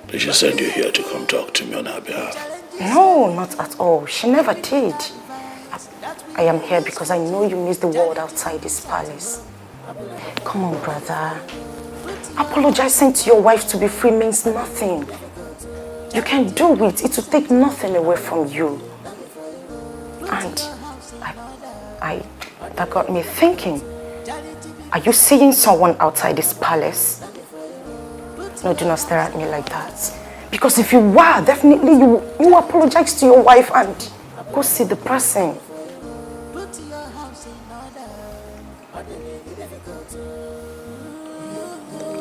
Did she send you here to come talk to me on her behalf? No, not at all. She never did. I am here because I know you miss the world outside this palace. Come on, brother. Apologizing to your wife to be free means nothing. You can do it. It will take nothing away from you. And that got me thinking. Are you seeing someone outside this palace? No, do not stare at me like that. Because if you were, definitely you apologize to your wife and go see the person.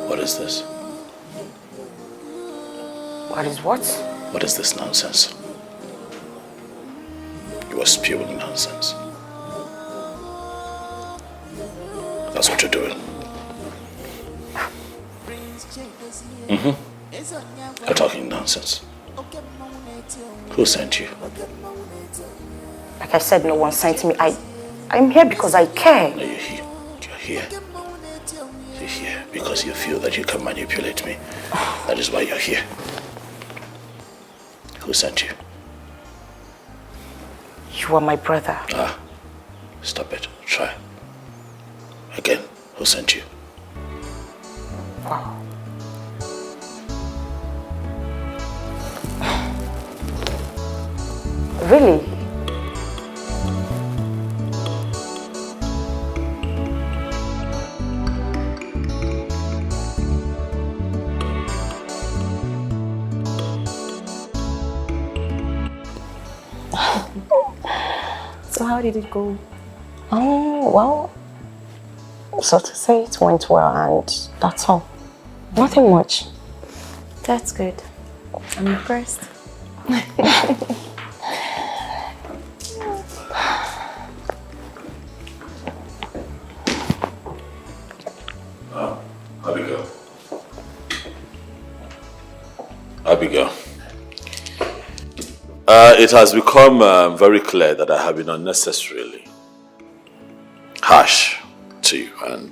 What is this? What is what? What is this nonsense? You are spewing nonsense. That's what you're doing. You're talking nonsense. Who sent you? Like I said, no one sent me. I'm here because I care. No, you're here. You're here. You're here because you feel that you can manipulate me. That is why you're here. Who sent you? You are my brother. Stop it. Try. Again, who sent you? Wow. Really? So how did it go? Well, so to say it went well and that's all. Nothing much. That's good. I'm impressed. Abigail. It has become very clear that I have been unnecessarily harsh to you, and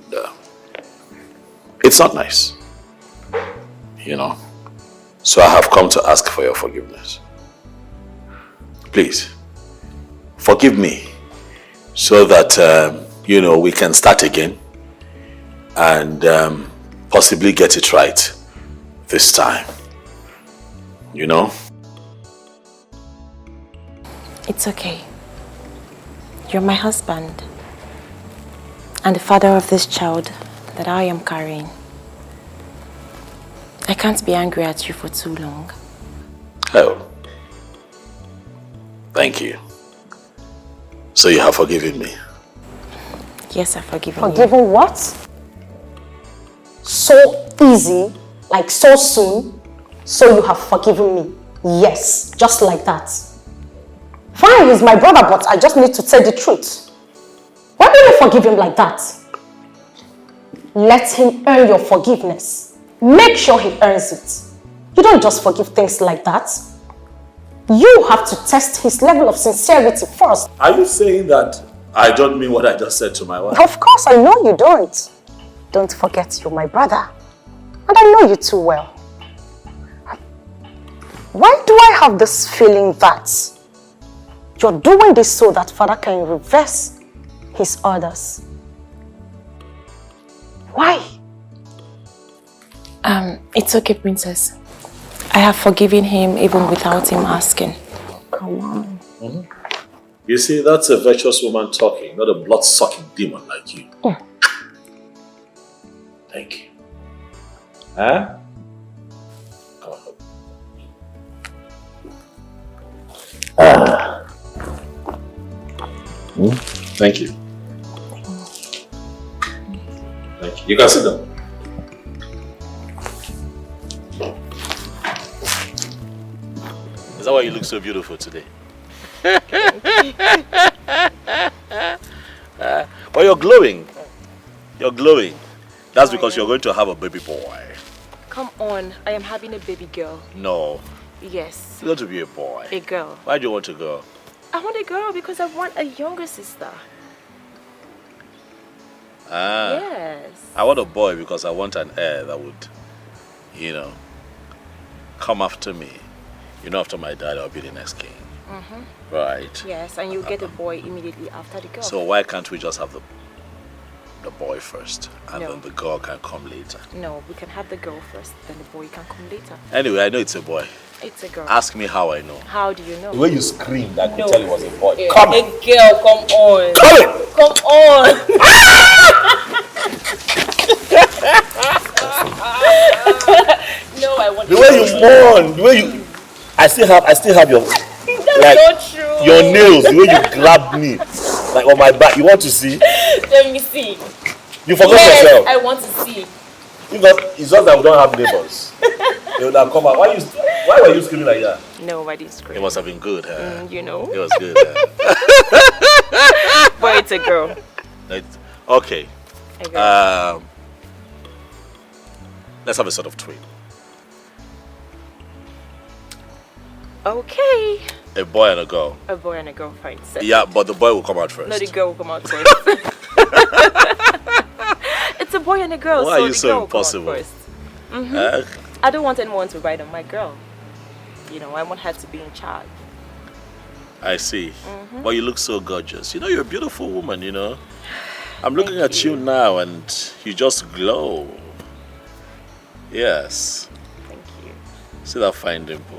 it's not nice, you know. So I have come to ask for your forgiveness. Please, forgive me so that, you know, we can start again and possibly get it right this time, you know? It's okay. You're my husband and the father of this child that I am carrying. I can't be angry at you for too long. Oh. Thank you. So you have forgiven me? Yes, I've forgiven you. Forgiven what? So easy, like so soon, so you have forgiven me. Yes, just like that. Fine, he's my brother, but I just need to tell the truth. Why do you forgive him like that? Let him earn your forgiveness. Make sure he earns it. You don't just forgive things like that. You have to test his level of sincerity first. Are you saying that I don't mean what I just said to my wife? Of course, I know you don't. Don't forget you're my brother. And I know you too well. Why do I have this feeling that you're doing this so that Father can reverse his orders? Why? It's okay, Princess. I have forgiven him even without him asking. Come on. Mm-hmm. You see, that's a virtuous woman talking, not a blood-sucking demon like you. Yeah. Thank you. Huh? Come on. Thank you. Thank you. You can sit down. Is that why you look so beautiful today? But you're glowing. You're glowing. That's because you're going to have a baby boy. Come on, I am having a baby girl. No. Yes. It's going to be a boy. A girl. Why do you want a girl? I want a girl because I want a younger sister. Ah. Yes. I want a boy because I want an heir that would, you know, come after me. You know, after my dad, I'll be the next king. Mm-hmm. Right. Yes, and you get a boy immediately after the girl. So why can't we just have the boy first and No. then the girl can come later? No, we can have the girl first, then the boy can come later. Anyway, I know it's a boy. It's a girl. Ask me how I know. How do you know? The way you screamed, I could No. tell it was a boy. A Come girl, come on. Come on. No, I want The way you mourn, the way you, I still have your, That's like, not true. your nails, the way you grabbed me, like on my back. You want to see? Let me see. You forgot Yes, yourself. I want to see. Because it's just that we don't have neighbors. They would have come out. Why were you screaming like that? Nobody screamed. It must have been good, huh? You know. It was good. But it's a girl. Okay. A girl. Let's have a sort of twin. Okay. A boy and a girl. A boy and a girl, fine. So Yeah, but the boy will come out first. no, the girl will come out first. It's a boy and a girl. Why so are you the so girl will come out impossible? first. I don't want anyone to ride on my girl. You know, I want her to be in charge. I see. But you look so gorgeous. You know, you're a beautiful woman, you know. I'm looking at you now and you just glow. Yes. Thank you. See that fine dimple?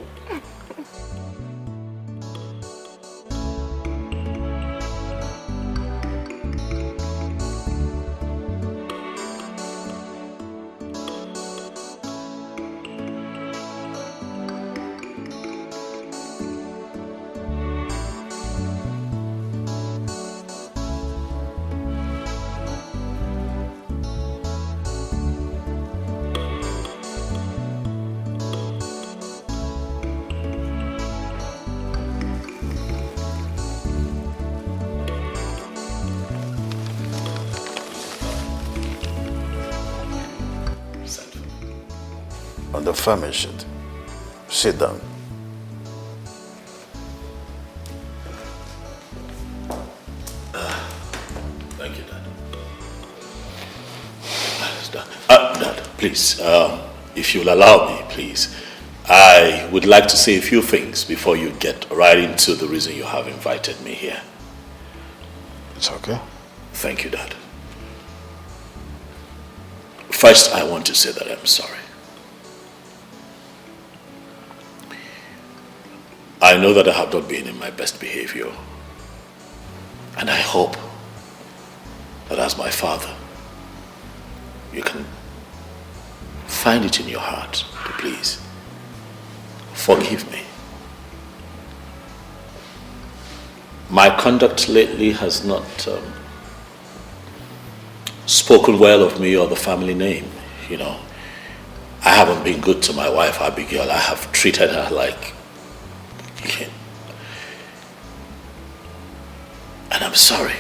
On the family sheet. Sit down. Thank you, Dad. Please, if you'll allow me, please, I would like to say a few things before you get right into the reason you have invited me here. It's okay. Thank you, Dad. First, I want to say that I'm sorry. I know that I have not been in my best behavior. And I hope that as my father, you can find it in your heart to please forgive me. My conduct lately has not spoken well of me or the family name, you know. I haven't been good to my wife, Abigail. I have treated her like... And I'm sorry.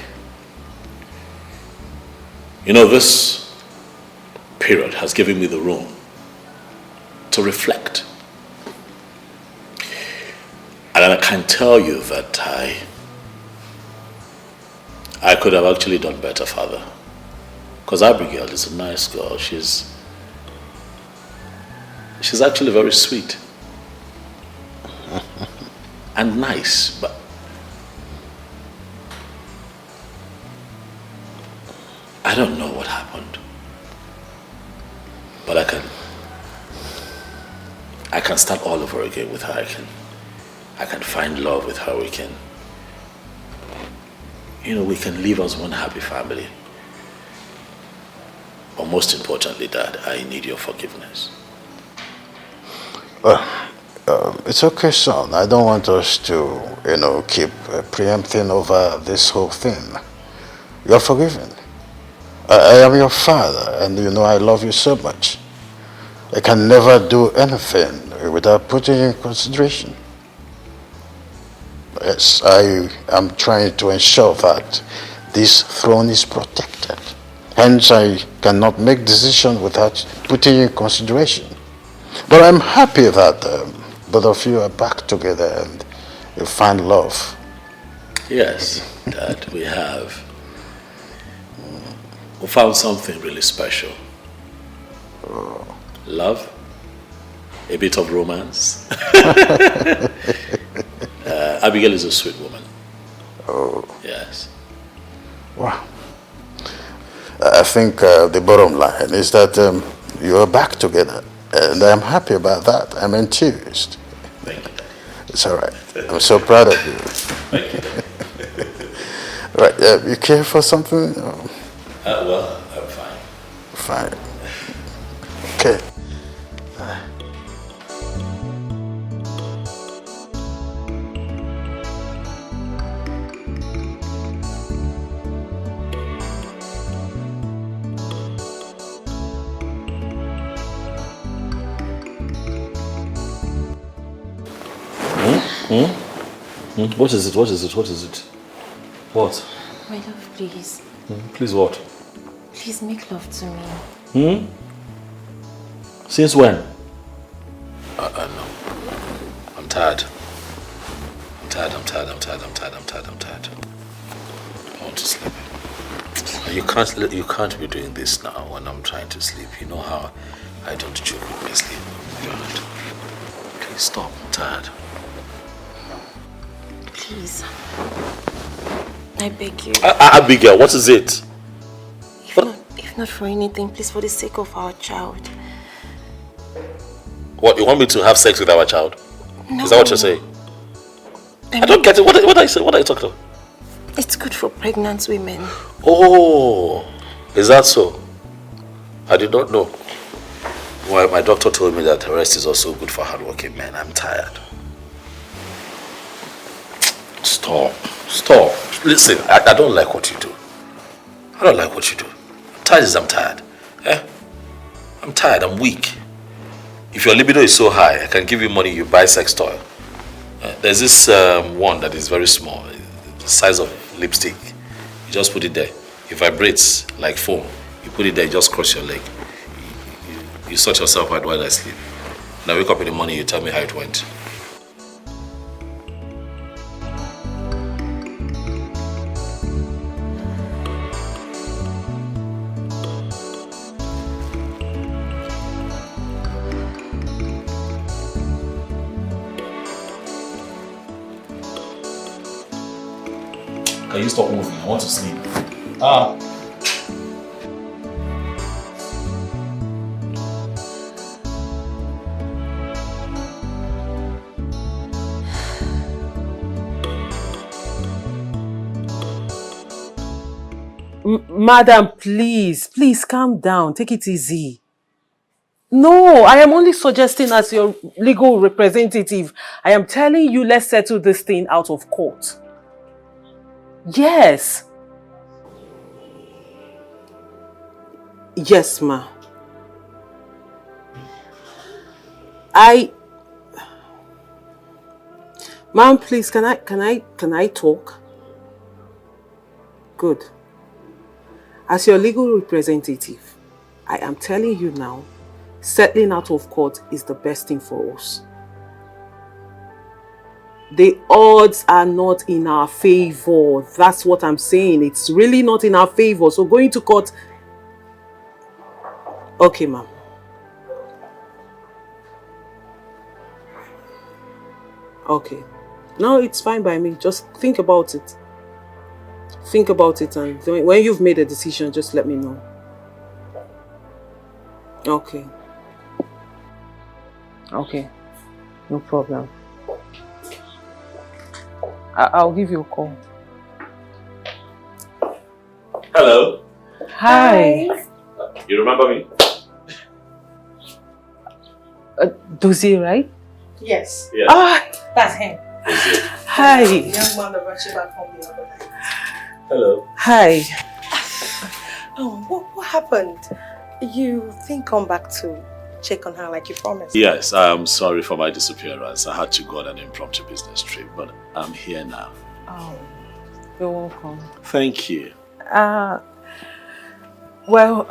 You know, this period has given me the room to reflect. And I can tell you that I could have actually done better, Father. Because Abigail is a nice girl. She's actually very sweet. And nice, but I don't know what happened. But I can start all over again with her. I can find love with her. We can live as one happy family. But most importantly, Dad, I need your forgiveness. It's okay, son. I don't want us to, keep preempting over this whole thing. You're forgiven. I am your father, and I love you so much. I can never do anything without putting you in consideration. Yes, I am trying to ensure that this throne is protected. Hence, I cannot make decisions without putting you in consideration. But I'm happy that both of you are back together and you find love. Yes, Dad, we have. We found something really special. Love, a bit of romance. Abigail is a sweet woman. Oh. Yes. Wow. I think the bottom line is that you are back together. And I'm happy about that. I'm enthused. Thank you, Daddy. It's all right. I'm so proud of you. Thank you. Right, you care for something? Well, I'm fine. Fine. Okay. What is it? What is it? What is it? What? My love, please. Please what? Please make love to me. Since when? No. I'm tired. I'm tired. I want to sleep. You can't be doing this now when I'm trying to sleep. You know how I don't joke with my sleep. God. Please stop. I'm tired. Please. I beg you. Abigail, what is it? If not for anything, please, for the sake of our child. What, you want me to have sex with our child? No. Is that what you're saying? I don't get it. What are you talking about? It's good for pregnant women. Oh, is that so? I did not know. Well, my doctor told me that rest is also good for hardworking men. I'm tired. Stop. Listen, I don't like what you do. I'm tired as I'm tired. I'm tired, I'm weak. If your libido is so high, I can give you money, you buy sex toy. There's this one that is very small, the size of lipstick. You just put it there. It vibrates like foam. You put it there, you just cross your leg. You sort yourself out while I sleep. Now wake up in the morning, you tell me how it went. Can you stop moving? I want to sleep. Ah. Madam, please calm down. Take it easy. No, I am only suggesting as your legal representative. I am telling you, let's settle this thing out of court. Yes. Yes, ma. Ma'am, please, can I talk? Good. As your legal representative, I am telling you now, settling out of court is the best thing for us. The odds are not in our favor. That's what I'm saying. It's really not in our favor. So going to court... Okay, ma'am. Okay. No, it's fine by me. Just think about it. Think about it, and when you've made a decision, just let me know. Okay. Okay. No problem. I'll give you a call. Hello. Hi. You remember me? Dozie, right? Yes. Yes. Ah, that's him. Hi. The young man that brought you back home the other night. Hello. Hi. Oh, what happened? You think come back to check on her like you promised? Yes, I'm sorry for my disappearance. I had to go on an impromptu business trip, but I'm here now. Oh, you're welcome. Thank you. Well,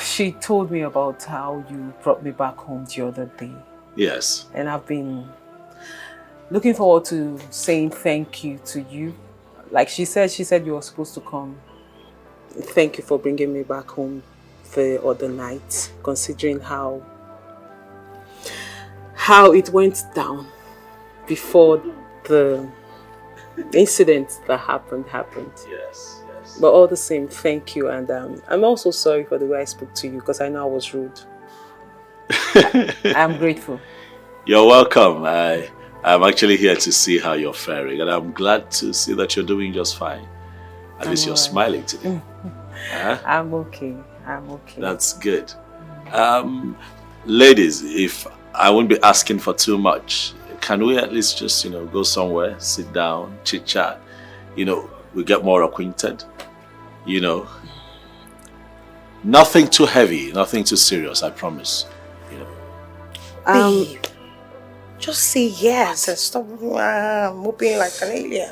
she told me about how you brought me back home the other day. Yes. And I've been looking forward to saying thank you to you. Like she said you were supposed to come. Thank you for bringing me back home the other night, considering how it went down before the incident that happened. Yes. But all the same, thank you. And I'm also sorry for the way I spoke to you, because I know I was rude. I'm grateful. You're welcome. I'm actually here to see how you're faring, and I'm glad to see that you're doing just fine. At least you're smiling today. Huh? I'm okay. That's good. Ladies, if I won't be asking for too much, can we at least just, go somewhere, sit down, chit chat, we get more acquainted, Nothing too heavy, nothing too serious, I promise. Babe, just say yes and stop moving like an alien.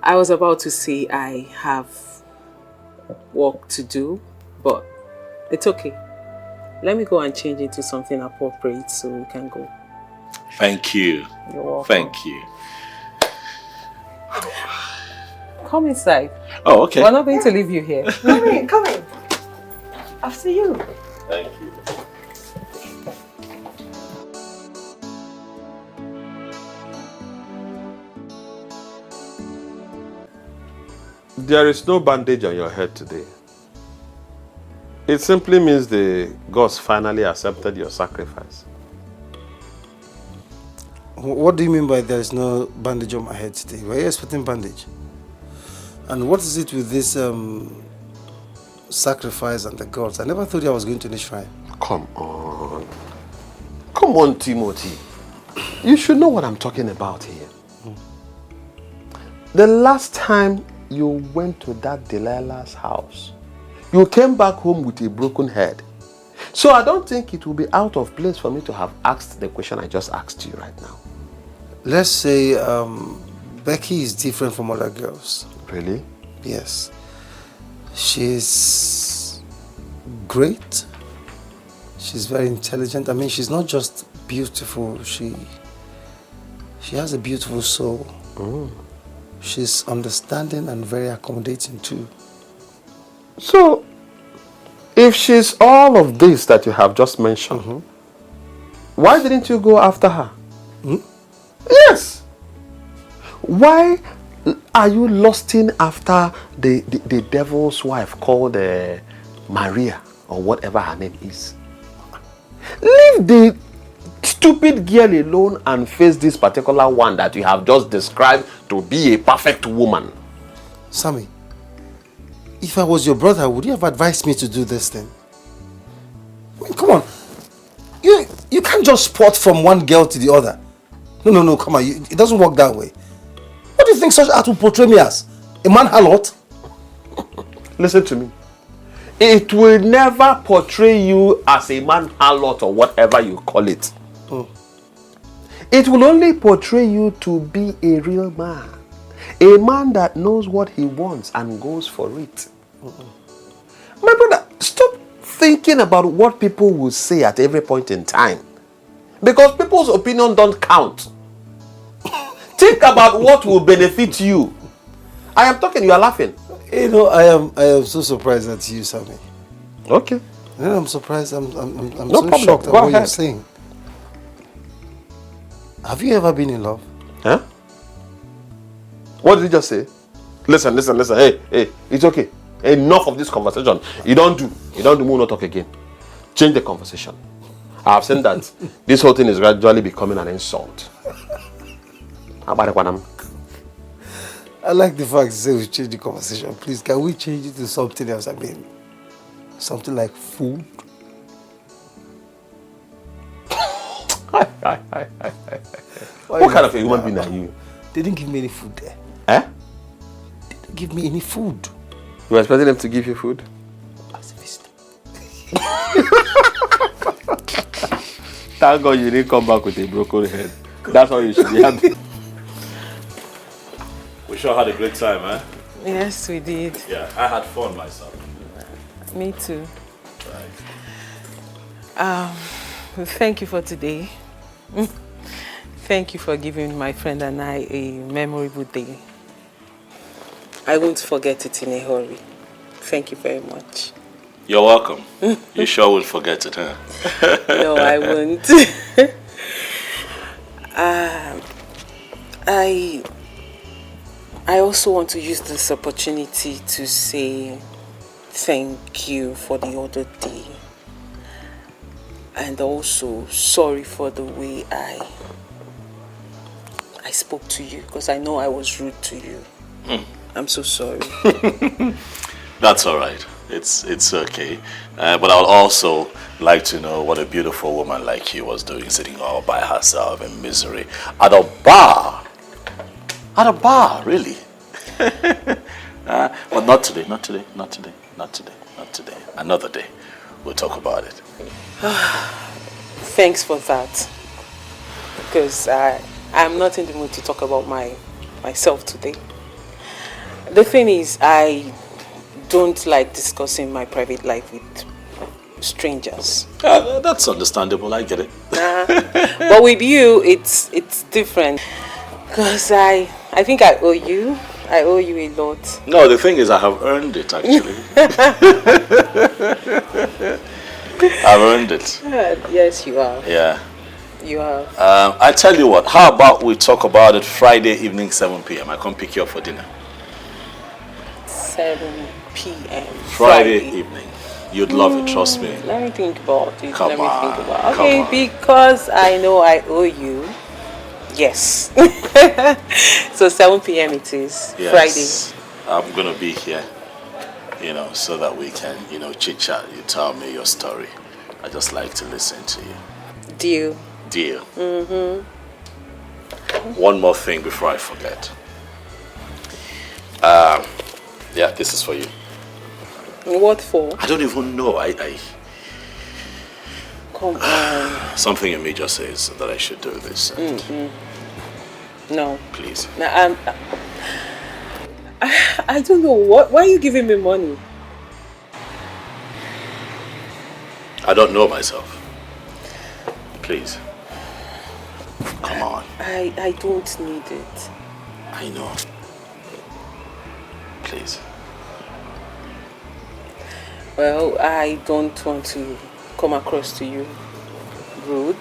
I was about to say I have work to do, but it's okay. Let me go and change into something appropriate so we can go. Thank you. You're welcome. Thank you. Come inside. Oh, okay. We're not going to leave you here. Come in. After you. Thank you. There is no bandage on your head today. It simply means the gods finally accepted your sacrifice. What do you mean by there is no bandage on my head today? Were you expecting bandage? And what is it with this sacrifice and the gods? I never thought I was going to the shrine. Come on. Come on, Timothy. You should know what I'm talking about here. The last time you went to that Delilah's house, you came back home with a broken head. So I don't think it will be out of place for me to have asked the question I just asked you right now. Let's say Becky is different from other girls. Really? Yes. She's great. She's very intelligent. I mean, she's not just beautiful. She has a beautiful soul. She's understanding and very accommodating too. So, if she's all of this that you have just mentioned, why didn't you go after her? Yes. Why Are you lusting after the devil's wife called Maria or whatever her name is? Leave the stupid girl alone and face this particular one that you have just described to be a perfect woman. Sammy, if I was your brother, would you have advised me to do this thing? I mean, come on. You can't just sport from one girl to the other. No, come on. It doesn't work that way. What do you think such art will portray me as? A man harlot? Listen to me. It will never portray you as a man harlot or whatever you call it. It will only portray you to be a real man. A man that knows what he wants and goes for it. My brother, stop thinking about what people will say at every point in time. Because people's opinion don't count. Think about what will benefit you. I am talking, you are laughing. You know, I am so surprised at you, Sammy. Okay. Yeah, I'm surprised. I'm no so problem. shocked at Go what ahead. you're saying. Have you ever been in love? Huh? What did you just say? Listen. Hey, it's okay. Enough of this conversation. You don't do, we'll not talk again. Change the conversation. I have seen that this whole thing is gradually becoming an insult. How about it, I like the fact you say we change the conversation. Please, can we change it to something else? I mean, something like food? What kind of a human being are you? They didn't give me any food there. Eh? They didn't give me any food. You were expecting them to give you food? As a visitor. Thank God you didn't come back with a broken head. That's how you should be happy. We sure had a great time, eh? Yes, we did. Yeah, I had fun myself. Me too. Right. Thank you for today. Thank you for giving my friend and I a memorable day. I won't forget it in a hurry. Thank you very much. You're welcome. You sure will forget it, huh? No, I won't. I also want to use this opportunity to say thank you for the other day. And also sorry for the way I spoke to you, because I know I was rude to you. I'm so sorry. That's all right. It's okay. But I would also like to know what a beautiful woman like you was doing, sitting all by herself in misery at a bar. At a bar, really. But not today. Another day. We'll talk about it. Thanks for that. Because I'm not in the mood to talk about myself today. The thing is, I don't like discussing my private life with strangers. That's understandable, I get it. But with you, it's different. Because I think I owe you. I owe you a lot. No, the thing is, I have earned it, actually. I've earned it. Yes, you have. Yeah. You have. I tell you what, how about we talk about it Friday evening, 7 p.m. I come pick you up for dinner. 7 p.m. Friday evening. You'd love it, trust me. Let me think about it. Come on, Okay, because I know I owe you. Yes. So 7 p.m. it is. Yes. Friday. I'm going to be here, so that we can, chit-chat. You tell me your story. I just like to listen to you. Deal. Deal. Mm-hmm. One more thing before I forget. Yeah, this is for you. What for? I don't even know. Come on. Something in me just says that I should do this. No. Please. Now, I don't know. Why are you giving me money? I don't know myself. Please. Come on. I don't need it. I know. Please. Well, I don't want to come across to you rude.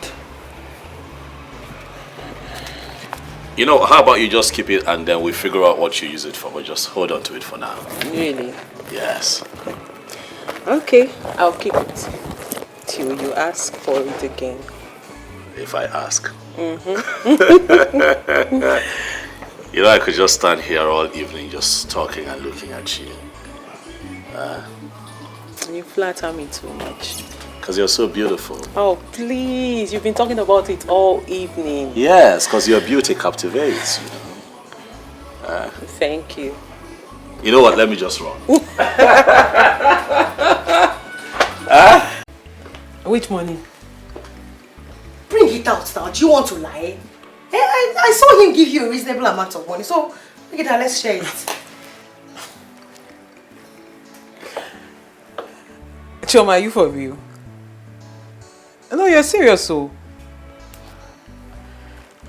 You know, how about you just keep it and then we figure out what you use it for, but just hold on to it for now. Really? Yes. Okay, I'll keep it till you ask for it again. If I ask. Mm-hmm. You know, I could just stand here all evening just talking and looking at you. You flatter me too much. Because you're so beautiful. Oh, please. You've been talking about it all evening. Yes, because your beauty captivates, you know. Thank you. You know what? Let me just run. Which money? Bring it out now. Do you want to lie? I saw him give you a reasonable amount of money, so bring it out, let's share it. Choma, are you for real? No, you're serious, so.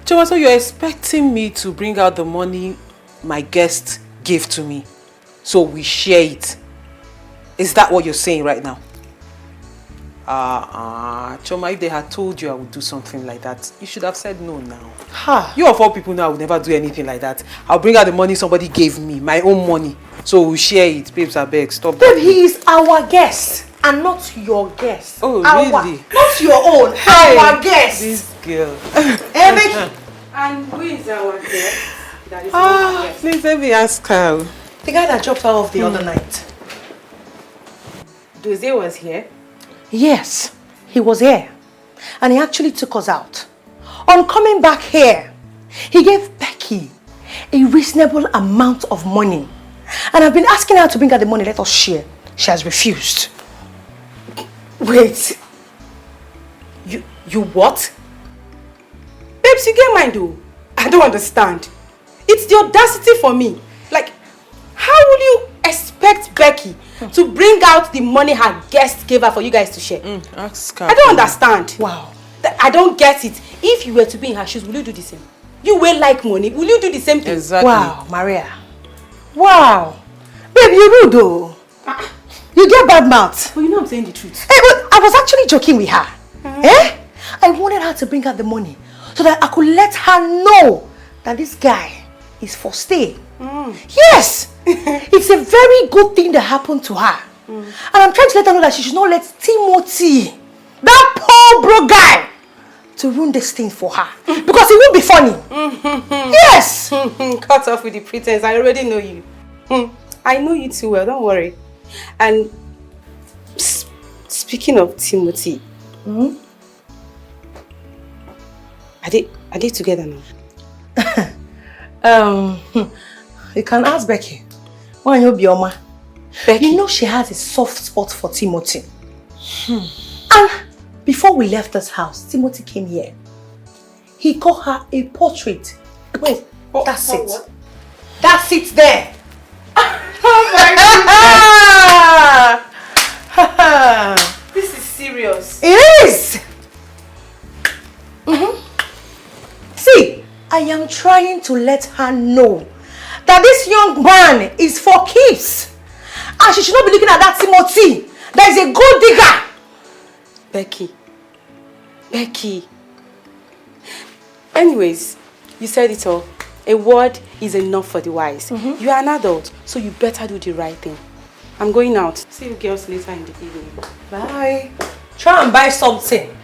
Choma, so you're expecting me to bring out the money my guest gave to me, so we share it? Is that what you're saying right now? Choma, if they had told you I would do something like that, you should have said no now. Ha! You of all people know I would never do anything like that. I'll bring out the money somebody gave me, my own money, so we'll share it. Babes, I beg, stop. Babe, he is our guest and not your guest. Oh, our, really? Not your own, Hey, our guest. This girl. Hey, Becky. And who is our guest? That is Please let me ask her. The guy that dropped her off the other night. Doze was here? Yes, he was here. And he actually took us out. On coming back here, he gave Becky a reasonable amount of money. And I've been asking her to bring her the money, let us share. She has refused. Wait. You what? Babes, you get mine though. I don't understand. It's the audacity for me. Like, how will you expect Becky to bring out the money her guest gave her for you guys to share? Ask her. I don't understand. Wow. I don't get it. If you were to be in her shoes, will you do the same? You will like money. Will you do the same thing? Exactly. Wow, Maria. Wow. Babe, you're rude though. You get bad mouth. But you know I'm saying the truth. Hey, but I was actually joking with her. I wanted her to bring out the money so that I could let her know that this guy is for stay. Yes! It's a very good thing that happened to her. And I'm trying to let her know that she should not let Timothy, that poor broke guy, to ruin this thing for her. Because it won't be funny. Yes! Cut off with the pretense. I already know you. I know you too well, don't worry. And speaking of Timothy, are they together now? You can ask Becky. Why you Bioma? Becky, you know she has a soft spot for Timothy. And before we left this house, Timothy came here. He called her a portrait. Wait, that's it. What? That's it there. Oh my God! This is serious. It is. See, I am trying to let her know that this young man is for keeps. And she should not be looking at that Timothy. That is a gold digger. Becky. Anyways, you said it all. A word is enough for the wise. You are an adult, so you better do the right thing. I'm going out. See you girls later in the evening. Bye. Try and buy something.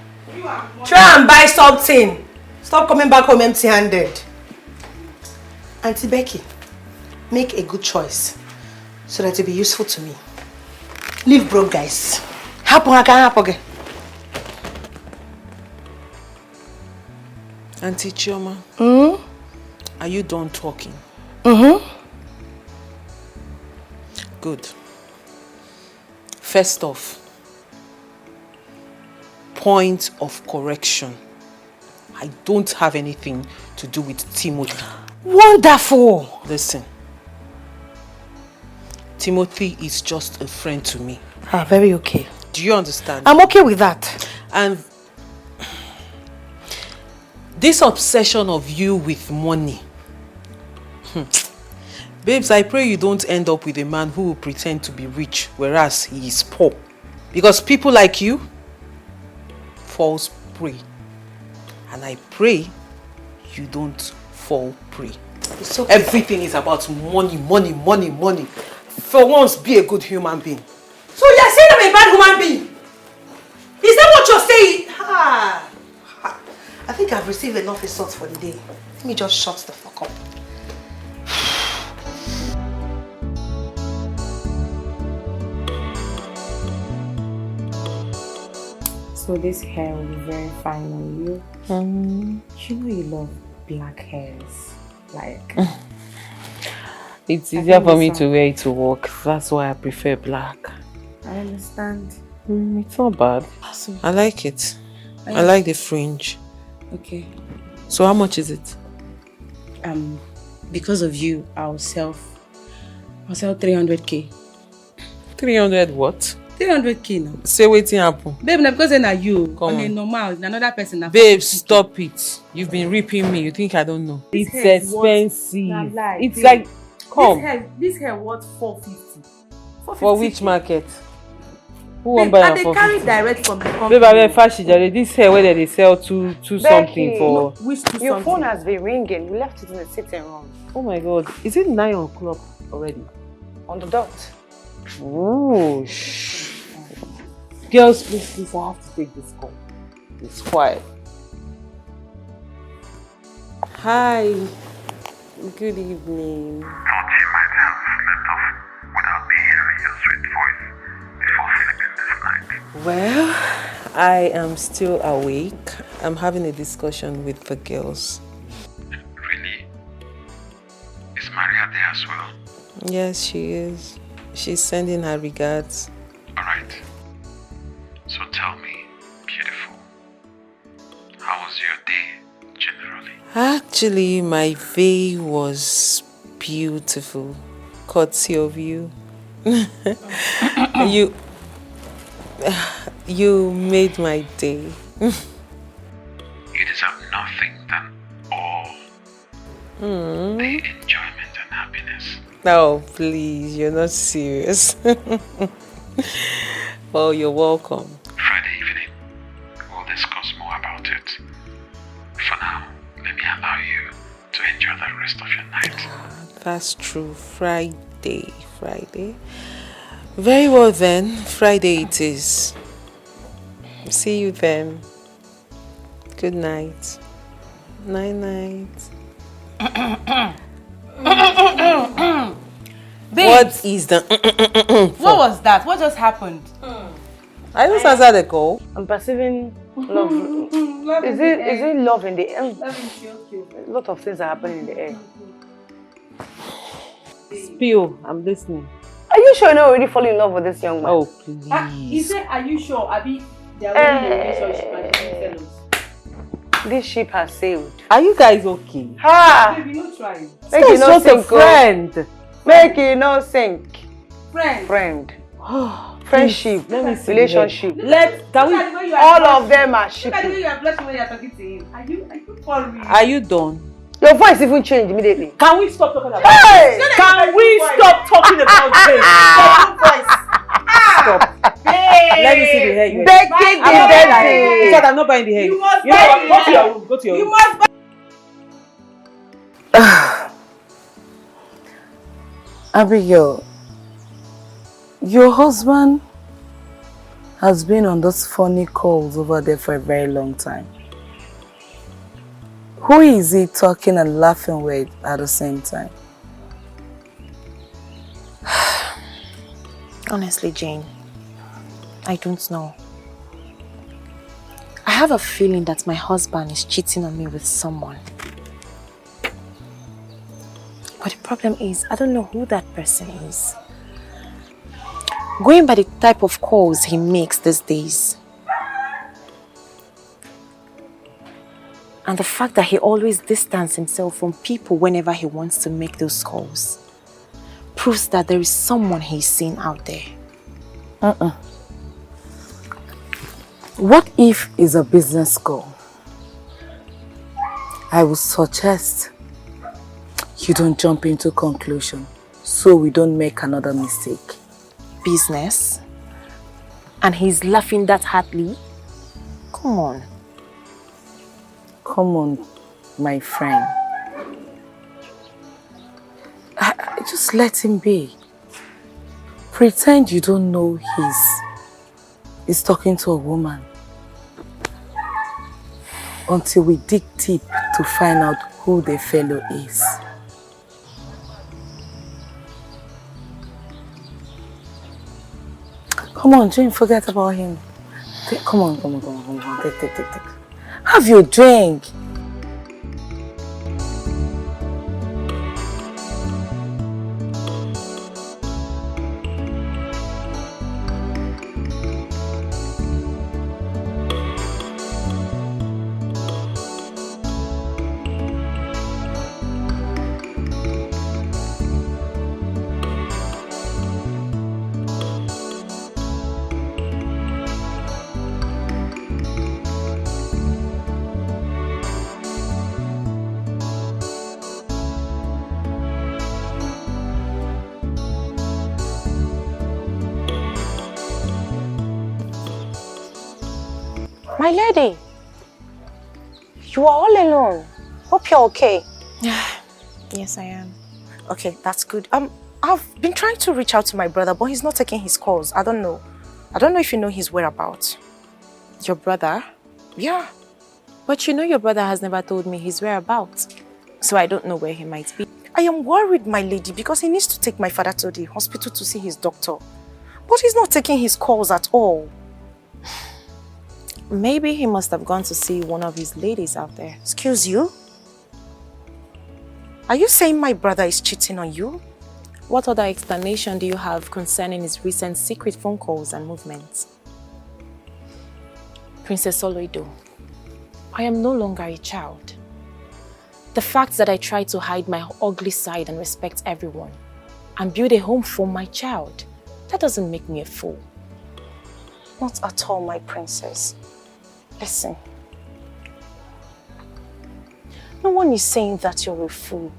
Try and buy something. Stop coming back home empty-handed. Auntie Becky, make a good choice so that it'll be useful to me. Leave broke guys. Happen again. Auntie Chioma, are you done talking? Good. First off, point of correction. I don't have anything to do with Timothy. Wonderful. Listen. Timothy is just a friend to me. Very okay. Do you understand? I'm okay with that. And this obsession of you with money. Babes, I pray you don't end up with a man who will pretend to be rich, whereas he is poor. Because people like you falls prey. And I pray you don't fall prey. It's okay. Everything is about money, money, money, money. For once, be a good human being. So you're saying I'm a bad human being? Is that what you're saying? I think I've received enough insults for the day. Let me just shut the fuck up. So this hair will be very fine on you. You know you love black hairs. Like... It's easier for me to wear it to work. That's why I prefer black. I understand. It's not bad. So, I like it. I like the fringe. Okay. So how much is it? Because of you, I'll sell 300k. 300 what? 300k now. Say waiting happen. Babe, na because na you. Come on. Normal, another person. Babe, stop it. You've been ripping me. You think I don't know? It's expensive. It's like, come. This hair worth 450. For which market? Who won't buy and they carry direct from the company. Babe, I mean, this hair where they sell two something for. Which two Your something? phone has been ringing. We left it in the sitting room. Oh my god. Is it 9 o'clock already? On the dot. Oh, girls, please, I have to take this call. It's quiet. Hi. Good evening. Don't you might have slept off without me hearing your sweet voice before sleeping this night. Well, I am still awake. I'm having a discussion with the girls. Really? Is Maria there as well? Yes, she is. She's sending her regards. Alright. So tell me, beautiful, how was your day generally? Actually, my day was beautiful. Courtesy of you. You made my day. You deserve nothing than all the enjoyment and happiness. Oh, please, you're not serious. Well, you're welcome. Friday evening, we'll discuss more about it. For now, let me allow you to enjoy the rest of your night. That's true. Friday. Very well then. Friday it is. See you then. Good night. Night. What is the What was that? What just happened? I just answered the call. I'm perceiving love. Is it love in the air? A lot of things are happening in the air. Spill, I'm listening. Are you sure you're not already falling in love with this young man? Oh, please. He said, are you sure? Abi, they are already in a relationship and they tell us. This ship has sailed. Are you guys okay? Ha! Baby, no try. Make it no sink. Friend. Make it no sink. Friend. Friendship. Let me see. Relationship. All of them are Look at the way shipping. you are blushing when you are talking to him. Are you for real? Are you done? Your voice even changed immediately. Can we stop talking about Hey! this? Can we stop talking about this? Stop. Let me see the hair. You Begging the baby. Shut up, I'm not buying the hair. You must know what? buy Go to the your hair. room. Go to your You room. must buy. Abigail, your husband has been on those funny calls over there for a very long time. Who is he talking and laughing with at the same time? Honestly, Jane, I don't know. I have a feeling that my husband is cheating on me with someone. But the problem is, I don't know who that person is. Going by the type of calls he makes these days, and the fact that he always distances himself from people whenever he wants to make those calls, proves that there is someone he's seen out there. What if it's a business call? I would suggest you don't jump into conclusion so we don't make another mistake. Business? And he's laughing that hardly? Come on. Come on, my friend. Just let him be. Pretend you don't know he's talking to a woman. Until we dig deep to find out who the fellow is. Come on, Jane, forget about him. Come on. Take. Have your drink. My lady, you are all alone. Hope you're okay. Yes, I am. Okay, that's good. I've been trying to reach out to my brother, but he's not taking his calls. I don't know if you know his whereabouts. Your brother? Yeah. But you know your brother has never told me his whereabouts. So I don't know where he might be. I am worried, my lady, because he needs to take my father to the hospital to see his doctor. But he's not taking his calls at all. Maybe he must have gone to see one of his ladies out there. Excuse you? Are you saying my brother is cheating on you? What other explanation do you have concerning his recent secret phone calls and movements? Princess Oloido, I am no longer a child. The fact that I try to hide my ugly side and respect everyone and build a home for my child, that doesn't make me a fool. Not at all, my princess. Listen. No one is saying that you're a fool.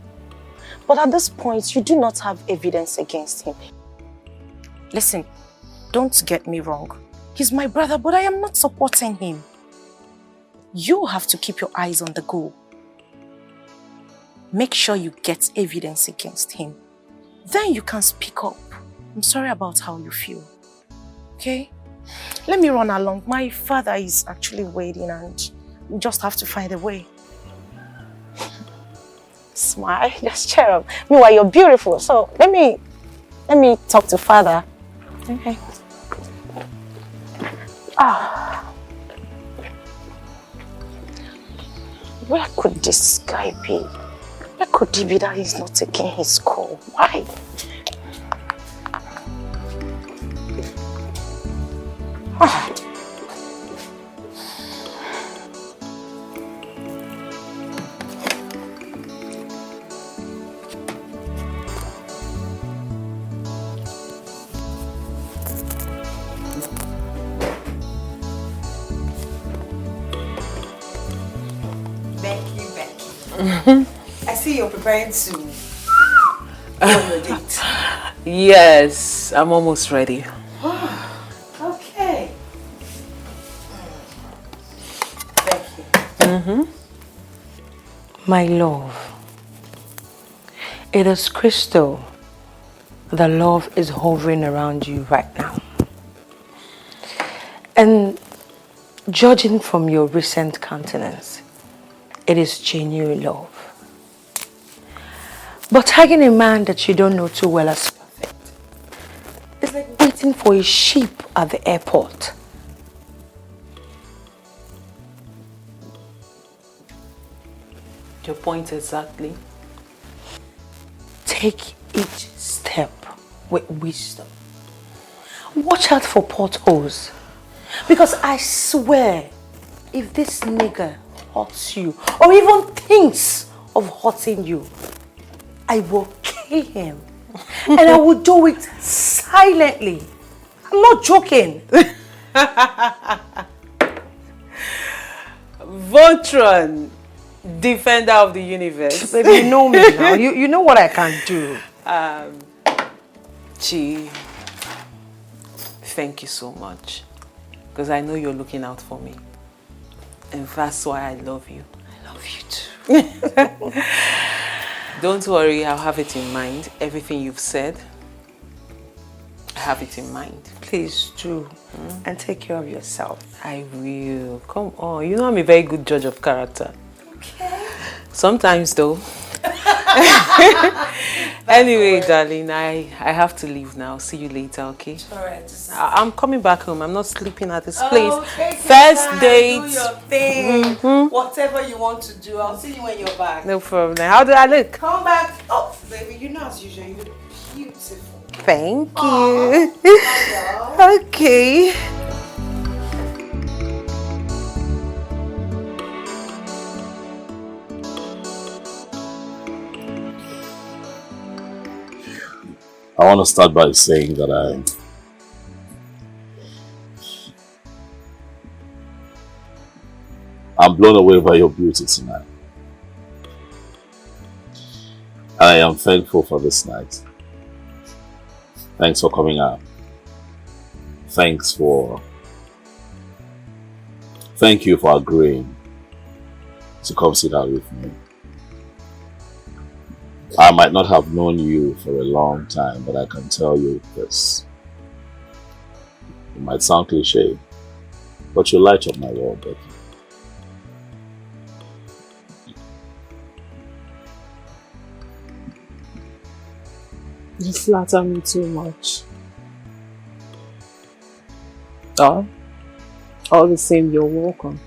But at this point, you do not have evidence against him. Listen, don't get me wrong. He's my brother, but I am not supporting him. You have to keep your eyes on the goal. Make sure you get evidence against him. Then you can speak up. I'm sorry about how you feel. Okay? Let me run along. My father is actually waiting and we just have to find a way. Smile, just cheer up. Meanwhile, you're beautiful. So let me talk to father. Okay. Where could this guy be? Where could he be that he's not taking his call? Why? I see you're preparing to go on your date. Yes, I'm almost ready. Okay. Thank you. My love, it is crystal. The love is hovering around you right now. And judging from your recent countenance, it is genuine love. But tagging a man that you don't know too well as perfect, it's like waiting for a sheep at the airport. Your point exactly. Take each step with wisdom. Watch out for potholes. Because I swear, if this nigger hurts you, or even thinks of hurting you, I will kill him. And I will do it silently. I'm not joking. Voltron, defender of the universe. Baby, you know me now. You know what I can do. Chi, thank you so much. Because I know you're looking out for me. And that's why I love you. I love you too. Don't worry, I'll have it in mind. Everything you've said, I have it in mind. Please do. And take care of yourself. I will. Come on. You know I'm a very good judge of character. Okay. Sometimes though. Anyway, darling, I have to leave now. See you later, okay? Alright. I'm coming back home. I'm not sleeping at this Oh, place. First date. Do your thing. Whatever you want to do. I'll see you when you're back. No problem. How do I look? Come back. Oh, baby, you know as usual, you look beautiful. Thank you. Okay. I want to start by saying that I'm blown away by your beauty tonight. I am thankful for this night. Thanks for coming out. Thank you for agreeing to come sit down with me. I might not have known you for a long time, but I can tell you this. It might sound cliche, but you light up my world, Becky. You flatter me too much. Oh, all the same, you're welcome.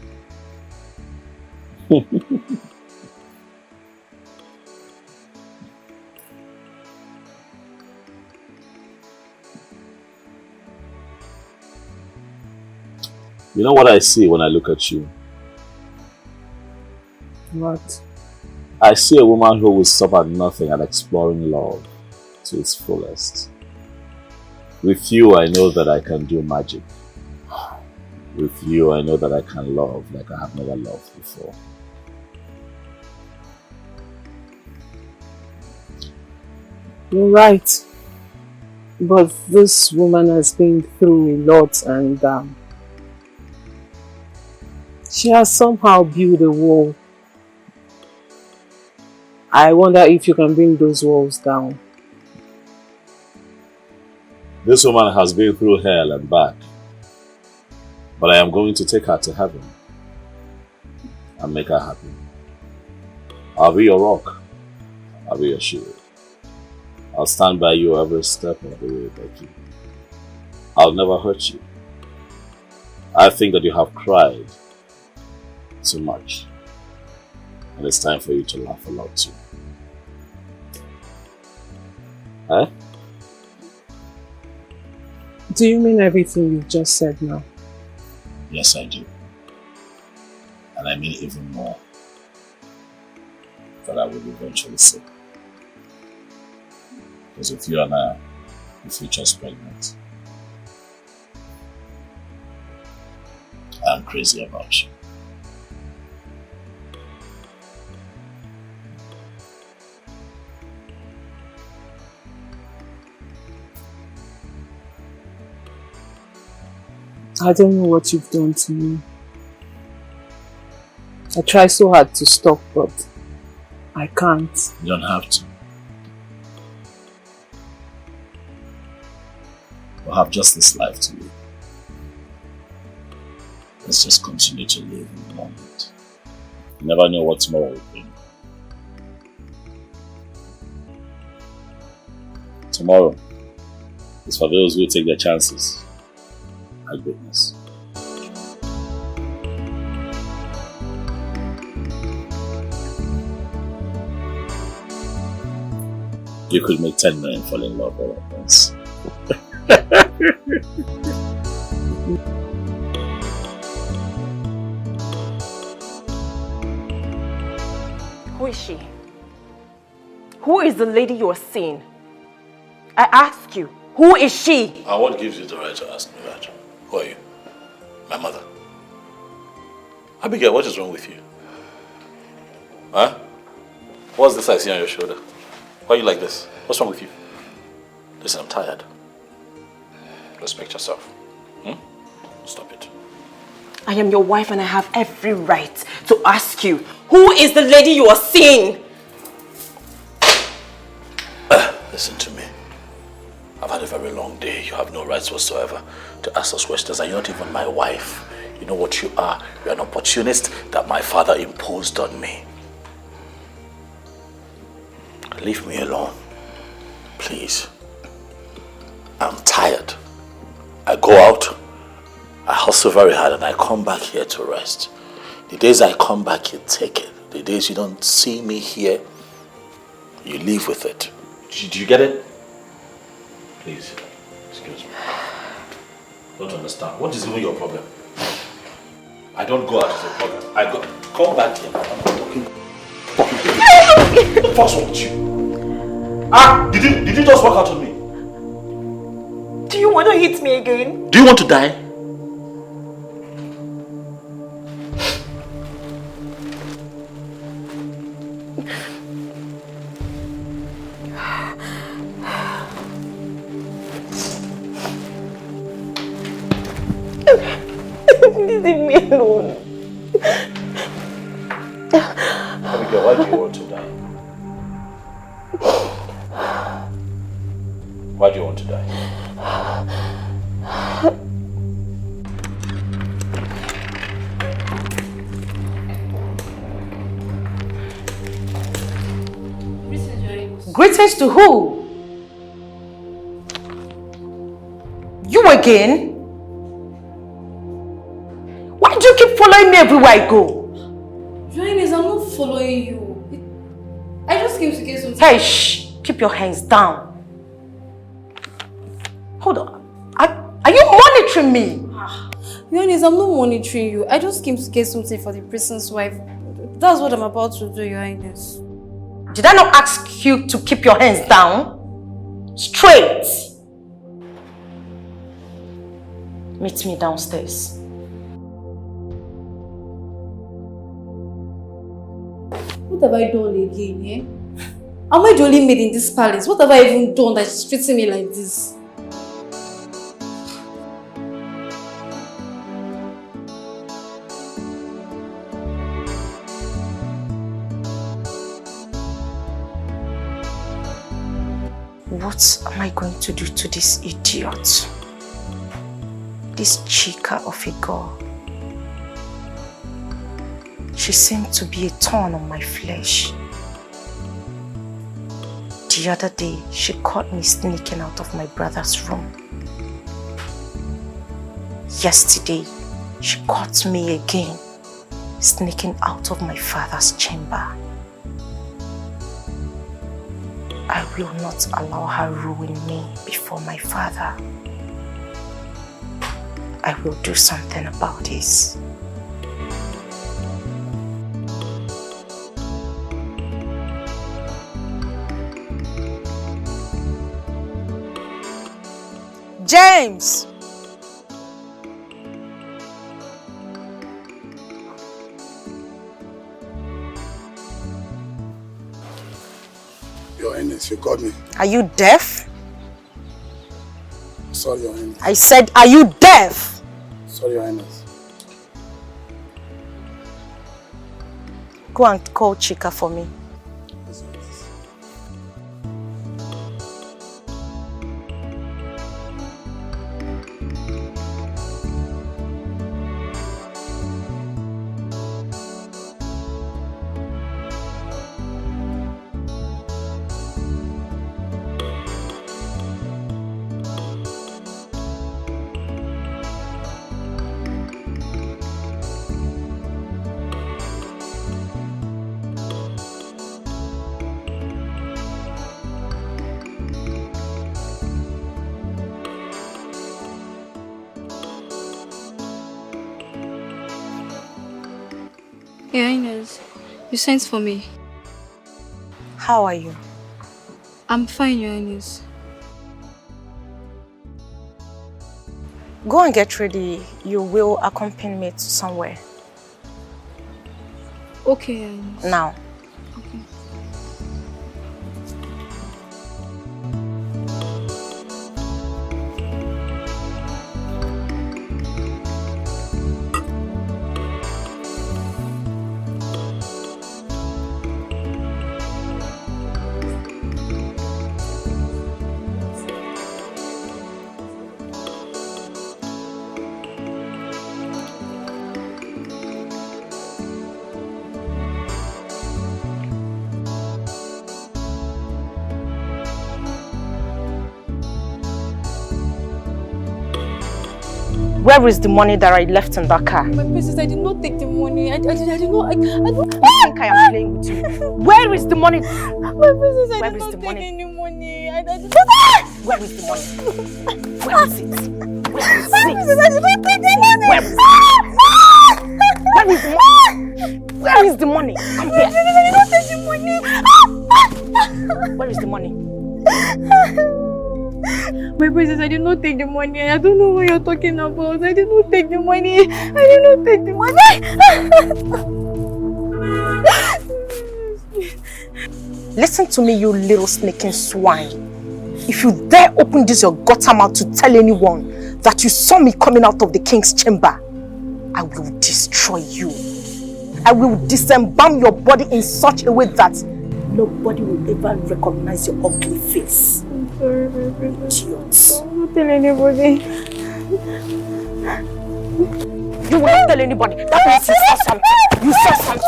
You know what I see when I look at you? What? I see a woman who will stop at nothing and exploring love to its fullest. With you, I know that I can do magic. With you, I know that I can love like I have never loved before. You're right. But this woman has been through a lot and she has somehow built a wall. I wonder if you can bring those walls down. This woman has been through hell and back. But I am going to take her to heaven and make her happy. I'll be your rock. I'll be your shield. I'll stand by you every step of the way, Becky. I'll never hurt you. I think that you have cried too much. And it's time for you to laugh a lot too. Eh? Do you mean everything you've just said now? Yes, I do. And I mean even more. That I will eventually say. Because if you and I, the future's pregnant, I'm crazy about you. I don't know what you've done to me. I try so hard to stop, but I can't. You don't have to. We'll have just this life to live. Let's just continue to live in the moment. You never know what tomorrow will bring. Tomorrow is for those who take their chances. My goodness. You could make 10 men fall in love all at once. Who is she? Who is the lady you are seeing? I ask you, who is she? And what gives you the right to ask me that? Who are you? My mother. Abigail, what is wrong with you? Huh? What's this I see on your shoulder? Why are you like this? What's wrong with you? Listen, I'm tired. Respect yourself. Stop it. I am your wife and I have every right to ask you, who is the lady you are seeing? Listen to me. I've had a very long day. You have no rights whatsoever to ask us questions, and you're not even my wife. You know what you are? You're an opportunist that my father imposed on me. Leave me alone. Please. I'm tired. I go out, I hustle very hard, and I come back here to rest. The days I come back, you take it. The days you don't see me here, you live with it. Do you get it? Please, excuse me. Don't understand. What is even your problem? I don't go out as a problem. I go. Come back here. I'm talking. What's wrong with you? Ah! Did you just walk out on me? Do you want to hit me again? Do you want to die? Leave me alone. Abigail, why do you want to die? Why do you want to die? Greetings to who? You again? Why do you keep following me everywhere I go? Your Highness, I'm not following you. I just came to get something. Hey, shh! Keep your hands down. Hold on. Are you monitoring me? Your Highness, I'm not monitoring you. I just came to get something for the prisoner's wife. That's what I'm about to do, Your Highness. Did I not ask you to keep your hands down? Straight! Meet me downstairs. What have I done again, eh? Am I the only maid in this palace? What have I even done that she's treating me like this? What am I going to do to this idiot? This chica of a girl. She seemed to be a thorn on my flesh. The other day, she caught me sneaking out of my brother's room. Yesterday, she caught me again, sneaking out of my father's chamber. I will not allow her ruin me before my father. I will do something about this. James! Your Highness, you called me. Are you deaf? Sorry, Your Highness. I said, are you deaf? Sorry, Your Highness. Go and call Chika for me. Your Highness, you sent for me. How are you? I'm fine, Your Highness. Go and get ready. You will accompany me to somewhere. Okay, Your Highness. Now. Okay. Where is the money that I left in that car? My princess, I did not take the money. I did not. I don't think I am playing with you. Where is the money? My princess, I did not take any money. Where is the money? Where is it? Where is it? My princess, I did not take the money. Where is the money? Where is the money? Come here. My princess, I did not take the money. Where is the money? My princess, I did not take the money. I don't know what you're talking about. I did not take the money. I did not take the money. Listen to me, you little sneaking swine. If you dare open this your gutter mouth to tell anyone that you saw me coming out of the king's chamber, I will destroy you. I will disembowel your body in such a way that nobody will ever recognize your ugly face. I'm sorry, my princess. Idiots. I won't tell anybody. You will not tell anybody. That means you saw something. You saw something.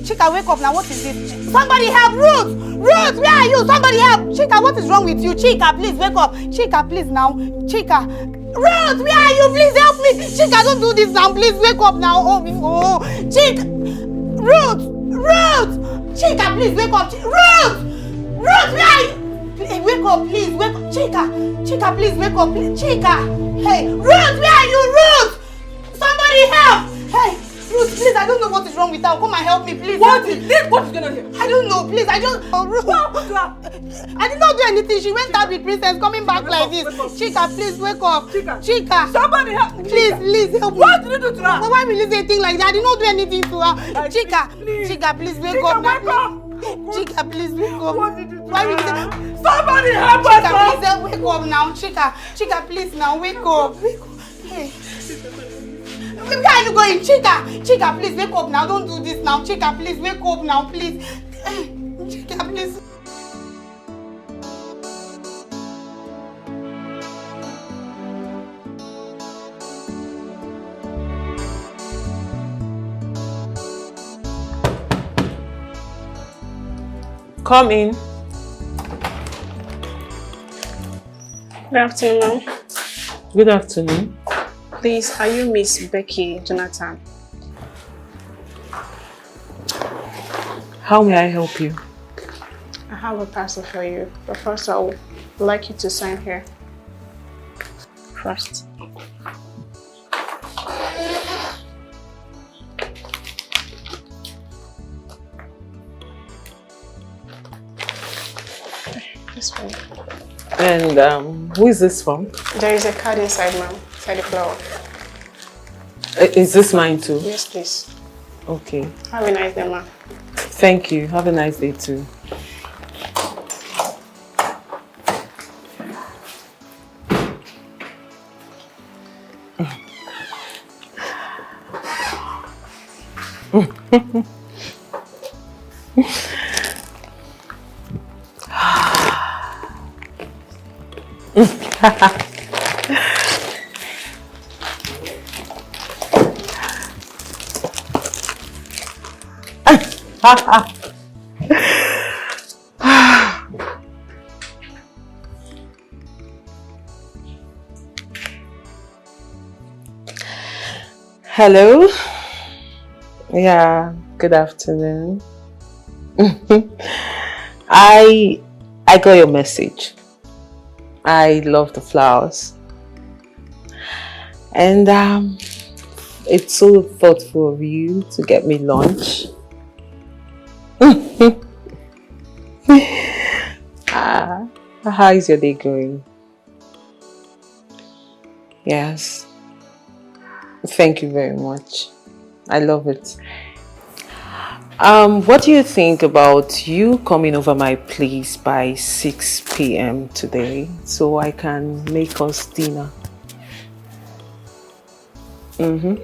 Chika, wake up now. What is this? Somebody help! Ruth! Ruth, where are you? Somebody help! Chika, what is wrong with you? Chika, please wake up. Chika, please now. Chika. Ruth, where are you? Please help me. Chika, don't do this now. Please wake up now. Oh. Chika. Ruth! Ruth! Chika, please wake up. Ruth! Ruth, where are you? Please, wake up, please. Wake up. Chika. Chika, please wake up. Please. Chika. Hey, Ruth, where are you? Ruth! Somebody help! Hey. Ruth, please, I don't know what is wrong with her. Come and help me, please. What is going on here? I don't know, please. Ruth. I did not do anything. She went out with Princess, coming back like this. Chika, please wake up. Chika. Somebody help me. Please help me. What did you do to her? Why will you say a thing like that? I did not do anything to her. Chika, please wake up. Chika, please wake up. What did you do? Why will you say? Somebody help us. Chika, please wake up now. Chika, please now wake up. Hey. Where are you going? Chika, please wake up now. Don't do this now. Chika, please wake up now, please. Chika, please. Come in. Good afternoon. Good afternoon. Please, are you Miss Becky Jonathan? How may I help you? I have a parcel for you, but first I would like you to sign here. First. This one. And who is this from? There is a card inside, ma'am. Inside the flower. Is this mine too? Yes, please. Okay. Have a nice day, ma'am. Thank you. Have a nice day too. Hello. Yeah, good afternoon. I got your message. I love the flowers. And it's so thoughtful of you to get me lunch. How is your day going? Yes. Thank you very much. I love it. What do you think about you coming over my place by 6 p.m. today so I can make us dinner? Mm-hmm.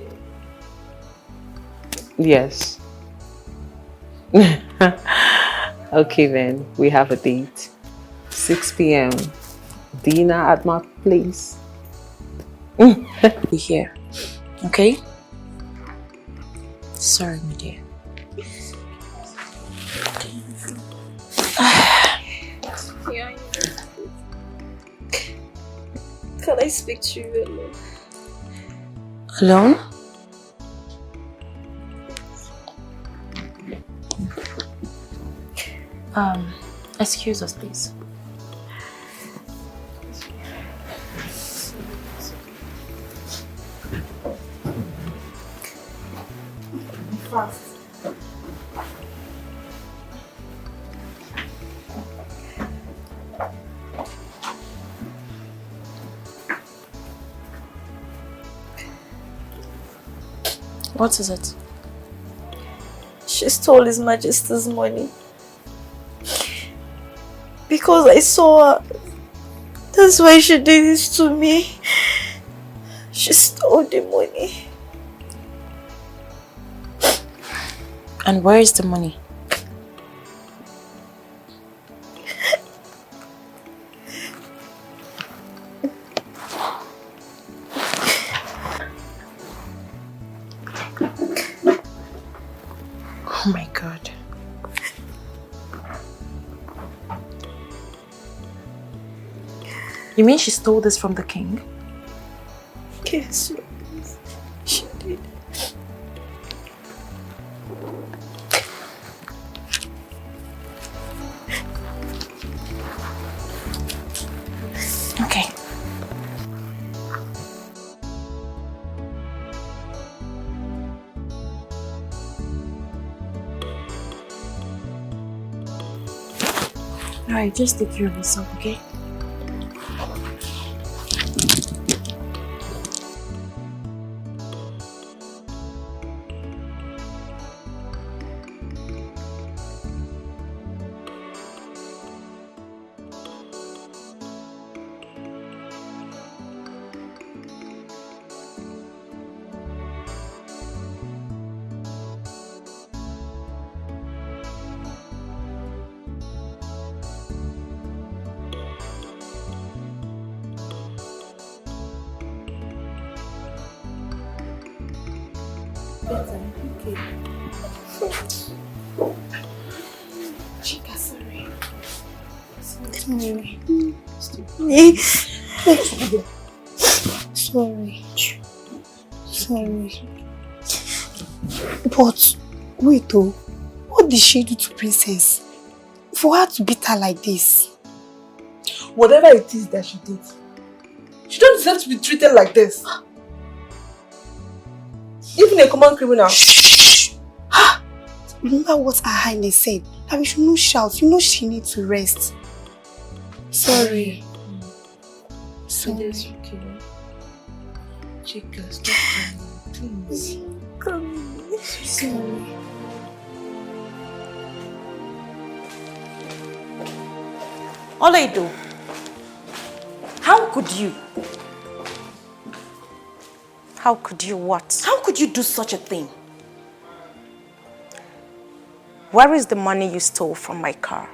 Yes. Okay then, we have a date. 6 p.m. Dinner at my place. Be here. Okay? Sorry, my dear. Can I speak to you alone? Alone? Excuse us, please. Fast. What is it? She stole His Majesty's money. Because I saw her. That's why she did this to me. She stole the money. And where is the money? Oh my God. You mean she stole this from the king? Yes, she did. Okay. Alright, just take care of yourself, okay? Sorry. But wait though, what did she do to Princess? For her to beat her like this? Whatever it is that she did, she don't deserve to be treated like this. Even a common criminal. Shh! Remember what Her Highness said, that we should not shout. You know she needs to rest. Sorry. Sorry. Chica, stop crying, please. Sorry. Olaido, how could you? How could you what? How could you do such a thing? Where is the money you stole from my car?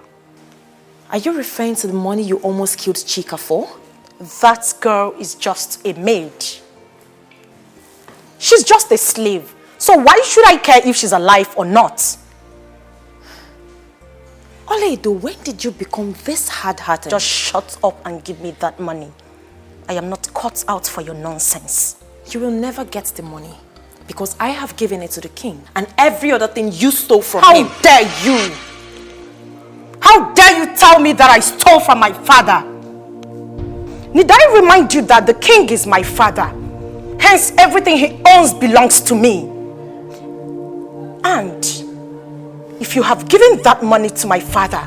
Are you referring to the money you almost killed Chika for? That girl is just a maid. She's just a slave. So why should I care if she's alive or not? Olaido, when did you become this hard-hearted? Just shut up and give me that money. I am not cut out for your nonsense. You will never get the money because I have given it to the king and every other thing you stole from him. How dare you? How dare you tell me that I stole from my father? Need I remind you that the king is my father? Hence, everything he owns belongs to me. And if you have given that money to my father,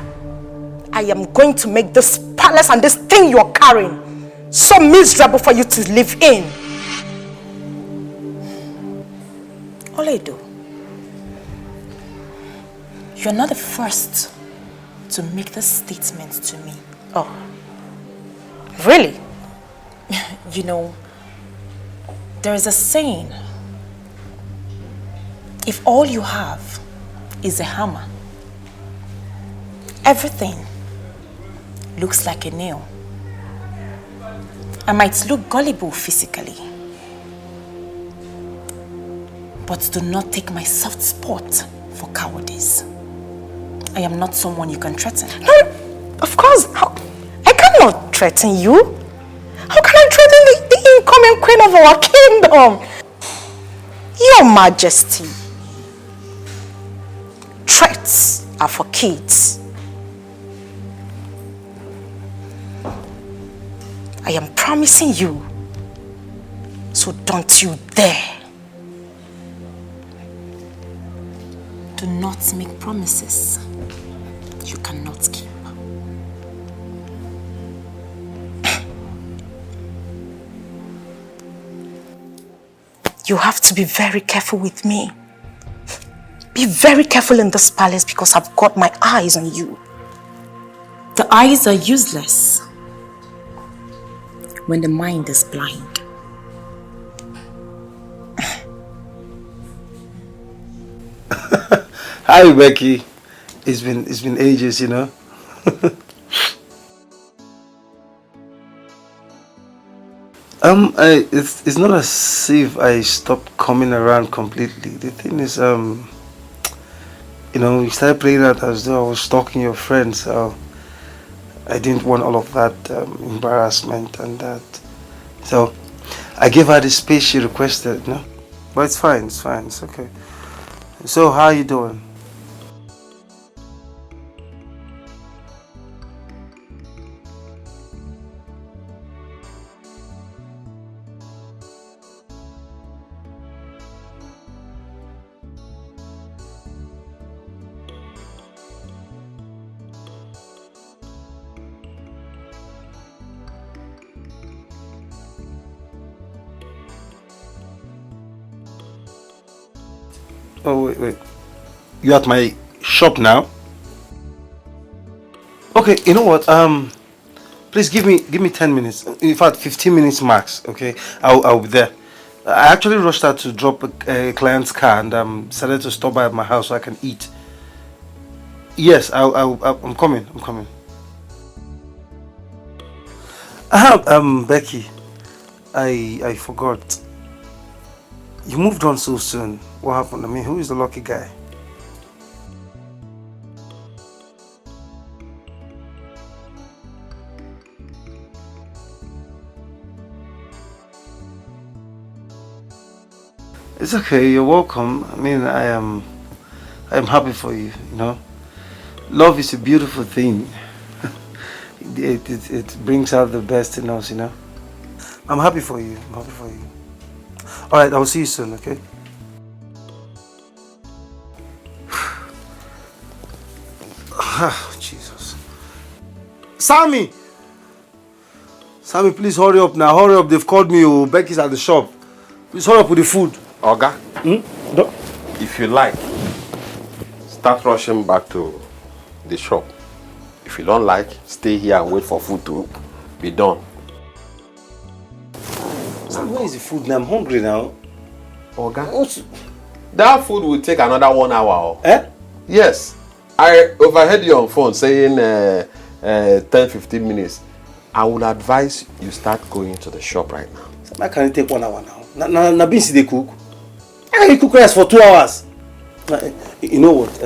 I am going to make this palace and this thing you're carrying so miserable for you to live in. Olaido, you're not the first to make this statement to me. Oh, really? You know, There is a saying, if all you have is a hammer, everything looks like a nail. I might look gullible physically, but do not take my soft spot for cowardice. I am not someone you can threaten. No, of course. I cannot threaten you. How can I threaten the incoming queen of our kingdom? Your Majesty. Threats are for kids. I am promising you, so don't you dare. Do not make promises you cannot keep. You have to be very careful with me. Be very careful in this palace because I've got my eyes on you. The eyes are useless when the mind is blind. Hi, Becky. It's been ages, you know. It's not as if I stopped coming around completely. The thing is, you know, you started playing out as though I was stalking your friends, so I didn't want all of that embarrassment and that. So I gave her the space she requested, no? But it's fine, it's okay. So how are you doing? Oh, wait. You're at my shop now? Okay, you know what? Please give me 10 minutes. In fact, 15 minutes max, okay? I'll be there. I actually rushed out to drop a client's car and decided to stop by at my house so I can eat. Yes, I'm coming. Becky, I forgot. You moved on so soon. What happened? I mean, who is the lucky guy? It's okay. You're welcome. I mean, I am happy for you. You know, love is a beautiful thing. It brings out the best in us. You know, I'm happy for you. All right, I'll see you soon. Okay. Jesus. Sammy, please hurry up now. Hurry up. They've called me. Oh, Becky's at the shop. Please hurry up with the food. Oga, if you like, start rushing back to the shop. If you don't like, stay here and wait for food to be done. Sammy, where is the food now? I'm hungry now. Oga, that food will take another 1 hour. Eh? Yes. I overheard you on phone saying 10-15 minutes. I would advise you start going to the shop right now. Why can it take 1 hour now? Na beans they cook. I can cook rice for 2 hours. You know what?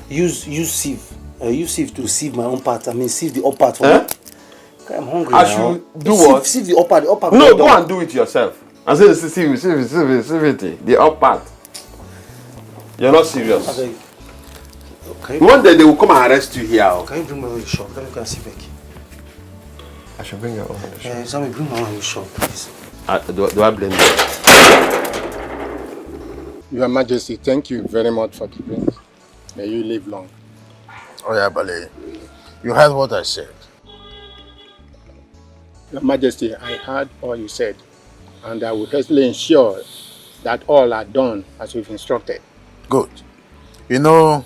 Use sieve. Use sieve to sieve my own part. I mean, sieve the upper part for me. I'm hungry now. I should do what? Sieve the upper. The upper. No, go and do it yourself. I say sieve it. The upper part. You're not serious. Okay. One day they will come and arrest you here. Can you bring my own shop? Let me go and see Becky. I should bring your own shop. Sammy, bring my own shop, please. Do I blame you? Your Majesty, thank you very much for the drink. May you live long. Oh yeah, Bale. You heard what I said. Your Majesty, I heard all you said, and I will hastily ensure that all are done as you've instructed. Good. You know,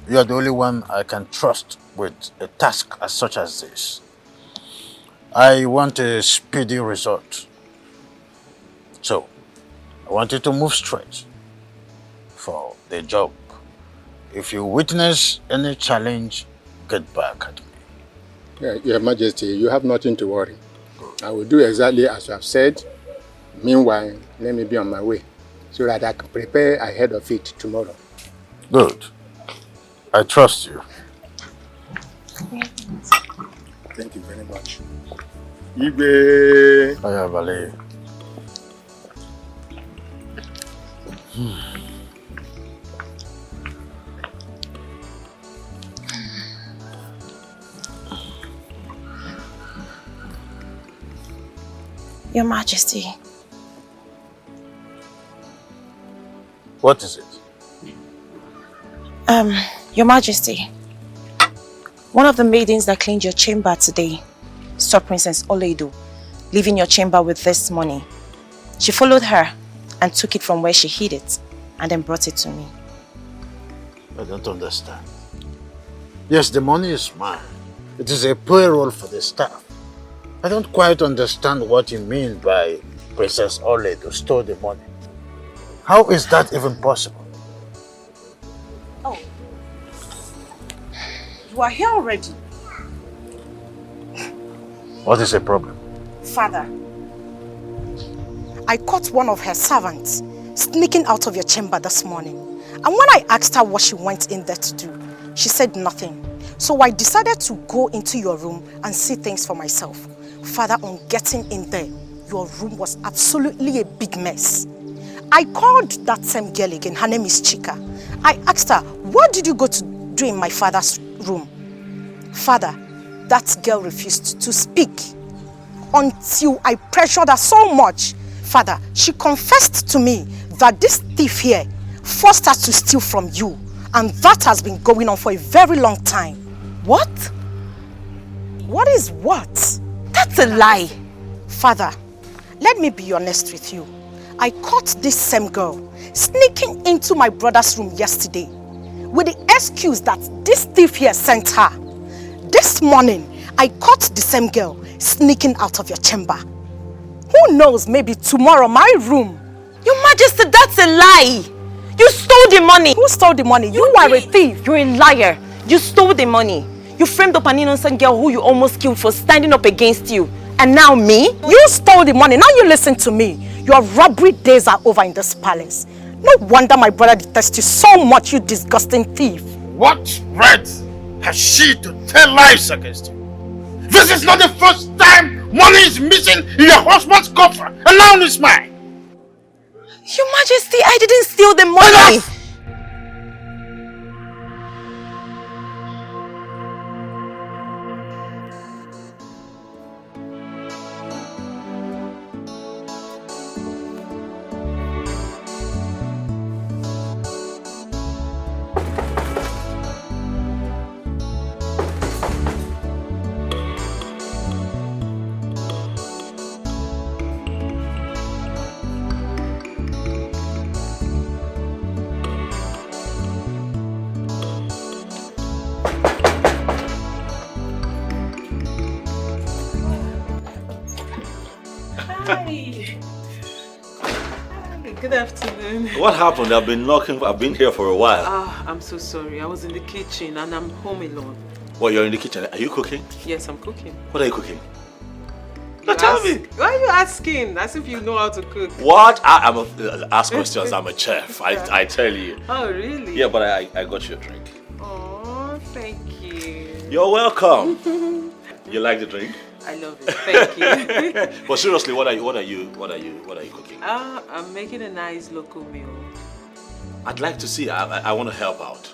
you are the only one I can trust with a task as such as this. I want a speedy result. So, want you to move straight for the job. If you witness any challenge, get back at me. Yeah, Your Majesty, you have nothing to worry. I will do exactly as you have said. Meanwhile, let me be on my way so that I can prepare ahead of it tomorrow. Good. I trust you. Thank you very much. Igwe. Ayabale. Your Majesty. What is it? Your Majesty. One of the maidens that cleaned your chamber today saw Princess Oledo leaving your chamber with this money. She followed her and took it from where she hid it and then brought it to me. I don't understand. Yes, the money is mine. It is a payroll for the staff. I don't quite understand what you mean by Princess Oledo stole the money. How is that even possible? Oh. You are here already. What is the problem? Father, I caught one of her servants sneaking out of your chamber this morning. And when I asked her what she went in there to do, she said nothing. So I decided to go into your room and see things for myself. Father, on getting in there, your room was absolutely a big mess. I called that same girl again. Her name is Chika. I asked her, what did you go to do in my father's room? Father, that girl refused to speak until I pressured her so much. Father, she confessed to me that this thief here forced her to steal from you. And that has been going on for a very long time. What? What is what? That's a lie. Father, let me be honest with you. I caught this same girl sneaking into my brother's room yesterday with the excuse that this thief here sent her. This morning, I caught the same girl sneaking out of your chamber. Who knows, maybe tomorrow my room. Your Majesty, that's a lie. You stole the money. Who stole the money? You are a thief. You're a liar. You stole the money. You framed up an innocent girl who you almost killed for standing up against you. And now me? You stole the money. Now you listen to me. Your robbery days are over in this palace. No wonder my brother detests you so much, you disgusting thief. What right has she to tell lies against you? This is not the first time money is missing in your husband's coffer, and now it's mine. Your Majesty, I didn't steal the money. Enough! Good afternoon. What happened? I've been here for a while. I'm so sorry. I was in the kitchen and I'm home alone. Well, you're in the kitchen. Are you cooking? Yes, I'm cooking. What are you cooking? Tell me. Why are you asking? As if you know how to cook. What? Ask questions. I'm a chef. I tell you. Oh, really? Yeah, but I got you a drink. Oh, thank you. You're welcome. You like the drink? I love it. Thank you. But seriously, what are you cooking? I'm making a nice local meal. I'd like to see. I want to help out.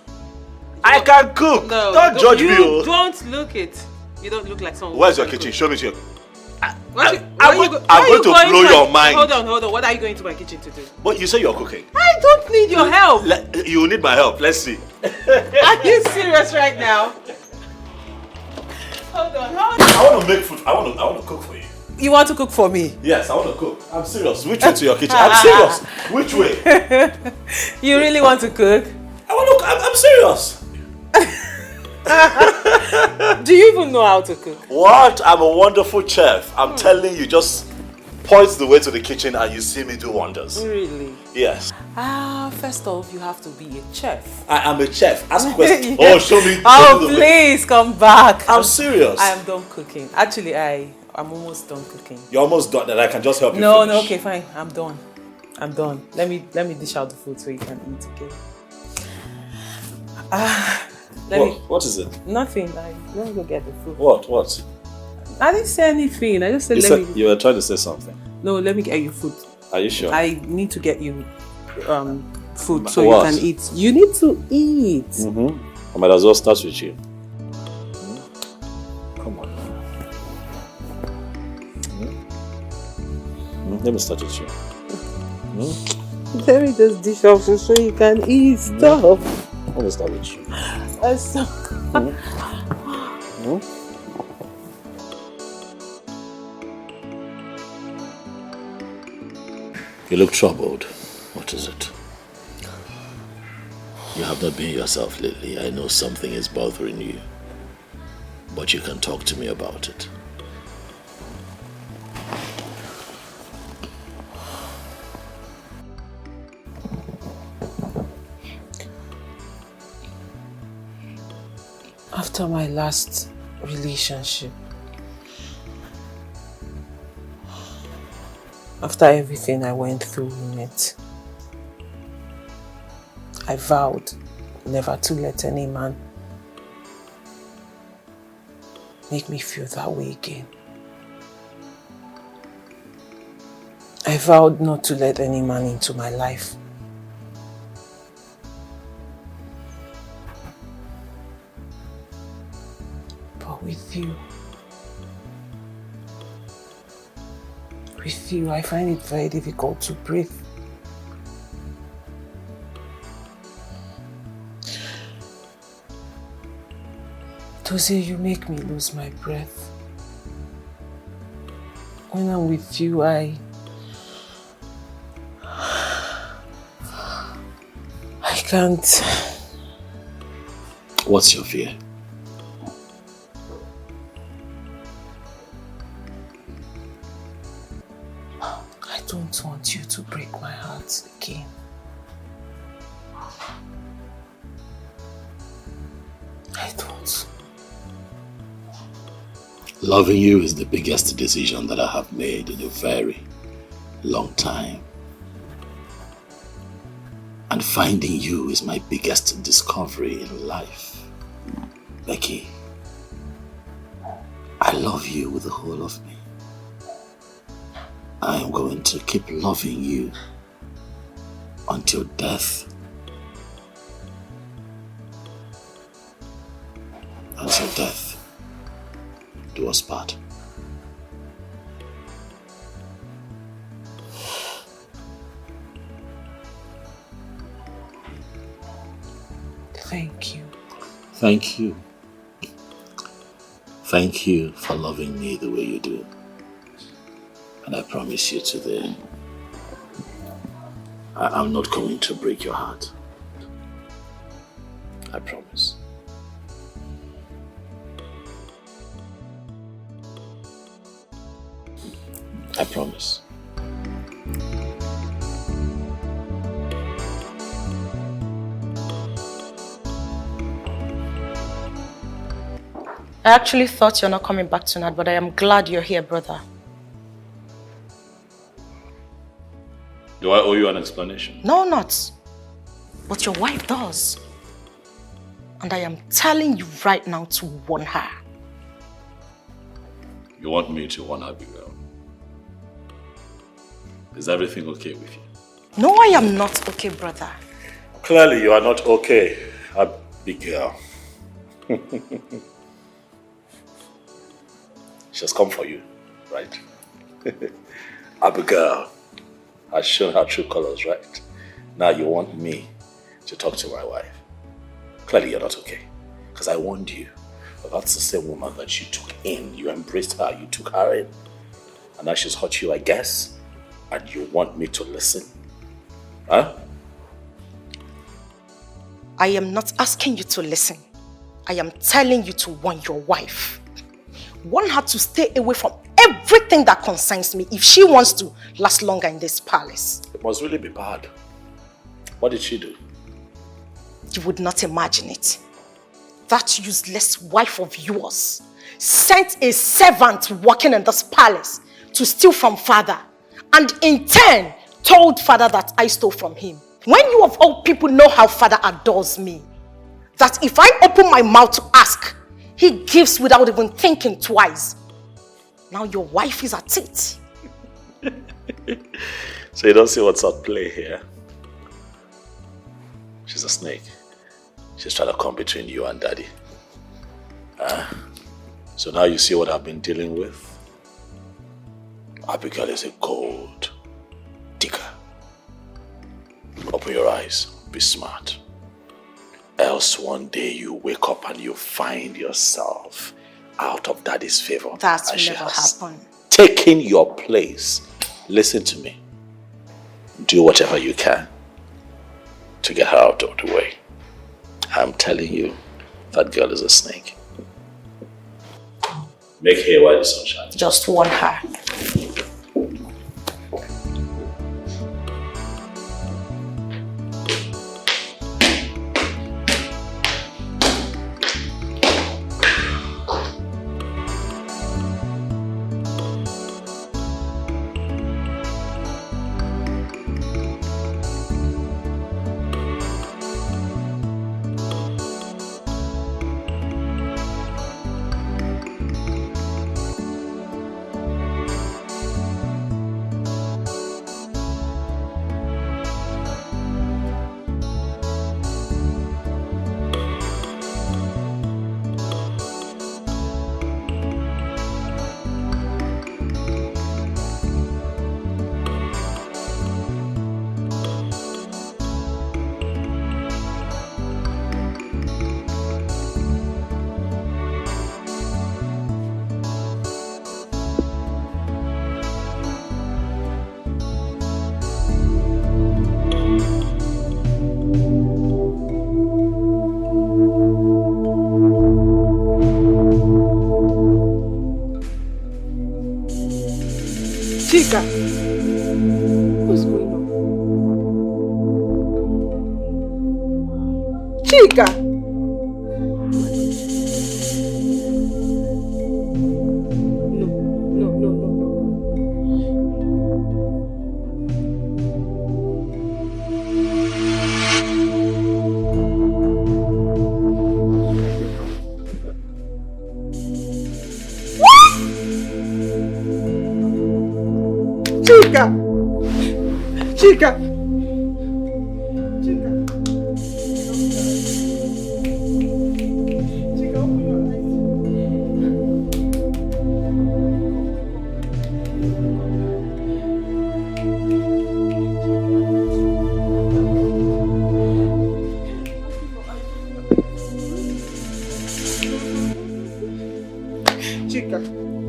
I can cook. No, don't judge me. You don't look it. You don't look like someone. Where's your kitchen? Show me to your. I'm going to blow your mind. Hold on. What are you going to my kitchen to do? But you say you're cooking. I don't need your help. You need my help. Let's see. Are you serious right now? Hold on. I want to make food. I want to cook for you. You want to cook for me? Yes, I want to cook. I'm serious. Which way to your kitchen? I'm serious. Which way? You really want to cook? I'm serious. Do you even know how to cook? What? I'm a wonderful chef. I'm telling you, just point the way to the kitchen and you see me do wonders. Really? Yes. First off, you have to be a chef. I am a chef. Ask questions. Yeah. Oh, show me. Oh, show me the please come back. I'm serious. I am done cooking. Actually, I'm almost done cooking. You're almost done, that I can just help you No, finish. no, okay, fine. I'm done. I'm done. Let me dish out the food so you can eat, okay? What is it? Nothing. Let me go get the food. What? I didn't say anything. I just said You were trying to say something. No, let me get you food. Are you sure? I need to get you food so What? you can eat. You need to eat. I might as well start with you. Come on. Let me start with you. Let me just dish off so you can eat stuff. Let me start with you. You look troubled. What is it? You have not been yourself lately. I know something is bothering you. But you can talk to me about it. After my last relationship, after everything I went through in it, I vowed never to let any man make me feel that way again. I vowed not to let any man into my life. But with you, I find it very difficult to breathe. Toze, you make me lose my breath. When I'm with you, I can't. What's your fear? I don't want you to break my heart again. I don't. Loving you is the biggest decision that I have made in a very long time. And finding you is my biggest discovery in life. Becky, I love you with the whole of me. I am going to keep loving you until death. Until death do us part. Thank you. Thank you. Thank you for loving me the way you do. And I promise you today, I'm not going to break your heart. I promise. I promise. I actually thought you're not coming back tonight, but I am glad you're here, brother. Do I owe you an explanation? No, not. But your wife does. And I am telling you right now to warn her. You want me to warn Abigail? Is everything okay with you? No, I am not okay, brother. Clearly you are not okay, Abigail. She has come for you, right? Abigail has shown her true colors, right? Now you want me to talk to my wife. Clearly you're not okay. Because I warned you. But that's the same woman that you took in. You embraced her, you took her in. And now she's hurt you, I guess. And you want me to listen? Huh? I am not asking you to listen. I am telling you to warn your wife. Warn her to stay away from everything that concerns me if she wants to last longer in this palace. It must really be bad. What did she do? You would not imagine it. That useless wife of yours sent a servant working in this palace to steal from father, and in turn told father that I stole from him. When you of all people know how father adores me, that if I open my mouth to ask, he gives without even thinking twice. Now your wife is at it. So you don't see what's at play here? She's a snake. She's trying to come between you and daddy. So now you see what I've been dealing with? Abigail is a gold digger. Open your eyes, be smart. Else one day you wake up and you find yourself out of daddy's favor. That will never happen. Taking your place. Listen to me. Do whatever you can to get her out of the way. I'm telling you, that girl is a snake. Make hay while the sun shines. Just warn her. Chika, what's going on? Chika! Chika!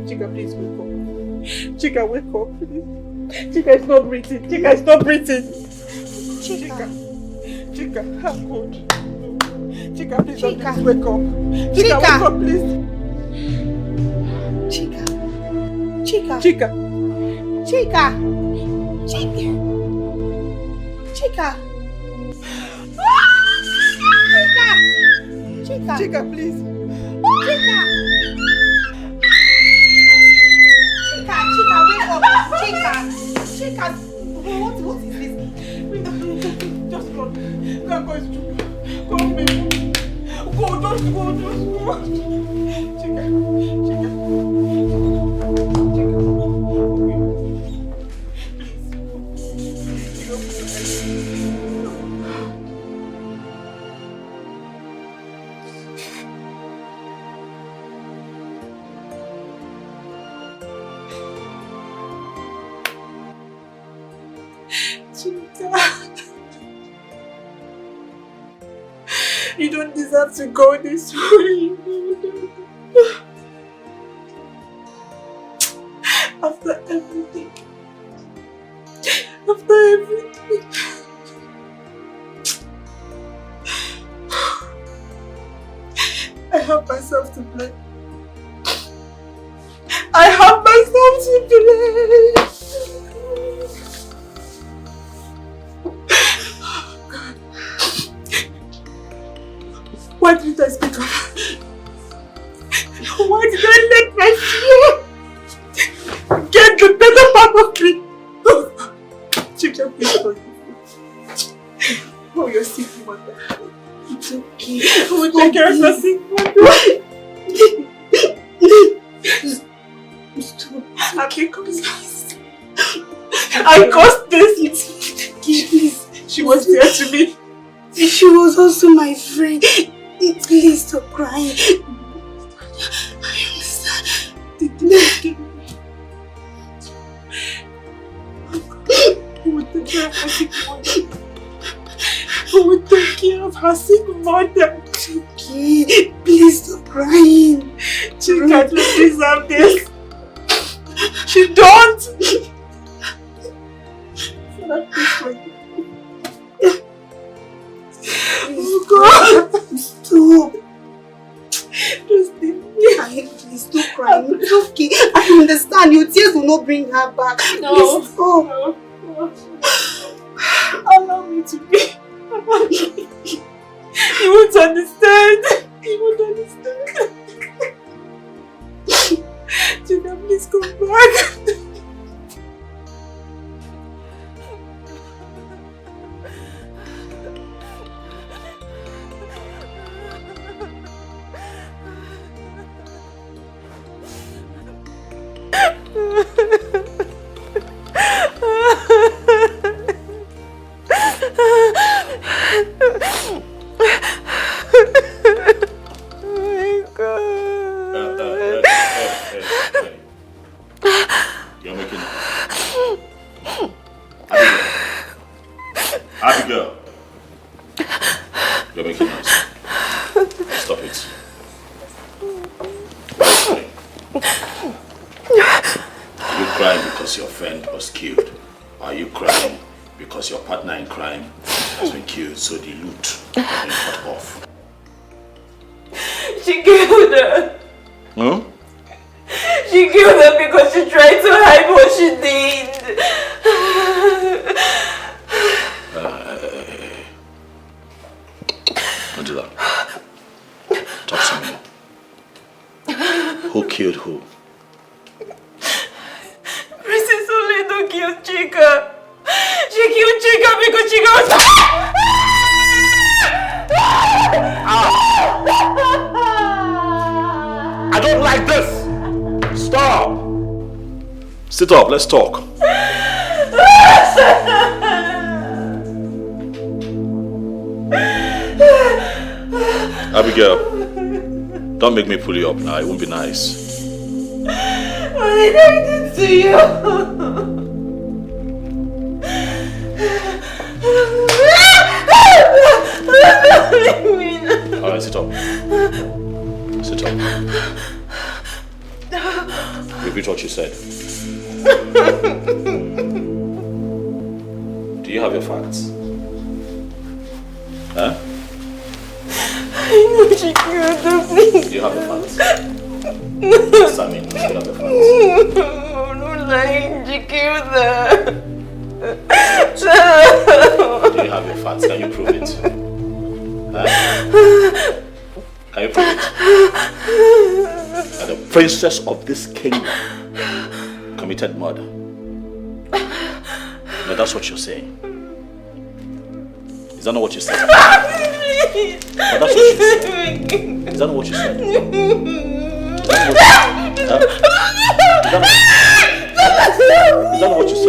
Chika, please wake up. Chika, wake up, please. Chika is not breathing. Chika is not breathing. Chika, I'm good. Chika, please, please wake up. Chika, wake up, please. Chika. Chika. Chika. Chika, please. Chika, wake up. Chika, what is this? Just run. Go and go his room. Go, baby. Go. Chika. You don't deserve to go this way. After everything. I have myself to blame. I have myself come to play. Why didn't I speak up? Why did I let my fear get the better part of me? Chica, please forgive me. Oh, you're sick, mother. It's okay. We'll take care of your sick mother. I can't cause this. I caused this. Please. She was there to me. She was also my friend. Please stop crying. I understand. Who would take care of her sick mother? Who would take care of her sick mother? Okay, please stop crying. Chica don't deserve this. She don't. Oh God! Stop. Just leave me. Please stop crying. It's okay. I understand. Your tears will not bring her back. No. Please stop. No. Allow me to be. You won't understand. You won't understand. Chica, please come back. You're making Abigail. You're making noise. Stop it. Are you crying because your friend was killed? Are you crying because your partner in crime has been killed, so the loot has been cut off? She killed her. Hmm? She killed her because she tried to hide what she did. Angela, talk to me. Who killed who? Princess Oledo killed Chica. She killed Chica because Chica was... I don't like this! Stop! Sit up, let's talk. Abigail, don't make me pull you up now, it won't be nice. What did I do to you? Alright, sit up. Sit up. Repeat what you said. Do you have your facts? Huh? I know she killed her, please. Do you have your facts? Sammy, do you have your facts? No lying, she killed her. Do you have your facts? Can you prove it? Huh? Can you prove it? That the princess of this kingdom committed murder. No, that's what you're saying. Is that not what you said? No, that's what you said. Is that not what you said? Is that not what you said?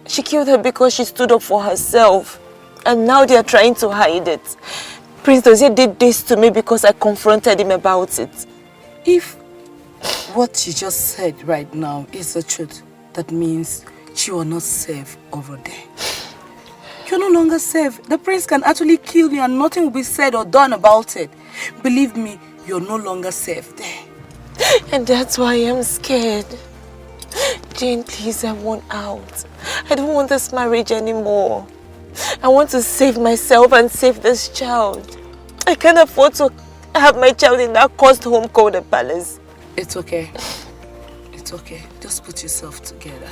She killed her because she stood up for herself. And now they are trying to hide it. Prince Dozie did this to me because I confronted him about it. If what you just said right now is the truth, that means you are not safe over there. You're no longer safe. The prince can actually kill you and nothing will be said or done about it. Believe me, you're no longer safe there. And that's why I'm scared. Jane, please, I want out. I don't want this marriage anymore. I want to save myself and save this child. I can't afford to have my child in that cursed home called a palace. It's okay. It's okay. Just put yourself together.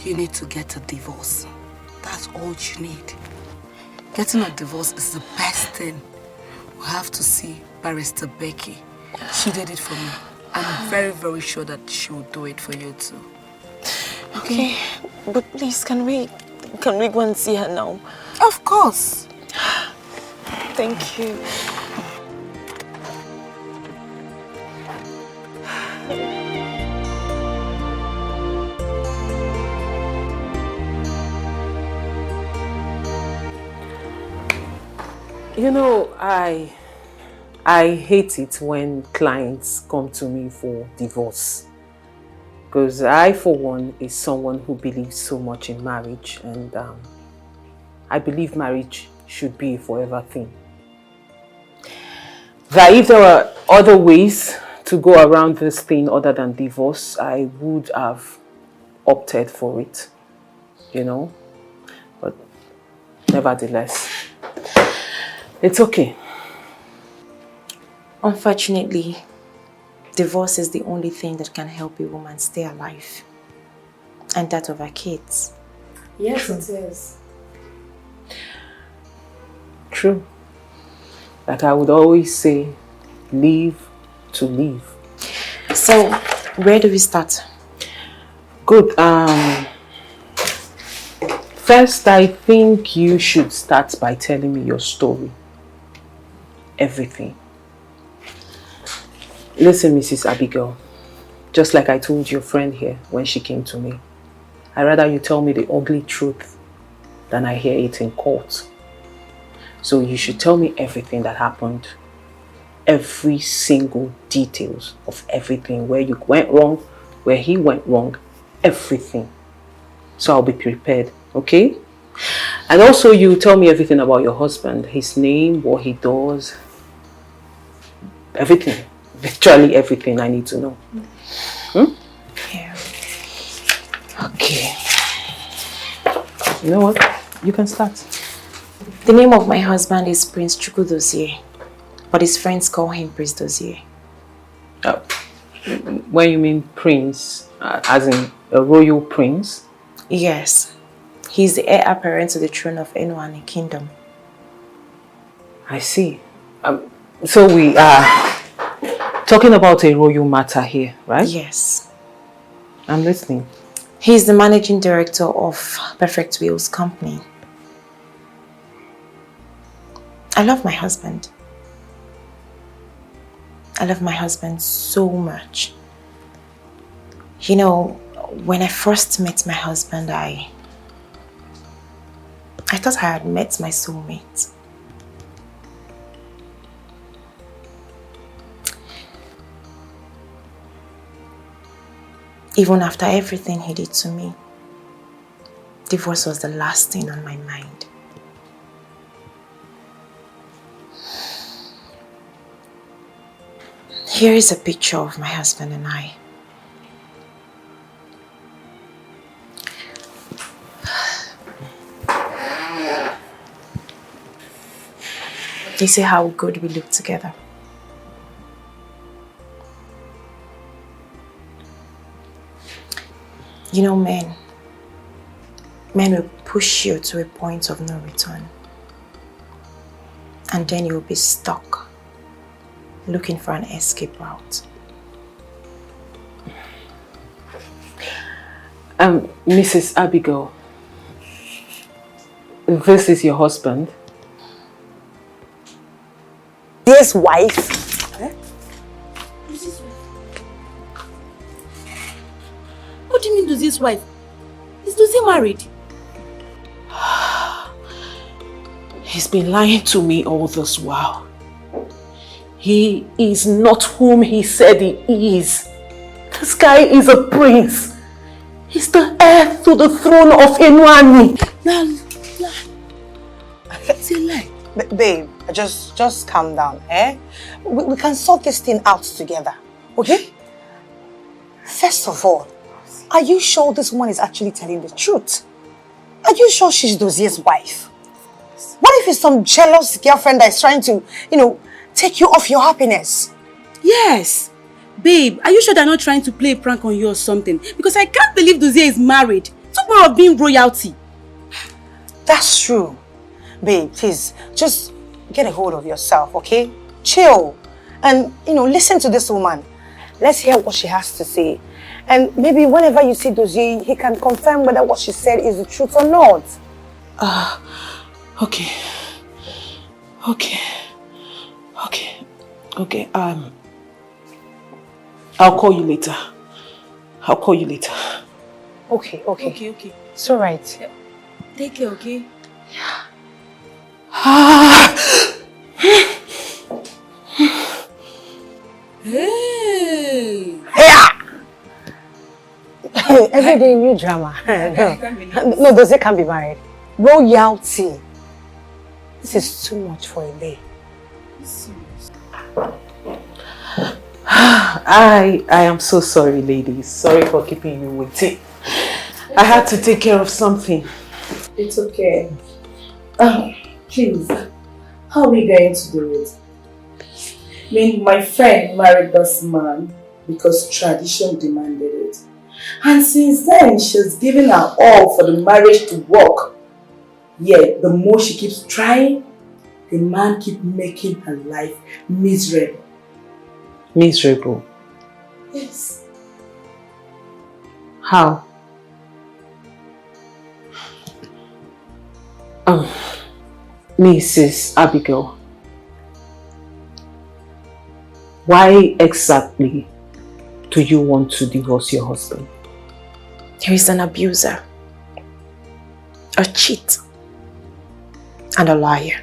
You need to get a divorce. That's all you need. Getting a divorce is the best thing. We have to see Barrister Becky. She did it for me. I'm very, very sure that she will do it for you too. Okay, but please, can we go and see her now? Of course. Thank you. You know, I hate it when clients come to me for divorce. Because I, for one, is someone who believes so much in marriage, and I believe marriage should be a forever thing. That if there were other ways to go around this thing other than divorce, I would have opted for it, you know. But nevertheless, it's okay. Unfortunately, divorce is the only thing that can help a woman stay alive. And that of her kids. Yes, it is. True. Like I would always say, live to live. So, where do we start? Good. First, I think you should start by telling me your story. Everything. Listen, Mrs. Abigail, just like I told your friend here when she came to me, I'd rather you tell me the ugly truth than I hear it in court. So you should tell me everything that happened, every single details of everything, where you went wrong, where he went wrong, everything. So I'll be prepared, okay? And also you tell me everything about your husband, his name, what he does, everything. Virtually everything I need to know. Yeah. Okay. You know what? You can start. The name of my husband is Prince Chukwudozie, but his friends call him Prince Dozie. When you mean prince, as in a royal prince? Yes. He's the heir apparent to the throne of NOLLWOOD Kingdom. I see. So we are talking about a royal matter here, right? Yes. I'm listening. He's the managing director of Perfect Wheels Company. I love my husband. I love my husband so much. You know, when I first met my husband, I thought I had met my soulmate. Even after everything he did to me, divorce was the last thing on my mind. Here is a picture of my husband and I. You see how good we look together. You know, men will push you to a point of no return. And then you'll be stuck, looking for an escape route. Mrs. Abigail, this is your husband? This wife? Eh? What do you mean Dozie's wife? Is Dozie married? He's been lying to me all this while. He is not whom he said he is. This guy is a prince. He's the heir to the throne of Enwani. It's a lie. Babe, just calm down, eh? We can sort this thing out together, okay? First of all, Are you sure this woman is actually telling the truth? Are you sure she's Dozier's wife? What if it's some jealous girlfriend that is trying to, take you off your happiness? Yes. Babe, are you sure they're not trying to play a prank on you or something? Because I can't believe Dozier is married. Talk more of being royalty. That's true. Babe, please, just get a hold of yourself, okay? Chill. And, listen to this woman. Let's hear what she has to say. And maybe whenever you see Dozier, he can confirm whether what she said is the truth or not. Okay. I'll call you later. Okay. Okay. It's all right. Take care, okay? Hey! Every day new drama. No, Dozier can't be married. Royalty. This is too much for a day. I am so sorry, ladies. Sorry for keeping you waiting. I had to take care of something. It's okay. Please, how are we going to do it? I mean, my friend married this man because tradition demanded it. And since then, she's given her all for the marriage to work. Yet, the more she keeps trying, the man keeps making her life miserable. Miserable? Yes. How? Mrs. Abigail, why exactly do you want to divorce your husband? He is an abuser, a cheat, and a liar.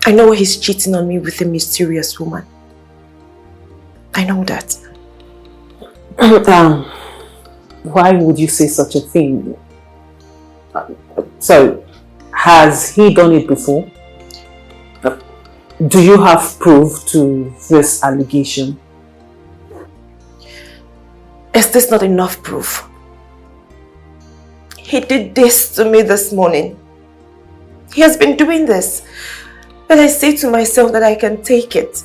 I know he's cheating on me with a mysterious woman. I know that. Why would you say such a thing? So, has he done it before? Do you have proof to this allegation? Is this not enough proof? He did this to me this morning. He has been doing this. But I say to myself that I can take it.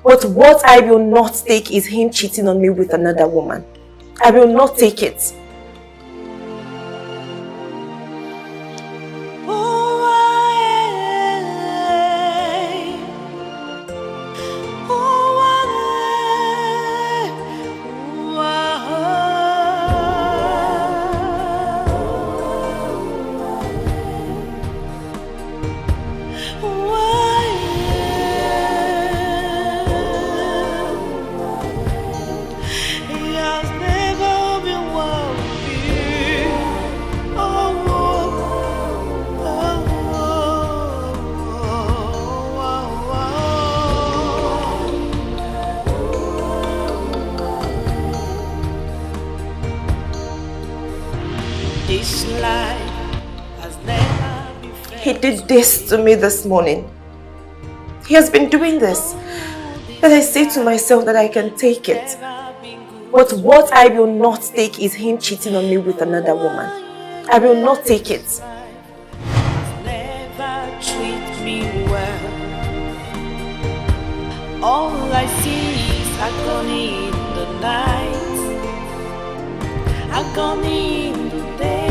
But what I will not take is him cheating on me with another woman. I will not take it. He did this to me this morning. He has been doing this. But I say to myself that I can take it. But what I will not take is him cheating on me with another woman. I will not take it. Never treat me well. All I see is agony in the night, agony in the day.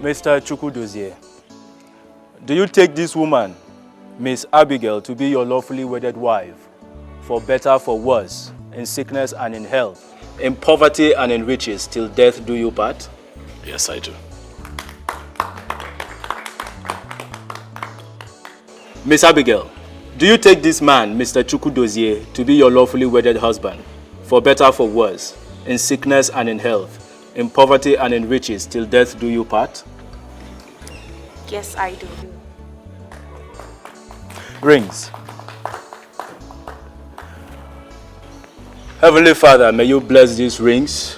Mr. Chukwudozie, do you take this woman, Miss Abigail, to be your lawfully wedded wife, for better, for worse, in sickness and in health, in poverty and in riches, till death do you part? Yes, I do. Miss Abigail, do you take this man, Mr. Chukwudozie, to be your lawfully wedded husband, for better, for worse, in sickness and in health, in poverty and in riches, till death do you part? Yes, I do. Rings. Heavenly Father, may you bless these rings.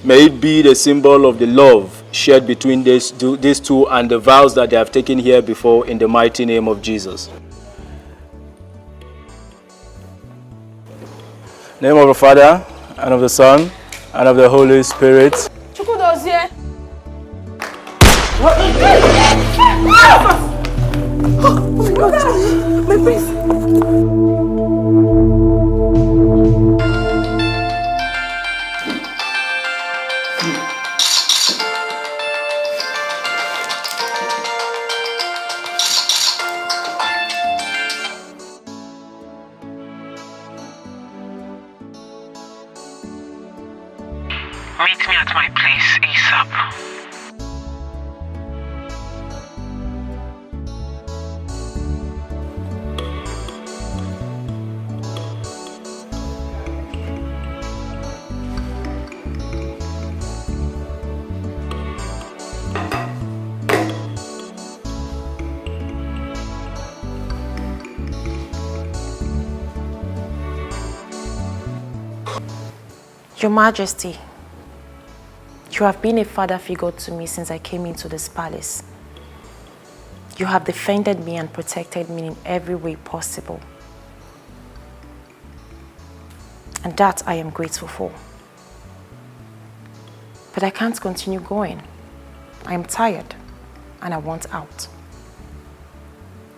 May it be the symbol of the love shared between these two and the vows that they have taken here before, in the mighty name of Jesus. In the name of the Father, and of the Son, and of the Holy Spirit. Oh my God, my face. Meet me at my place ASAP. Your Majesty, you have been a father figure to me since I came into this palace. You have defended me and protected me in every way possible. And that I am grateful for. But I can't continue going. I am tired and I want out.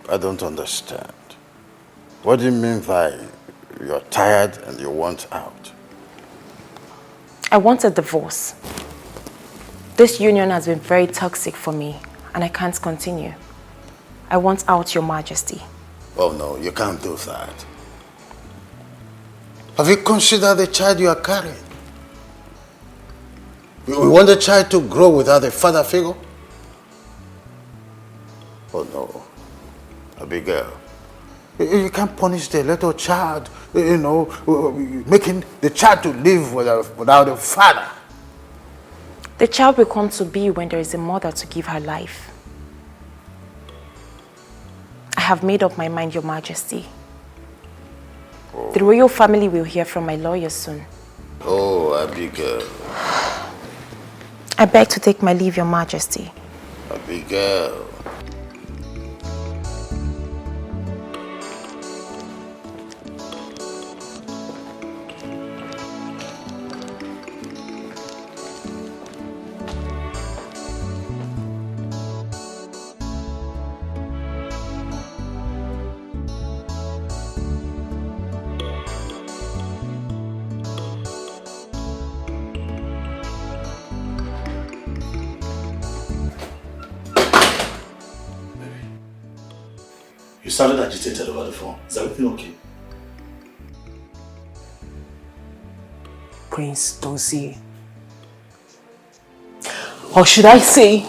I don't understand. What do you mean by you're tired and you want out? I want a divorce. This union has been very toxic for me and I can't continue. I want out, Your Majesty. Oh no, you can't do that. Have you considered the child you are carrying? You want the child to grow without a father figure? Oh no, Abigail. You can't punish the little child, you know, making the child to live without a father. The child will come to be when there is a mother to give her life. I have made up my mind, Your Majesty. Oh. The royal family will hear from my lawyer soon. Oh, Abigail. I beg to take my leave, Your Majesty. Abigail. You sounded agitated over the phone. Is everything okay? Prince Dozie. Or should I say,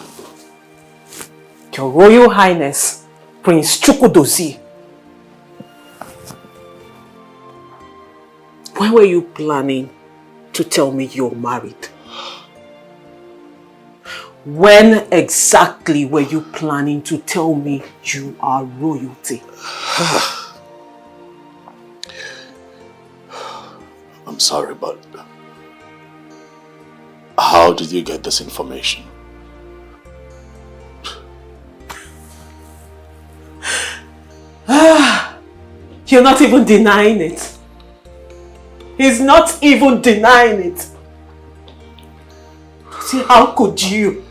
Your Royal Highness, Prince Chukwudozie. When were you planning to tell me you're married? When exactly were you planning to tell me you are royalty? I'm sorry, but how did you get this information? You're not even denying it. He's not even denying it. See, how could you?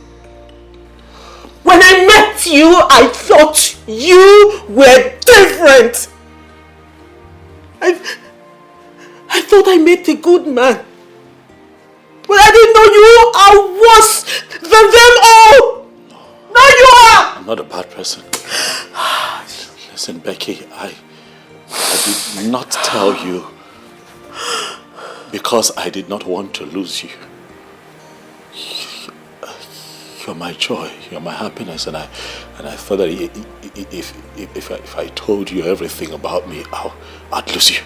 When I met you, I thought you were different. I thought I met a good man. But I didn't know you are worse than them all. Now you are. I'm not a bad person. Listen, Becky, I did not tell you because I did not want to lose you. You're my joy, you're my happiness, and I thought that if I told you everything about me, I'd lose you.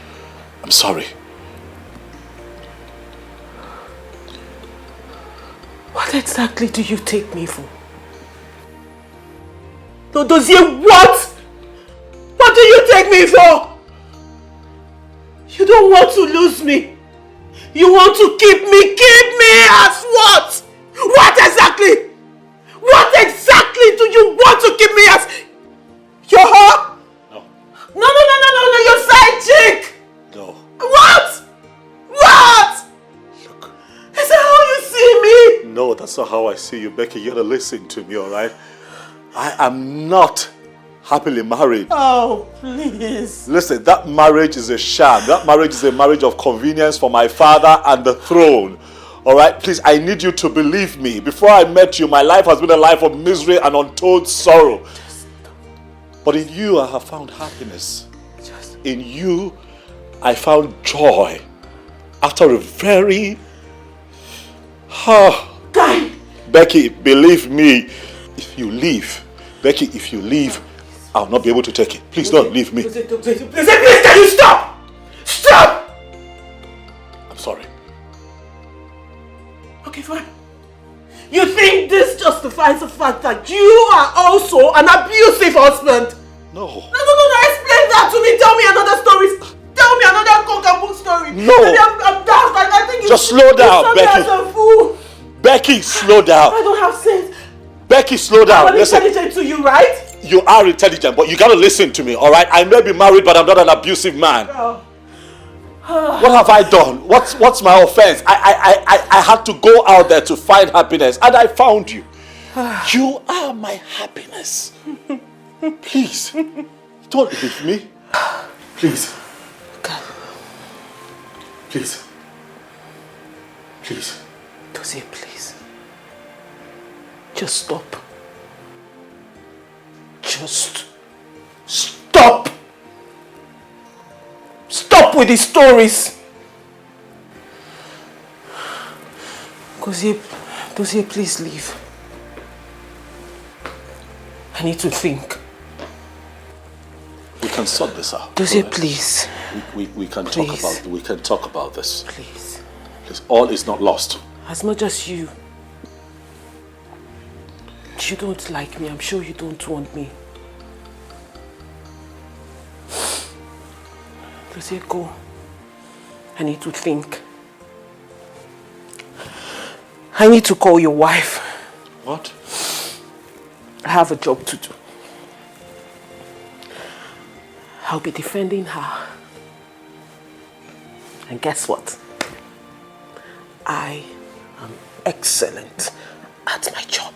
I'm sorry. What exactly do you take me for? Dozie, what? What do you take me for? You don't want to lose me. You want to keep me? Keep me as what? What exactly? What exactly do you want to keep me as? Your her? No. No, your side chick! No. What? What? Look. Is that how you see me? No, that's not how I see you, Becky. You gotta listen to me, alright? I am not happily married. Oh, please. Listen, that marriage is a sham. That marriage is a marriage of convenience for my father and the throne. Alright, please, I need you to believe me. Before I met you, my life has been a life of misery and untold sorrow. But in you, I have found happiness. In you, I found joy. After a very... Becky, believe me, if you leave, Becky, if you leave, I'll not be able to take it. Please don't leave me. Please, can you stop? Stop! I'm sorry. Okay, fine. You think this justifies the fact that you are also an abusive husband? No. No, explain that to me. Tell me another story. Tell me another cock and book story. No. Maybe I'm daft. I think Just slow down, Becky. As a fool. Becky, slow down. I don't have sense. Becky, slow down. I'm intelligent to you, right? You are intelligent, but you gotta listen to me, alright? I may be married, but I'm not an abusive man. What have I done? What's my offense? I had to go out there to find happiness, and I found you. You are my happiness. Please, don't leave me. Please. Please. Please. Dozie, please. Just stop. Just stop. Stop with the stories. Dozie, please leave. I need to think. We can sort this out. Dozie, please. We can Please. talk about this. Please. Please. All is not lost. As much as you don't like me, I'm sure you don't want me. Dozie, go. I need to think. I need to call your wife. What? I have a job to do. I'll be defending her. And guess what? I am excellent at my job.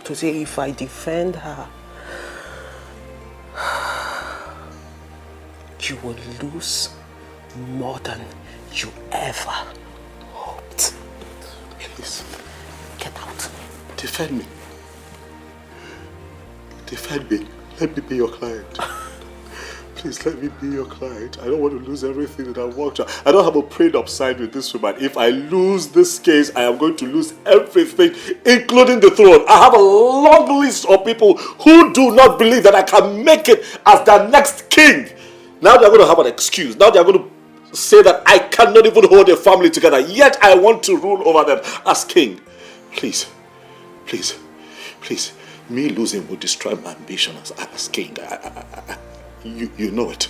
To say if I defend her, you will lose more than you ever hoped. Please. Get out. Defend me. Defend me. Let me be your client. Please let me be your client. I don't want to lose everything that I've worked on. I don't have a prenup signed with this woman. If I lose this case, I am going to lose everything, including the throne. I have a long list of people who do not believe that I can make it as the next king. Now they're going to have an excuse. Now they're going to say that I cannot even hold a family together. Yet I want to rule over them as king. Please, please, please. Me losing would destroy my ambition as king. You know it.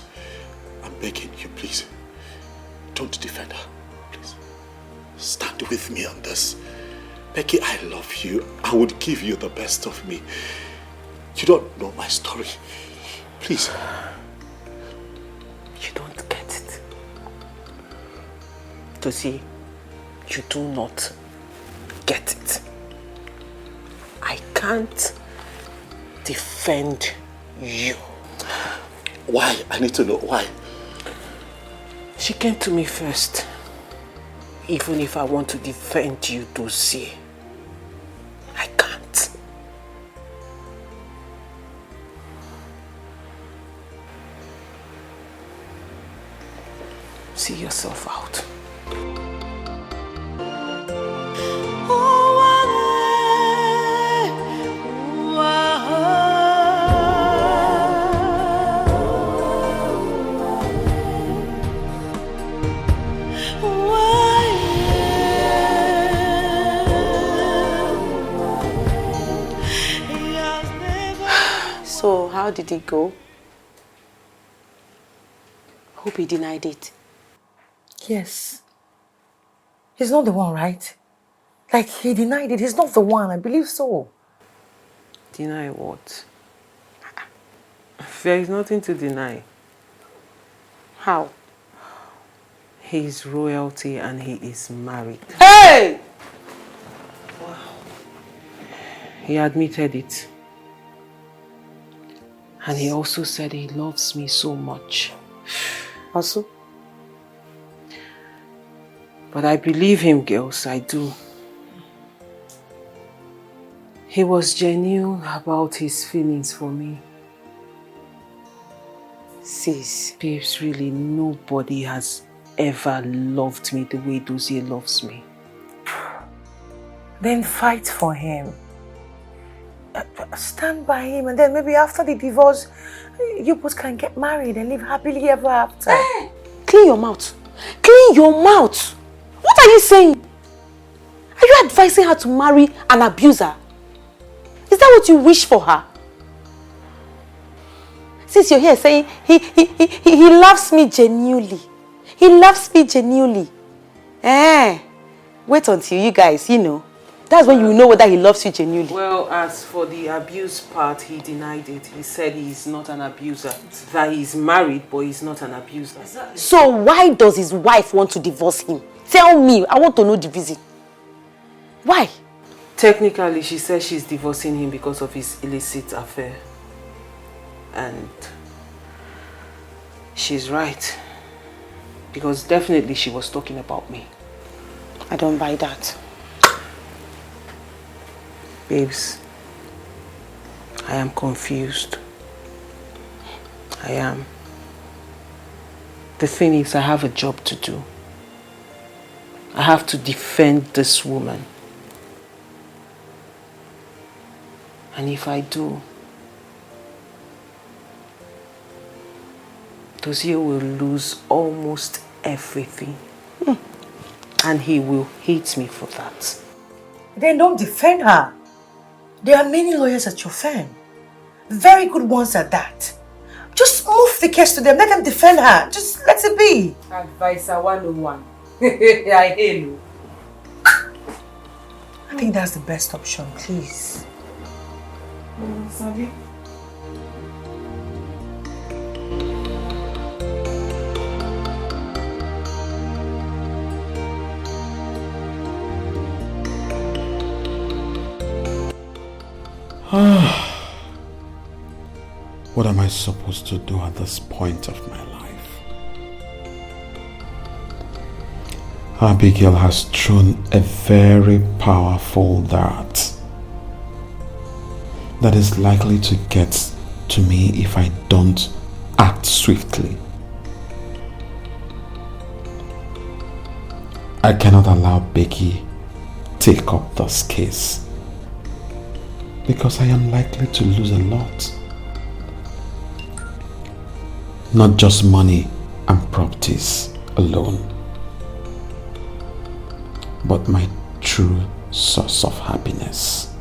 I'm begging you, please. Don't defend her. Please. Stand with me on this. Becky, I love you. I would give you the best of me. You don't know my story. Please. You don't get it. Dozie, you do not get it. I can't defend you. Why? I need to know why. She came to me first. Even if I want to defend you, Dozie, I can't. See yourself out. So, how did it go? Hope he denied it. Yes. He's not the one, right? Like, he denied it. He's not the one. I believe so. Deny what? There is nothing to deny. How? He is royalty and he is married. Hey! He admitted it. And he also said he loves me so much. Also? But I believe him, girls, I do. He was genuine about his feelings for me. Sis. Babes, really, nobody has ever loved me the way Dozie loves me. Then fight for him. Stand by him, and then maybe after the divorce, you both can get married and live happily ever after. Hey, clean your mouth. Clean your mouth. What are you saying? Are you advising her to marry an abuser? Is that what you wish for her? Since you're here saying he loves me genuinely. He loves me genuinely. Wait until you guys, that's when you know whether he loves you genuinely. Well, as for the abuse part, he denied it. He said he's not an abuser. That he's married, but he's not an abuser. Exactly. So why does his wife want to divorce him? Tell me, I want to know the reason. Why? Technically, she says she's divorcing him because of his illicit affair. And she's right. Because definitely she was talking about me. I don't buy that. Babes, I am confused. I am. The thing is, I have a job to do. I have to defend this woman. And if I do, Dozie will lose almost everything. And he will hate me for that. Then don't defend her. There are many lawyers at your firm. Very good ones at that. Just move the case to them. Let them defend her. Just let it be. Advisor 101. I hear you. I think that's the best option, please. Sabi? What am I supposed to do at this point of my life? Abigail has thrown a very powerful dart that is likely to get to me if I don't act swiftly. I cannot allow Becky take up this case because I am likely to lose a lot. Not just money and properties alone, but my true source of happiness.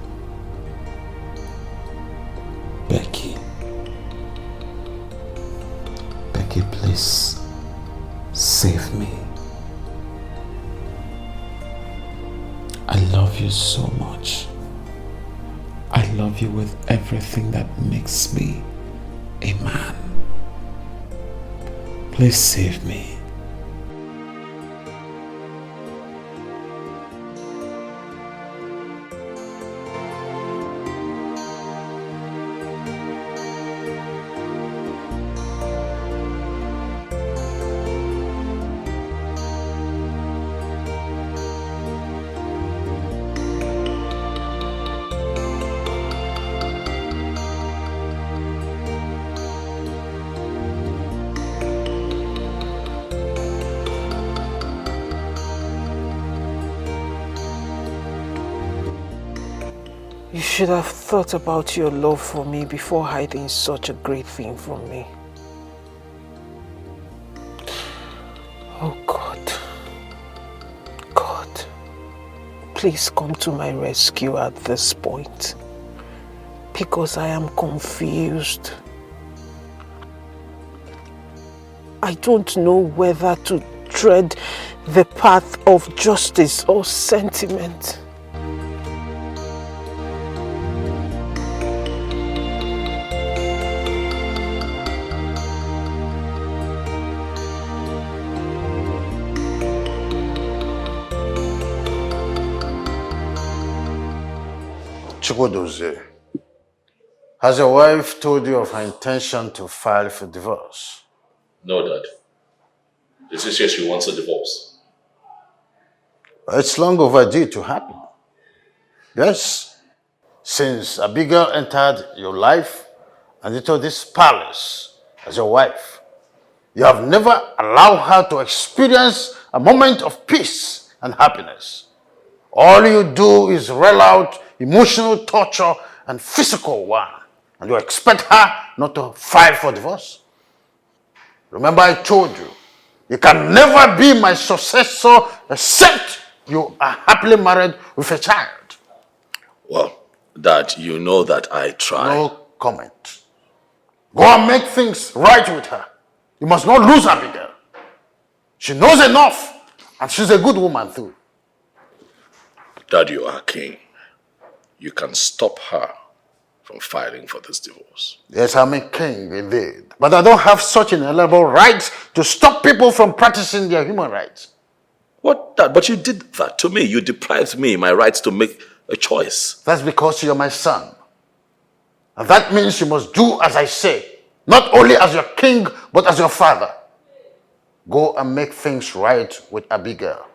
Becky. Becky, please save me. I love you so much. I love you with everything that makes me a man. Please save me. You should have thought about your love for me before hiding such a great thing from me. Oh God. God. Please come to my rescue at this point. Because I am confused. I don't know whether to tread the path of justice or sentiment. Chukwudozie, has your wife told you of her intention to file for divorce? No, Dad. This is she wants a divorce. It's long overdue to happen. Yes, since Abigail entered your life and into this palace as your wife, you have never allowed her to experience a moment of peace and happiness. All you do is roll out emotional torture and physical one, and you expect her not to file for divorce? Remember, I told you, you can never be my successor except you are happily married with a child. Well, Dad, you know that I try. No comment. Go and make things right with her. You must not lose Abigail. She knows enough, and she's a good woman too. Dad, you are king. You can stop her from filing for this divorce. Yes, I'm a king indeed. But I don't have such inalienable rights to stop people from practicing their human rights. What, Dad? But you did that to me. You deprived me my rights to make a choice. That's because you're my son. And that means you must do as I say. Not only as your king, but as your father. Go and make things right with Abigail.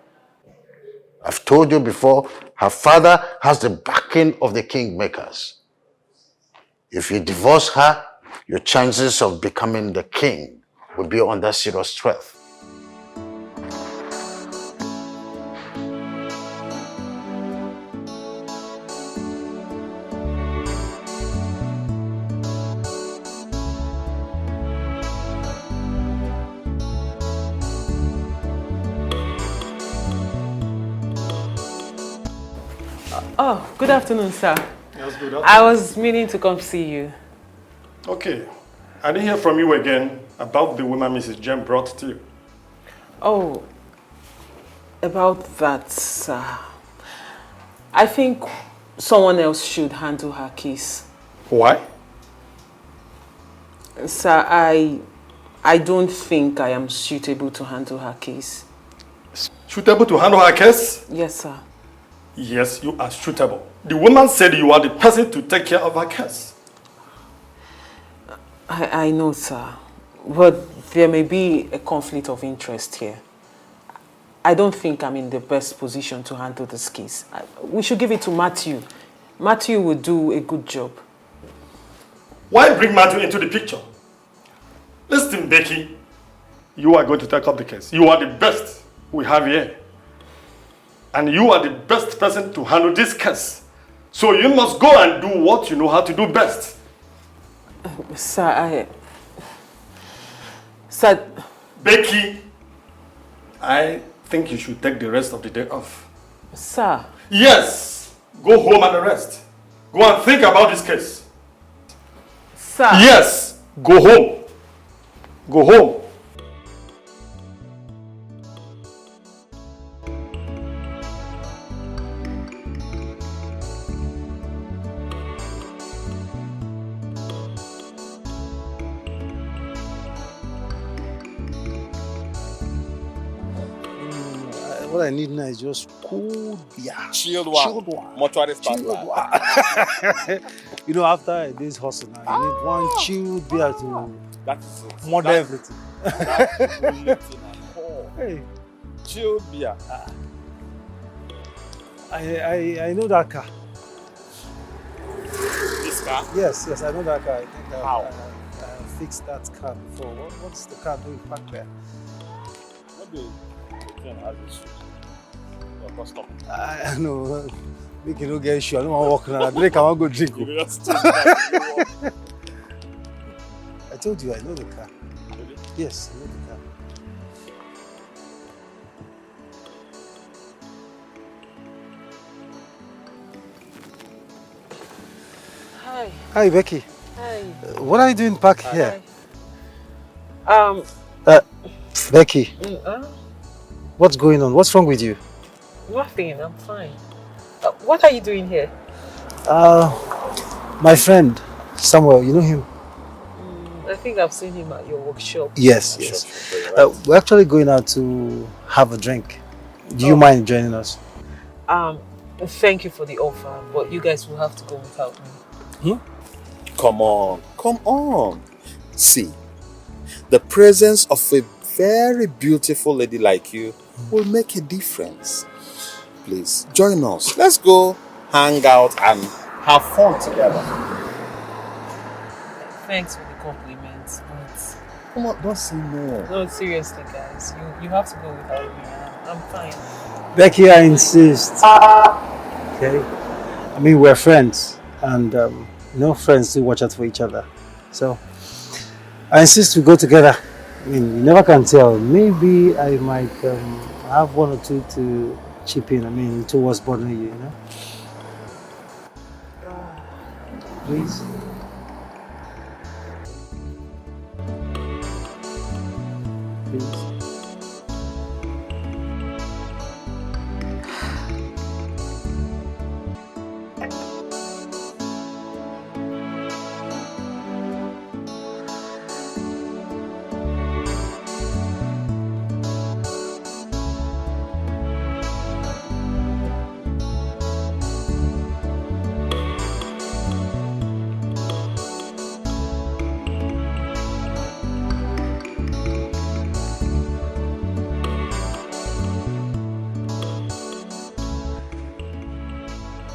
I've told you before, her father has the backing of the kingmakers. If you divorce her, your chances of becoming the king will be under serious threat. Oh, good afternoon, sir. Yes, good afternoon. I was meaning to come see you. Okay. I didn't hear from you again about the woman Mrs. Jem brought to you. Oh, about that, sir. I think someone else should handle her case. Why? Sir, I don't think I am suitable to handle her case. Suitable to handle her case? Yes, sir. Yes, you are suitable. The woman said you are the person to take care of her case. I know, sir. But there may be a conflict of interest here. I don't think I'm in the best position to handle this case. We should give it to Matthew. Matthew will do a good job. Why bring Matthew into the picture? Listen, Becky, you are going to take up the case. You are the best we have here. And you are the best person to handle this case. So you must go and do what you know how to do best. Sir, Becky, I think you should take the rest of the day off. Sir. Yes. Go home and rest. Go and think about this case. Sir. Yes. Go home. Go home. What I need now is just cool beer. Chilled one. Mortuary standard. You know, after a day's hustle now, you need one chilled beer to murder everything. That's the only thing at all. Hey. Chilled beer. I know that car. This car? Yes, I know that car. I think How? I fixed that car before. What's the car doing parked there? Maybe the train has issues. Your customer. I know. Make you no get issue. I don't want to walk around. I want to go drink. I told you I know the car. Really? Yes, I know the car. Hi. Hi, Becky. Hi. What are you doing back here? Hi. Becky. What's going on? What's wrong with you? Nothing, I'm fine. What are you doing here? My friend, Samuel, you know him? I think I've seen him at your workshop. Yes, yes. We're actually going out to have a drink. Do you mind joining us? Thank you for the offer, but you guys will have to go without me. Come on, come on. See, the presence of a very beautiful lady like you will make a difference. Please, join us. Let's go hang out and have fun together. Thanks for the compliments, but... Come on, don't say no. No, seriously, guys. You have to go without me. I'm fine. Becky, I insist. Okay? I mean, we're friends. And, friends do watch out for each other. So, I insist we go together. I mean, you never can tell. Maybe I might have one or two to chip in. I mean, towards bothering you, you know? Please. Please.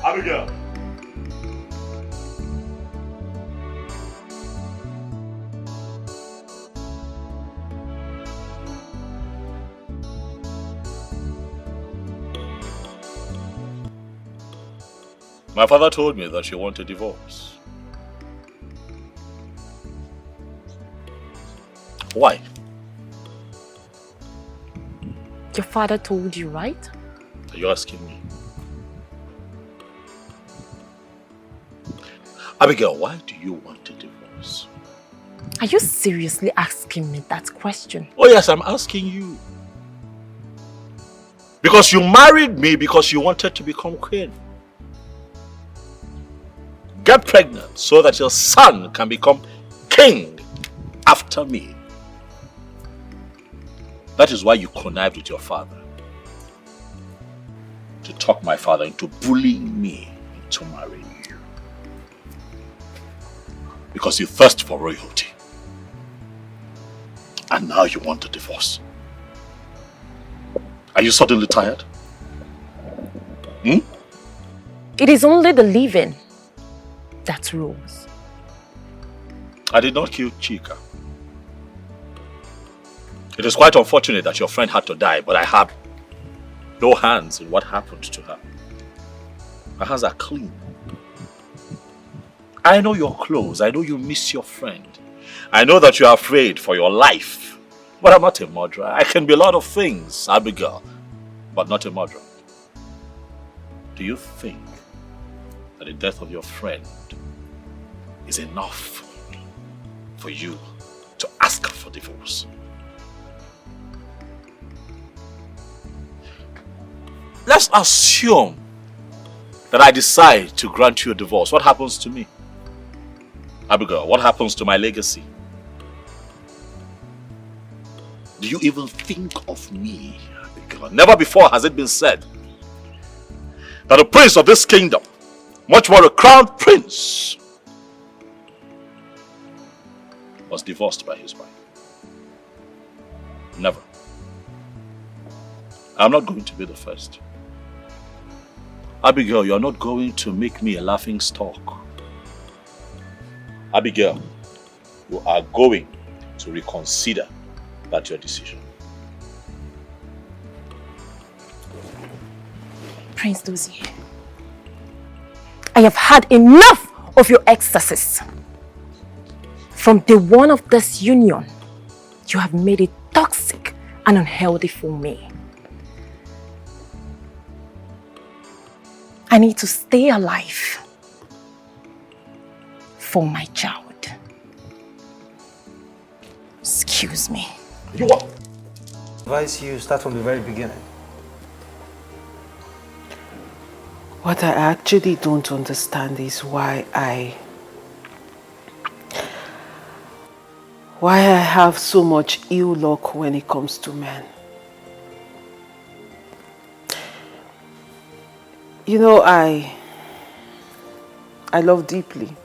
Abigail. My father told me that you want a divorce. Why? Your father told you, right? Are you asking me? Abigail, why do you want a divorce? Are you seriously asking me that question? Oh yes, I'm asking you. Because you married me because you wanted to become queen. Get pregnant so that your son can become king after me. That is why you connived with your father. To talk my father into bullying me into marrying you. Because you thirst for royalty. And now you want a divorce. Are you suddenly tired? It is only the living that rules. I did not kill Chika. It is quite unfortunate that your friend had to die, but I have no hands in what happened to her. My hands are clean. I know you're close. I know you miss your friend. I know that you're afraid for your life. But I'm not a murderer. I can be a lot of things, Abigail, but not a murderer. Do you think that the death of your friend is enough for you to ask for divorce? Let's assume that I decide to grant you a divorce. What happens to me? Abigail, what happens to my legacy? Do you even think of me, Abigail? Never before has it been said that a prince of this kingdom, much more a crown prince, was divorced by his wife. Never. I'm not going to be the first. Abigail, you're not going to make me a laughing stock. Abigail, you are going to reconsider that your decision. Prince Dozie, I have had enough of your ecstasies. From day one of this union, you have made it toxic and unhealthy for me. I need to stay alive for my child. Excuse me. You what? advise you start from the very beginning. What I actually don't understand is why I have so much ill luck when it comes to men. You know, I love deeply.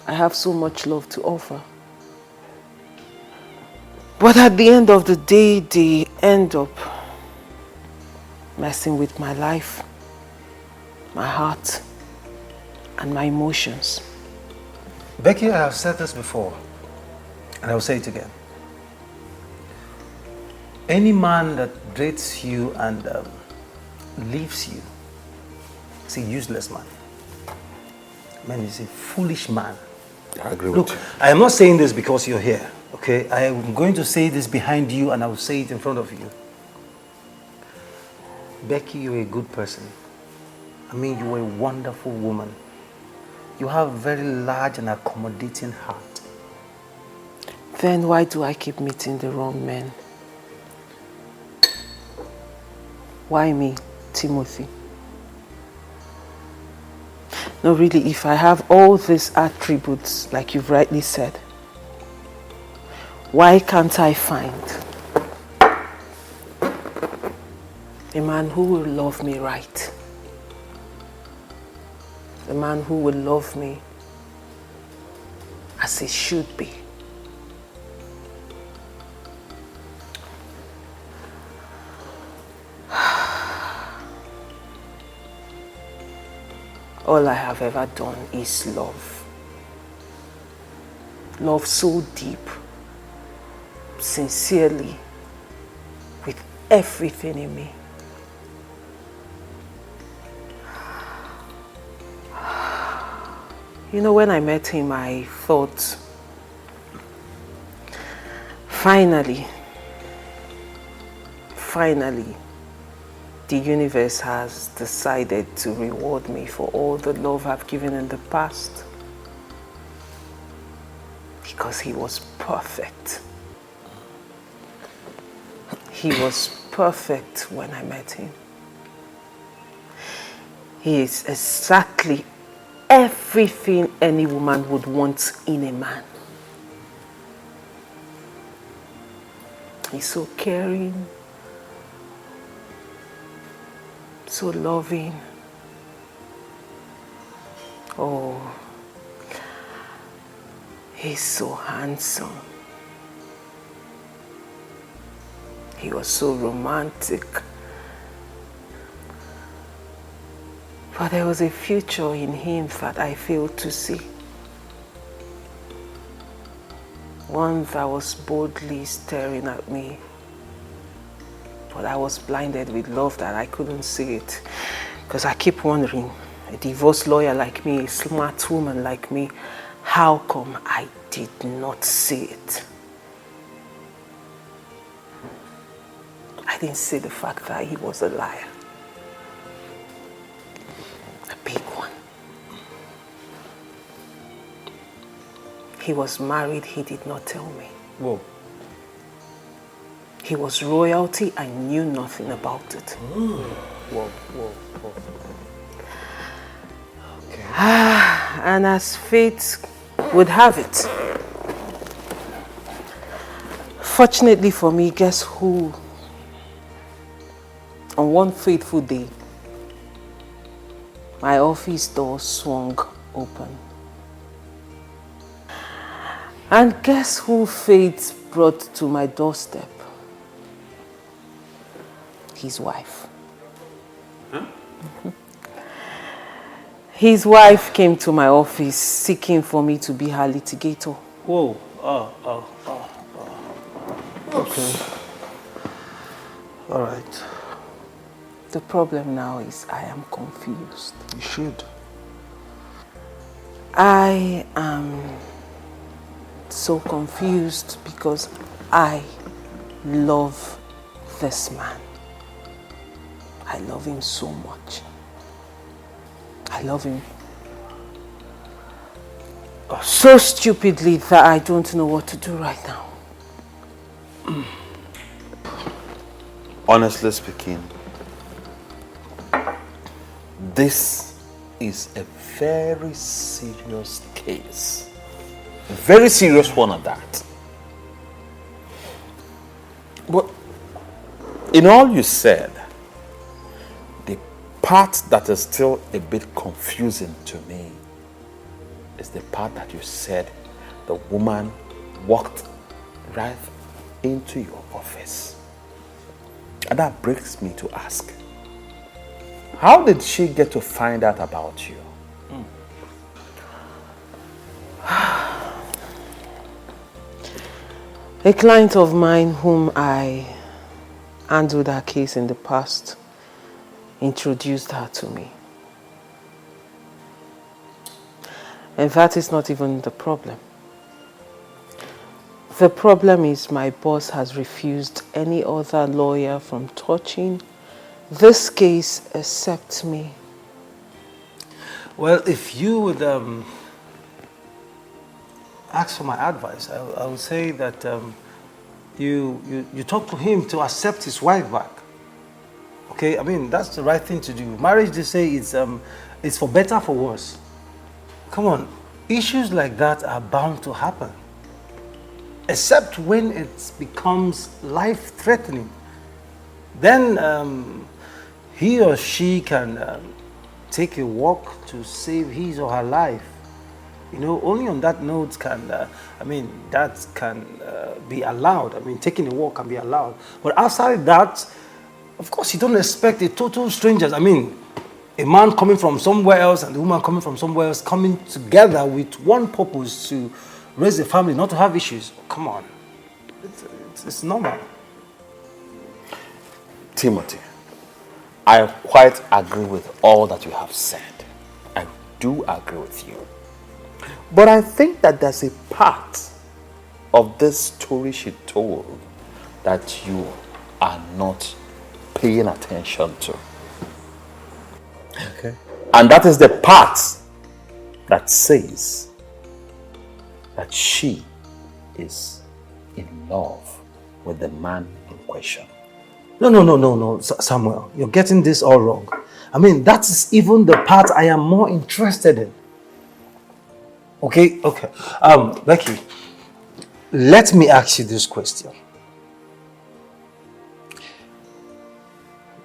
I have so much love to offer. But at the end of the day, they end up messing with my life, my heart, and my emotions. Becky, I have said this before, and I will say it again. Any man that dates you and leaves you is a useless man. Man is a foolish man. I agree Look, with you. I am not saying this because you're here, okay? I am going to say this behind you and I will say it in front of you. Becky, you're a good person. I mean, you're a wonderful woman. You have a very large and accommodating heart. Then why do I keep meeting the wrong men? Why me, Timothy? No, really, if I have all these attributes, like you've rightly said, why can't I find a man who will love me right? A man who will love me as he should be. All I have ever done is love. Love so deep, sincerely, with everything in me. You know, when I met him, I thought, finally, the universe has decided to reward me for all the love I've given in the past. Because he was perfect. He was perfect when I met him. He is exactly everything any woman would want in a man. He's so caring, so loving. Oh, he's so handsome. He was so romantic. But there was a future in him that I failed to see. One that was boldly staring at me. But I was blinded with love that I couldn't see it. Because I keep wondering, a divorce lawyer like me, a smart woman like me, how come I did not see it? I didn't see the fact that he was a liar. A big one. He was married, he did not tell me. Whoa. He was royalty, I knew nothing about it. Whoa. Okay. And as fate would have it, fortunately for me, guess who? On one fateful day, my office door swung open. And guess who fate brought to my doorstep? His wife. Huh? His wife came to my office seeking for me to be her litigator. Whoa. Okay. All right. The problem now is I am confused. You should. I am so confused because I love this man. I love him so much. I love him so stupidly that I don't know what to do right now. Honestly speaking, this is a very serious case. A very serious one at that. But in all you said, the part that is still a bit confusing to me is the part that you said the woman walked right into your office. And that brings me to ask, how did she get to find out about you? A client of mine whom I handled her case in the past introduced her to me. And that is not even the problem. The problem is my boss has refused any other lawyer from touching this case except me. Well, if you would ask for my advice, I would say that you talk to him to accept his wife back. Okay, I mean, that's the right thing to do. Marriage, they say, it's for better, for worse. Come on, issues like that are bound to happen. Except when it becomes life-threatening. Then he or she can take a walk to save his or her life. You know, only on that note can, that can be allowed. I mean, taking a walk can be allowed. But outside that, of course, you don't expect a total strangers. I mean, a man coming from somewhere else and a woman coming from somewhere else coming together with one purpose to raise a family, not to have issues. Come on. It's normal. Timothy, I quite agree with all that you have said. I do agree with you. But I think that there's a part of this story she told that you are not paying attention to. Okay. And that is the part that says that she is in love with the man in question. No, Samuel. You're getting this all wrong. I mean, that is even the part I am more interested in. Okay. Becky, let me ask you this question.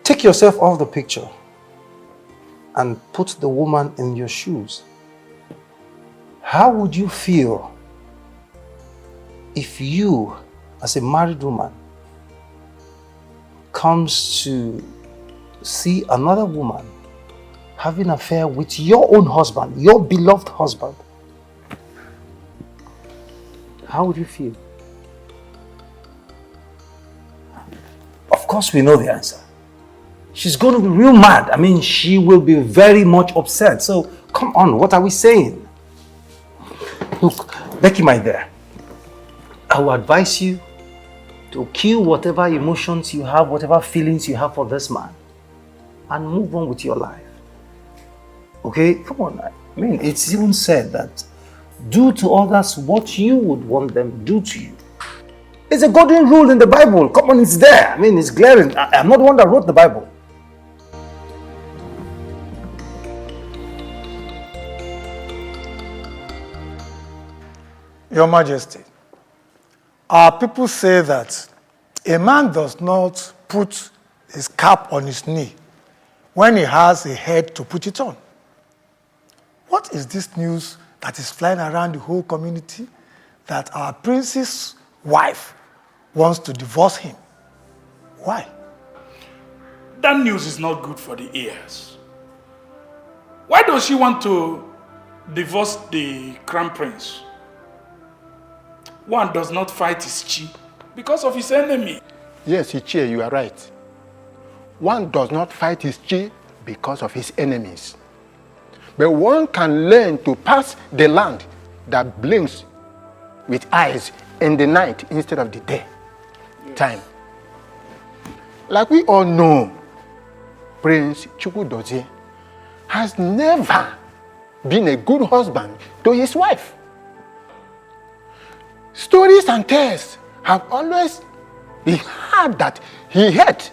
Take yourself off the picture and put the woman in your shoes. How would you feel if you, as a married woman, comes to see another woman having an affair with your own husband, your beloved husband? How would you feel? Of course, we know the answer. She's going to be real mad. I mean, she will be very much upset. So, come on, what are we saying? Look, Becky, my dear, I will advise you to kill whatever emotions you have, whatever feelings you have for this man, and move on with your life. Okay? Come on. I mean, it's even said that do to others what you would want them to do to you. It's a golden rule in the Bible. Come on, it's there. I mean, it's glaring. I'm not the one that wrote the Bible. Your Majesty, our people say that a man does not put his cap on his knee when he has a head to put it on. What is this news that is flying around the whole community that our prince's wife wants to divorce him? Why? That news is not good for the ears. Why does she want to divorce the crown prince? One does not fight his chi because of his enemy. Yes, Ichie, you are right. One does not fight his chi because of his enemies. But one can learn to pass the land that blinks with eyes in the night instead of the day time. Like we all know, Prince Chukwudozie has never been a good husband to his wife. Stories and tales have always He had that he hate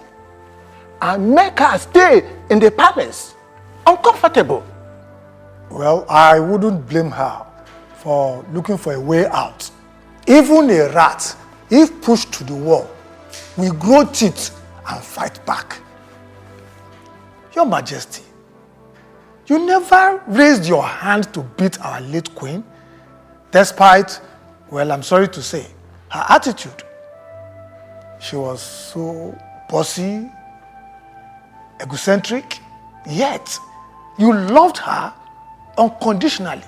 and make her stay in the palace, uncomfortable. Well, I wouldn't blame her for looking for a way out. Even a rat, if pushed to the wall, will grow teeth and fight back. Your Majesty, you never raised your hand to beat our late queen, despite, well, I'm sorry to say, her attitude. She was so bossy, egocentric, yet you loved her unconditionally.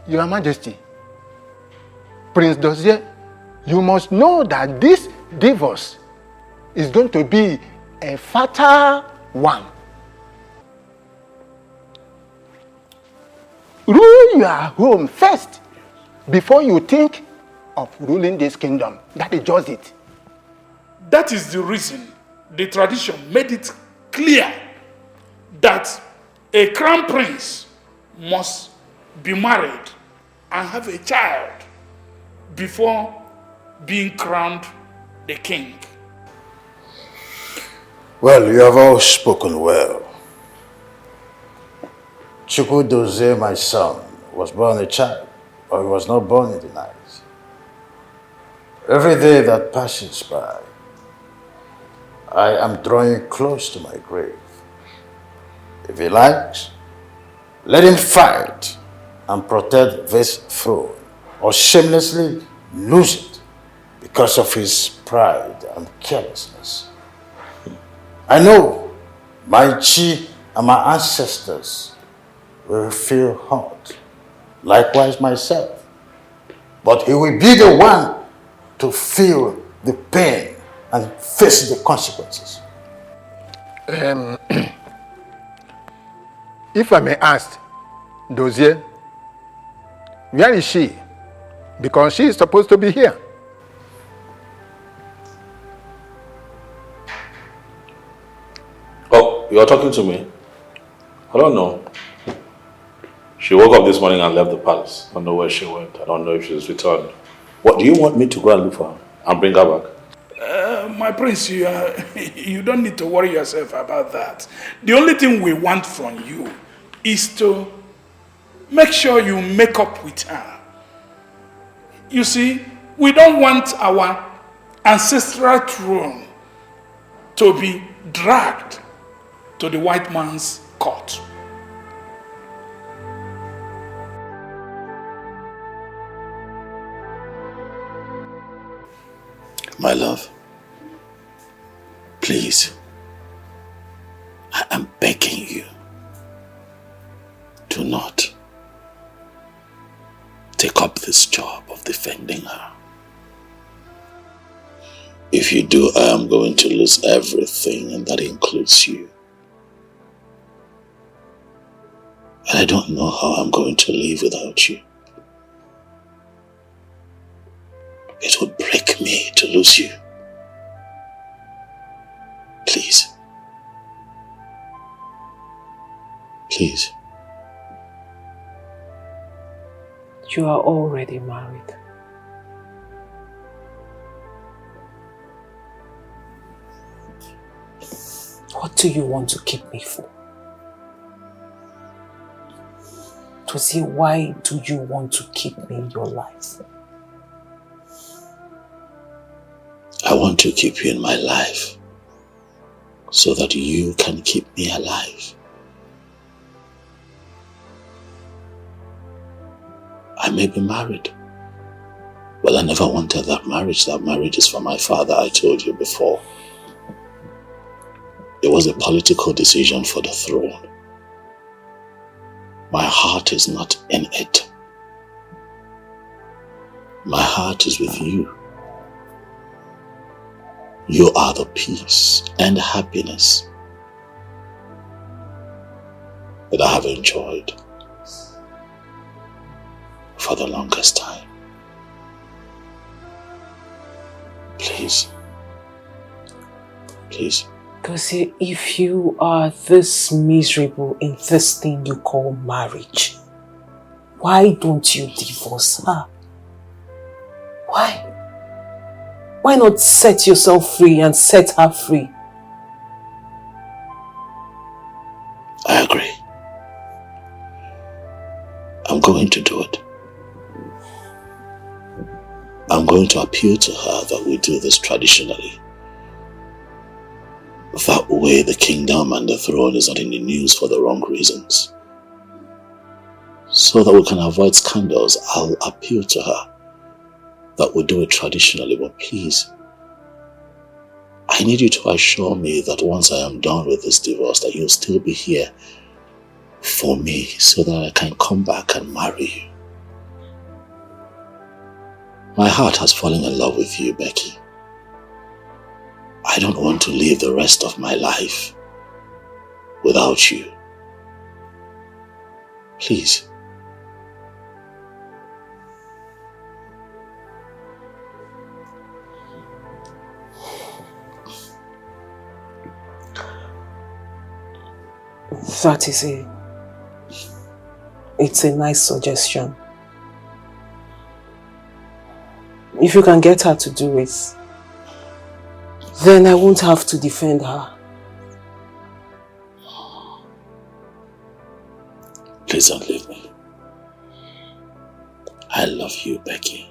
Your Majesty, Prince Dozier, you must know that this divorce is going to be a fatal one. Rule your home first before you think of ruling this kingdom. That is just it. That is the reason the tradition made it clear that a crown prince must be married and have a child before being crowned the king. Well, you have all spoken well. Chukwudozie, my son, was born a child, or he was not born in the night. Every day that passes by, I am drawing close to my grave. If he likes, let him fight and protect this throne, or shamelessly lose it because of his pride and carelessness. I know my chi and my ancestors will feel hurt, likewise myself. But he will be the one to feel the pain and face the consequences. If I may ask, Dozier, where is she? Because she is supposed to be here. Oh, you are talking to me? I don't know. She woke up this morning and left the palace. I don't know where she went. I don't know if she's returned. What, do you want me to go and look for her and bring her back? My prince, you don't need to worry yourself about that. The only thing we want from you is to make sure you make up with her. You see, we don't want our ancestral throne to be dragged to the white man's court. My love, please, I am begging you, do not take up this job of defending her. If you do, I am going to lose everything, and that includes you. And I don't know how I'm going to live without you. It would break me to lose you. Please. Please. You are already married. What do you want to keep me for? To see, why do you want to keep me in your life? I want to keep you in my life so that you can keep me alive. I may be married, but I never wanted that marriage. That marriage is for my father, I told you before. It was a political decision for the throne. My heart is not in it. My heart is with you. You are the peace and happiness that I have enjoyed for the longest time. Please. Please. Because if you are this miserable in this thing you call marriage, why don't you divorce her? Why Why not set yourself free and set her free? I agree. I'm going to do it. I'm going to appeal to her that we do this traditionally. That way the kingdom and the throne is not in the news for the wrong reasons. So that we can avoid scandals, I'll appeal to her that we do it traditionally, but please, I need you to assure me that once I am done with this divorce, that you'll still be here for me so that I can come back and marry you. My heart has fallen in love with you, Becky. I don't want to live the rest of my life without you. Please. That is it's a nice suggestion. If you can get her to do it, then I won't have to defend her. Please don't leave me. I love you, Becky.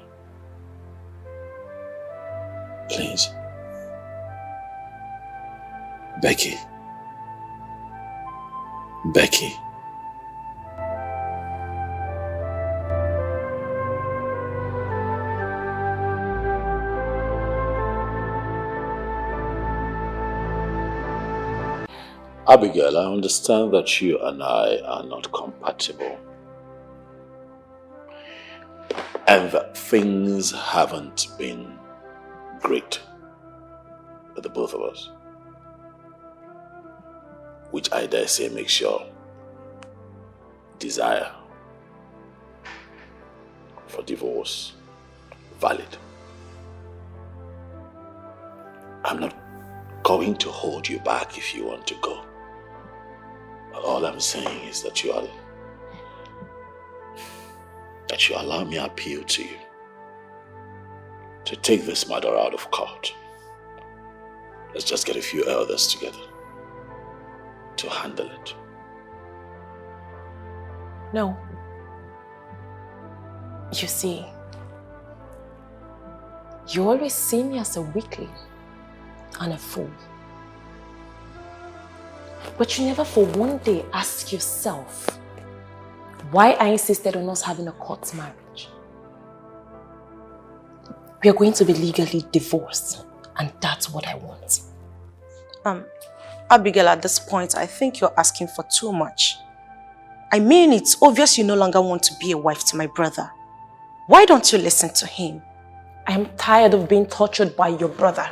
Please. Becky. Becky. Abigail, I understand that you and I are not compatible. And that things haven't been great for the both of us. Which I dare say makes your desire for divorce valid. I'm not going to hold you back if you want to go. All I'm saying is that you allow me to appeal to you to take this matter out of court. Let's just get a few elders together to handle it. No. You see, you always see me as a weakling and a fool. But you never for one day ask yourself why I insisted on us having a court marriage. We are going to be legally divorced, and that's what I want. Abigail, at this point, I think you're asking for too much. I mean, it's obvious you no longer want to be a wife to my brother. Why don't you listen to him? I am tired of being tortured by your brother.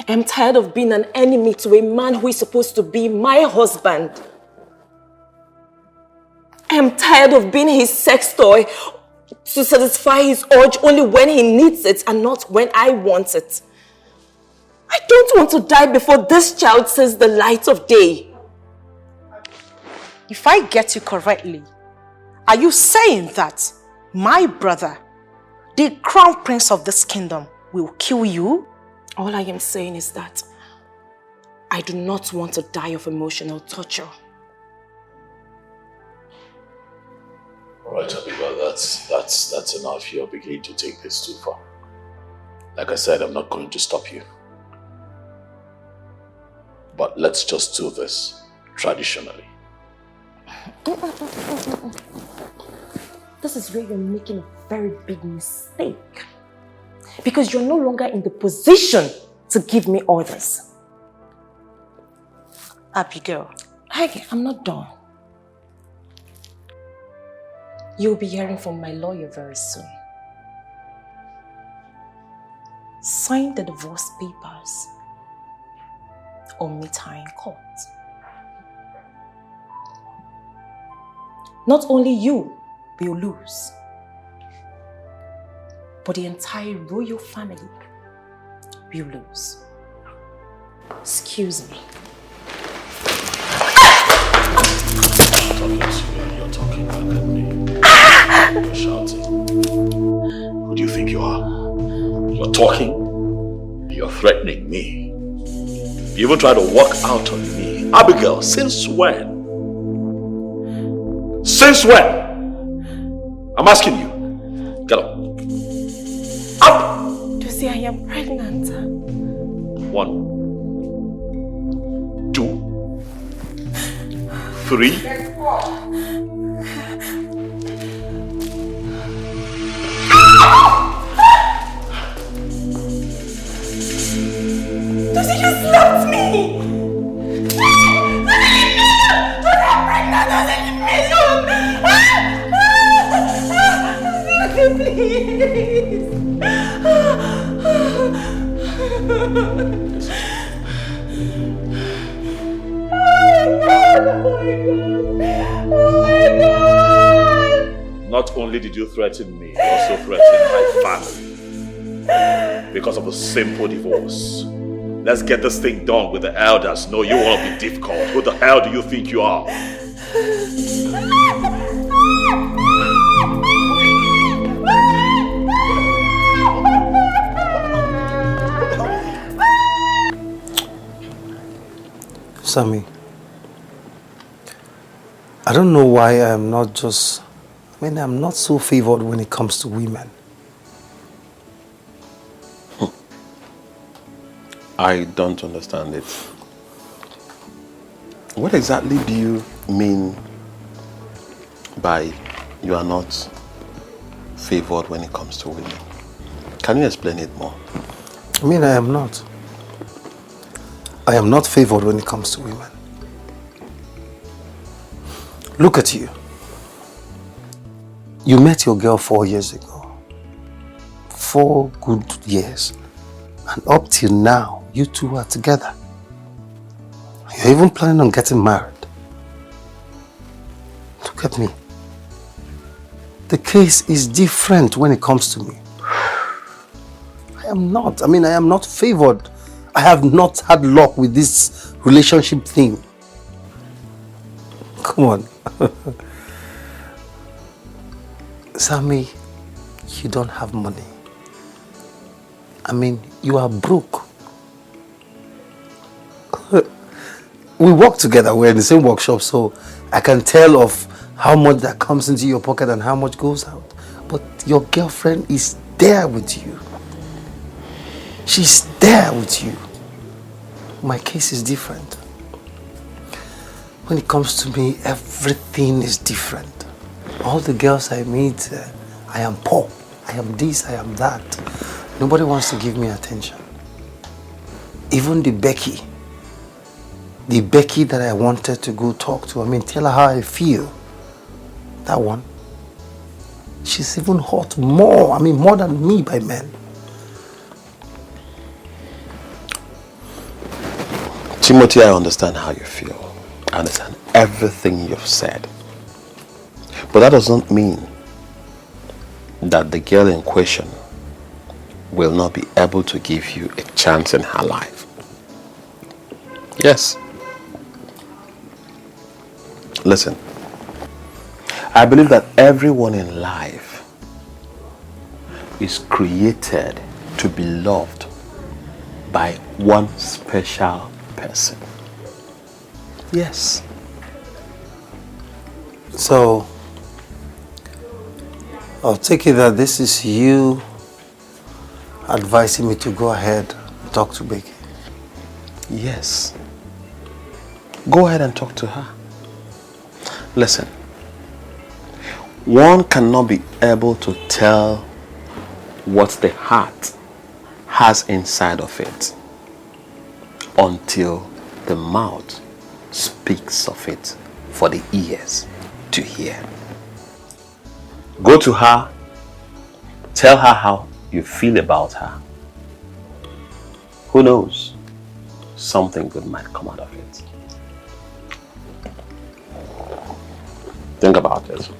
I am tired of being an enemy to a man who is supposed to be my husband. I am tired of being his sex toy to satisfy his urge only when he needs it and not when I want it. I don't want to die before this child sees the light of day. If I get you correctly, are you saying that my brother, the crown prince of this kingdom, will kill you? All I am saying is that I do not want to die of emotional torture. Alright, Abigail, that's enough. You're beginning to take this too far. Like I said, I'm not going to stop you. But let's just do this traditionally. This is where you're making a very big mistake. Because you're no longer in the position to give me orders. Abigail. I'm not done. You'll be hearing from my lawyer very soon. Sign the divorce papers or meet her in court. Not only you will lose, but the entire royal family will lose. Excuse me. I'm talking to you and you're talking back at me. You're shouting. You're talking, you're threatening me. You even try to walk out on me. Abigail, since when? Since when? I'm asking you. Get up. Up! Josie, I am pregnant. 1, 2, 3. Does he just slapped me? I'm pregnant, doesn't leave me alone. Please. Oh my God. Not only did you threaten me, you also threatened my family. Because of a simple divorce. Let's get this thing done with the elders. No, you want to be difficult. Who the hell do you think you are? Sammy, I don't know why I'm not just... I'm not so favored when it comes to women. I don't understand it. What exactly do you mean by you are not favored when it comes to women? Can you explain it more? I am not. I am not favored when it comes to women. Look at you. You met your girl 4 years ago. 4 good years. And up till now, you two are together. You're even planning on getting married. Look at me. The case is different when it comes to me. I am not. I am not favored. I have not had luck with this relationship thing. Come on. Sammy, you don't have money. You are broke. We work together, we're in the same workshop, so I can tell of how much that comes into your pocket and how much goes out. But your girlfriend is there with you. She's there with you. My case is different. When it comes to me, everything is different. All the girls I meet, I am poor, I am this, I am that. Nobody wants to give me attention. Even the Becky that I wanted to go talk to, tell her how I feel. That one, she's even hot more, more than me by men. Timothy, I understand how you feel. I understand everything you've said. But that doesn't mean that the girl in question will not be able to give you a chance in her life. Yes. Listen, I believe that everyone in life is created to be loved by one special person. Yes. So, I'll take it that this is you advising me to go ahead and talk to Becky. Yes. Go ahead and talk to her. Listen, one cannot be able to tell what the heart has inside of it until the mouth speaks of it for the ears to hear. Go to her, tell her how you feel about her. Who knows? Something good might come out of it. Think about it.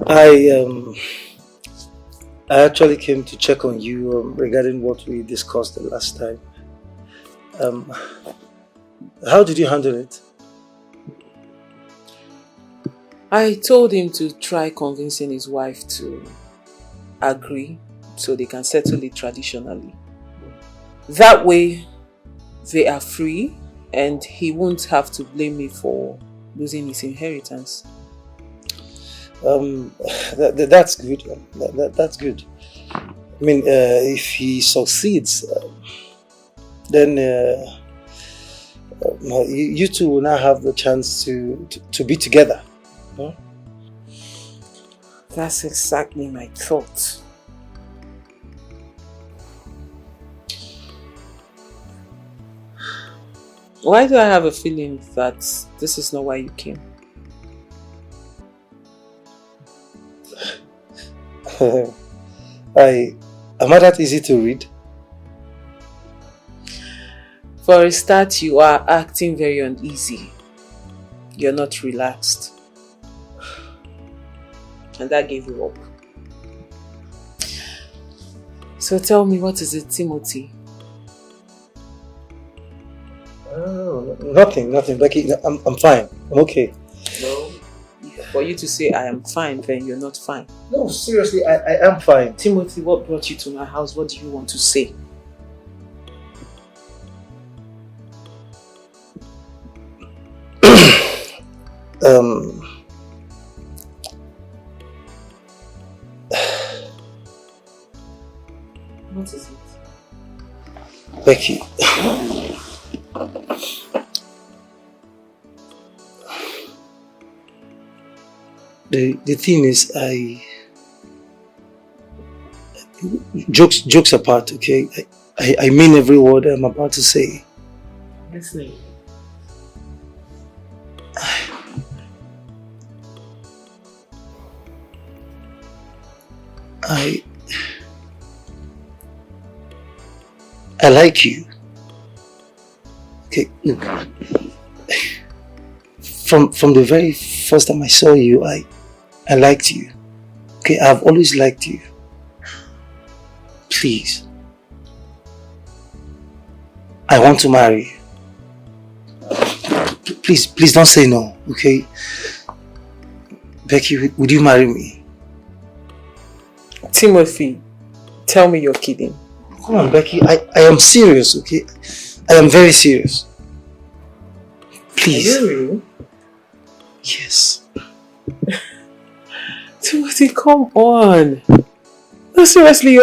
I actually came to check on you regarding what we discussed the last time. How did you handle it? I told him to try convincing his wife to agree so they can settle it traditionally. That way, they are free and he won't have to blame me for losing his inheritance. That's good. That's good. I mean, if he succeeds, then you two will now have the chance to be together. Huh? That's exactly my thought. Why do I have a feeling that this is not why you came? Am I that easy to read? For a start, you are acting very uneasy. You're not relaxed. And that gave you up. So tell me, what is it, Timothy? Oh, nothing, Becky. I'm fine. I'm okay. No. For you to say I am fine, then you're not fine. No, seriously, I am fine. Timothy, what brought you to my house? What do you want to say? What is it? Becky. The thing is, jokes apart, okay? I mean every word I'm about to say. Listening. I like you. Okay, look. From the very first time I saw you, I liked you. Okay, I've always liked you. Please. I want to marry you. Please don't say no, okay? Becky, would you marry me? Timothy, tell me you're kidding. Come on, Becky, I am serious, okay? I am very serious. Please. Are you real? Yes. Timothy, come on. No, seriously,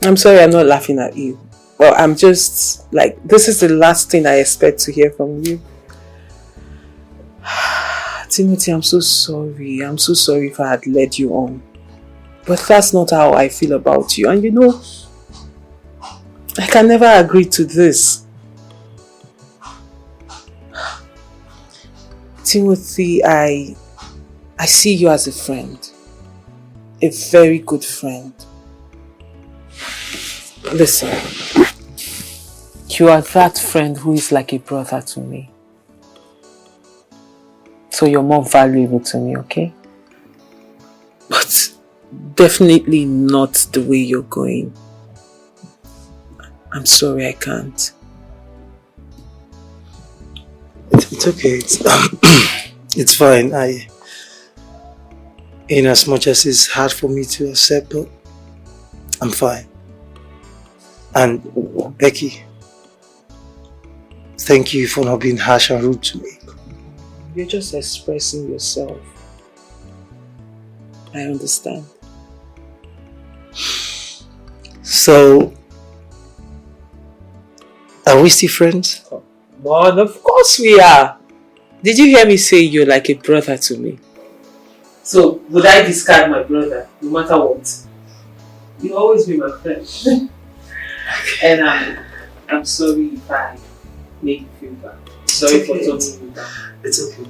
I'm sorry I'm not laughing at you. Well, I'm just like, this is the last thing I expect to hear from you. Timothy, I'm so sorry. I'm so sorry if I had led you on. But that's not how I feel about you. And you know, I can never agree to this. Timothy, I see you as a friend. A very good friend. Listen, you are that friend who is like a brother to me. So you're more valuable to me, okay? But definitely not the way you're going. I'm sorry, I can't. It's okay. It's fine. In as much as it's hard for me to accept, but I'm fine. And Becky, thank you for not being harsh and rude to me. You're just expressing yourself. I understand. So, are we still friends? But of course we are. Did you hear me say you're like a brother to me? So, would I discard my brother no matter what? You'll always be my friend. And I'm sorry if I make you feel bad. Sorry for turning you down. It's okay.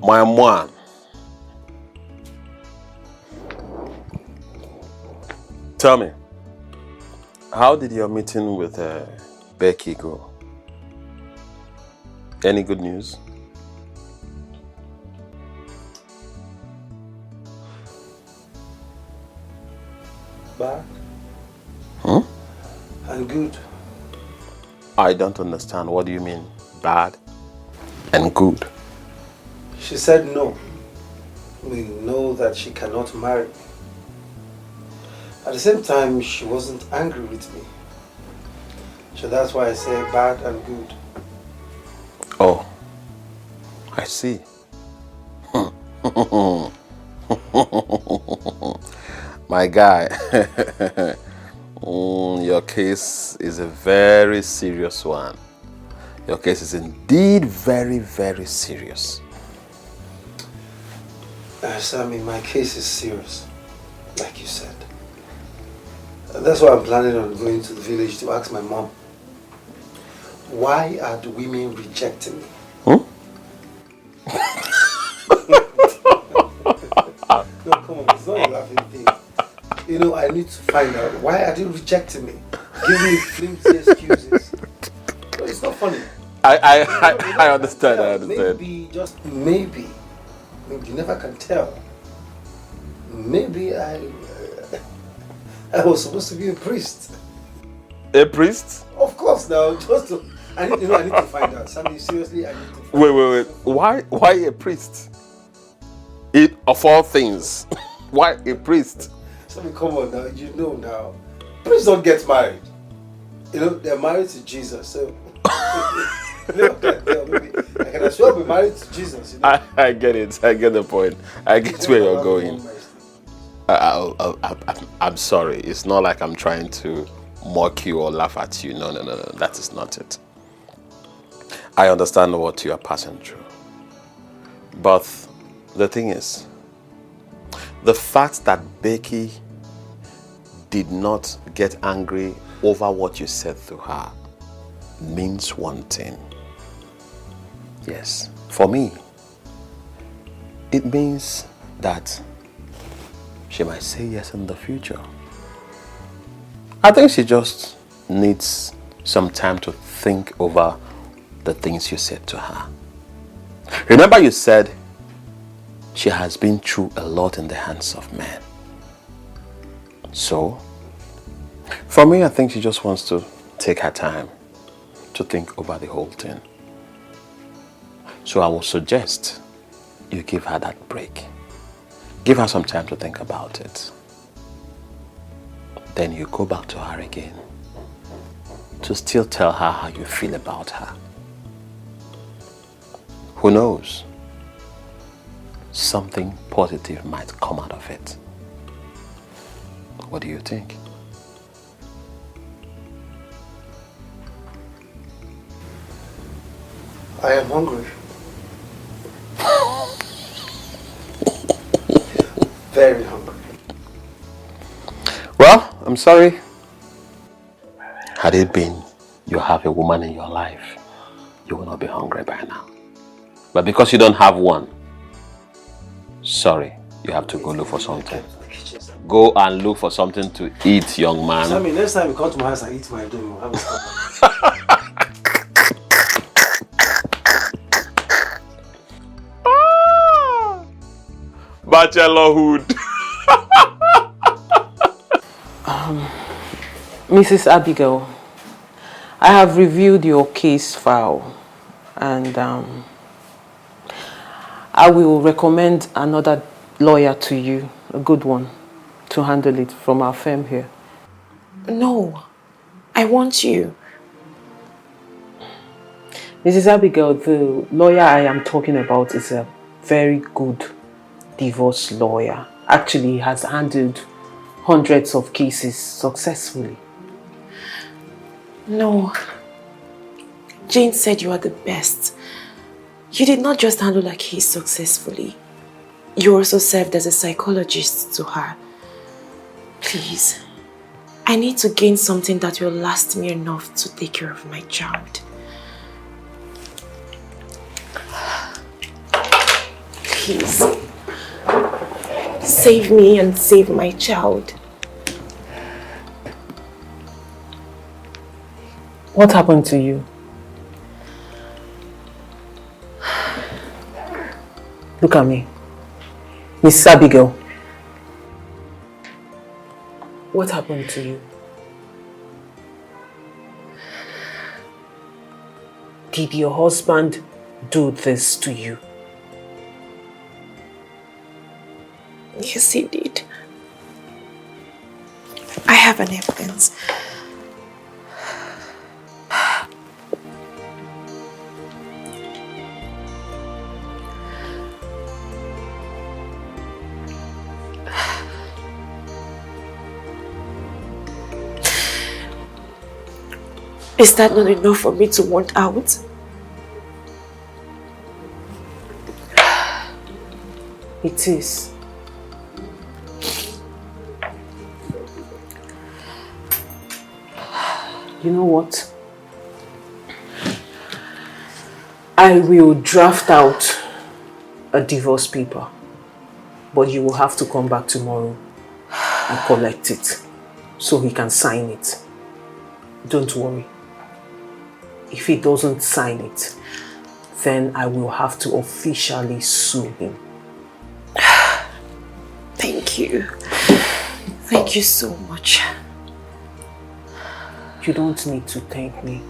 My mom. Tell me, how did your meeting with Becky go? Any good news? Bad Huh? and good. I don't understand. What do you mean, bad and good? She said no. We know that she cannot marry me. At the same time, she wasn't angry with me. So that's why I say bad and good. Oh, I see. My guy, your case is a very serious one. Your case is indeed very, very serious. Sammy, my case is serious, like you said. That's why I'm planning on going to the village to ask my mom, why are the women rejecting me? No, come on, it's not a laughing thing. You know, I need to find out, why are they rejecting me? Give me flimsy excuses. No, it's not funny. I understand, I understand. Maybe, just maybe, you never can tell. Maybe I was supposed to be a priest. A priest? Of course, now, just to, I need to find out. Sammy, seriously, I need to find out. Wait. Why a priest? Of all things, why a priest? Sammy, come on now, you know now. Priests don't get married. You know, they're married to Jesus, so... maybe I can as well be married to Jesus. You know? I get it. I get the point. I get where you're going. I'm sorry. It's not like I'm trying to mock you or laugh at you. No. That is not it. I understand what you are passing through. But the thing is, the fact that Becky did not get angry over what you said to her means one thing. Yes, for me, it means that she might say yes in the future. I think she just needs some time to think over the things you said to her. Remember, you said she has been through a lot in the hands of men. So, for me, I think she just wants to take her time to think over the whole thing. So I will suggest you give her that break. Give her some time to think about it. Then you go back to her again to still tell her how you feel about her. Who knows? Something positive might come out of it. What do you think? I am hungry. Very hungry. Well, I'm sorry. Had it been you have a woman in your life, you will not be hungry by now. But because you don't have one, sorry, you have to go look for something. Go and look for something to eat, young man. Sammy, next time you come to my house and eat my dough, have a stop. Bachelorhood. Mrs. Abigail, I have reviewed your case file and I will recommend another lawyer to you, a good one, to handle it from our firm here. No, I want you. Mrs. Abigail, the lawyer I am talking about is a very good divorce lawyer. Actually, he has handled hundreds of cases successfully. No. Jane said you are the best. You did not just handle a case successfully. You also served as a psychologist to her. Please, I need to gain something that will last me enough to take care of my child. Please, save me and save my child. What happened to you? Look at me. Miss Abigail. What happened to you? Did your husband do this to you? Yes, he did. I have an evidence. Is that not enough for me to want out? It is. You know what? I will draft out a divorce paper, but you will have to come back tomorrow and collect it so he can sign it. Don't worry. If he doesn't sign it, then I will have to officially sue him. Thank you. Thank you so much. You don't need to thank me.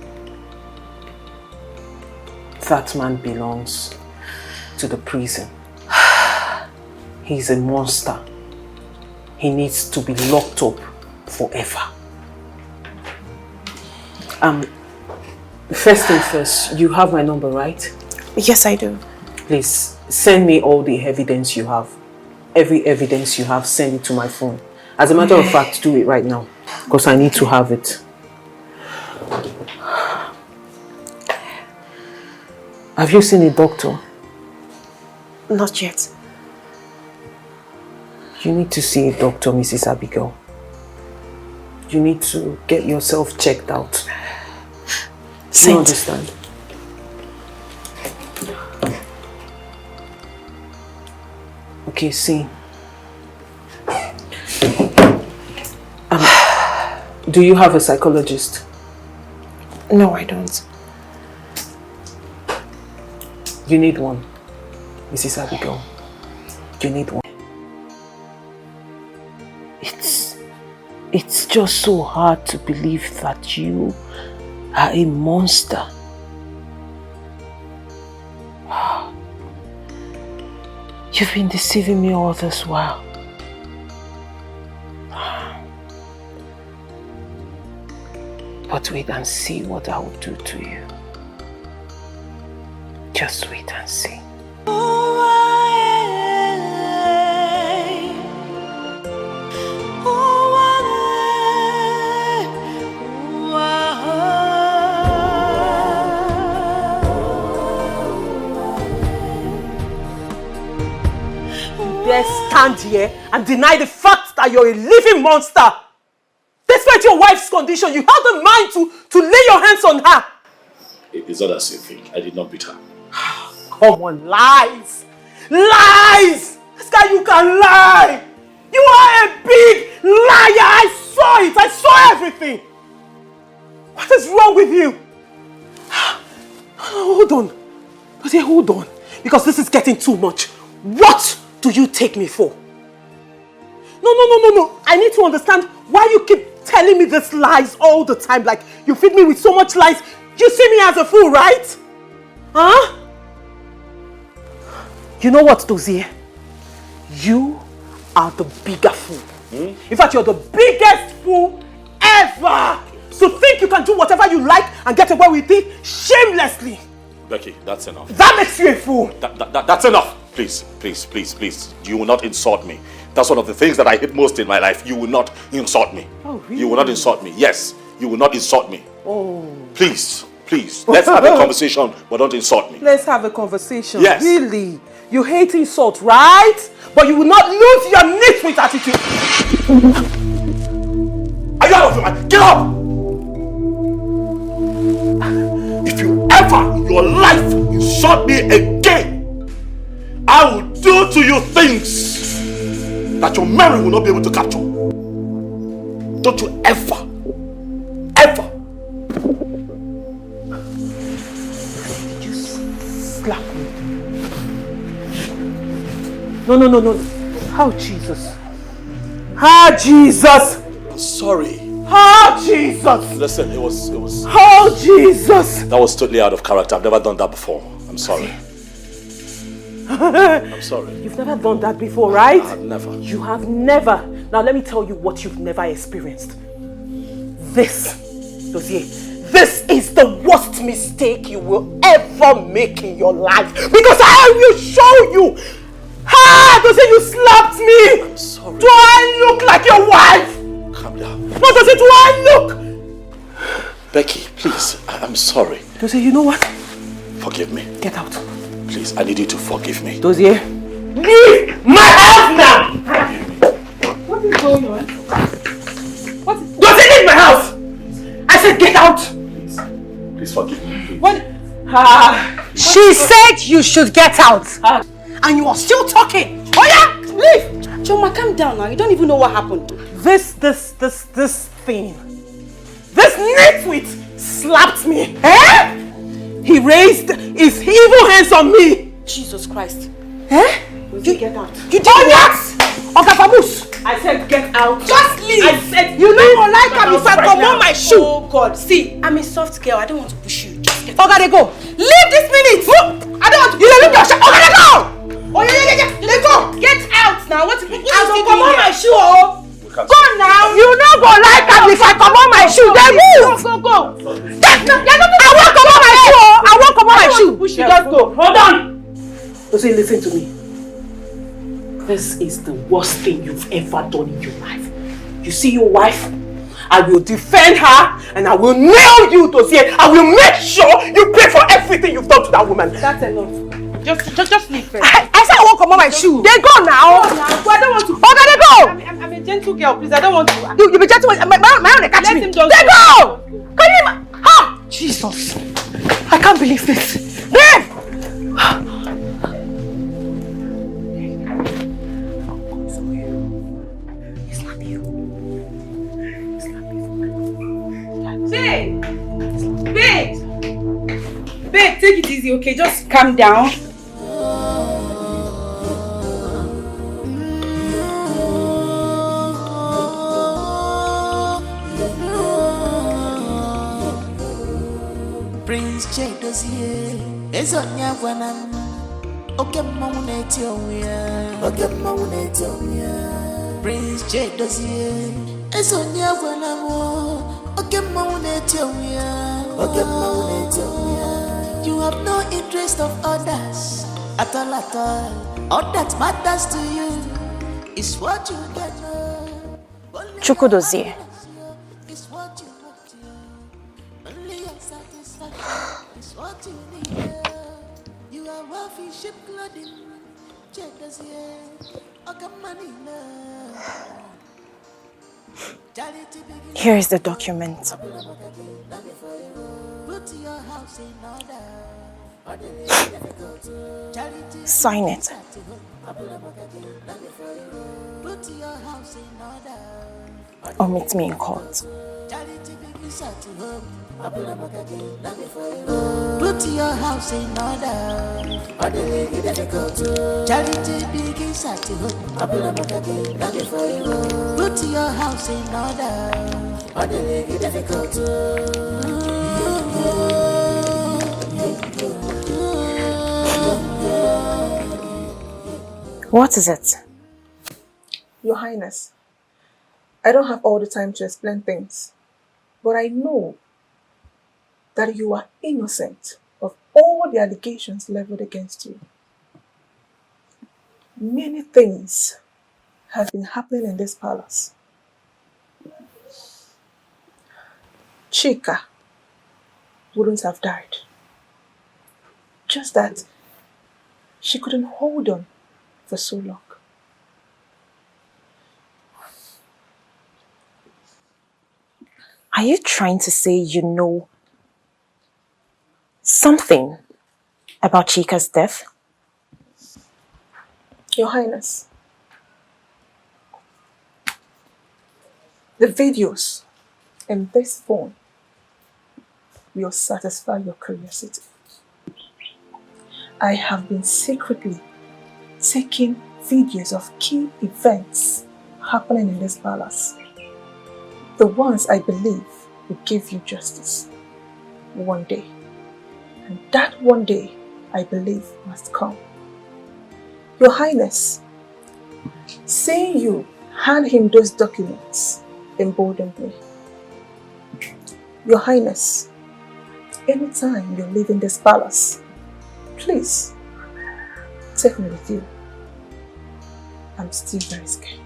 That man belongs to the prison. He's a monster. He needs to be locked up forever. First thing first, you have my number, right? Yes, I do. Please, send me all the evidence you have. Every evidence you have, send it to my phone. As a matter of fact, do it right now, because I need to have it. Have you seen a doctor? Not yet. You need to see a doctor, Mrs. Abigail. You need to get yourself checked out. Do you understand? Okay, see. Do you have a psychologist? No, I don't. You need one, Mrs. Abigail. You need one. It's just so hard to believe that you are a monster. You've been deceiving me all this while. But wait and see what I will do to you. Just wait and see. Stand here and deny the fact that you're a living monster. Despite your wife's condition, you had the mind to lay your hands on her. It's not as you think. I did not beat her. Come on, lies! Lies! This guy, you can lie! You are a big liar! I saw it! I saw everything! What is wrong with you? Hold on. Hold on. Because this is getting too much. What do you take me for? No. I need to understand why you keep telling me these lies all the time. Like, you feed me with so much lies. You see me as a fool, right? Huh? You know what, Dozie? You are the bigger fool. In fact, you're the biggest fool ever. So think you can do whatever you like and get away with it shamelessly. Becky, that's enough. That makes you a fool. That's enough. Please. You will not insult me. That's one of the things that I hate most in my life. You will not insult me. Oh, really? You will not insult me. Yes, you will not insult me. Oh. Please. Let's have a conversation, but don't insult me. Let's have a conversation. Yes. Really? You hate insult, right? But you will not lose your nitwit attitude. Are you out of your mind? Get up! If you ever in your life insult me again, I will do to you things that your memory will not be able to capture. Don't you ever No. Oh, Jesus. Oh, Jesus. I'm sorry. Oh, Jesus. Listen, it was... Oh, Jesus. That was totally out of character. I've never done that before. I'm sorry. I'm sorry. You've never done that before, right? I've never. You have never. Now let me tell you what you've never experienced. This, Dozie, this is the worst mistake you will ever make in your life. Because I will show you. Dozie, you slapped me. I'm sorry. Do I look like your wife? Calm down. No, Dozie, do I look? Becky, please. I'm sorry. Dozie, you know what? Forgive me. Get out. Please, I need you to forgive me. Dozie, leave my house now! What is going on? Dozie, leave my house! I said get out! Please forgive me. Please. What? She said you should get out. And you are still talking. Oh yeah, leave! Choma, calm down now. You don't even know what happened. This thing. This nitwit slapped me. Eh? He raised his evil hands on me. Jesus Christ. Eh? You get out. You did what? Okafamus. I said get out. Just leave. I said you know don't like I'm if I come on my shoe. Oh God. See, I'm a soft girl. I don't want to push you. Just get Oga, they go. Leave this minute. I don't want to. You leave your shop. Oga, they go. Oh yeah. Let go. Get out now. What I will come on my shoe. Oh. Go now. You no go like am if I come on my shoe. They move. Go. I won't come on my shoe. Oh. I won't come on my shoe. Push you. Just go. Hold on. Dozie, listen to me. This is the worst thing you've ever done in your life. You see your wife? I will defend her and I will nail you, Dozie. I will make sure you pay for everything you've done to that woman. That's enough. Just leave first. I said I won't come on my shoe. They go now. I don't want to. Okay, they go. I'm a gentle girl, please. I don't want to. You be gentle. My own catch me. Let him just they go. Can you? Ha! Jesus. I can't believe this. Babe! Babe, take it easy, okay? Just calm down. Prince J dozie ezonya gwanam oke mmanwu na-eti onwe ya Prince J dozie ezonya gwanam oke mmanwu na-eti onwe ya You have no interest of others at all. All that matters to you is what you get. Chukwu Dozie. Is what you want to. Only your satisfaction is what you need. You are wealthy, ship clothing. Check Dozie. Money Here is the document. Sign it. Or meet me in court. Put your house in order. Charity begins at home. Put your house in What is it? Your Highness, I don't have all the time to explain things, but I know that you are innocent of all the allegations leveled against you. Many things have been happening in this palace. Chika wouldn't have died. Just that she couldn't hold on for so long. Are you trying to say you know something about Chika's death? Your Highness, the videos in this phone will satisfy your curiosity. I have been secretly taking videos of key events happening in this palace. The ones I believe will give you justice one day. And that one day, I believe, must come. Your Highness, seeing you hand him those documents emboldened me. Your Highness, anytime you're leaving this palace, please take me with you. I'm still very scared.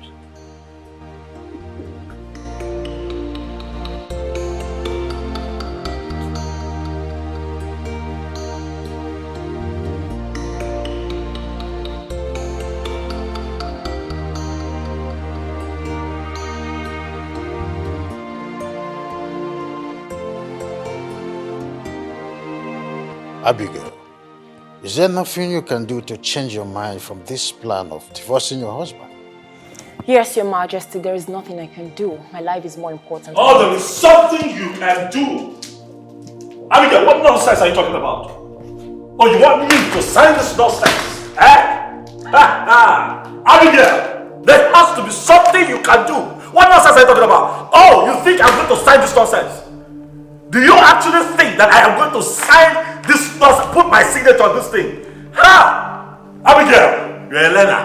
Abigail, is there nothing you can do to change your mind from this plan of divorcing your husband? Yes, Your Majesty, there is nothing I can do. My life is more important. Oh, there is something you can do. Abigail, what nonsense are you talking about? Oh, you want me to sign this nonsense? Eh? Abigail, there has to be something you can do. What nonsense are you talking about? Oh, you think I'm going to sign this nonsense? Do you actually think that I am going to sign this nonsense, put my signature on this thing? Ha! Abigail, you're a learner.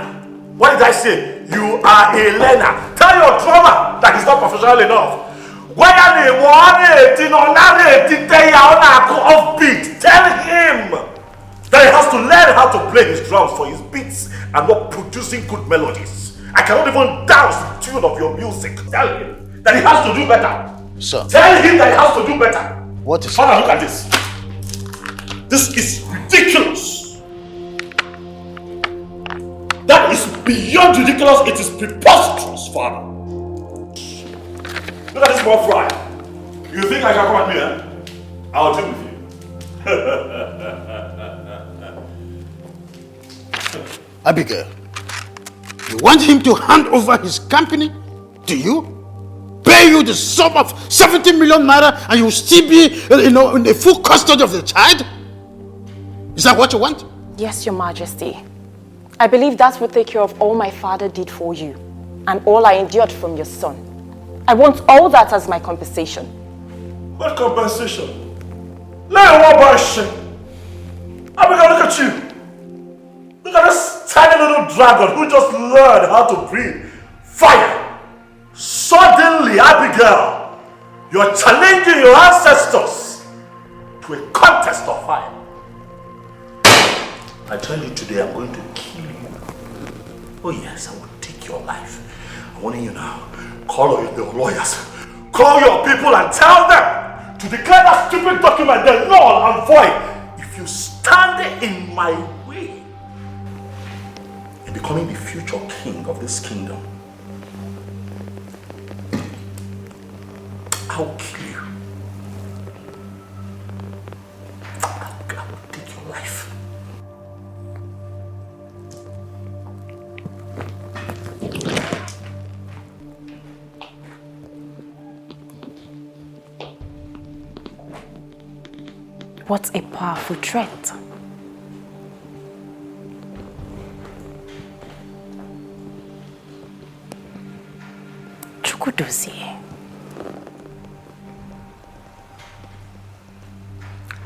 What did I say? You are a learner. Tell your drummer that he's not professional enough. Tell him that he has to learn how to play his drums for his beats and not producing good melodies. I cannot even dance the tune of your music. Tell him that he has to do better. Sir. Tell him that he has to do better. What is Father, look at this. This is ridiculous. That is beyond ridiculous. It is preposterous, Father. Look at this small fry. You think I can come at me, eh? I'll deal with you. Abigail, you want him to hand over his company to you? Pay you the sum of 70 million naira and you will still be, in the full custody of the child? Is that what you want? Yes, Your Majesty. I believe that will take care of all my father did for you and all I endured from your son. I want all that as my compensation. What compensation? Abigail, look at you. Look at this tiny little dragon who just learned how to breathe fire. Suddenly, Abigail, you're challenging your ancestors to a contest of fire. I tell you today, I'm going to kill you. Oh yes, I will take your life. I'm warning you now. Call your lawyers. Call your people and tell them to declare that stupid document they're null and void. If you stand in my way in becoming the future king of this kingdom, I'll kill you. I'll take your life. What a powerful threat. Chukwudozie.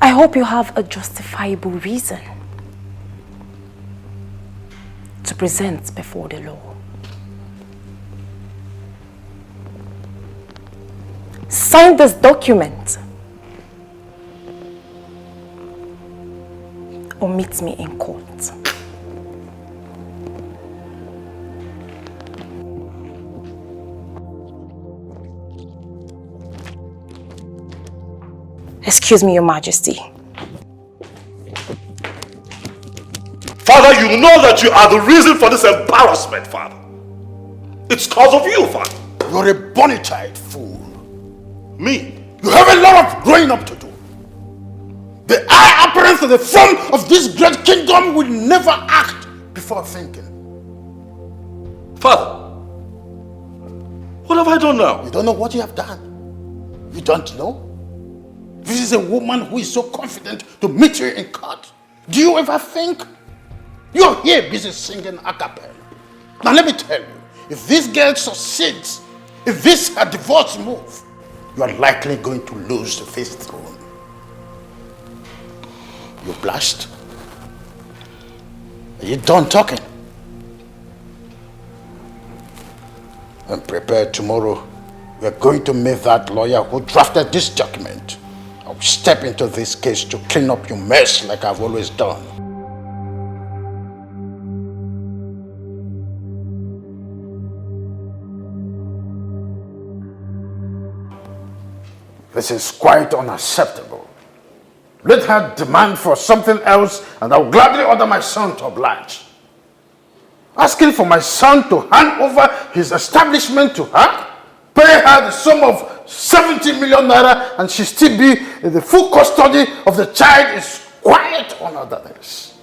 I hope you have a justifiable reason to present before the law. Sign this document or meet me in court. Excuse me, Your Majesty. Father, you know that you are the reason for this embarrassment, Father. It's because of you, Father. You're a bonny child, fool. Me? You have a lot of growing up to do. The eye appearance of the form of this great kingdom will never act before thinking. Father, what have I done now? You don't know what you have done. You don't know? This is a woman who is so confident to meet you in court. Do you ever think? You're here busy singing a cappella. Now let me tell you, if this girl succeeds, if this is a divorce move, you are likely going to lose the first throne. You blushed? Are you done talking? And prepare tomorrow. We are going to meet that lawyer who drafted this document. I'll step into this case to clean up your mess like I've always done. This is quite unacceptable. Let her demand for something else and I'll gladly order my son to oblige. Asking for my son to hand over his establishment to her, pay her the sum of 70 million naira and she still be in the full custody of the child is quite unorthodox.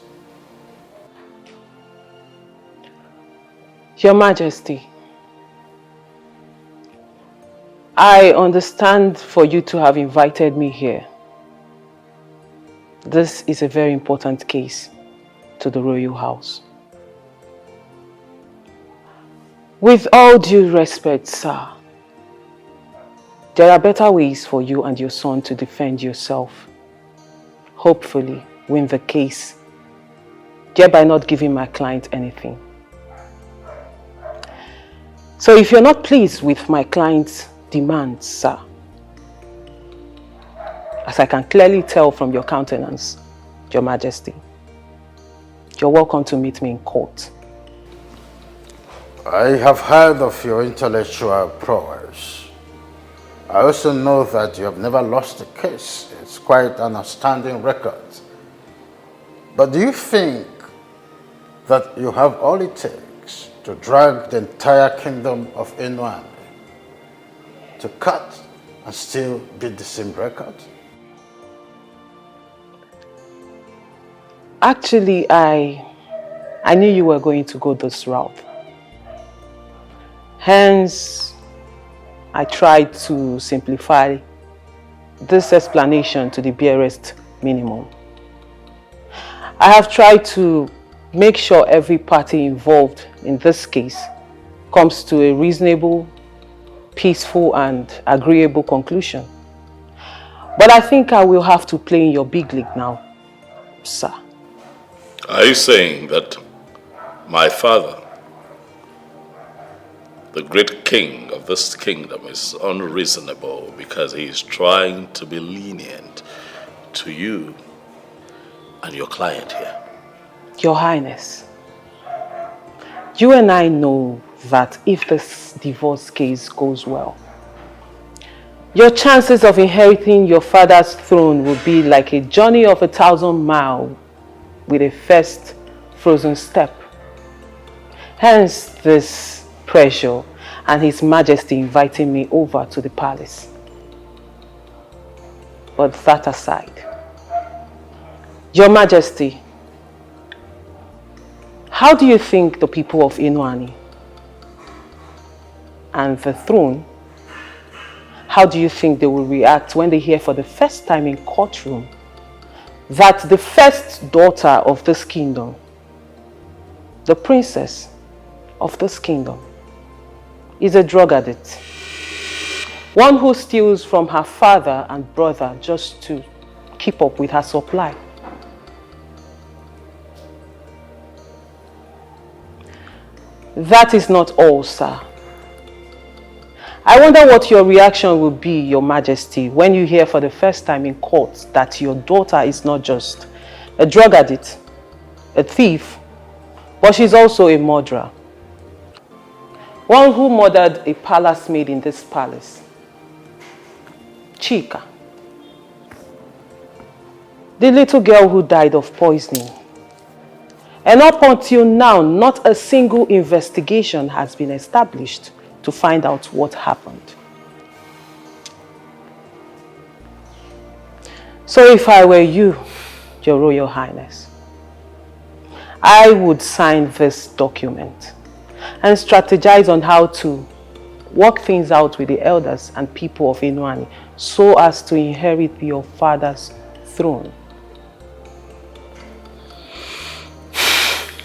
Your Majesty, I understand for you to have invited me here. This is a very important case to the royal house. With all due respect, sir, there are better ways for you and your son to defend yourself. Hopefully, win the case, thereby not giving my client anything. So if you're not pleased with my client's demands, sir, as I can clearly tell from your countenance, Your Majesty, you're welcome to meet me in court. I have heard of your intellectual prowess. I also know that you have never lost a case. It's quite an outstanding record. But do you think that you have all it takes to drag the entire kingdom of NOLLWOOD to cut and still beat the same record? Actually, I knew you were going to go this route. Hence, I tried to simplify this explanation to the barest minimum. I have tried to make sure every party involved in this case comes to a reasonable, peaceful and agreeable conclusion. But I think I will have to play in your big league now, sir. Are you saying that my father, the great king of this kingdom, is unreasonable because he is trying to be lenient to you and your client here? Your Highness, you and I know that if this divorce case goes well, your chances of inheriting your father's throne will be like a journey of 1,000 miles with a first frozen step. Hence this pressure and His Majesty inviting me over to the palace. But that aside, Your Majesty, how do you think the people of NOLLWOOD and the throne, how do you think they will react when they hear for the first time in courtroom that the first daughter of this kingdom, the princess of this kingdom, is a drug addict? One who steals from her father and brother just to keep up with her supply. That is not all, sir. I wonder what your reaction will be, Your Majesty, when you hear for the first time in court that your daughter is not just a drug addict, a thief, but she's also a murderer. One who murdered a palace maid in this palace, Chika. The little girl who died of poisoning. And up until now, not a single investigation has been established to find out what happened. So if I were you, Your Royal Highness, I would sign this document and strategize on how to work things out with the elders and people of NOLLWOOD so as to inherit your father's throne.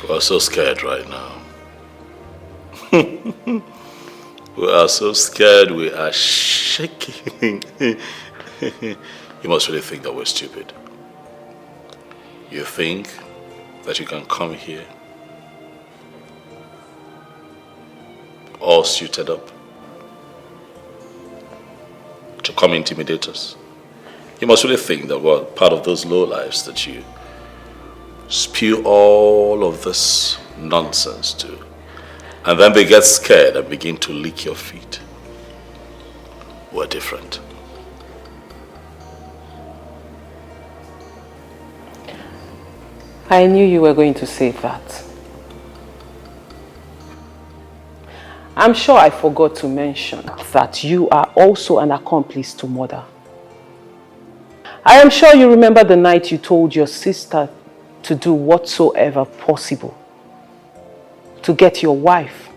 We're so scared right now. We are so scared, we are shaking. You must really think that we're stupid. You think that you can come here all suited up to come intimidate us? You must really think that we're part of those low lives that you spew all of this nonsense to, and then they get scared and begin to lick your feet. We're different. I knew you were going to say that. I'm sure I forgot to mention that you are also an accomplice to murder. I am sure you remember the night you told your sister to do whatsoever possible to get your wife,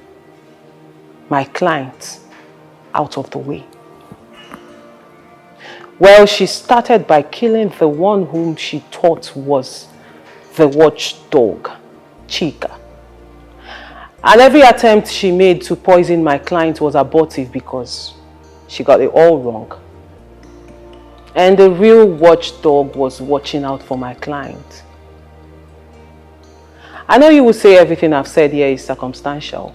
my client, out of the way. Well, she started by killing the one whom she thought was the watchdog, Chika. And every attempt she made to poison my client was abortive because she got it all wrong. And the real watchdog was watching out for my client. I know you will say everything I've said here is circumstantial,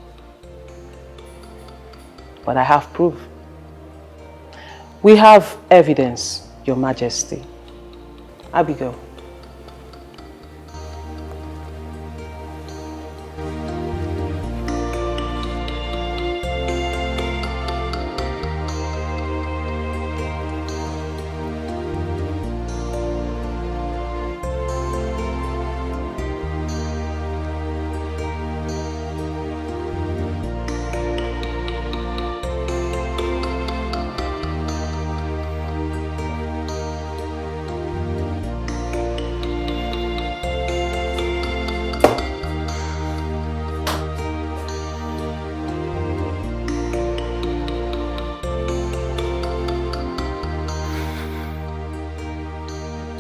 but I have proof. We have evidence, Your Majesty. Abigail.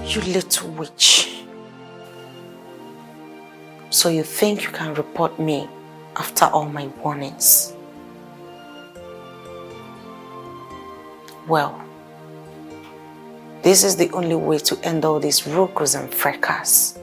You little witch. So you think you can report me after all my warnings? Well, this is the only way to end all these ruckus and fracas.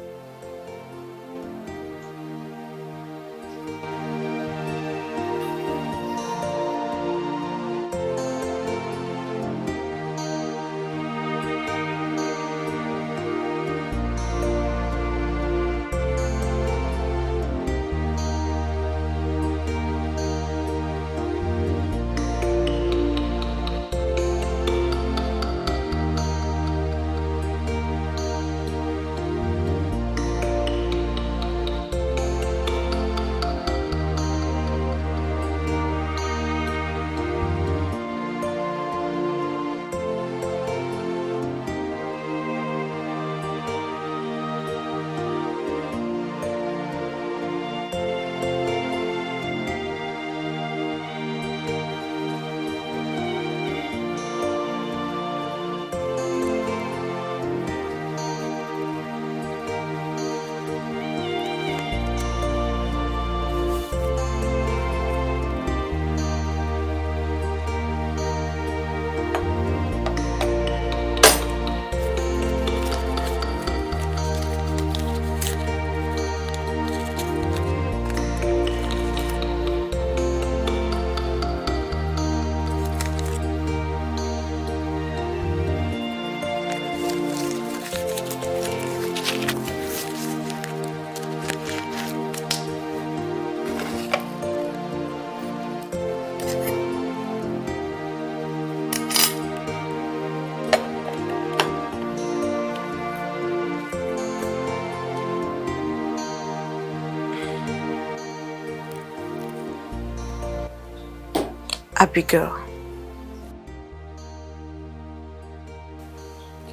Abigail,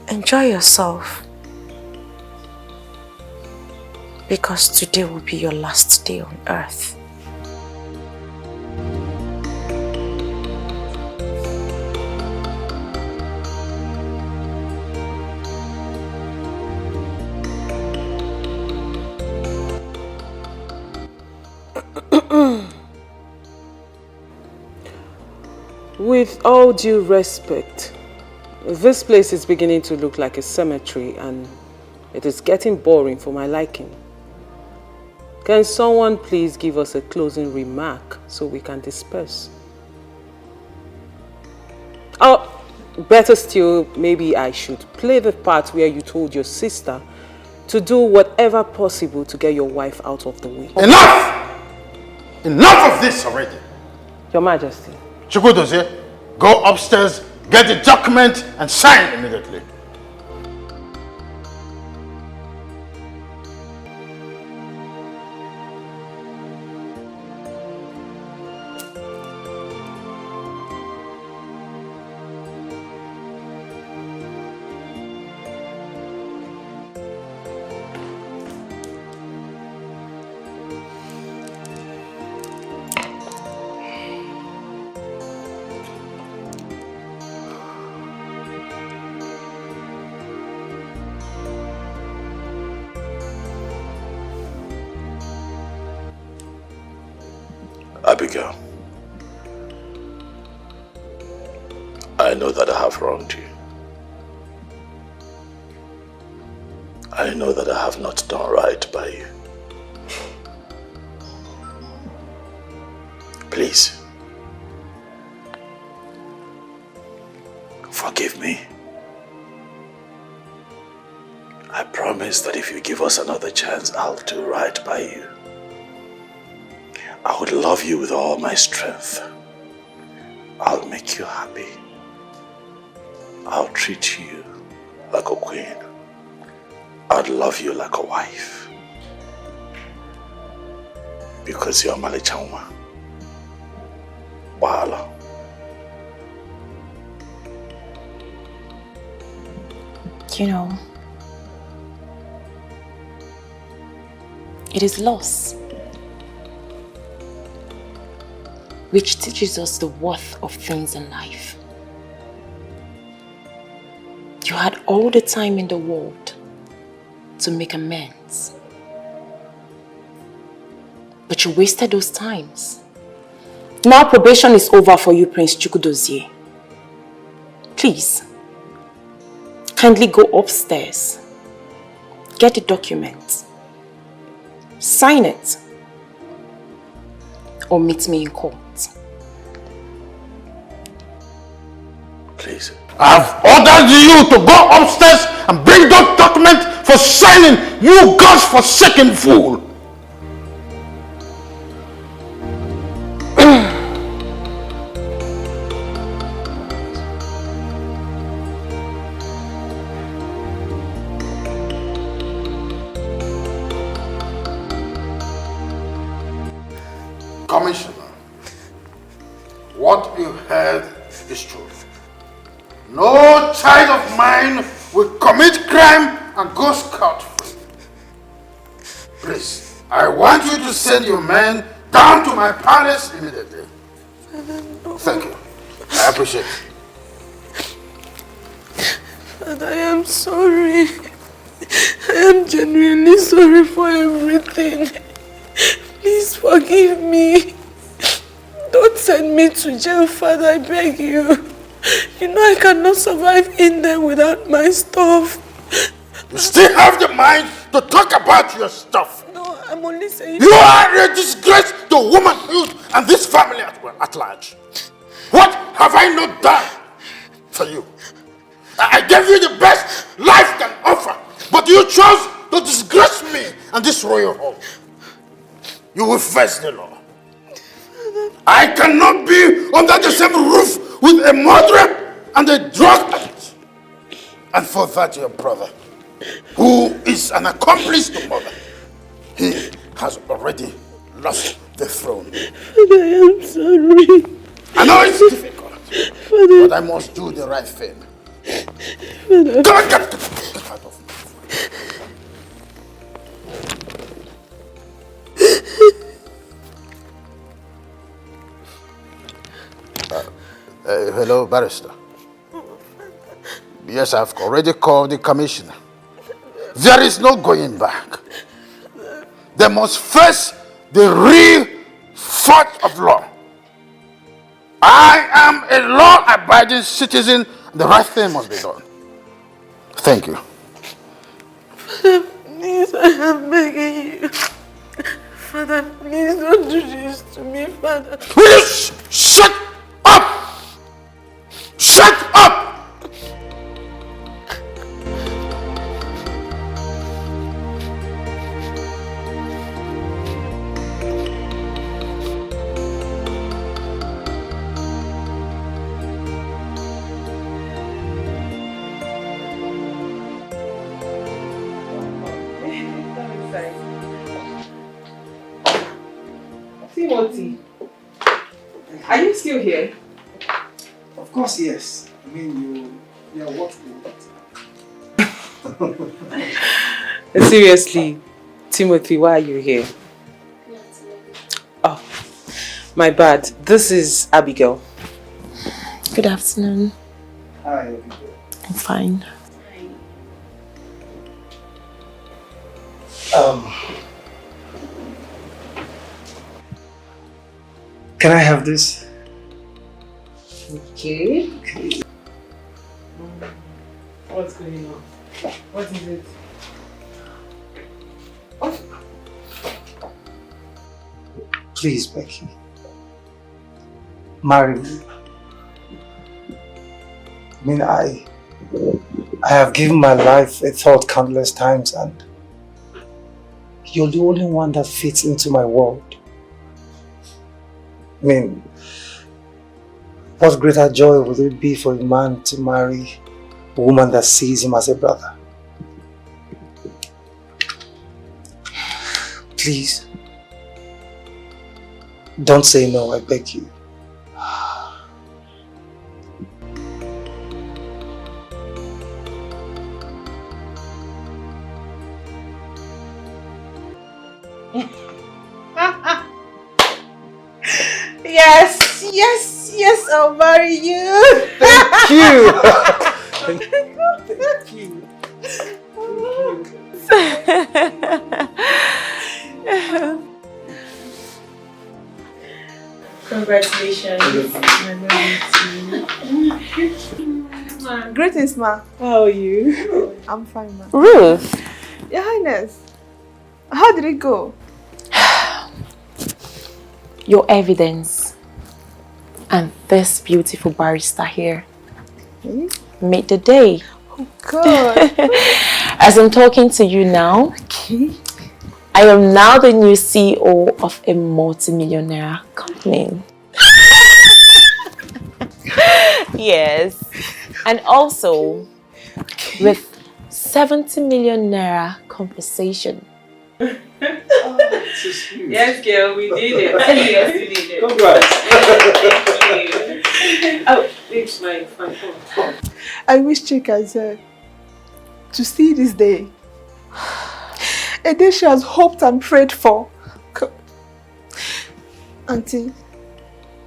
enjoy yourself, because today will be your last day on earth. With all due respect, this place is beginning to look like a cemetery and it is getting boring for my liking. Can someone please give us a closing remark so we can disperse? Oh, better still, maybe I should play the part where you told your sister to do whatever possible to get your wife out of the way. Enough! Enough of this already. Your Majesty. Chukwudozie, go upstairs, get the document and sign immediately. Abigail, I know that I have wronged you. I know that I have not done right by you. Please, forgive me. I promise that if you give us another chance, I'll do right by you. I would love you with all my strength. I'll make you happy. I'll treat you like a queen. I'd love you like a wife. Because you're Malichauma. Wahala. You know, it is loss which teaches us the worth of things in life. You had all the time in the world to make amends, but you wasted those times. Now probation is over for you, Prince Chukwudozie. Please, kindly go upstairs, get the document, sign it, or meet me in court. Please. I've ordered you to go upstairs and bring that document for signing, you godforsaken fool! Commissioner, what you heard is true. No child of mine will commit crime and go scot-free. Please, I want you to send your men down to my palace immediately. Thank you. I appreciate it. And I am sorry. I am genuinely sorry for everything. Please forgive me. Don't send me to jail, Father, I beg you. You know I cannot survive in there without my stuff. You still have the mind to talk about your stuff. No, I'm only saying... You are a disgrace to womanhood and this family at large. What have I not done for you? I gave you the best life can offer, but you chose to disgrace me and this royal home. You will face the law. I cannot be under the same roof with a murderer and a drug addict. And for that, your brother, who is an accomplice to murder, he has already lost the throne. Father, I am sorry. I know it's difficult, Father, but I must do the right thing. Father. Get out of hello, barrister. Yes, I've already called the commissioner. There is no going back. They must face the real fact of law. I am a law-abiding citizen. The right thing must be done. Thank you. Father, please, I am begging you. Father, please don't do this to me, Father. Will you shut up? Shut up! Timothy, are you still here? Of course, yes. I mean, you are what we Seriously, Timothy, why are you here? Oh, my bad. This is Abigail. Good afternoon. Hi, Abigail. I'm fine. Can I have this? Okay. What's going on? What is it? Please, Becky. Marry me. I mean, I have given my life a thought countless times, and you're the only one that fits into my world. I mean, what greater joy would it be for a man to marry a woman that sees him as a brother? Please, don't say no, I beg you. Yes, yes, yes, I'll marry you. Thank you. Thank you. Congratulations. Greetings, ma. How are you? I'm fine, ma. Ruth. Your Highness, how did it go? Your evidence and this beautiful barrister here made the day. Oh God. As I'm talking to you now, I am now the new CEO of a multi-millionaire company. Yes. And also with 70 million naira compensation. Yes, girl, we did it. Yes, we did it. Congrats. Thank you. Oh, it's my phone. I wish Chika is here to see this day. A day she has hoped and prayed for. Auntie,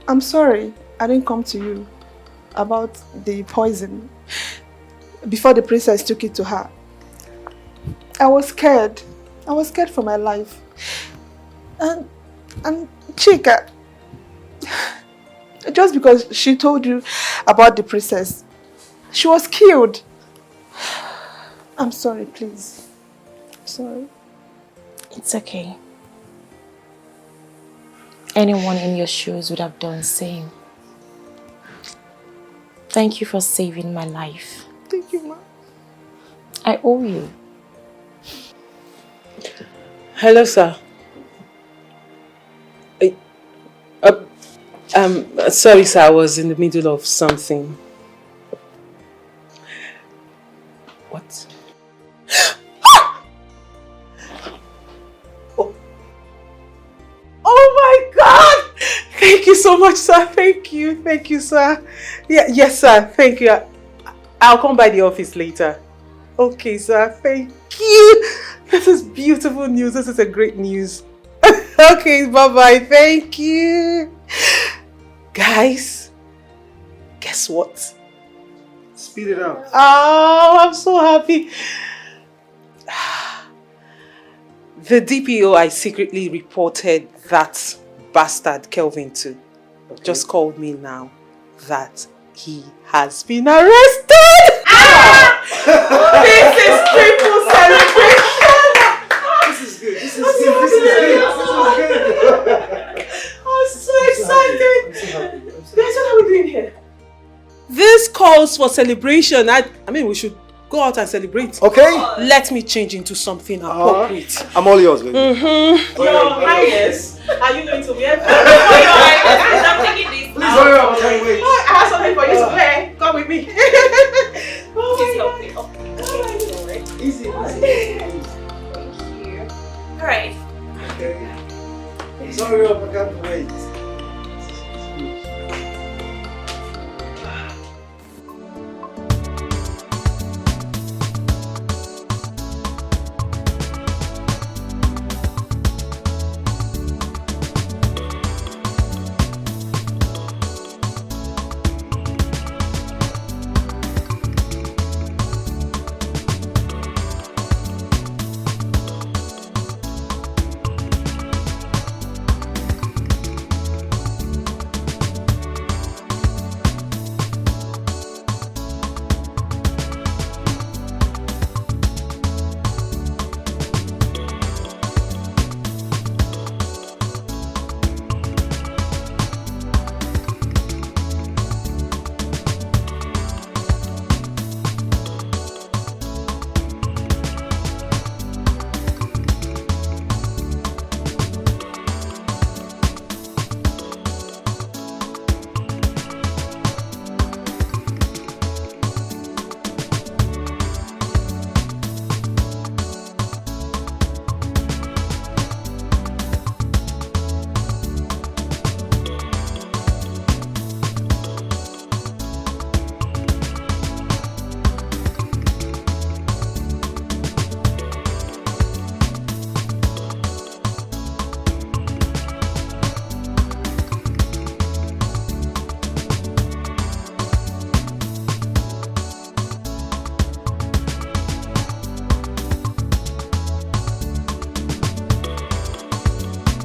I'm sorry I didn't come to you about the poison before the princess took it to her. I was scared. I was scared for my life. And Chika, just because she told you about the princess, she was killed. I'm sorry, please. I'm sorry. It's okay. Anyone in your shoes would have done the same. Thank you for saving my life. Thank you, ma. I owe you. Hello, sir. Sorry, sir. I was in the middle of something. What? Oh my God! Thank you so much, sir. Thank you, sir. Yeah, yes, sir. Thank you. I'll come by the office later. Okay, sir. Thank you. This is beautiful news. This is a great news. Okay, bye-bye. Thank you. Guys, guess what? Speed it up. Oh, I'm so happy. The DPO I secretly reported that bastard Kelvin to just called me now that he has been arrested. This is triple celebration. This is good. This is good. I'm so excited. Guys, what are we doing here? This calls for celebration. I mean, we should go out and celebrate. Okay. Let me change into something appropriate. I'm all yours, baby. Your Highness, are you going to wear? I'm taking this. Please hurry up, I can't wait. I have something for you to wear. Come with me. Please help me. Okay. Easy. Thank you. Alright. Okay. Please hurry up, I can't wait.